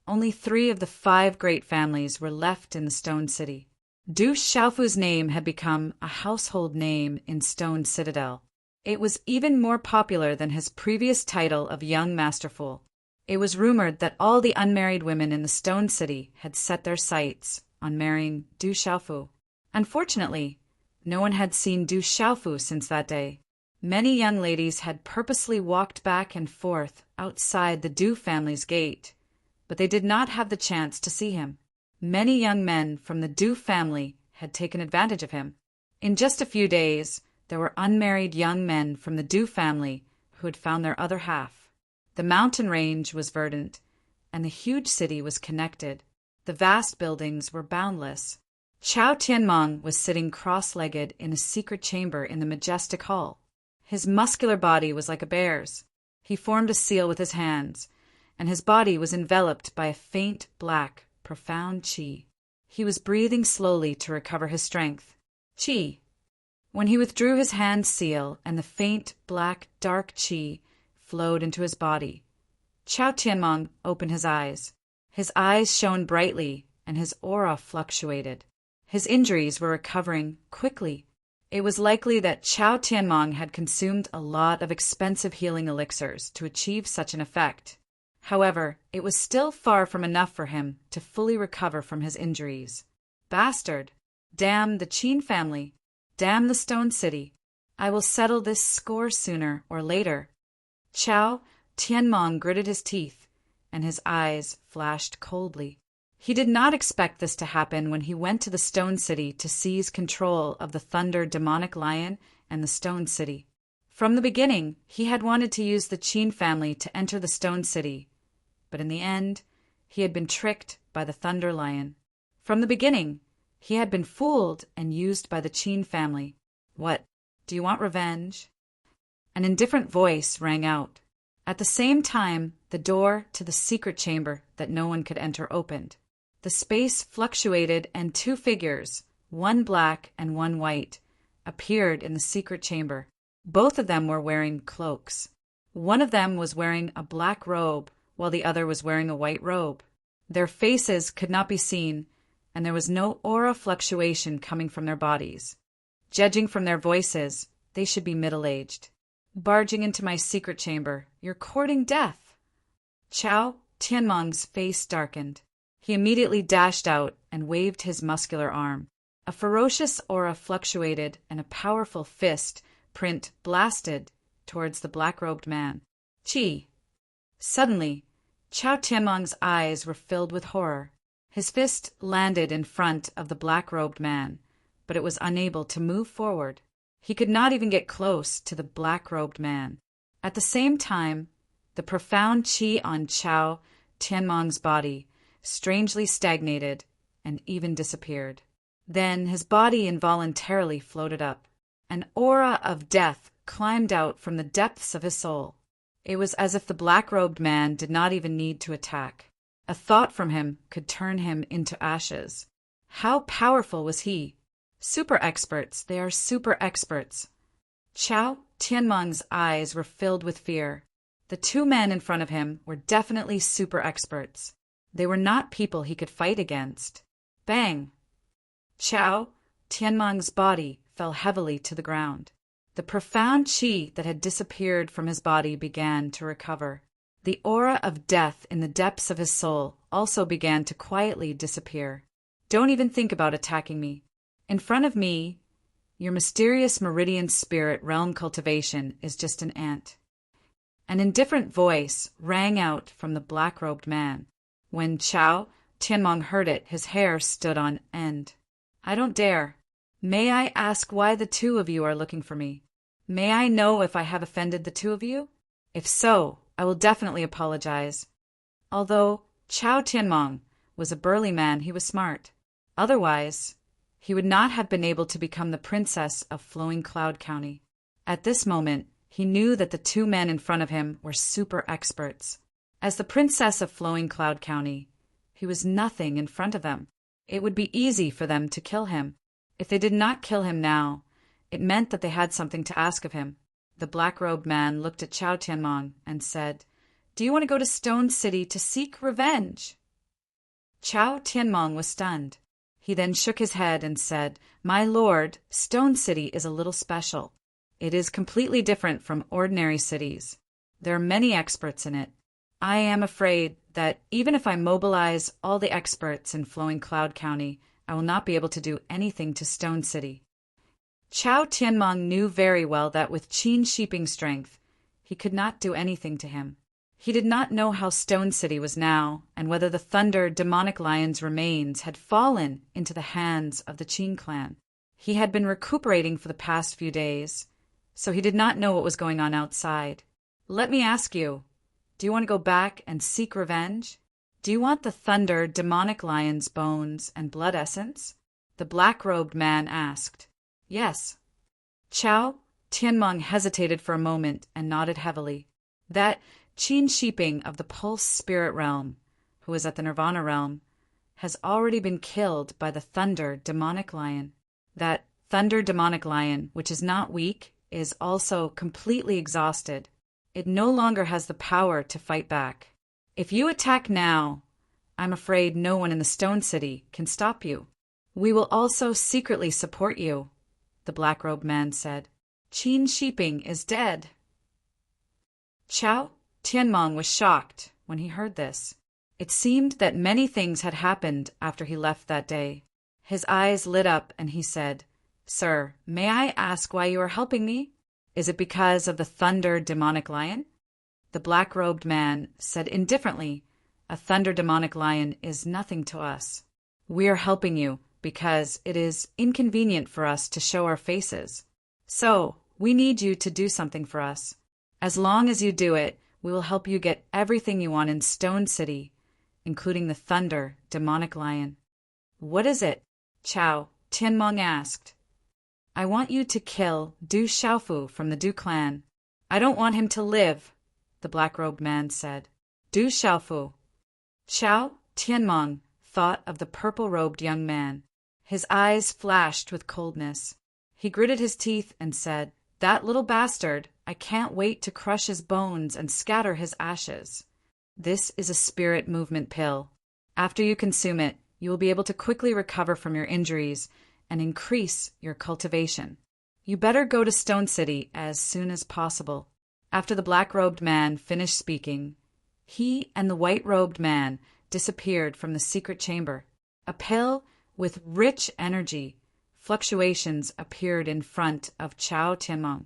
only 3 of the 5 great families were left in the Stone City. Du Xiaofu's name had become a household name in Stone Citadel. It was even more popular than his previous title of Young Masterful. It was rumored that all the unmarried women in the Stone City had set their sights on marrying Du Xiaofu. Unfortunately, no one had seen Du Xiaofu since that day. Many young ladies had purposely walked back and forth outside the Du family's gate, but they did not have the chance to see him. Many young men from the Du family had taken advantage of him. In just a few days, there were unmarried young men from the Du family who had found their other half. The mountain range was verdant, and the huge city was connected. The vast buildings were boundless. Chao Tianmong was sitting cross-legged in a secret chamber in the majestic hall. His muscular body was like a bear's. He formed a seal with his hands, and his body was enveloped by a faint, black, profound qi. He was breathing slowly to recover his strength. Qi. When he withdrew his hand seal and the faint, black, dark qi flowed into his body, Chao Tianmong opened his eyes. His eyes shone brightly, and his aura fluctuated. His injuries were recovering quickly. It was likely that Chao Tianmong had consumed a lot of expensive healing elixirs to achieve such an effect. However, it was still far from enough for him to fully recover from his injuries. Bastard! Damn the Qin family! Damn the stone city. I will settle this score sooner or later. Chao Tianmong gritted his teeth, and his eyes flashed coldly. He did not expect this to happen when he went to the Stone City to seize control of the Thunder Demonic Lion and the Stone City. From the beginning, he had wanted to use the Qin family to enter the Stone City, but in the end, he had been tricked by the Thunder Lion. From the beginning, he had been fooled and used by the Qin family. What, do you want revenge? An indifferent voice rang out. At the same time, the door to the secret chamber that no one could enter opened. The space fluctuated and two figures, one black and one white, appeared in the secret chamber. Both of them were wearing cloaks. One of them was wearing a black robe, while the other was wearing a white robe. Their faces could not be seen, and there was no aura fluctuation coming from their bodies. Judging from their voices, they should be middle-aged. Barging into my secret chamber, you're courting death. Chao Tianmong's face darkened. He immediately dashed out and waved his muscular arm. A ferocious aura fluctuated, and a powerful fist print blasted towards the black-robed man. Chi! Suddenly, Chao Tianmong's eyes were filled with horror. His fist landed in front of the black-robed man, but it was unable to move forward. He could not even get close to the black-robed man. At the same time, the profound qi on Chao Tianmong's body strangely stagnated and even disappeared. Then his body involuntarily floated up. An aura of death climbed out from the depths of his soul. It was as if the black-robed man did not even need to attack. A thought from him could turn him into ashes. How powerful was he? Super experts, they are super experts. Chao Tianmong's eyes were filled with fear. The two men in front of him were definitely super experts. They were not people he could fight against. Bang! Chao Tianmong's body fell heavily to the ground. The profound qi that had disappeared from his body began to recover. The aura of death in the depths of his soul also began to quietly disappear. Don't even think about attacking me. In front of me, your mysterious meridian spirit realm cultivation is just an ant. An indifferent voice rang out from the black-robed man. When Chao Tianmong heard it, his hair stood on end. I don't dare. May I ask why the two of you are looking for me? May I know if I have offended the two of you? If so, I will definitely apologize. Although Chao Tianmong was a burly man, he was smart. Otherwise, he would not have been able to become the princess of Flowing Cloud County. At this moment, he knew that the two men in front of him were super experts. As the princess of Flowing Cloud County, he was nothing in front of them. It would be easy for them to kill him. If they did not kill him now, it meant that they had something to ask of him. The black-robed man looked at Chao Tianmong and said, "Do you want to go to Stone City to seek revenge?" Chao Tianmong was stunned. He then shook his head and said, "My lord, Stone City is a little special. It is completely different from ordinary cities. There are many experts in it. I am afraid that even if I mobilize all the experts in Flowing Cloud County, I will not be able to do anything to Stone City." Chao Tianmong knew very well that with Qin sheeping strength, he could not do anything to him. He did not know how Stone City was now, and whether the Thunder Demonic Lion's remains had fallen into the hands of the Qin clan. He had been recuperating for the past few days, so he did not know what was going on outside. Let me ask you, do you want to go back and seek revenge? Do you want the Thunder Demonic Lion's bones and blood essence? The black-robed man asked. Yes. Chao Tianmong hesitated for a moment and nodded heavily. That Qin sheeping of the Pulse Spirit Realm, who is at the Nirvana Realm, has already been killed by the Thunder Demonic Lion. That Thunder Demonic Lion, which is not weak, is also completely exhausted. It no longer has the power to fight back. If you attack now, I'm afraid no one in the Stone City can stop you. We will also secretly support you, the black-robed man said. Qin sheeping is dead. Chao Tianmong was shocked when he heard this. It seemed that many things had happened after he left that day. His eyes lit up and he said, Sir, may I ask why you are helping me? Is it because of the thunder demonic lion? The black-robed man said indifferently, A thunder demonic lion is nothing to us. We are helping you because it is inconvenient for us to show our faces. So, we need you to do something for us. As long as you do it, we will help you get everything you want in Stone City, including the thunder demonic lion. What is it? Chao Tianmeng asked. I want you to kill Du Xiaofu from the Du clan. I don't want him to live, the black-robed man said. Du Xiaofu. Chao Tianmeng thought of the purple-robed young man. His eyes flashed with coldness. He gritted his teeth and said, That little bastard, I can't wait to crush his bones and scatter his ashes. This is a spirit movement pill. After you consume it, you will be able to quickly recover from your injuries and increase your cultivation. You better go to Stone City as soon as possible. After the black-robed man finished speaking, he and the white-robed man disappeared from the secret chamber. A pill with rich energy fluctuations appeared in front of Chao Tianmeng.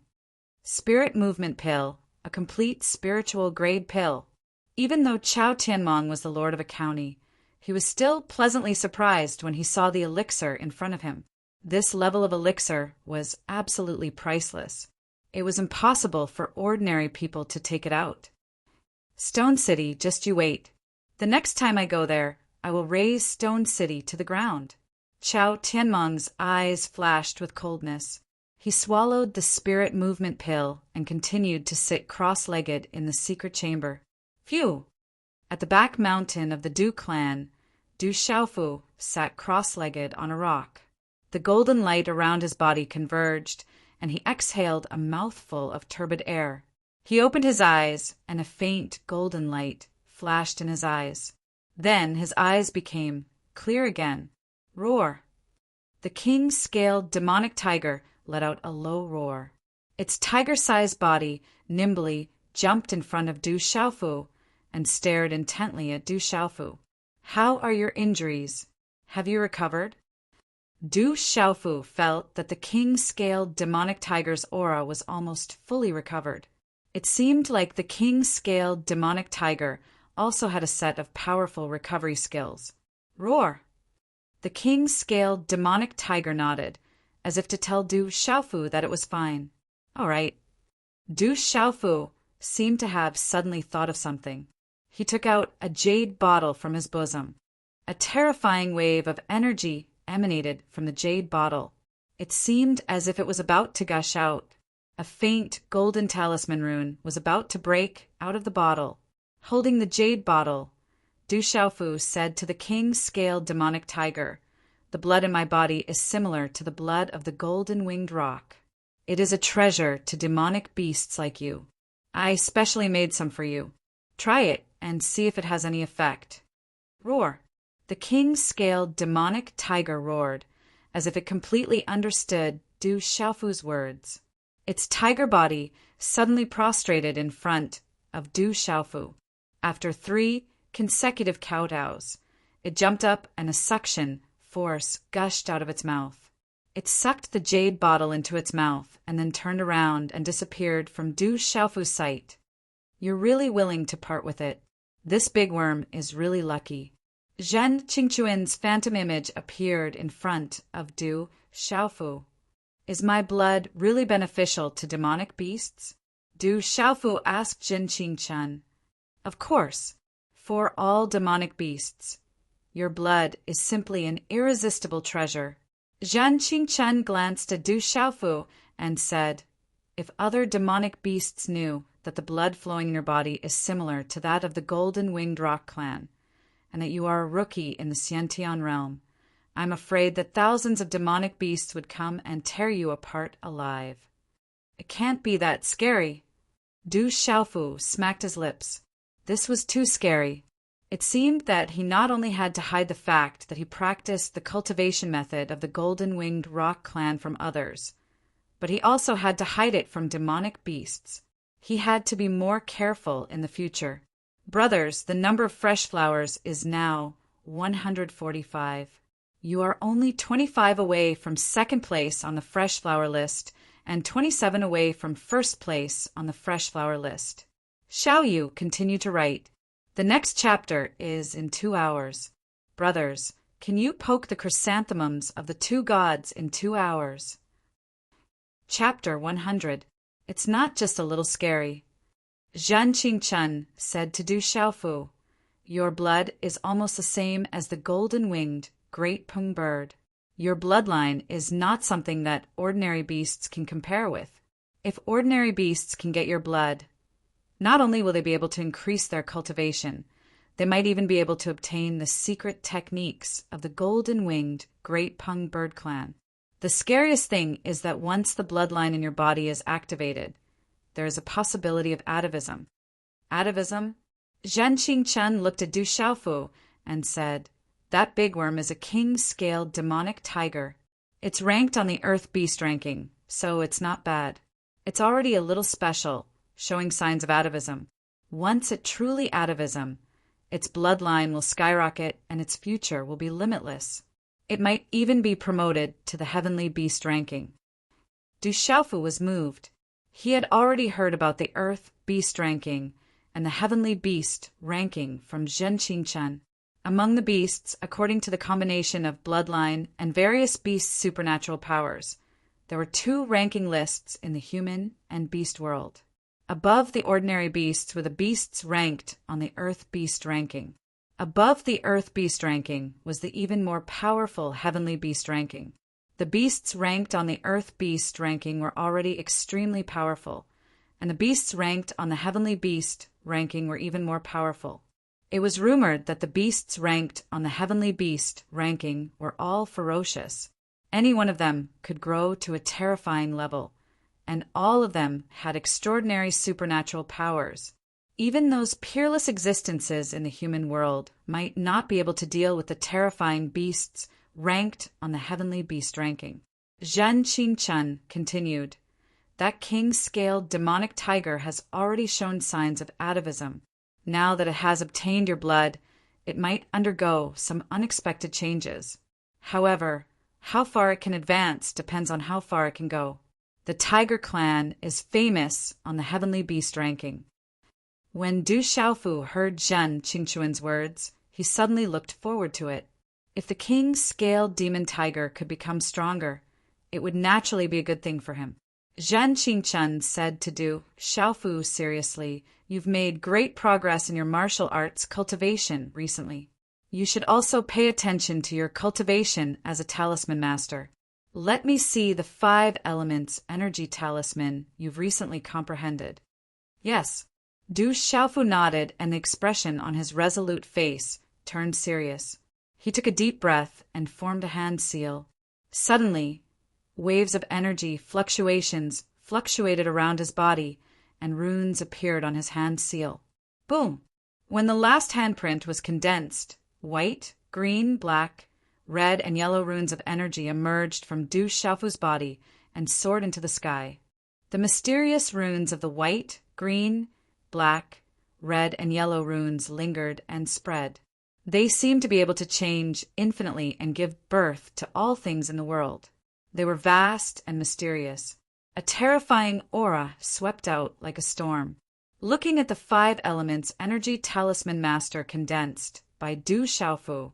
Spirit movement pill, a complete spiritual grade pill. Even though Chao Tianmeng was the lord of a county, he was still pleasantly surprised when he saw the elixir in front of him. This level of elixir was absolutely priceless. It was impossible for ordinary people to take it out. Stone City, just you wait. The next time I go there, I will raise Stone City to the ground. Chao Tianmeng's eyes flashed with coldness. He swallowed the spirit movement pill and continued to sit cross-legged in the secret chamber. Phew! At the back mountain of the Du clan, Du Xiaofu sat cross-legged on a rock. The golden light around his body converged, and he exhaled a mouthful of turbid air. He opened his eyes, and a faint golden light flashed in his eyes. Then his eyes became clear again. Roar! The king-scaled demonic tiger let out a low roar. Its tiger-sized body nimbly jumped in front of Du Xiaofu and stared intently at Du Xiaofu. How are your injuries? Have you recovered? Du Xiaofu felt that the king-scaled demonic tiger's aura was almost fully recovered. It seemed like the king-scaled demonic tiger also had a set of powerful recovery skills. Roar! The king-scaled demonic tiger nodded, as if to tell Du Xiaofu that it was fine. All right. Du Xiaofu seemed to have suddenly thought of something. He took out a jade bottle from his bosom. A terrifying wave of energy emanated from the jade bottle. It seemed as if it was about to gush out. A faint golden talisman rune was about to break out of the bottle. Holding the jade bottle, Du Xiaofu said to the king-scaled demonic tiger, The blood in my body is similar to the blood of the golden-winged rock. It is a treasure to demonic beasts like you. I specially made some for you. Try it and see if it has any effect. Roar! The king-scaled demonic tiger roared, as if it completely understood Du Xiaofu's words. Its tiger body suddenly prostrated in front of Du Xiaofu. After 3 consecutive kowtows, it jumped up and a suction force gushed out of its mouth. It sucked the jade bottle into its mouth and then turned around and disappeared from Du Xiaofu's sight. You're really willing to part with it. This big worm is really lucky. Zhen Qingquan's phantom image appeared in front of Du Xiaofu. Is my blood really beneficial to demonic beasts? Du Xiaofu asked Zhen Qingquan. Of course. For all demonic beasts. Your blood is simply an irresistible treasure. Zhen Qingquan glanced at Du Xiaofu and said, If other demonic beasts knew that the blood flowing in your body is similar to that of the golden-winged rock clan, and that you are a rookie in the Xiantian realm, I'm afraid that thousands of demonic beasts would come and tear you apart alive. It can't be that scary. Du Xiaofu smacked his lips. This was too scary. It seemed that he not only had to hide the fact that he practiced the cultivation method of the golden-winged rock clan from others, but he also had to hide it from demonic beasts. He had to be more careful in the future. Brothers, the number of fresh flowers is now 145. You are only 25 away from second place on the fresh flower list and 27 away from first place on the fresh flower list. Xiao Yu continued to write. The next chapter is in 2 hours. Brothers, can you poke the chrysanthemums of the 2 gods in 2 hours? Chapter 100. It's not just a little scary. Zhan Qingchen said to Du Xiaofu, your blood is almost the same as the golden-winged great pung bird. Your bloodline is not something that ordinary beasts can compare with. If ordinary beasts can get your blood, not only will they be able to increase their cultivation, they might even be able to obtain the secret techniques of the golden-winged great pung bird clan. The scariest thing is that once the bloodline in your body is activated, there is a possibility of atavism. Atavism? Zhan Qingchen looked at Du Xiaofu and said, that bigworm is a king-scaled demonic tiger. It's ranked on the Earth Beast ranking, so it's not bad. It's already a little special, showing signs of atavism. Once it truly atavism, its bloodline will skyrocket and its future will be limitless. It might even be promoted to the heavenly beast ranking. Du Xiaofu was moved. He had already heard about the Earth Beast ranking and the heavenly beast ranking from Zhen Qingchen. Among the beasts, according to the combination of bloodline and various beasts' supernatural powers, there were 2 ranking lists in the human and beast world. Above the ordinary beasts were the beasts ranked on the Earth Beast ranking. Above the Earth Beast ranking was the even more powerful Heavenly Beast ranking. The beasts ranked on the Earth Beast ranking were already extremely powerful, and the beasts ranked on the Heavenly Beast ranking were even more powerful. It was rumored that the beasts ranked on the Heavenly Beast ranking were all ferocious. Any one of them could grow to a terrifying level, and all of them had extraordinary supernatural powers. Even those peerless existences in the human world might not be able to deal with the terrifying beasts ranked on the Heavenly Beast ranking. Zhan Qingchen continued, that king-scaled demonic tiger has already shown signs of atavism. Now that it has obtained your blood, it might undergo some unexpected changes. However, how far it can advance depends on how far it can go. The Tiger Clan is famous on the Heavenly Beast ranking. When Du Xiaofu heard Zhen Qingchuan's words, he suddenly looked forward to it. If the king-scaled demon tiger could become stronger, it would naturally be a good thing for him. Zhan Qingchen said to Du Xiaofu seriously, you've made great progress in your martial arts cultivation recently. You should also pay attention to your cultivation as a talisman master. Let me see the 5 elements energy talisman you've recently comprehended. Yes. Du Xiaofu nodded, and the expression on his resolute face turned serious. He took a deep breath and formed a hand seal. Suddenly, waves of energy fluctuated around his body, and runes appeared on his hand seal. Boom! When the last handprint was condensed, white, green, black, red, and yellow runes of energy emerged from Du Xiaofu's body and soared into the sky. The mysterious runes of the white, green, black, red, and yellow runes lingered and spread. They seemed to be able to change infinitely and give birth to all things in the world. They were vast and mysterious. A terrifying aura swept out like a storm. Looking at the 5 elements energy talisman master condensed by Du Xiaofu,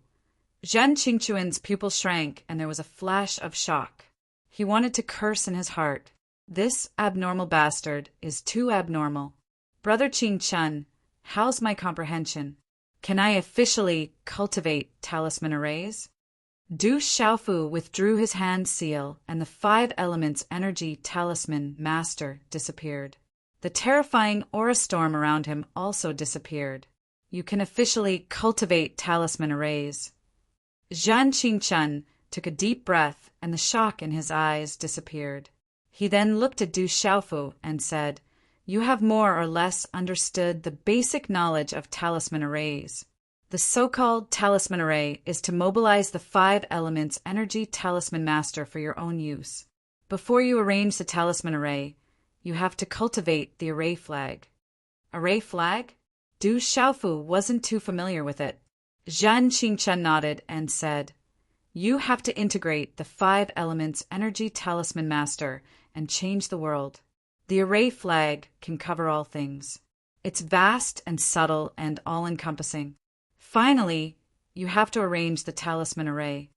Zhen Qingchuan's pupil shrank and there was a flash of shock. He wanted to curse in his heart. This abnormal bastard is too abnormal. Brother Qingchen, how's my comprehension? Can I officially cultivate talisman arrays? Du Xiaofu withdrew his hand seal, and the 5 elements energy talisman master disappeared. The terrifying aura storm around him also disappeared. You can officially cultivate talisman arrays. Zhan Qingchen took a deep breath, and the shock in his eyes disappeared. He then looked at Du Xiaofu and said, you have more or less understood the basic knowledge of talisman arrays. The so-called talisman array is to mobilize the 5 elements energy talisman master for your own use. Before you arrange the talisman array, you have to cultivate the array flag. Array flag? Du Xiaofu wasn't too familiar with it. Zhan Qingchen nodded and said, You have to integrate the 5 elements energy talisman master and change the world. The array flag can cover all things. It's vast and subtle and all-encompassing. Finally, you have to arrange the talisman array.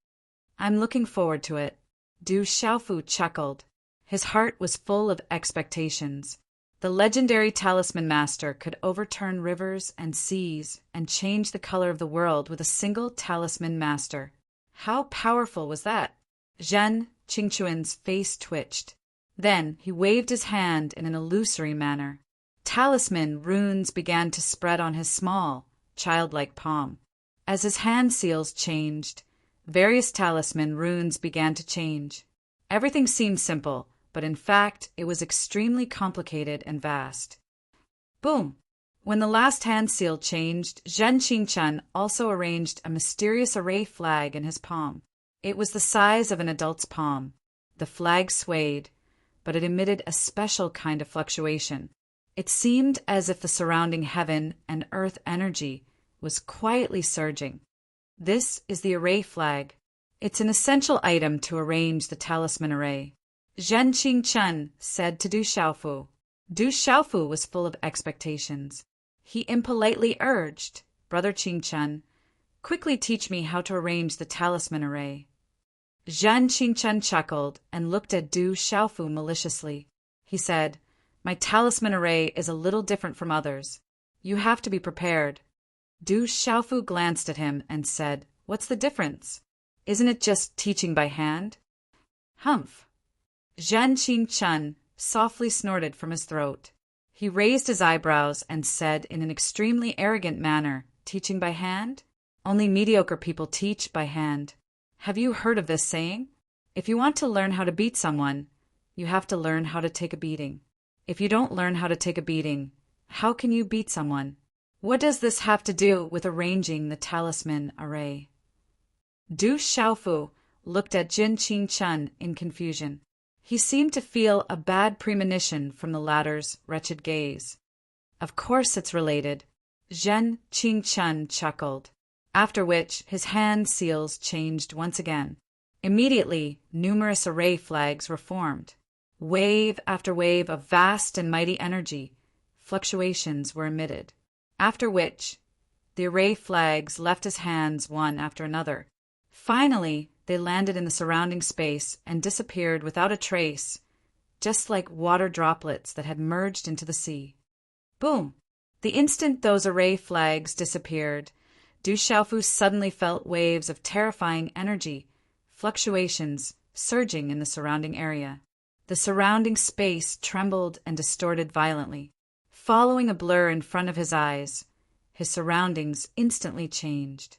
I'm looking forward to it. Du Xiaofu chuckled. His heart was full of expectations. The legendary talisman master could overturn rivers and seas and change the color of the world with a single talisman master. How powerful was that? Zhen Qingquan's face twitched. Then he waved his hand in an illusory manner. Talisman runes began to spread on his small, childlike palm. As his hand seals changed, various talisman runes began to change. Everything seemed simple, but in fact it was extremely complicated and vast. Boom! When the last hand seal changed, Zhen Qingquan also arranged a mysterious array flag in his palm. It was the size of an adult's palm. The flag swayed, but it emitted a special kind of fluctuation. It seemed as if the surrounding heaven and earth energy was quietly surging. This is the array flag. It's an essential item to arrange the talisman array. Zhen Qingquan said to Du Xiaofu. Du Xiaofu was full of expectations. He impolitely urged, Brother Qingquan, quickly teach me how to arrange the talisman array. Zhen Qingquan chuckled and looked at Du Xiaofu maliciously. He said, My talisman array is a little different from others. You have to be prepared. Du Xiaofu glanced at him and said, What's the difference? Isn't it just teaching by hand? Humph. Zhen Qingquan softly snorted from his throat. He raised his eyebrows and said in an extremely arrogant manner, Teaching by hand? Only mediocre people teach by hand. Have you heard of this saying? If you want to learn how to beat someone, you have to learn how to take a beating. If you don't learn how to take a beating, how can you beat someone? What does this have to do with arranging the talisman array? Du Xiaofu looked at Zhen Qingquan in confusion. He seemed to feel a bad premonition from the latter's wretched gaze. Of course it's related. Zhen Qingquan chuckled, after which his hand seals changed once again. Immediately, numerous array flags were formed. Wave after wave of vast and mighty energy, fluctuations were emitted. After which, the array flags left his hands one after another. Finally, they landed in the surrounding space and disappeared without a trace, just like water droplets that had merged into the sea. Boom! The instant those array flags disappeared, Du Xiaofu suddenly felt waves of terrifying energy, fluctuations surging in the surrounding area. The surrounding space trembled and distorted violently. Following a blur in front of his eyes, his surroundings instantly changed.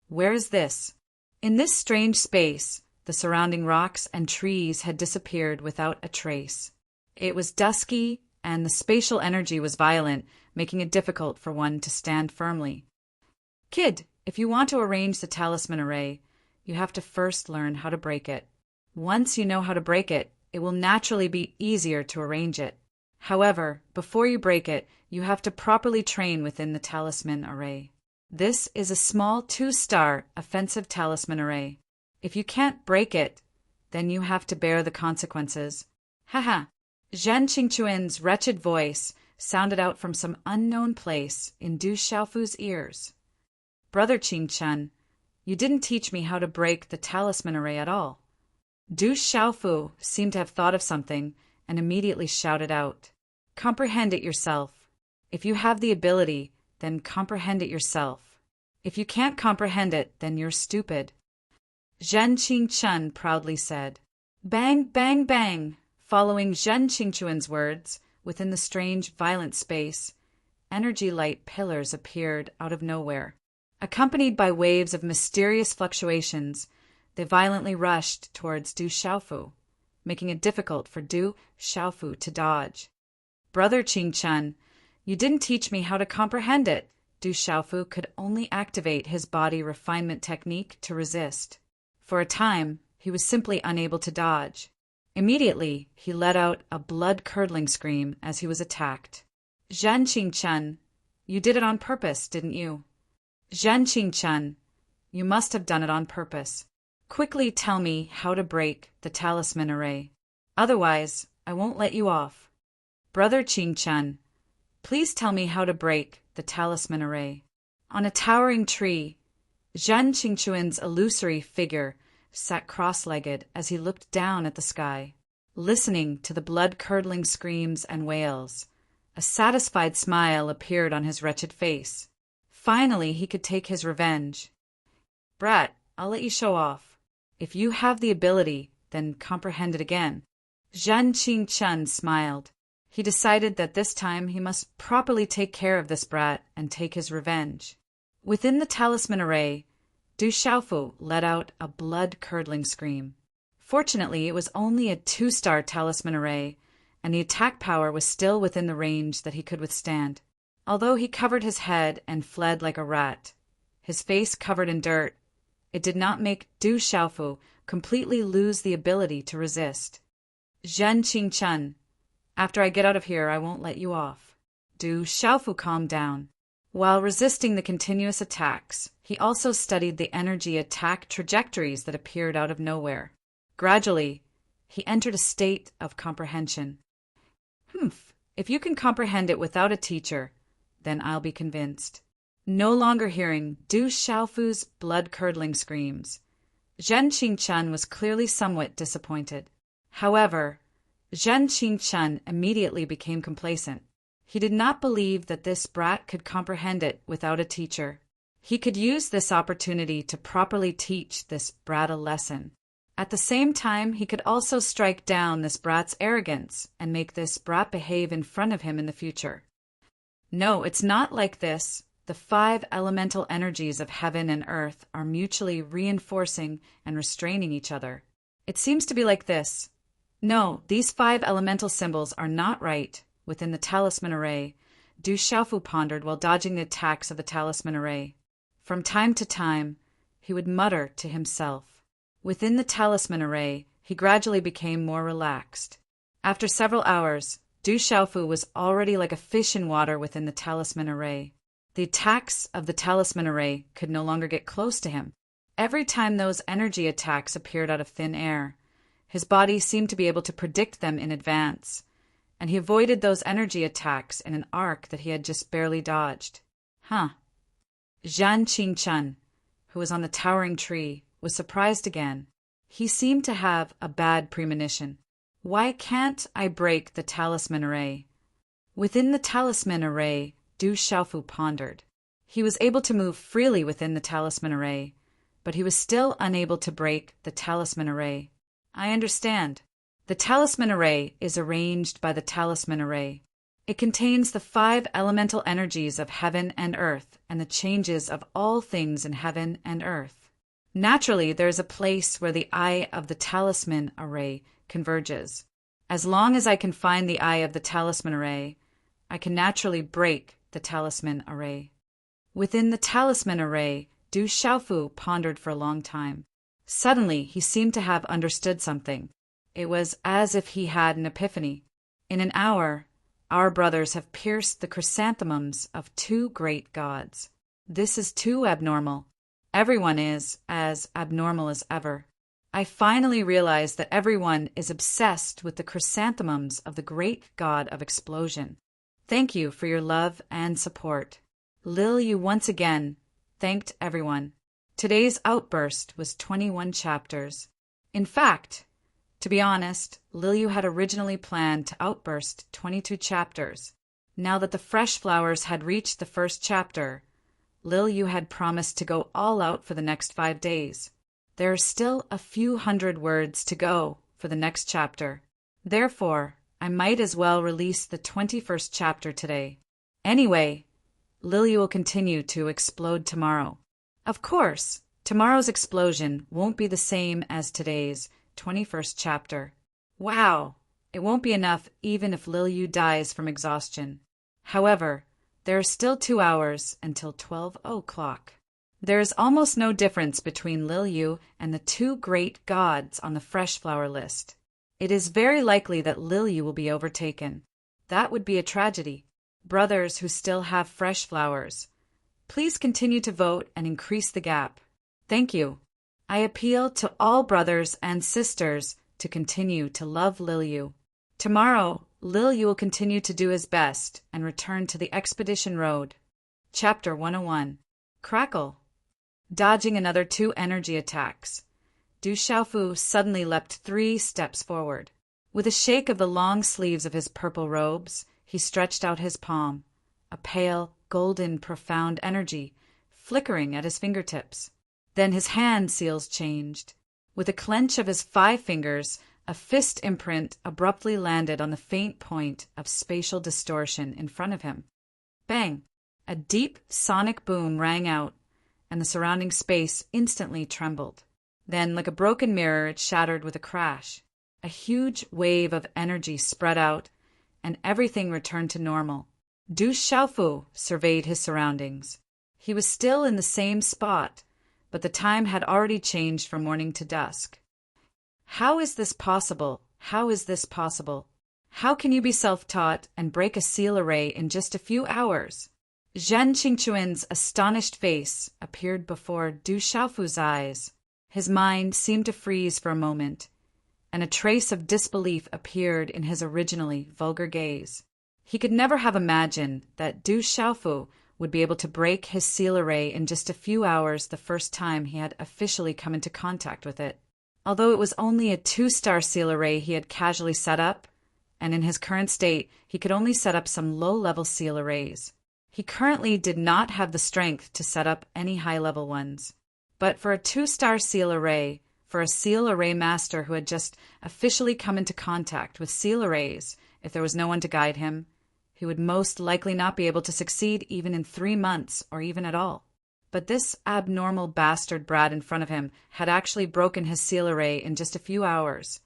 Where is this? In this strange space, the surrounding rocks and trees had disappeared without a trace. It was dusky, and the spatial energy was violent, making it difficult for one to stand firmly. Kid, if you want to arrange the talisman array, you have to first learn how to break it. Once you know how to break it, it will naturally be easier to arrange it. However, before you break it, you have to properly train within the talisman array. This is a small 2-star offensive talisman array. If you can't break it, then you have to bear the consequences. Haha. Zhen Qingquan's wretched voice sounded out from some unknown place in Du Xiaofu's ears. Brother Qingquan, you didn't teach me how to break the talisman array at all. Du Xiaofu seemed to have thought of something and immediately shouted out, Comprehend it yourself. If you have the ability, then comprehend it yourself. If you can't comprehend it, then you're stupid. Zhen Qingquan proudly said. Bang, bang, bang! Following Zhen Qingquan's words, within the strange, violent space, energy light pillars appeared out of nowhere. Accompanied by waves of mysterious fluctuations, they violently rushed towards Du Xiaofu, making it difficult for Du Xiaofu to dodge. Brother Qingquan, you didn't teach me how to comprehend it. Du Xiaofu could only activate his body refinement technique to resist. For a time, he was simply unable to dodge. Immediately, he let out a blood-curdling scream as he was attacked. Zhen Qingquan, you did it on purpose, didn't you? Zhen Qingquan, you must have done it on purpose. Quickly tell me how to break the talisman array. Otherwise, I won't let you off. Brother Qingchen, please tell me how to break the talisman array. On a towering tree, Zhen Qingchuan's illusory figure sat cross-legged as he looked down at the sky, listening to the blood-curdling screams and wails. A satisfied smile appeared on his wretched face. Finally, he could take his revenge. Brat, I'll let you show off. If you have the ability, then comprehend it again. Zhen Qingchen smiled. He decided that this time he must properly take care of this brat and take his revenge. Within the talisman array, Du Xiaofu let out a blood-curdling scream. Fortunately, it was only a 2-star talisman array, and the attack power was still within the range that he could withstand. Although he covered his head and fled like a rat, his face covered in dirt, it did not make Du Xiaofu completely lose the ability to resist. Zhen Qingchen, after I get out of here, I won't let you off. Du Xiaofu calmed down. While resisting the continuous attacks, he also studied the energy attack trajectories that appeared out of nowhere. Gradually, he entered a state of comprehension. If you can comprehend it without a teacher, then I'll be convinced. No longer hearing Du Xiaofu's blood-curdling screams, Zhen Qingchen was clearly somewhat disappointed. However, Zhen Qingchen immediately became complacent. He did not believe that this brat could comprehend it without a teacher. He could use this opportunity to properly teach this brat a lesson. At the same time, he could also strike down this brat's arrogance and make this brat behave in front of him in the future. No, it's not like this. The 5 elemental energies of heaven and earth are mutually reinforcing and restraining each other. It seems to be like this. No, these 5 elemental symbols are not right within the talisman array, Du Xiaofu pondered while dodging the attacks of the talisman array. From time to time, he would mutter to himself. Within the talisman array, he gradually became more relaxed. After several hours, Du Xiaofu was already like a fish in water within the talisman array. The attacks of the talisman array could no longer get close to him. Every time those energy attacks appeared out of thin air, his body seemed to be able to predict them in advance, and he avoided those energy attacks in an arc that he had just barely dodged. Zhen Qingchen, who was on the towering tree, was surprised again. He seemed to have a bad premonition. Why can't I break the talisman array? Within the talisman array, Du Xiaofu pondered. He was able to move freely within the talisman array, but he was still unable to break the talisman array. I understand. The talisman array is arranged by the talisman array. It contains the 5 elemental energies of heaven and earth and the changes of all things in heaven and earth. Naturally, there is a place where the eye of the talisman array converges. As long as I can find the eye of the talisman array, I can naturally break the talisman array. Within the talisman array, Du Xiaofu pondered for a long time. Suddenly, he seemed to have understood something. It was as if he had an epiphany. In an hour, our brothers have pierced the chrysanthemums of 2 great gods. This is too abnormal. Everyone is as abnormal as ever. I finally realized that everyone is obsessed with the chrysanthemums of the great god of explosion. Thank you for your love and support. Lil Yu once again thanked everyone. Today's outburst was 21 chapters. In fact, to be honest, Lil Yu had originally planned to outburst 22 chapters. Now that the fresh flowers had reached the first chapter, Lil Yu had promised to go all out for the next 5 days. There are still a few hundred words to go for the next chapter. Therefore, I might as well release the 21st chapter today. Anyway, Lil Yu will continue to explode tomorrow. Of course, tomorrow's explosion won't be the same as today's 21st chapter. Wow! It won't be enough even if Lil Yu dies from exhaustion. However, there are still 2 hours until 12 o'clock. There is almost no difference between Lil Yu and the 2 great gods on the fresh flower list. It is very likely that Lil Yu will be overtaken. That would be a tragedy. Brothers who still have fresh flowers, please continue to vote and increase the gap. Thank you. I appeal to all brothers and sisters to continue to love Lilyu. Tomorrow, Lilyu will continue to do his best and return to the expedition road. Chapter 101. Crackle. Dodging another 2 energy attacks, Du Xiaofu suddenly leapt 3 steps forward. With a shake of the long sleeves of his purple robes, he stretched out his palm, a pale, golden, profound energy flickering at his fingertips. Then his hand seals changed. With a clench of his 5 fingers, a fist imprint abruptly landed on the faint point of spatial distortion in front of him. Bang! A deep sonic boom rang out, and the surrounding space instantly trembled. Then, like a broken mirror, it shattered with a crash. A huge wave of energy spread out, and everything returned to normal. Du Xiaofu surveyed his surroundings. He was still in the same spot, but the time had already changed from morning to dusk. How is this possible? How is this possible? How can you be self-taught and break a seal array in just a few hours? Zhen Qingquan's astonished face appeared before Du Xiaofu's eyes. His mind seemed to freeze for a moment, and a trace of disbelief appeared in his originally vulgar gaze. He could never have imagined that Du Xiaofu would be able to break his seal array in just a few hours the first time he had officially come into contact with it. Although it was only a 2-star seal array he had casually set up, and in his current state he could only set up some low-level seal arrays. He currently did not have the strength to set up any high-level ones. But for a 2-star seal array, for a seal array master who had just officially come into contact with seal arrays, if there was no one to guide him, he would most likely not be able to succeed even in 3 months or even at all. But this abnormal bastard brat in front of him had actually broken his seal array in just a few hours.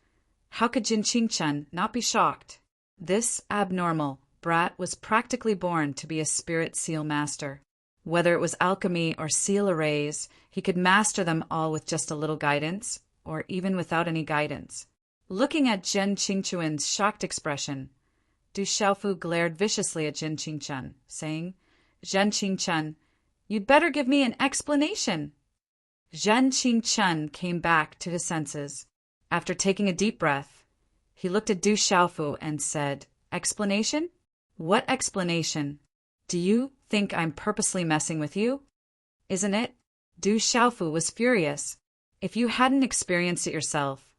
How could Jin Qingquan not be shocked? This abnormal brat was practically born to be a spirit seal master. Whether it was alchemy or seal arrays, he could master them all with just a little guidance, or even without any guidance. Looking at Zhen Qingquan's shocked expression, Du Xiaofu glared viciously at Zhen Qingquan, saying, "Zhen Qingquan, you'd better give me an explanation." Zhen Qingquan came back to his senses. After taking a deep breath, he looked at Du Xiaofu and said, "Explanation? What explanation? Do you think I'm purposely messing with you? Isn't it?" Du Xiaofu was furious. "If you hadn't experienced it yourself,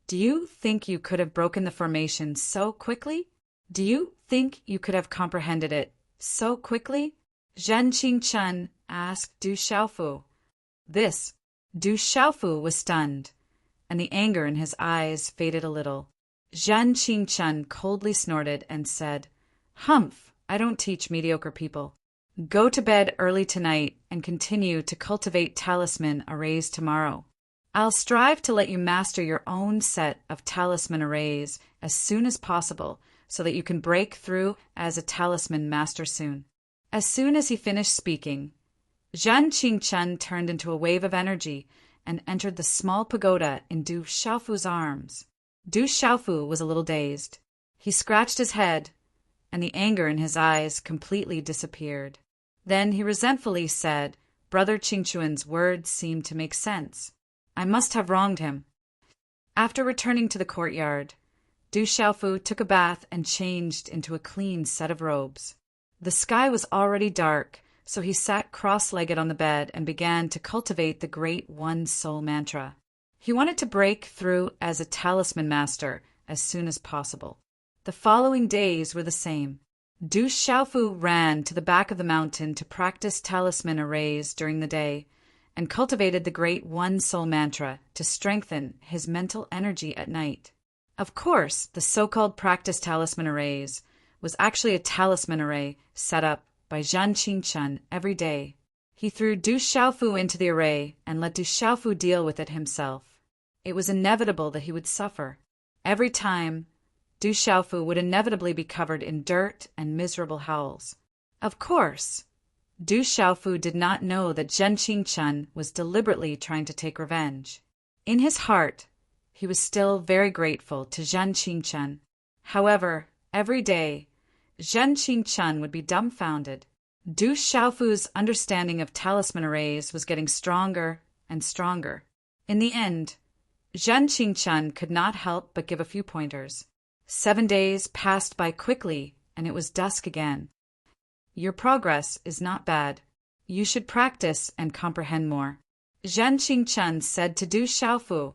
do you think you could have broken the formation so quickly? Do you think you could have comprehended it so quickly?" Zhen Qingquan asked Du Xiaofu. Du Xiaofu was stunned, and the anger in his eyes faded a little. Zhen Qingquan coldly snorted and said, "Humph, I don't teach mediocre people. Go to bed early tonight and continue to cultivate talisman arrays tomorrow. I'll strive to let you master your own set of talisman arrays as soon as possible so that you can break through as a talisman master soon." As soon as he finished speaking, Zhen Qingquan turned into a wave of energy and entered the small pagoda in Du Xiaofu's arms. Du Xiaofu was a little dazed. He scratched his head, and the anger in his eyes completely disappeared. Then he resentfully said, "Brother Qingquan's words seemed to make sense. I must have wronged him." After returning to the courtyard, Du Xiaofu took a bath and changed into a clean set of robes. The sky was already dark, so he sat cross-legged on the bed and began to cultivate the Great One Soul Mantra. He wanted to break through as a talisman master as soon as possible. The following days were the same. Du Xiaofu ran to the back of the mountain to practice talisman arrays during the day and cultivated the Great One Soul Mantra to strengthen his mental energy at night. Of course, the so-called practice talisman arrays was actually a talisman array set up by Zhen Qingquan every day. He threw Du Xiaofu into the array and let Du Xiaofu deal with it himself. It was inevitable that he would suffer. Every time, Du Xiaofu would inevitably be covered in dirt and miserable howls. Of course, Du Xiaofu did not know that Zhen Qingquan was deliberately trying to take revenge. In his heart, he was still very grateful to Zhen Qingquan. However, every day, Zhen Qingquan would be dumbfounded. Du Xiaofu's understanding of talisman arrays was getting stronger and stronger. In the end, Zhen Qingchun could not help but give a few pointers. 7 days passed by quickly, and it was dusk again. Your progress is not bad. You should practice and comprehend more, Zhen Qingchun said to Du Xiaofu,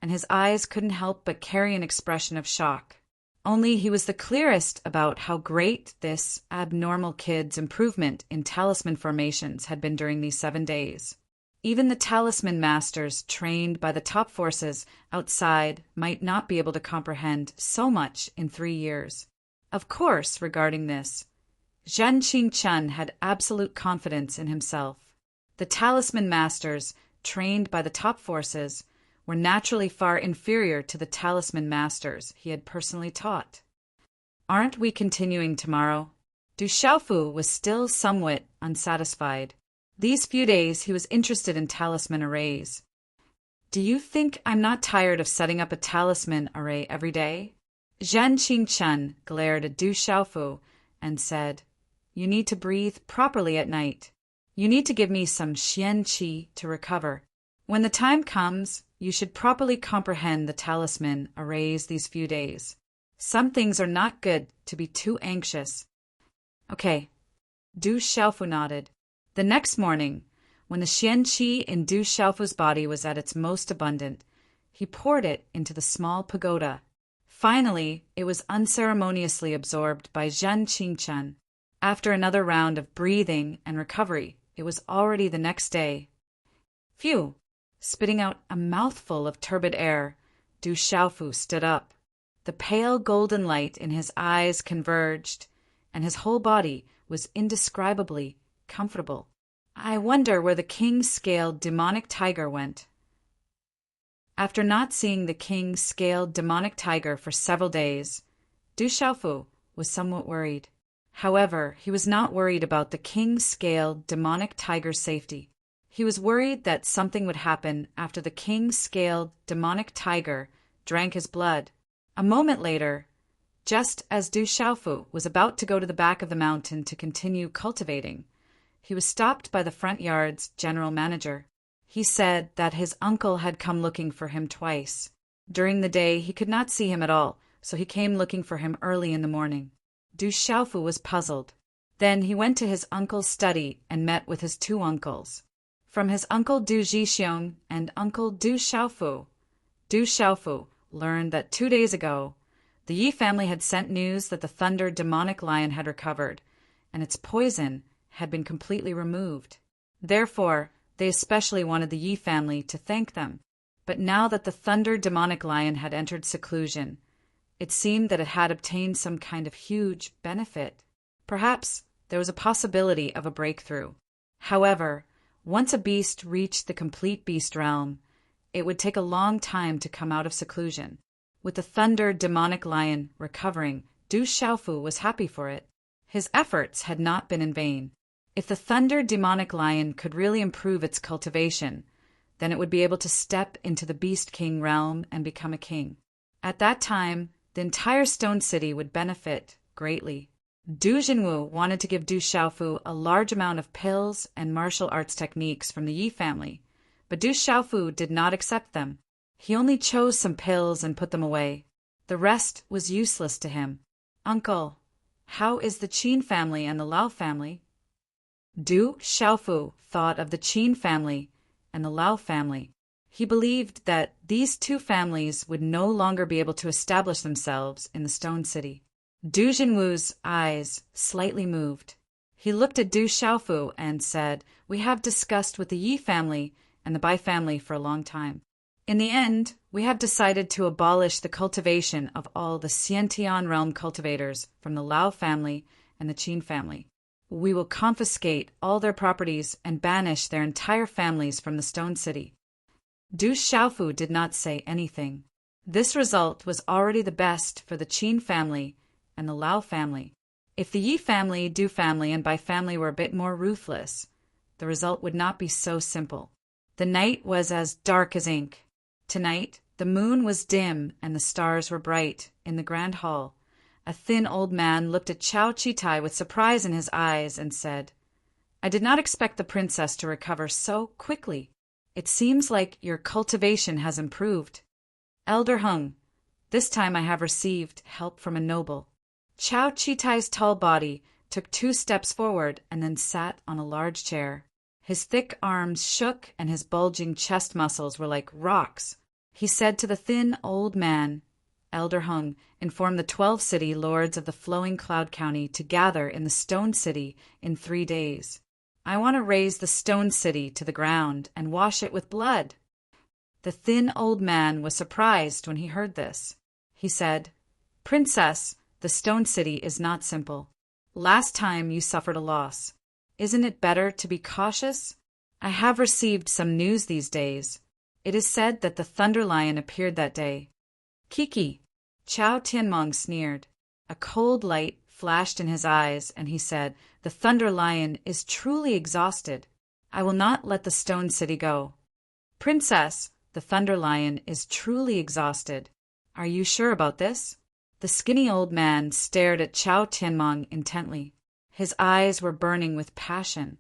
and his eyes couldn't help but carry an expression of shock. Only he was the clearest about how great this abnormal kid's improvement in talisman formations had been during these 7 days. Even the talisman masters trained by the top forces outside might not be able to comprehend so much in 3 years. Of course, regarding this, Zhen Qingchun had absolute confidence in himself. The talisman masters, trained by the top forces, were naturally far inferior to the talisman masters he had personally taught. Aren't we continuing tomorrow? Du Xiaofu was still somewhat unsatisfied. These few days he was interested in talisman arrays. Do you think I'm not tired of setting up a talisman array every day? Zhen Qingchun glared at Du Xiaofu and said, You need to breathe properly at night. You need to give me some xian qi to recover. When the time comes, you should properly comprehend the talisman arrays these few days. Some things are not good to be too anxious. Okay. Du Xiaofu nodded. The next morning, when the xian qi in Du Xiaofu's body was at its most abundant, he poured it into the small pagoda. Finally, it was unceremoniously absorbed by Zhen Qingchun. After another round of breathing and recovery, it was already the next day. Phew! Spitting out a mouthful of turbid air, Du Xiaofu stood up. The pale golden light in his eyes converged, and his whole body was indescribably comfortable. I wonder where the king-scaled demonic tiger went. After not seeing the king-scaled demonic tiger for several days, Du Xiaofu was somewhat worried. However, he was not worried about the king-scaled demonic tiger's safety. He was worried that something would happen after the king-scaled demonic tiger drank his blood. A moment later, just as Du Xiaofu was about to go to the back of the mountain to continue cultivating, he was stopped by the front yard's general manager. He said that his uncle had come looking for him twice. During the day he could not see him at all, so he came looking for him early in the morning. Du Xiaofu was puzzled. Then he went to his uncle's study and met with his 2 uncles. From his uncle Du Zhixiong and uncle Du Xiaofu learned that 2 days ago, the Yi family had sent news that the thunder demonic lion had recovered, and its poison had been completely removed. Therefore, they especially wanted the Yi family to thank them. But now that the thunder demonic lion had entered seclusion, it seemed that it had obtained some kind of huge benefit. Perhaps there was a possibility of a breakthrough. However, once a beast reached the complete beast realm, it would take a long time to come out of seclusion. With the thunder demonic lion recovering, Du Xiaofu was happy for it. His efforts had not been in vain. If the thunder demonic lion could really improve its cultivation, then it would be able to step into the beast king realm and become a king. At that time, the entire stone city would benefit greatly. Du Jinwu wanted to give Du Xiaofu a large amount of pills and martial arts techniques from the Yi family, but Du Xiaofu did not accept them. He only chose some pills and put them away. The rest was useless to him. Uncle, how is the Qin family and the Lao family? Du Xiaofu thought of the Qin family and the Lao family. He believed that these 2 families would no longer be able to establish themselves in the stone city. Du Jinwu's eyes slightly moved. He looked at Du Xiaofu and said, We have discussed with the Yi family and the Bai family for a long time. In the end, we have decided to abolish the cultivation of all the Xiantian realm cultivators from the Lao family and the Qin family. We will confiscate all their properties and banish their entire families from the stone city. Du Xiaofu did not say anything. This result was already the best for the Qin family and the Lao family. If the Yi family, Du family, and Bai family were a bit more ruthless, the result would not be so simple. The night was as dark as ink. Tonight, the moon was dim and the stars were bright in the grand hall. A thin old man looked at Chao Chitai with surprise in his eyes and said, I did not expect the princess to recover so quickly. It seems like your cultivation has improved. Elder Hung, this time I have received help from a noble. Chao Chitai's tall body took 2 steps forward and then sat on a large chair. His thick arms shook and his bulging chest muscles were like rocks. He said to the thin old man, Elder Hung informed the 12 city lords of the flowing cloud county to gather in the Stone City in 3 days. I want to raze the Stone City to the ground and wash it with blood. The thin old man was surprised when he heard this. He said, Princess, the Stone City is not simple. Last time you suffered a loss. Isn't it better to be cautious? I have received some news these days. It is said that the Thunder Lion appeared that day. Kiki. Chao Tianmong sneered. A cold light flashed in his eyes, and he said, The Thunder Lion is truly exhausted. I will not let the Stone City go. Princess, the Thunder Lion is truly exhausted. Are you sure about this? The skinny old man stared at Chao Tianmong intently. His eyes were burning with passion.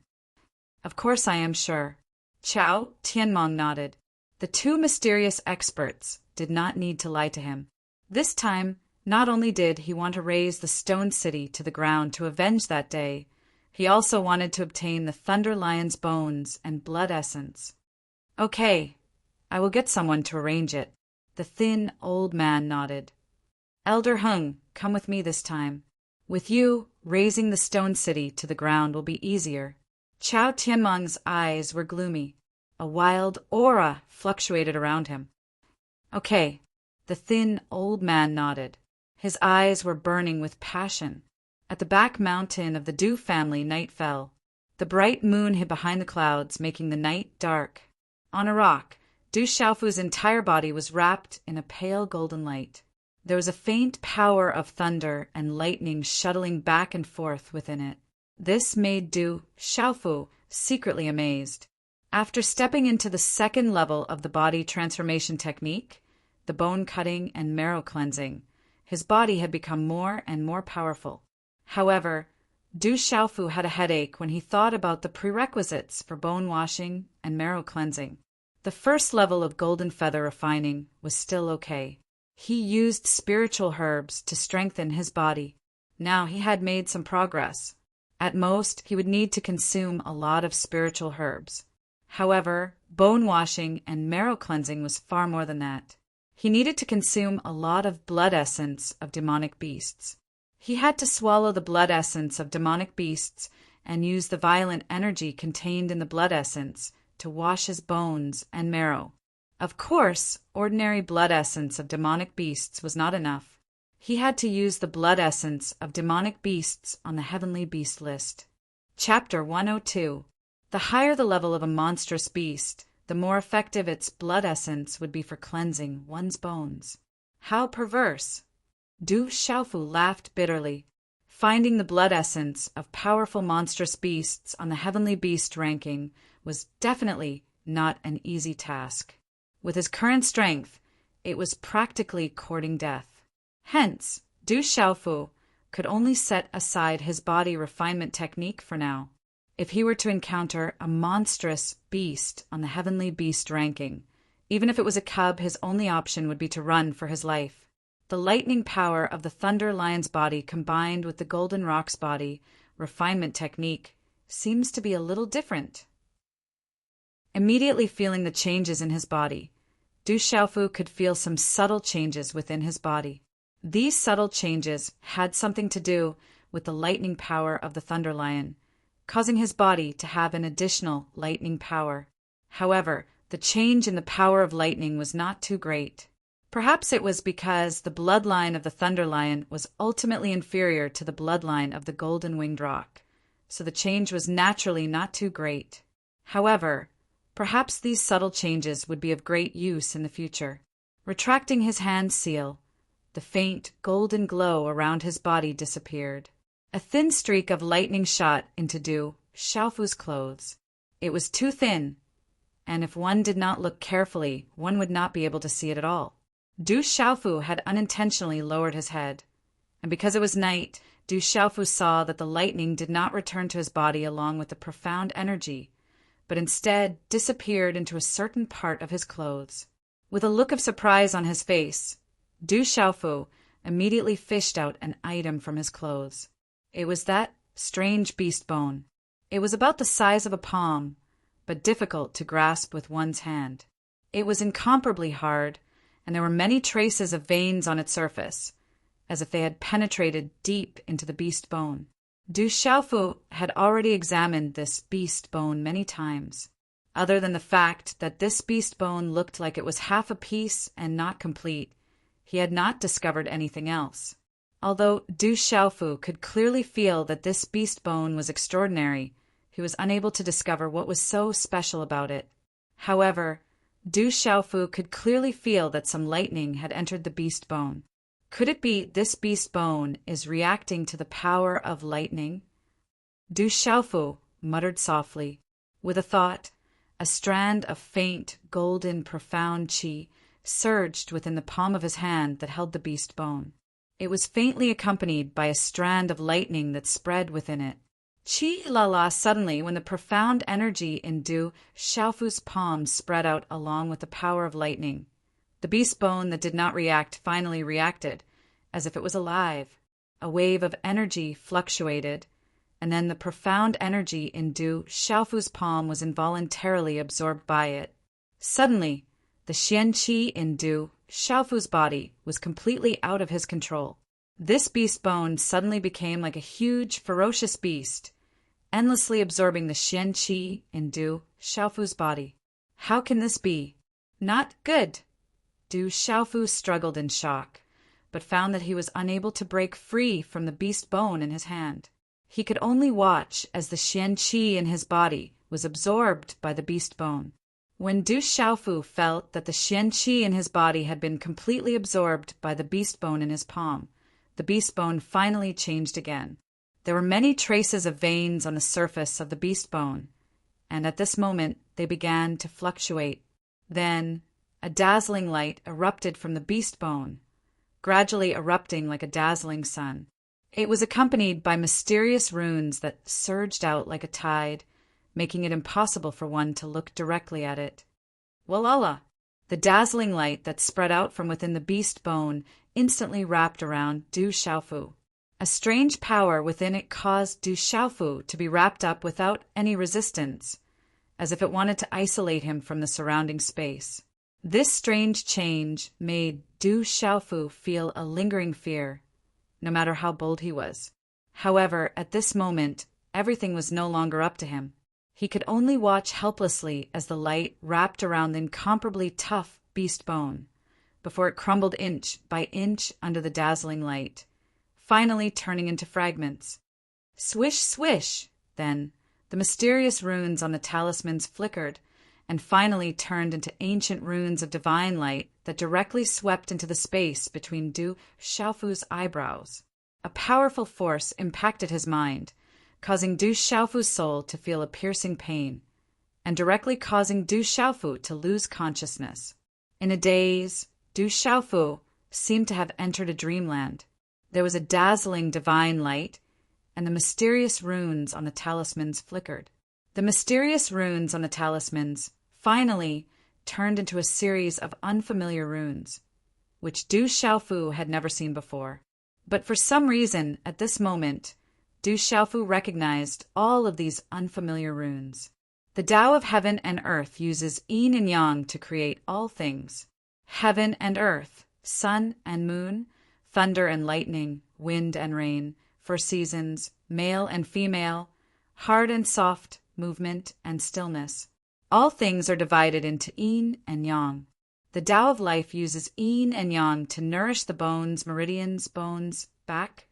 Of course I am sure. Chao Tianmong nodded. The 2 mysterious experts did not need to lie to him. This time, not only did he want to raze the Stone City to the ground to avenge that day, he also wanted to obtain the Thunder Lion's bones and blood essence. Okay, I will get someone to arrange it. The thin old man nodded. Elder Hung, come with me this time. With you, raising the Stone City to the ground will be easier. Chao Tianmong's eyes were gloomy. A wild aura fluctuated around him. Okay, the thin old man nodded. His eyes were burning with passion. At the back mountain of the Du family, night fell. The bright moon hid behind the clouds, making the night dark. On a rock, Du Xiaofu's entire body was wrapped in a pale golden light. There was a faint power of thunder and lightning shuttling back and forth within it. This made Du Xiaofu secretly amazed. After stepping into the 2nd level of the body transformation technique, the bone cutting and marrow cleansing, his body had become more and more powerful. However, Du Xiaofu had a headache when he thought about the prerequisites for bone washing and marrow cleansing. The 1st level of golden feather refining was still okay. He used spiritual herbs to strengthen his body. Now he had made some progress. At most, he would need to consume a lot of spiritual herbs. However, bone washing and marrow cleansing was far more than that. He needed to consume a lot of blood essence of demonic beasts. He had to swallow the blood essence of demonic beasts and use the violent energy contained in the blood essence to wash his bones and marrow. Of course, ordinary blood essence of demonic beasts was not enough. He had to use the blood essence of demonic beasts on the heavenly beast list. Chapter 102. The higher the level of a monstrous beast, the more effective its blood essence would be for cleansing one's bones. How perverse! Du Xiaofu laughed bitterly. Finding the blood essence of powerful monstrous beasts on the heavenly beast ranking was definitely not an easy task. With his current strength, it was practically courting death. Hence, Du Xiaofu could only set aside his body refinement technique for now. If he were to encounter a monstrous beast on the heavenly beast ranking, even if it was a cub, his only option would be to run for his life. The lightning power of the Thunder Lion's body combined with the Golden Rock's body refinement technique seems to be a little different. Immediately feeling the changes in his body, Du Xiaofu could feel some subtle changes within his body. These subtle changes had something to do with the lightning power of the Thunder Lion, causing his body to have an additional lightning power. However, the change in the power of lightning was not too great. Perhaps it was because the bloodline of the Thunder Lion was ultimately inferior to the bloodline of the Golden Winged Rock, so the change was naturally not too great. However, perhaps these subtle changes would be of great use in the future. Retracting his hand seal, the faint golden glow around his body disappeared. A thin streak of lightning shot into Du Xiaofu's clothes. It was too thin, and if one did not look carefully, one would not be able to see it at all. Du Xiaofu had unintentionally lowered his head, and because it was night, Du Xiaofu saw that the lightning did not return to his body along with the profound energy, but instead disappeared into a certain part of his clothes. With a look of surprise on his face, Du Xiaofu immediately fished out an item from his clothes. It was that strange beast bone. It was about the size of a palm, but difficult to grasp with one's hand. It was incomparably hard, and there were many traces of veins on its surface, as if they had penetrated deep into the beast bone. Du Xiaofu had already examined this beast bone many times. Other than the fact that this beast bone looked like it was half a piece and not complete, he had not discovered anything else. Although Du Xiaofu could clearly feel that this beast bone was extraordinary, he was unable to discover what was so special about it. However, Du Xiaofu could clearly feel that some lightning had entered the beast bone. Could it be this beast bone is reacting to the power of lightning? Du Xiaofu muttered softly. With a thought, a strand of faint, golden, profound qi surged within the palm of his hand that held the beast bone. It was faintly accompanied by a strand of lightning that spread within it. Qi la suddenly when the profound energy in Du Xiaofu's palm spread out along with the power of lightning. The beast bone that did not react finally reacted, as if it was alive. A wave of energy fluctuated, and then the profound energy in Du Xiaofu's palm was involuntarily absorbed by it. Suddenly, the Xian Qi in Du Xiaofu's body was completely out of his control. This beast bone suddenly became like a huge, ferocious beast, endlessly absorbing the Xian Qi in Du Xiaofu's body. How can this be? Not good. Du Xiaofu struggled in shock, but found that he was unable to break free from the beast bone in his hand. He could only watch as the Xian Qi in his body was absorbed by the beast bone. When Du Xiaofu felt that the Xian Qi in his body had been completely absorbed by the beast bone in his palm, the beast bone finally changed again. There were many traces of veins on the surface of the beast bone, and at this moment they began to fluctuate. Then a dazzling light erupted from the beast bone, gradually erupting like a dazzling sun. It was accompanied by mysterious runes that surged out like a tide, making it impossible for one to look directly at it. Walala! The dazzling light that spread out from within the beast bone instantly wrapped around Du Xiaofu. A strange power within it caused Du Xiaofu to be wrapped up without any resistance, as if it wanted to isolate him from the surrounding space. This strange change made Du Xiaofu feel a lingering fear, no matter how bold he was. However, at this moment, everything was no longer up to him. He could only watch helplessly as the light wrapped around the incomparably tough beast bone, before it crumbled inch by inch under the dazzling light, finally turning into fragments. Swish, swish! Then, the mysterious runes on the talismans flickered, and finally turned into ancient runes of divine light that directly swept into the space between Du Xiaofu's eyebrows. A powerful force impacted his mind, causing Du Xiaofu's soul to feel a piercing pain, and directly causing Du Xiaofu to lose consciousness. In a daze, Du Xiaofu seemed to have entered a dreamland. There was a dazzling divine light, and the mysterious runes on the talismans flickered. The mysterious runes on the talismans finally turned into a series of unfamiliar runes, which Du Xiaofu had never seen before. But for some reason, at this moment, Du Xiaofu recognized all of these unfamiliar runes. The Tao of heaven and earth uses yin and yang to create all things. Heaven and earth, sun and moon, thunder and lightning, wind and rain, for seasons, male and female, hard and soft, movement and stillness. All things are divided into yin and yang. The Tao of life uses yin and yang to nourish the bones, meridians, bones, back,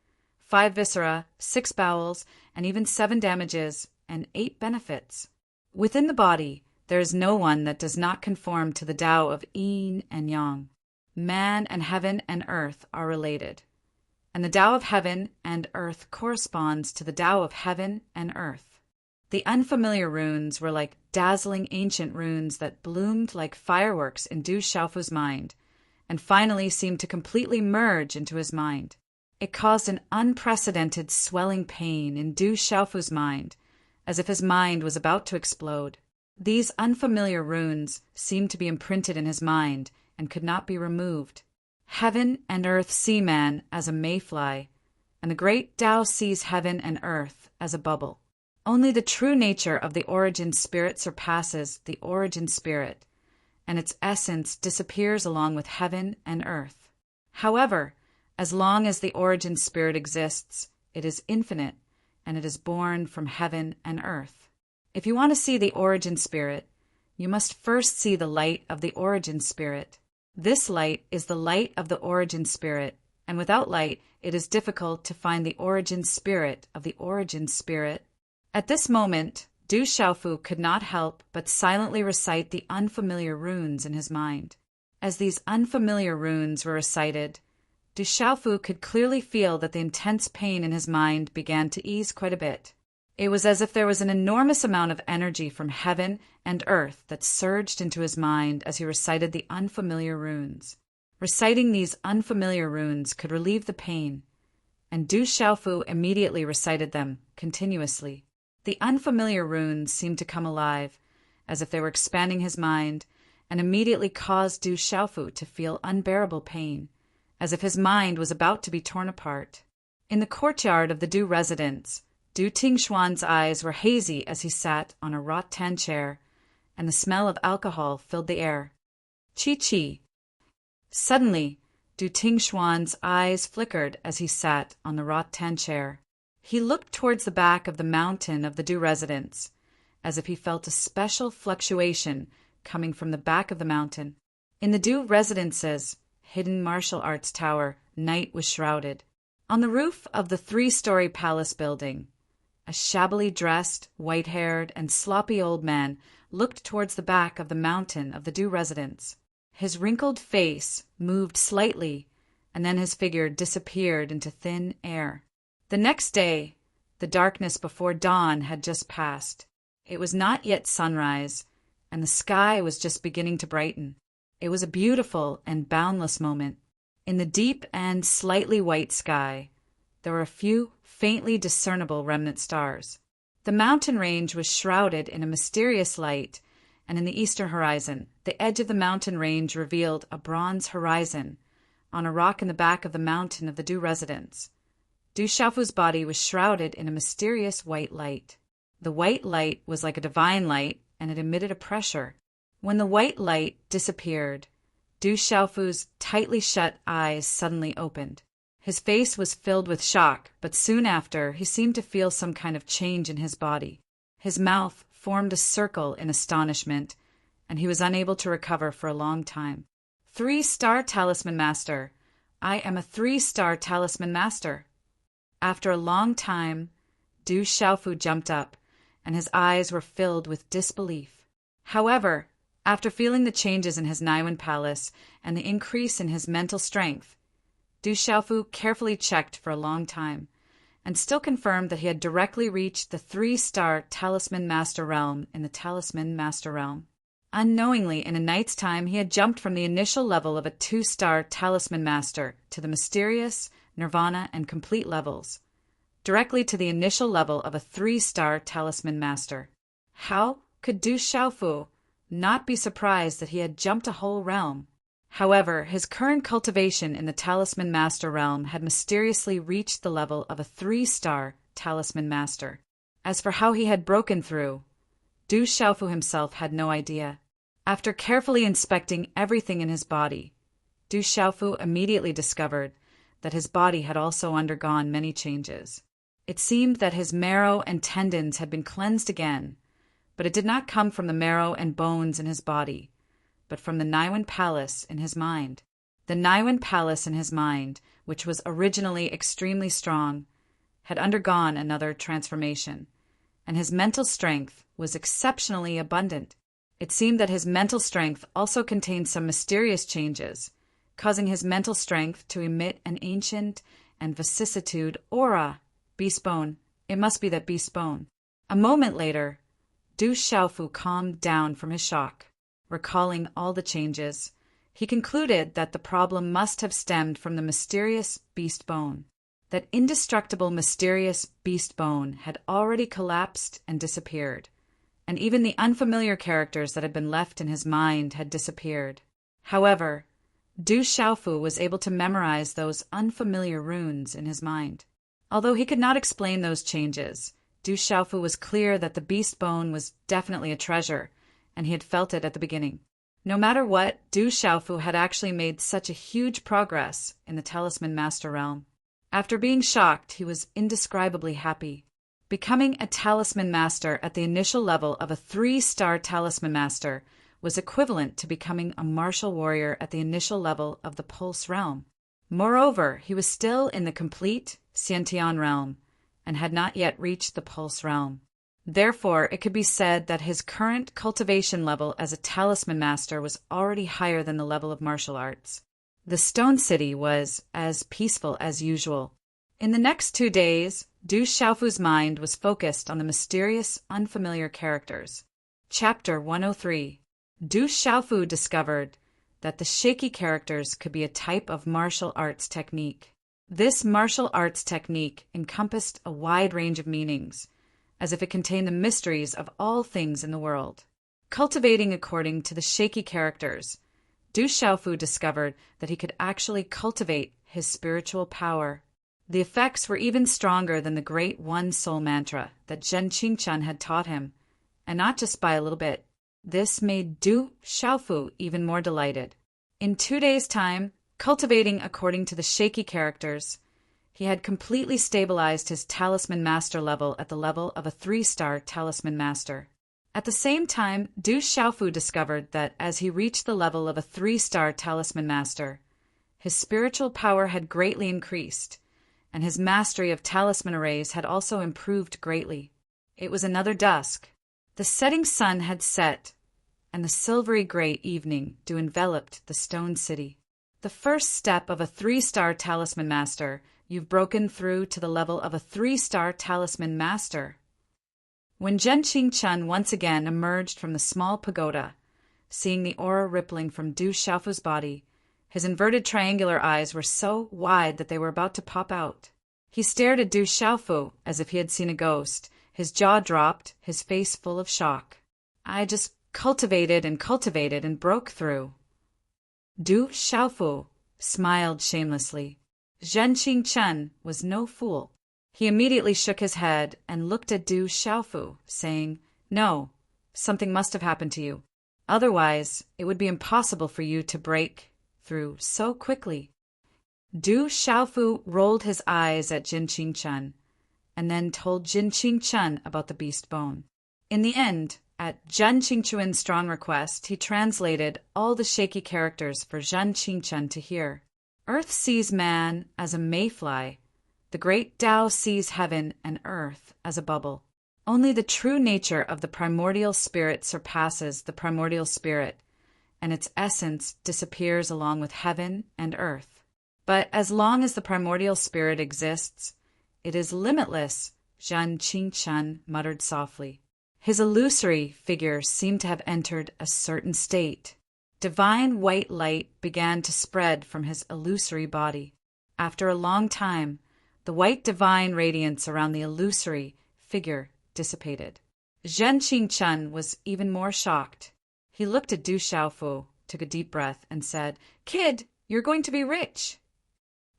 5 viscera, 6 bowels, and even 7 damages, and 8 benefits. Within the body, there is no one that does not conform to the Tao of yin and yang. Man and heaven and earth are related, and the Tao of heaven and earth corresponds to the Tao of heaven and earth. The unfamiliar runes were like dazzling ancient runes that bloomed like fireworks in Du Xiaofu's mind, and finally seemed to completely merge into his mind. It caused an unprecedented swelling pain in Du Xiaofu's mind, as if his mind was about to explode. These unfamiliar runes seemed to be imprinted in his mind and could not be removed. Heaven and earth see man as a mayfly, and the great Tao sees heaven and earth as a bubble. Only the true nature of the origin spirit surpasses the origin spirit, and its essence disappears along with heaven and earth. However, as long as the origin spirit exists, it is infinite, and it is born from heaven and earth. If you want to see the origin spirit, you must first see the light of the origin spirit. This light is the light of the origin spirit, and without light, it is difficult to find the origin spirit of the origin spirit. At this moment, Du Xiaofu could not help but silently recite the unfamiliar runes in his mind. As these unfamiliar runes were recited, Du Xiaofu could clearly feel that the intense pain in his mind began to ease quite a bit. It was as if there was an enormous amount of energy from heaven and earth that surged into his mind as he recited the unfamiliar runes. Reciting these unfamiliar runes could relieve the pain, and Du Xiaofu immediately recited them continuously. The unfamiliar runes seemed to come alive, as if they were expanding his mind, and immediately caused Du Xiaofu to feel unbearable pain, as if his mind was about to be torn apart. In the courtyard of the Du residence, Du Tingxuan's eyes were hazy as he sat on a rattan chair, and the smell of alcohol filled the air. Chi. Suddenly, Du Tingxuan's eyes flickered as he sat on the rattan chair. He looked towards the back of the mountain of the Du residence, as if he felt a special fluctuation coming from the back of the mountain. In the Du residence's hidden martial arts tower, night was shrouded. On the roof of the 3-story palace building, a shabbily dressed, white-haired, and sloppy old man looked towards the back of the mountain of the Du residence. His wrinkled face moved slightly, and then his figure disappeared into thin air. The next day, the darkness before dawn had just passed. It was not yet sunrise, and the sky was just beginning to brighten. It was a beautiful and boundless moment. In the deep and slightly white sky, there were a few faintly discernible remnant stars. The mountain range was shrouded in a mysterious light, and in the eastern horizon, the edge of the mountain range revealed a bronze horizon on a rock in the back of the mountain of the Du residence. Du Xiaofu's body was shrouded in a mysterious white light. The white light was like a divine light, and it emitted a pressure. When the white light disappeared, Du Xiaofu's tightly shut eyes suddenly opened. His face was filled with shock, but soon after he seemed to feel some kind of change in his body. His mouth formed a circle in astonishment, and he was unable to recover for a long time. 3-star talisman master. I am a 3-star talisman master. After a long time, Du Xiaofu jumped up, and his eyes were filled with disbelief. However, after feeling the changes in his Naiwen palace and the increase in his mental strength, Du Xiaofu carefully checked for a long time, and still confirmed that he had directly reached the 3-star Talisman Master Realm in the Talisman Master Realm. Unknowingly, in a night's time, he had jumped from the initial level of a 2-star Talisman Master to the mysterious, Nirvana, and complete levels, directly to the initial level of a 3-star Talisman Master. How could Du Xiaofu not be surprised that he had jumped a whole realm? However, his current cultivation in the Talisman Master realm had mysteriously reached the level of a 3-star Talisman Master. As for how he had broken through, Du Xiaofu himself had no idea. After carefully inspecting everything in his body, Du Xiaofu immediately discovered that his body had also undergone many changes. It seemed that his marrow and tendons had been cleansed again, but it did not come from the marrow and bones in his body, but from the Naiwen Palace in his mind. The Naiwen Palace in his mind, which was originally extremely strong, had undergone another transformation, and his mental strength was exceptionally abundant. It seemed that his mental strength also contained some mysterious changes, causing his mental strength to emit an ancient and vicissitude aura. Beastbone. It must be that beastbone. A moment later, Du Xiaofu calmed down from his shock. Recalling all the changes, he concluded that the problem must have stemmed from the mysterious beast bone. That indestructible mysterious beast bone had already collapsed and disappeared, and even the unfamiliar characters that had been left in his mind had disappeared. However, Du Xiaofu was able to memorize those unfamiliar runes in his mind. Although he could not explain those changes, Du Xiaofu was clear that the beast bone was definitely a treasure, and he had felt it at the beginning. No matter what, Du Xiaofu had actually made such a huge progress in the Talisman Master realm. After being shocked, he was indescribably happy. Becoming a Talisman Master at the initial level of a 3-star Talisman Master was equivalent to becoming a martial warrior at the initial level of the Pulse realm. Moreover, he was still in the complete Xiantian realm and had not yet reached the Pulse realm. Therefore, it could be said that his current cultivation level as a Talisman Master was already higher than the level of martial arts. The Stone City was as peaceful as usual. In the next 2 days, Du Xiaofu's mind was focused on the mysterious, unfamiliar characters. Chapter 103. Du Xiaofu discovered that the shaky characters could be a type of martial arts technique. This martial arts technique encompassed a wide range of meanings, as if it contained the mysteries of all things in the world. Cultivating according to the shaky characters, Du Xiaofu discovered that he could actually cultivate his spiritual power. The effects were even stronger than the great One Soul mantra that Zhen Qingchen had taught him, and not just by a little bit. This made Du Xiaofu even more delighted. In 2 days' time, cultivating according to the shaky characters, he had completely stabilized his Talisman Master level at the level of a 3-star Talisman Master. At the same time, Du Xiaofu discovered that as he reached the level of a 3-star Talisman Master, his spiritual power had greatly increased, and his mastery of talisman arrays had also improved greatly. It was another dusk. The setting sun had set, and the silvery gray evening dew enveloped the Stone City. The first step of a 3-star Talisman Master, you've broken through to the level of a 3-star Talisman Master. When Zhen Qingchen once again emerged from the small pagoda, seeing the aura rippling from Du Xiaofu's body, his inverted triangular eyes were so wide that they were about to pop out. He stared at Du Xiaofu as if he had seen a ghost, his jaw dropped, his face full of shock. I just cultivated and broke through. Du Xiaofu smiled shamelessly. Zhen Qingchen was no fool. He immediately shook his head and looked at Du Xiaofu, saying, "No, something must have happened to you. Otherwise, it would be impossible for you to break through so quickly." Du Xiaofu rolled his eyes at Zhen Qingchen, and then told Zhen Qingchen about the beast bone. In the end, at Zhen Qingchuan's strong request, he translated all the shaky characters for Zhen Qingchen to hear. Earth sees man as a mayfly. The great Tao sees heaven and earth as a bubble. Only the true nature of the primordial spirit surpasses the primordial spirit, and its essence disappears along with heaven and earth. But as long as the primordial spirit exists, it is limitless, Zhen Qingchen muttered softly. His illusory figure seemed to have entered a certain state. Divine white light began to spread from his illusory body. After a long time, the white divine radiance around the illusory figure dissipated. Zhen Qingchen was even more shocked. He looked at Du Xiaofu, took a deep breath, and said, "Kid, you're going to be rich."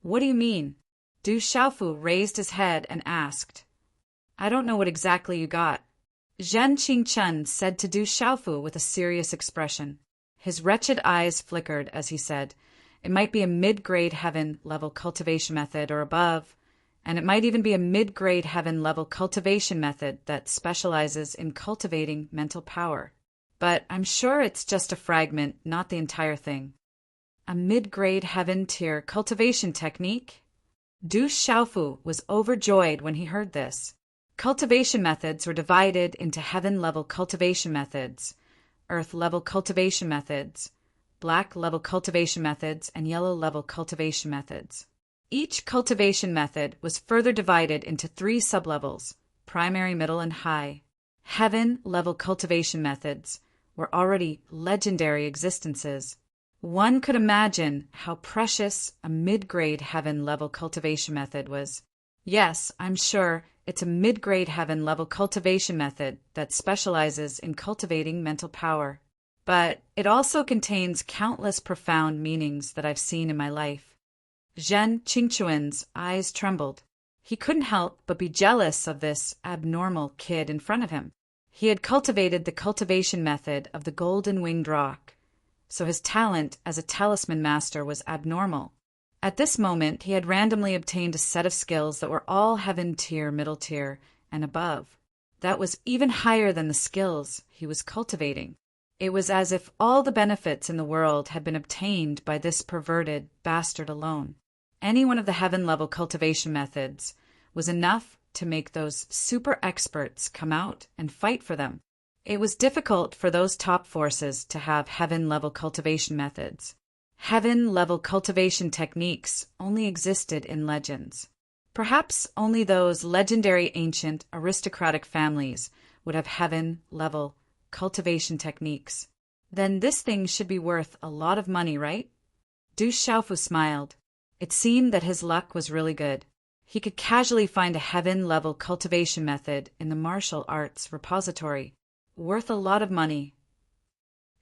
"What do you mean?" Du Xiaofu raised his head and asked. "I don't know what exactly you got." Zhen Qingchen said to Du Xiaofu with a serious expression. His wretched eyes flickered as he said, "It might be a mid-grade heaven level cultivation method or above, and it might even be a mid-grade heaven level cultivation method that specializes in cultivating mental power. But I'm sure it's just a fragment, not the entire thing." A mid-grade heaven tier cultivation technique? Du Xiaofu was overjoyed when he heard this. Cultivation methods were divided into heaven-level cultivation methods, earth-level cultivation methods, black-level cultivation methods, and yellow-level cultivation methods. Each cultivation method was further divided into 3 sublevels, primary, middle, and high. Heaven-level cultivation methods were already legendary existences. One could imagine how precious a mid-grade heaven-level cultivation method was. Yes, I'm sure it's a mid-grade heaven level cultivation method that specializes in cultivating mental power. But it also contains countless profound meanings that I've seen in my life. Zhen Qingchuan's eyes trembled. He couldn't help but be jealous of this abnormal kid in front of him. He had cultivated the cultivation method of the golden-winged rock, so his talent as a talisman master was abnormal. At this moment, he had randomly obtained a set of skills that were all heaven tier, middle tier, and above. That was even higher than the skills he was cultivating. It was as if all the benefits in the world had been obtained by this perverted bastard alone. Any one of the heaven-level cultivation methods was enough to make those super experts come out and fight for them. It was difficult for those top forces to have heaven-level cultivation methods. Heaven-level cultivation techniques only existed in legends. Perhaps only those legendary ancient aristocratic families would have heaven-level cultivation techniques. Then this thing should be worth a lot of money, right? Du Xiaofu smiled. It seemed that his luck was really good. He could casually find a heaven-level cultivation method in the martial arts repository. Worth a lot of money.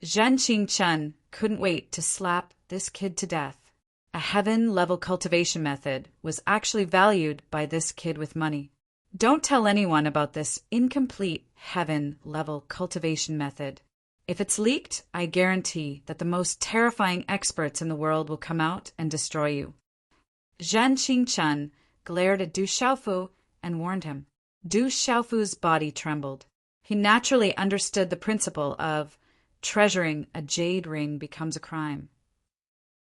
Zhen Qingchun couldn't wait to slap this kid to death. A heaven-level cultivation method was actually valued by this kid with money. Don't tell anyone about this incomplete heaven-level cultivation method. If it's leaked, I guarantee that the most terrifying experts in the world will come out and destroy you. Zhen Qingchun glared at Du Xiaofu and warned him. Du Xiaofu's body trembled. He naturally understood the principle of treasuring a jade ring becomes a crime.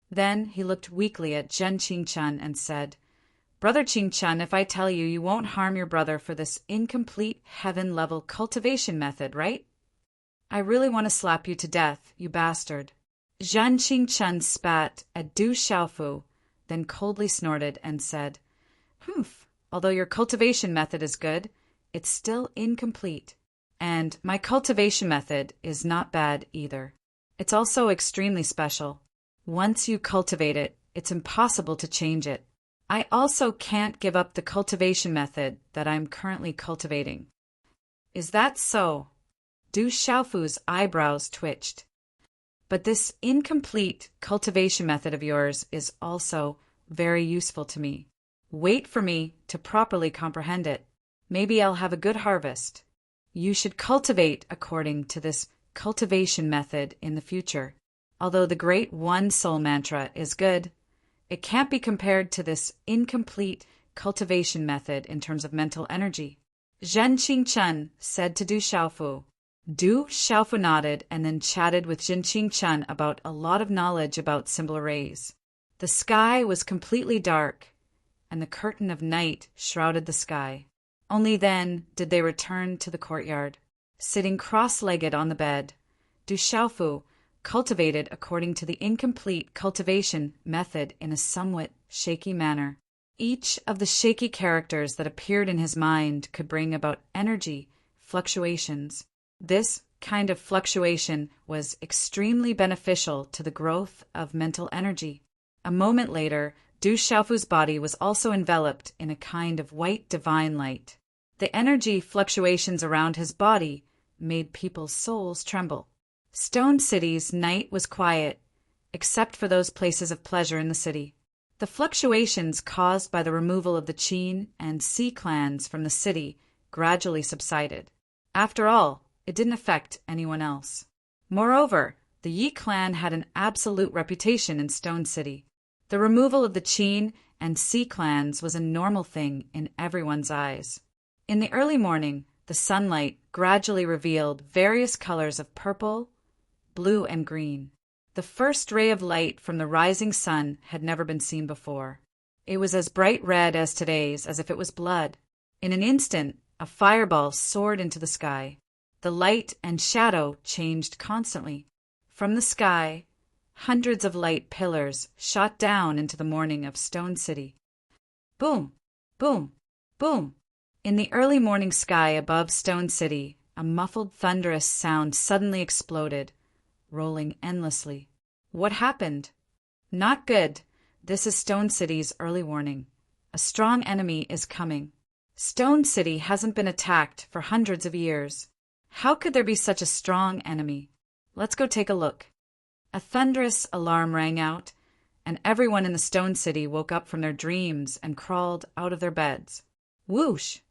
Then he looked weakly at Zhen Qingchun and said, Brother Qingchun, if I tell you, you won't harm your brother for this incomplete heaven-level cultivation method, right? I really want to slap you to death, you bastard. Zhen Qingchun spat at Du Xiaofu, then coldly snorted and said, Humph, although your cultivation method is good, it's still incomplete. And my cultivation method is not bad either. It's also extremely special. Once you cultivate it, it's impossible to change it. I also can't give up the cultivation method that I'm currently cultivating. Is that so? Du Xiaofu's eyebrows twitched. But this incomplete cultivation method of yours is also very useful to me. Wait for me to properly comprehend it. Maybe I'll have a good harvest. You should cultivate according to this cultivation method in the future. Although the great One Soul mantra is good, it can't be compared to this incomplete cultivation method in terms of mental energy. Zhen Qingchun said to Du Xiaofu. Du Xiaofu nodded and then chatted with Zhen Qingchun about a lot of knowledge about symbol arrays. The sky was completely dark, and the curtain of night shrouded the sky. Only then did they return to the courtyard. Sitting cross-legged on the bed, Du Xiaofu cultivated according to the incomplete cultivation method in a somewhat shaky manner. Each of the shaky characters that appeared in his mind could bring about energy fluctuations. This kind of fluctuation was extremely beneficial to the growth of mental energy. A moment later, Du Xiaofu's body was also enveloped in a kind of white divine light. The energy fluctuations around his body made people's souls tremble. Stone City's night was quiet, except for those places of pleasure in the city. The fluctuations caused by the removal of the Qin and Si clans from the city gradually subsided. After all, it didn't affect anyone else. Moreover, the Yi clan had an absolute reputation in Stone City. The removal of the Qin and Si clans was a normal thing in everyone's eyes. In the early morning, the sunlight gradually revealed various colors of purple, blue, and green. The first ray of light from the rising sun had never been seen before. It was as bright red as today's, as if it was blood. In an instant, a fireball soared into the sky. The light and shadow changed constantly. From the sky, hundreds of light pillars shot down into the morning of Stone City. Boom! Boom! Boom! In the early morning sky above Stone City, a muffled thunderous sound suddenly exploded, rolling endlessly. What happened? Not good. This is Stone City's early warning. A A strong enemy is coming. Stone City hasn't been attacked for hundreds of years. How could there be such a strong enemy? Let's go take a look. A thunderous alarm rang out, and everyone in the Stone City woke up from their dreams and crawled out of their beds. Whoosh!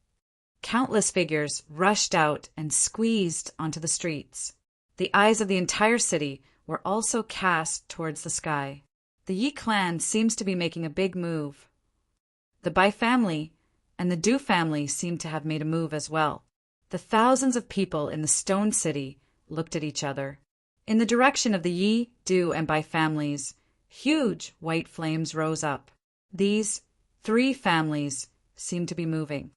Countless figures rushed out and squeezed onto the streets. The eyes of the entire city were also cast towards the sky. The Yi clan seems to be making a big move. The Bai family and the Du family seem to have made a move as well. The thousands of people in the Stone City looked at each other. In the direction of the Yi, Du, and Bai families, huge white flames rose up. These 3 families seem to be moving.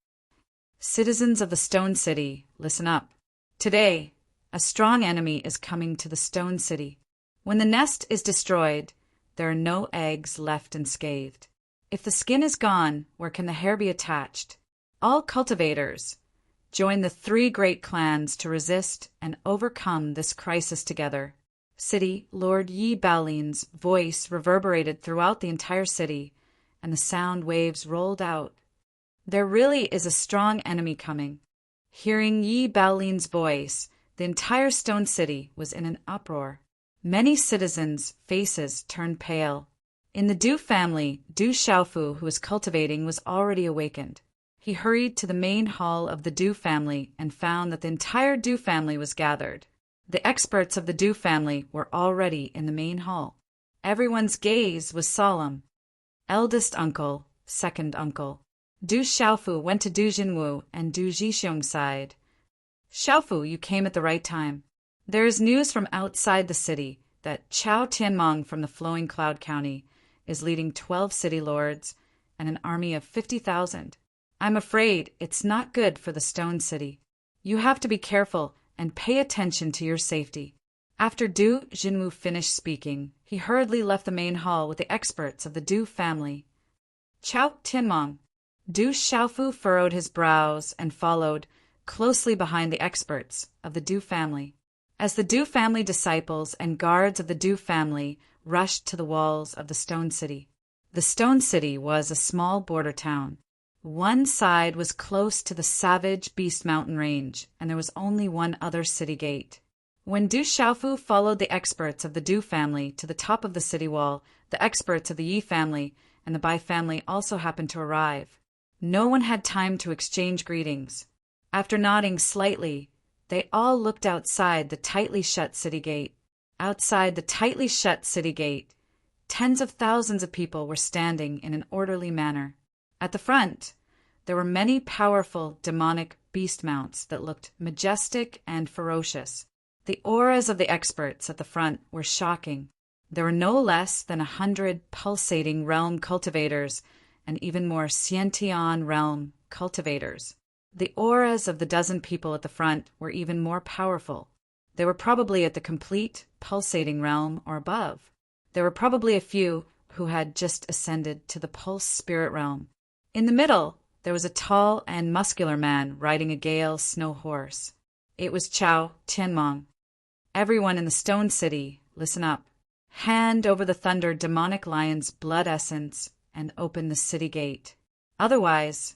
Citizens of the Stone City, listen up. Today, a strong enemy is coming to the Stone City. When the nest is destroyed, there are no eggs left unscathed. If the skin is gone, where can the hair be attached? All cultivators, join the 3 great clans to resist and overcome this crisis together. City Lord Yi Baolin's voice reverberated throughout the entire city, and the sound waves rolled out. There really is a strong enemy coming. Hearing Yi Baolin's voice, the entire Stone City was in an uproar. Many citizens' faces turned pale. In the Du family, Du Xiaofu, who was cultivating, was already awakened. He hurried to the main hall of the Du family and found that the entire Du family was gathered. The experts of the Du family were already in the main hall. Everyone's gaze was solemn. Eldest uncle, second uncle. Du Xiaofu went to Du Jinwu and Du Zhixiong's side. Xiaofu, you came at the right time. There is news from outside the city that Chao Tianmong from the Flowing Cloud County is leading 12 city lords and an army of 50,000. I'm afraid it's not good for the Stone City. You have to be careful and pay attention to your safety. After Du Jinwu finished speaking, he hurriedly left the main hall with the experts of the Du family. Chao Tianmong. Du Xiaofu furrowed his brows and followed closely behind the experts of the Du family. As the Du family disciples and guards of the Du family rushed to the walls of the Stone City. The Stone City was a small border town. One side was close to the savage Beast Mountain range, and there was only one other city gate. When Du Xiaofu followed the experts of the Du family to the top of the city wall, the experts of the Yi family and the Bai family also happened to arrive. No one had time to exchange greetings. After nodding slightly, they all looked outside the tightly shut city gate. Outside the tightly shut city gate, tens of thousands of people were standing in an orderly manner. At the front, there were many powerful demonic beast mounts that looked majestic and ferocious. The auras of the experts at the front were shocking. There were no less than 100 pulsating realm cultivators and even more Xiantian realm cultivators. The auras of the dozen people at the front were even more powerful. They were probably at the complete pulsating realm or above. There were probably a few who had just ascended to the pulse spirit realm. In the middle, there was a tall and muscular man riding a gale snow horse. It was Chao Tianmong. Everyone in the Stone City, listen up. Hand over the thunder demonic lion's blood essence and open the city gate. Otherwise,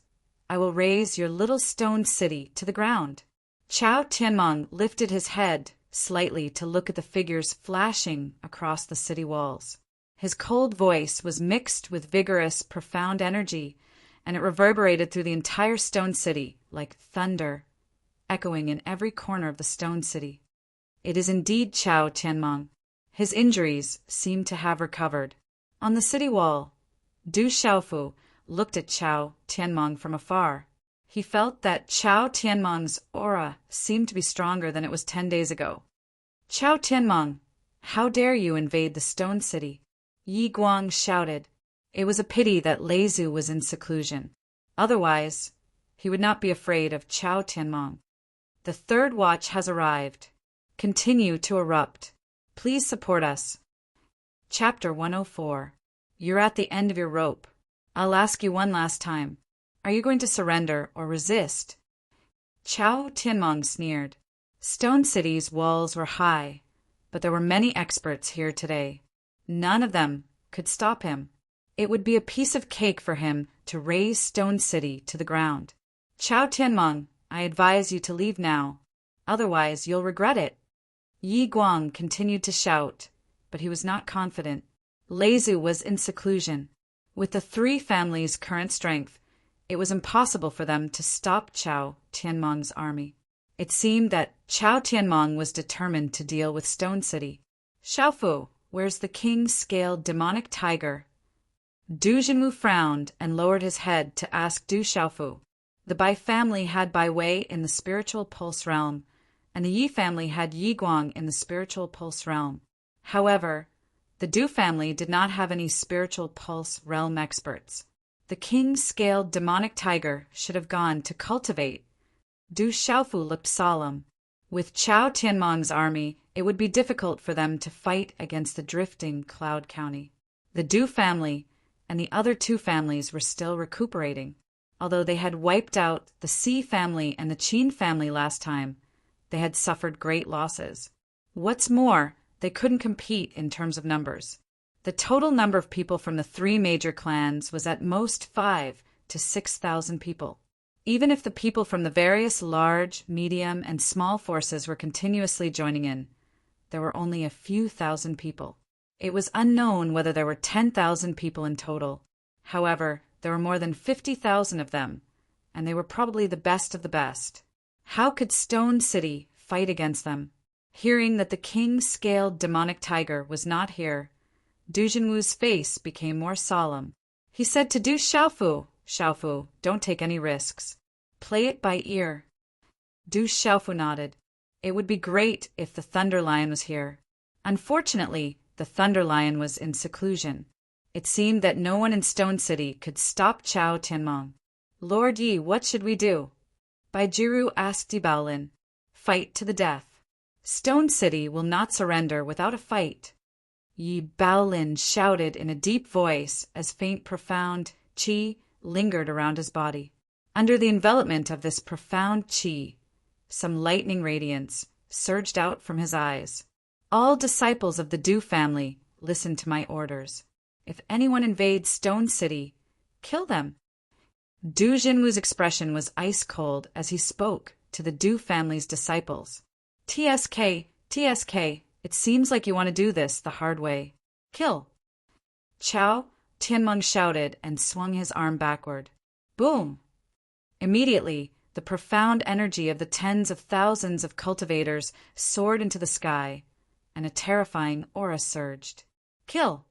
I will raze your little stone city to the ground. Chao Tianmong lifted his head slightly to look at the figures flashing across the city walls. His cold voice was mixed with vigorous, profound energy, and it reverberated through the entire Stone City like thunder, echoing in every corner of the Stone City. It is indeed Chao Tianmong. His injuries seemed to have recovered. On the city wall, Du Xiaofu looked at Chao Tianmong from afar. He felt that Chao Tianmong's aura seemed to be stronger than it was 10 days ago. Chao Tianmong, how dare you invade the Stone City? Yi Guang shouted. It was a pity that Lei Zu was in seclusion. Otherwise, he would not be afraid of Chao Tianmong. The third watch has arrived. Continue to erupt. Please support us. Chapter 104. You're at the end of your rope. I'll ask you one last time. Are you going to surrender or resist? Chao Tianmong sneered. Stone City's walls were high, but there were many experts here today. None of them could stop him. It would be a piece of cake for him to raze Stone City to the ground. Chao Tianmeng, I advise you to leave now. Otherwise, you'll regret it. Yi Guang continued to shout, but he was not confident. Leizu was in seclusion. With the three families' current strength, it was impossible for them to stop Chao Tianmeng's army. It seemed that Chao Tianmeng was determined to deal with Stone City. Xiaofu, where's the king-scaled demonic tiger? Du Jinwu frowned and lowered his head to ask Du Xiaofu. The Bai family had Bai Wei in the spiritual pulse realm, and the Yi family had Yi Guang in the spiritual pulse realm. However, the Du family did not have any spiritual pulse realm experts. The king-scaled demonic tiger should have gone to cultivate. Du Xiaofu looked solemn. With Chao Tianmeng's army, it would be difficult for them to fight against the drifting Cloud County. The Du family and the other two families were still recuperating. Although they had wiped out the Si family and the Qin family last time, they had suffered great losses. What's more, they couldn't compete in terms of numbers. The total number of people from the three major clans was at most 5,000 to 6,000 people. Even if the people from the various large, medium, and small forces were continuously joining in, there were only a few thousand people. It was unknown whether there were 10,000 people in total. However, there were more than 50,000 of them, and they were probably the best of the best. How could Stone City fight against them? Hearing that the king-scaled demonic tiger was not here, Du Jinwu's face became more solemn. He said to Du Xiaofu, Xiaofu, don't take any risks. Play it by ear. Du Xiaofu nodded. It would be great if the Thunder Lion was here. Unfortunately, the Thunder Lion was in seclusion. It seemed that no one in Stone City could stop Chao Tianmeng. Lord Yi, what should we do? Baijiru asked Yi Baolin. Fight to the death. Stone City will not surrender without a fight. Yi Baolin shouted in a deep voice as faint profound qi lingered around his body. Under the envelopment of this profound qi, some lightning radiance surged out from his eyes. All disciples of the Du family, listen to my orders. If anyone invades Stone City, kill them. Du Jinwu's expression was ice-cold as he spoke to the Du family's disciples. TSK, it seems like you want to do this the hard way. Kill. Chao Tianmeng shouted and swung his arm backward. Boom! Immediately, the profound energy of the tens of thousands of cultivators soared into the sky, and a terrifying aura surged. Kill!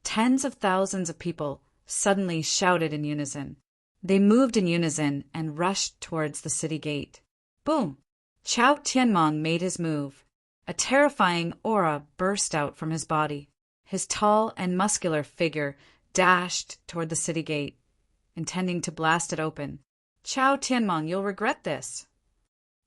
Tens of thousands of people suddenly shouted in unison. They moved in unison and rushed towards the city gate. Boom! Chao Tianmeng made his move. A terrifying aura burst out from his body. His tall and muscular figure dashed toward the city gate, intending to blast it open. Chao Tianmeng, you'll regret this.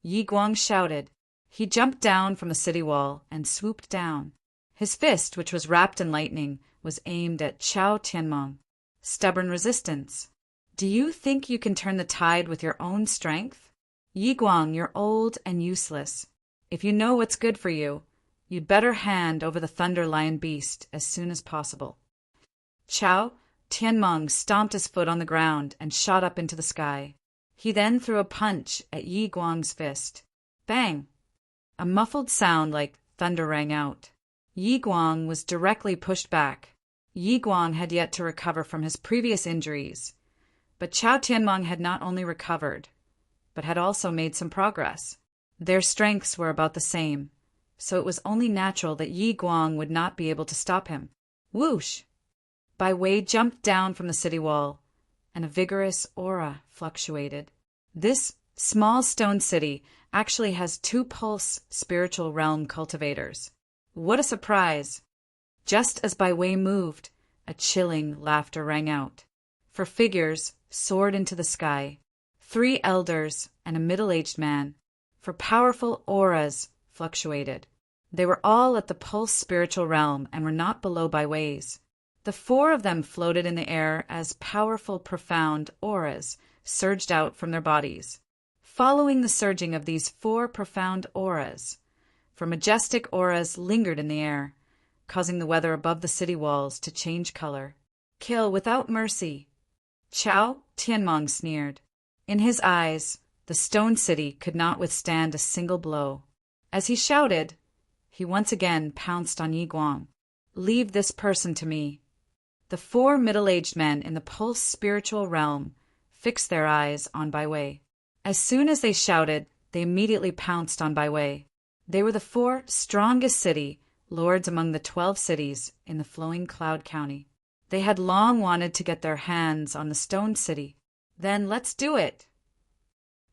Yi Guang shouted. He jumped down from the city wall and swooped down. His fist, which was wrapped in lightning, was aimed at Chao Tianmeng. Stubborn resistance. Do you think you can turn the tide with your own strength? Yi Guang, you're old and useless. If you know what's good for you, you'd better hand over the Thunder Lion beast as soon as possible. Chao Tianmeng stomped his foot on the ground and shot up into the sky. He then threw a punch at Yi Guang's fist. Bang! A muffled sound like thunder rang out. Yi Guang was directly pushed back. Yi Guang had yet to recover from his previous injuries, but Chao Tianmeng had not only recovered, but had also made some progress. Their strengths were about the same, so it was only natural that Yi Guang would not be able to stop him. Whoosh! Bai Wei jumped down from the city wall, and a vigorous aura fluctuated. This small stone city actually has 2 pulse spiritual realm cultivators. What a surprise! Just as Bai Wei moved, a chilling laughter rang out. 4 figures soared into the sky, 3 elders and a middle-aged man. 4 powerful auras fluctuated. They were all at the pulse spiritual realm and were not below Bai Wei's. The 4 of them floated in the air as powerful, profound auras surged out from their bodies. Following the surging of these 4 profound auras, 4 majestic auras lingered in the air, causing the weather above the city walls to change color. Kill without mercy. Chao Tianmong sneered. In his eyes, the stone city could not withstand a single blow. As he shouted, he once again pounced on Yi Guang. Leave this person to me. The four middle-aged men in the pulse spiritual realm fixed their eyes on Bai Wei. As soon as they shouted, they immediately pounced on Bai Wei. They were the four strongest city lords among the 12 cities in the flowing cloud county. They had long wanted to get their hands on the stone city. Then let's do it.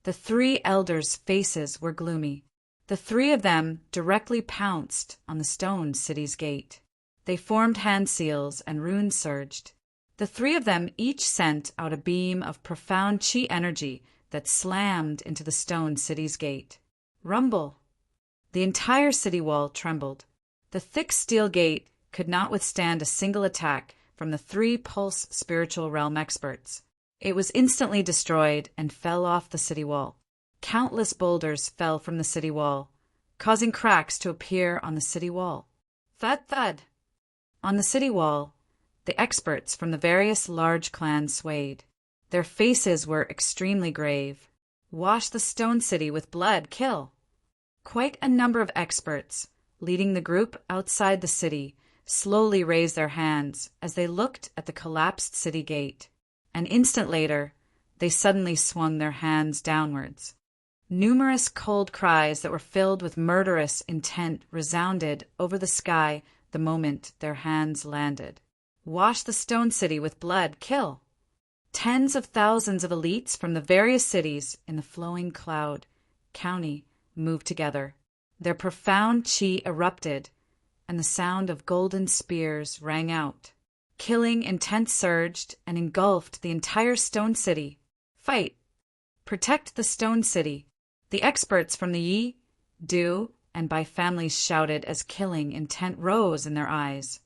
The three elders' faces were gloomy. The three of them directly pounced on the stone city's gate. They formed hand seals and runes surged. The three of them each sent out a beam of profound chi energy that slammed into the stone city's gate. Rumble! The entire city wall trembled. The thick steel gate could not withstand a single attack from the three pulse spiritual realm experts. It was instantly destroyed and fell off the city wall. Countless boulders fell from the city wall, causing cracks to appear on the city wall. Thud, thud! On the city wall, the experts from the various large clans swayed. Their faces were extremely grave. Wash the stone city with blood, kill! Quite a number of experts, leading the group outside the city, slowly raised their hands as they looked at the collapsed city gate. An instant later, they suddenly swung their hands downwards. Numerous cold cries that were filled with murderous intent resounded over the sky the moment their hands landed. Wash the stone city with blood, kill! Tens of thousands of elites from the various cities in the flowing cloud county moved together. Their profound chi erupted, and the sound of golden spears rang out. Killing intent surged and engulfed the entire stone city. Fight! Protect the stone city! The experts from the Yi, Du, and Bai families shouted as killing intent rose in their eyes.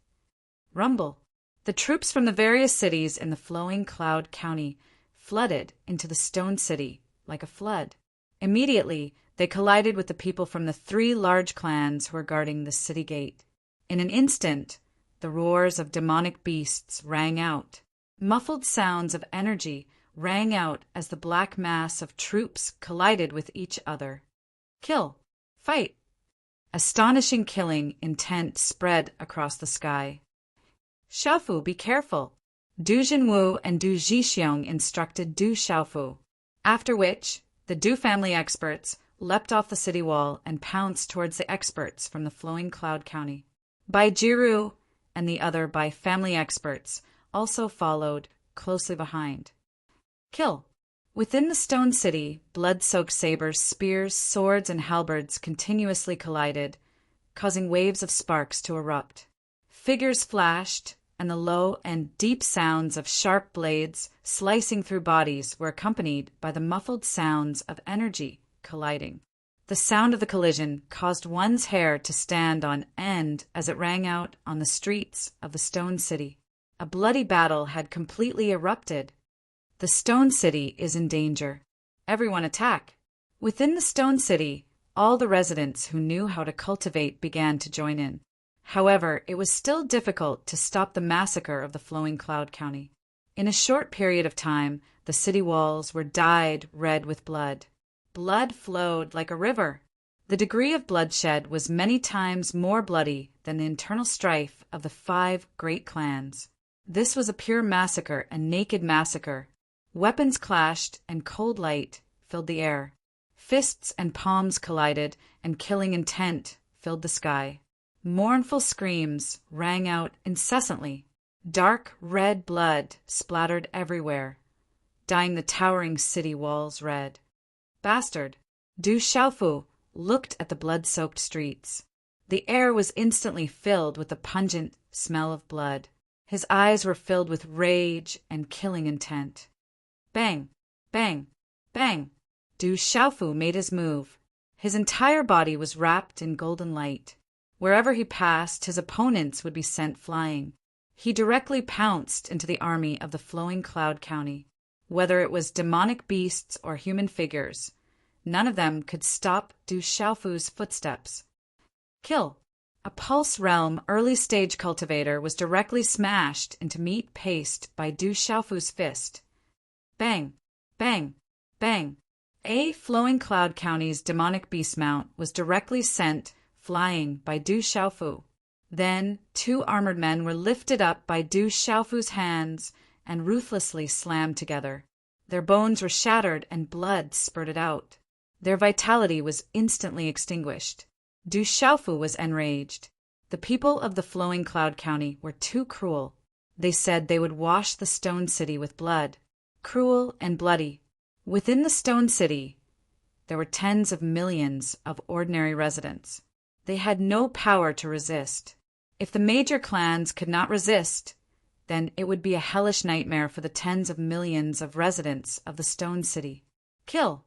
Rumble! The troops from the various cities in the flowing cloud county flooded into the stone city like a flood. Immediately, they collided with the people from the three large clans who were guarding the city gate. In an instant, the roars of demonic beasts rang out. Muffled sounds of energy rang out as the black mass of troops collided with each other. Kill! Fight! Astonishing killing intent spread across the sky. Xiaofu, be careful! Du Jinwu and Du Zhixiong instructed Du Xiaofu, after which the Du family experts leapt off the city wall and pounced towards the experts from the flowing cloud county. Bai Jiru and the other Bai family experts also followed closely behind. Kill! Within the stone city, blood-soaked sabers, spears, swords, and halberds continuously collided, causing waves of sparks to erupt. Figures flashed, and the low and deep sounds of sharp blades slicing through bodies were accompanied by the muffled sounds of energy colliding. The sound of the collision caused one's hair to stand on end as it rang out on the streets of the stone city. A bloody battle had completely erupted. The stone city is in danger. Everyone attack! Within the stone city, all the residents who knew how to cultivate began to join in. However, it was still difficult to stop the massacre of the flowing cloud county. In a short period of time, the city walls were dyed red with blood. Blood flowed like a river. The degree of bloodshed was many times more bloody than the internal strife of the 5 great clans. This was a pure massacre, a naked massacre. Weapons clashed and cold light filled the air. Fists and palms collided, and killing intent filled the sky. Mournful screams rang out incessantly. Dark red blood splattered everywhere, dyeing the towering city walls red. Bastard! Du Xiaofu looked at the blood-soaked streets. The air was instantly filled with the pungent smell of blood. His eyes were filled with rage and killing intent. Bang! Bang! Bang! Du Xiaofu made his move. His entire body was wrapped in golden light. Wherever he passed, his opponents would be sent flying. He directly pounced into the army of the flowing cloud county. Whether it was demonic beasts or human figures, none of them could stop Du Xiaofu's footsteps. Kill! A Pulse Realm early-stage cultivator was directly smashed into meat paste by Du Xiaofu's fist. Bang! Bang! Bang! A Flowing Cloud County's demonic beast mount was directly sent flying by Du Xiaofu. Then 2 armored men were lifted up by Du Xiaofu's hands and ruthlessly slammed together. Their bones were shattered and blood spurted out. Their vitality was instantly extinguished. Du Xiaofu was enraged. The people of the Flowing Cloud County were too cruel. They said they would wash the Stone City with blood. Cruel and bloody. Within the Stone City, there were tens of millions of ordinary residents. They had no power to resist. If the major clans could not resist, then it would be a hellish nightmare for the tens of millions of residents of the Stone City. Kill!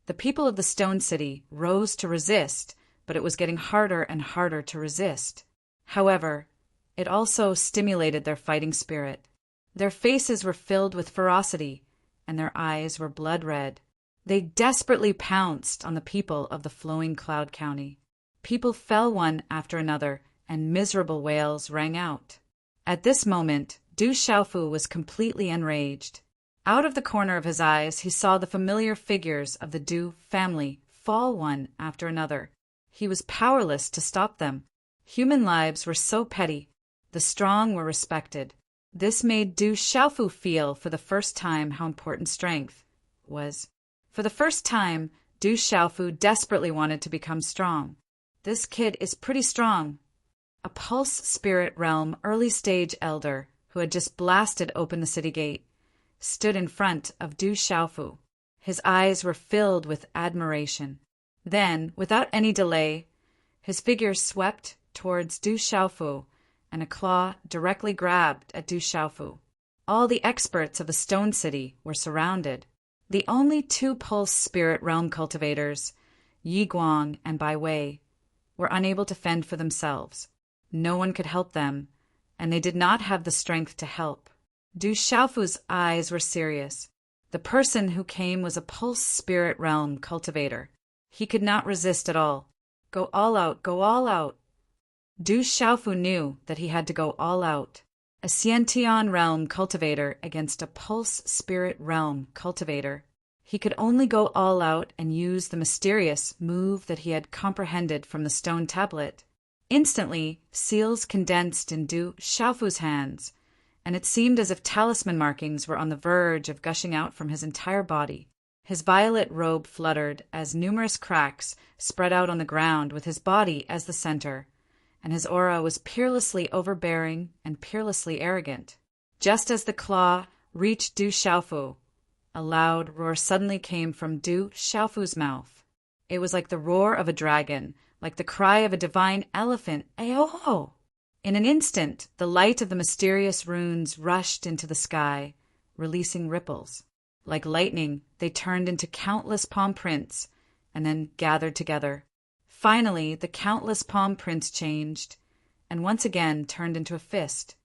The people of the Stone City rose to resist, but it was getting harder and harder to resist. However, it also stimulated their fighting spirit. Their faces were filled with ferocity, and their eyes were blood red. They desperately pounced on the people of the Flowing Cloud County. People fell one after another, and miserable wails rang out. At this moment, Du Xiaofu was completely enraged. Out of the corner of his eyes, he saw the familiar figures of the Du family fall one after another. He was powerless to stop them. Human lives were so petty. The strong were respected. This made Du Xiaofu feel for the first time how important strength was. For the first time, Du Xiaofu desperately wanted to become strong. This kid is pretty strong. A Pulse Spirit Realm early-stage elder, who had just blasted open the city gate, stood in front of Du Xiaofu. His eyes were filled with admiration. Then, without any delay, his figure swept towards Du Xiaofu, and a claw directly grabbed at Du Xiaofu. All the experts of the Stone City were surrounded. The only 2 Pulse Spirit Realm cultivators, Yi Guang and Bai Wei, were unable to fend for themselves. No one could help them, and they did not have the strength to help. Du Xiaofu's eyes were serious. The person who came was a Pulse Spirit Realm cultivator. He could not resist at all. Go all out, go all out. Du Xiaofu knew that he had to go all out. A Xiantian Realm cultivator against a Pulse Spirit Realm cultivator. He could only go all out and use the mysterious move that he had comprehended from the stone tablet. Instantly, seals condensed in Du Xiaofu's hands, and it seemed as if talisman markings were on the verge of gushing out from his entire body. His violet robe fluttered as numerous cracks spread out on the ground with his body as the center, and his aura was peerlessly overbearing and peerlessly arrogant. Just as the claw reached Du Xiaofu, a loud roar suddenly came from Du Xiaofu's mouth. It was like the roar of a dragon, like the cry of a divine elephant. Ayo! In an instant, the light of the mysterious runes rushed into the sky, releasing ripples. Like lightning, they turned into countless palm prints, and then gathered together. Finally, the countless palm prints changed, and once again turned into a fist.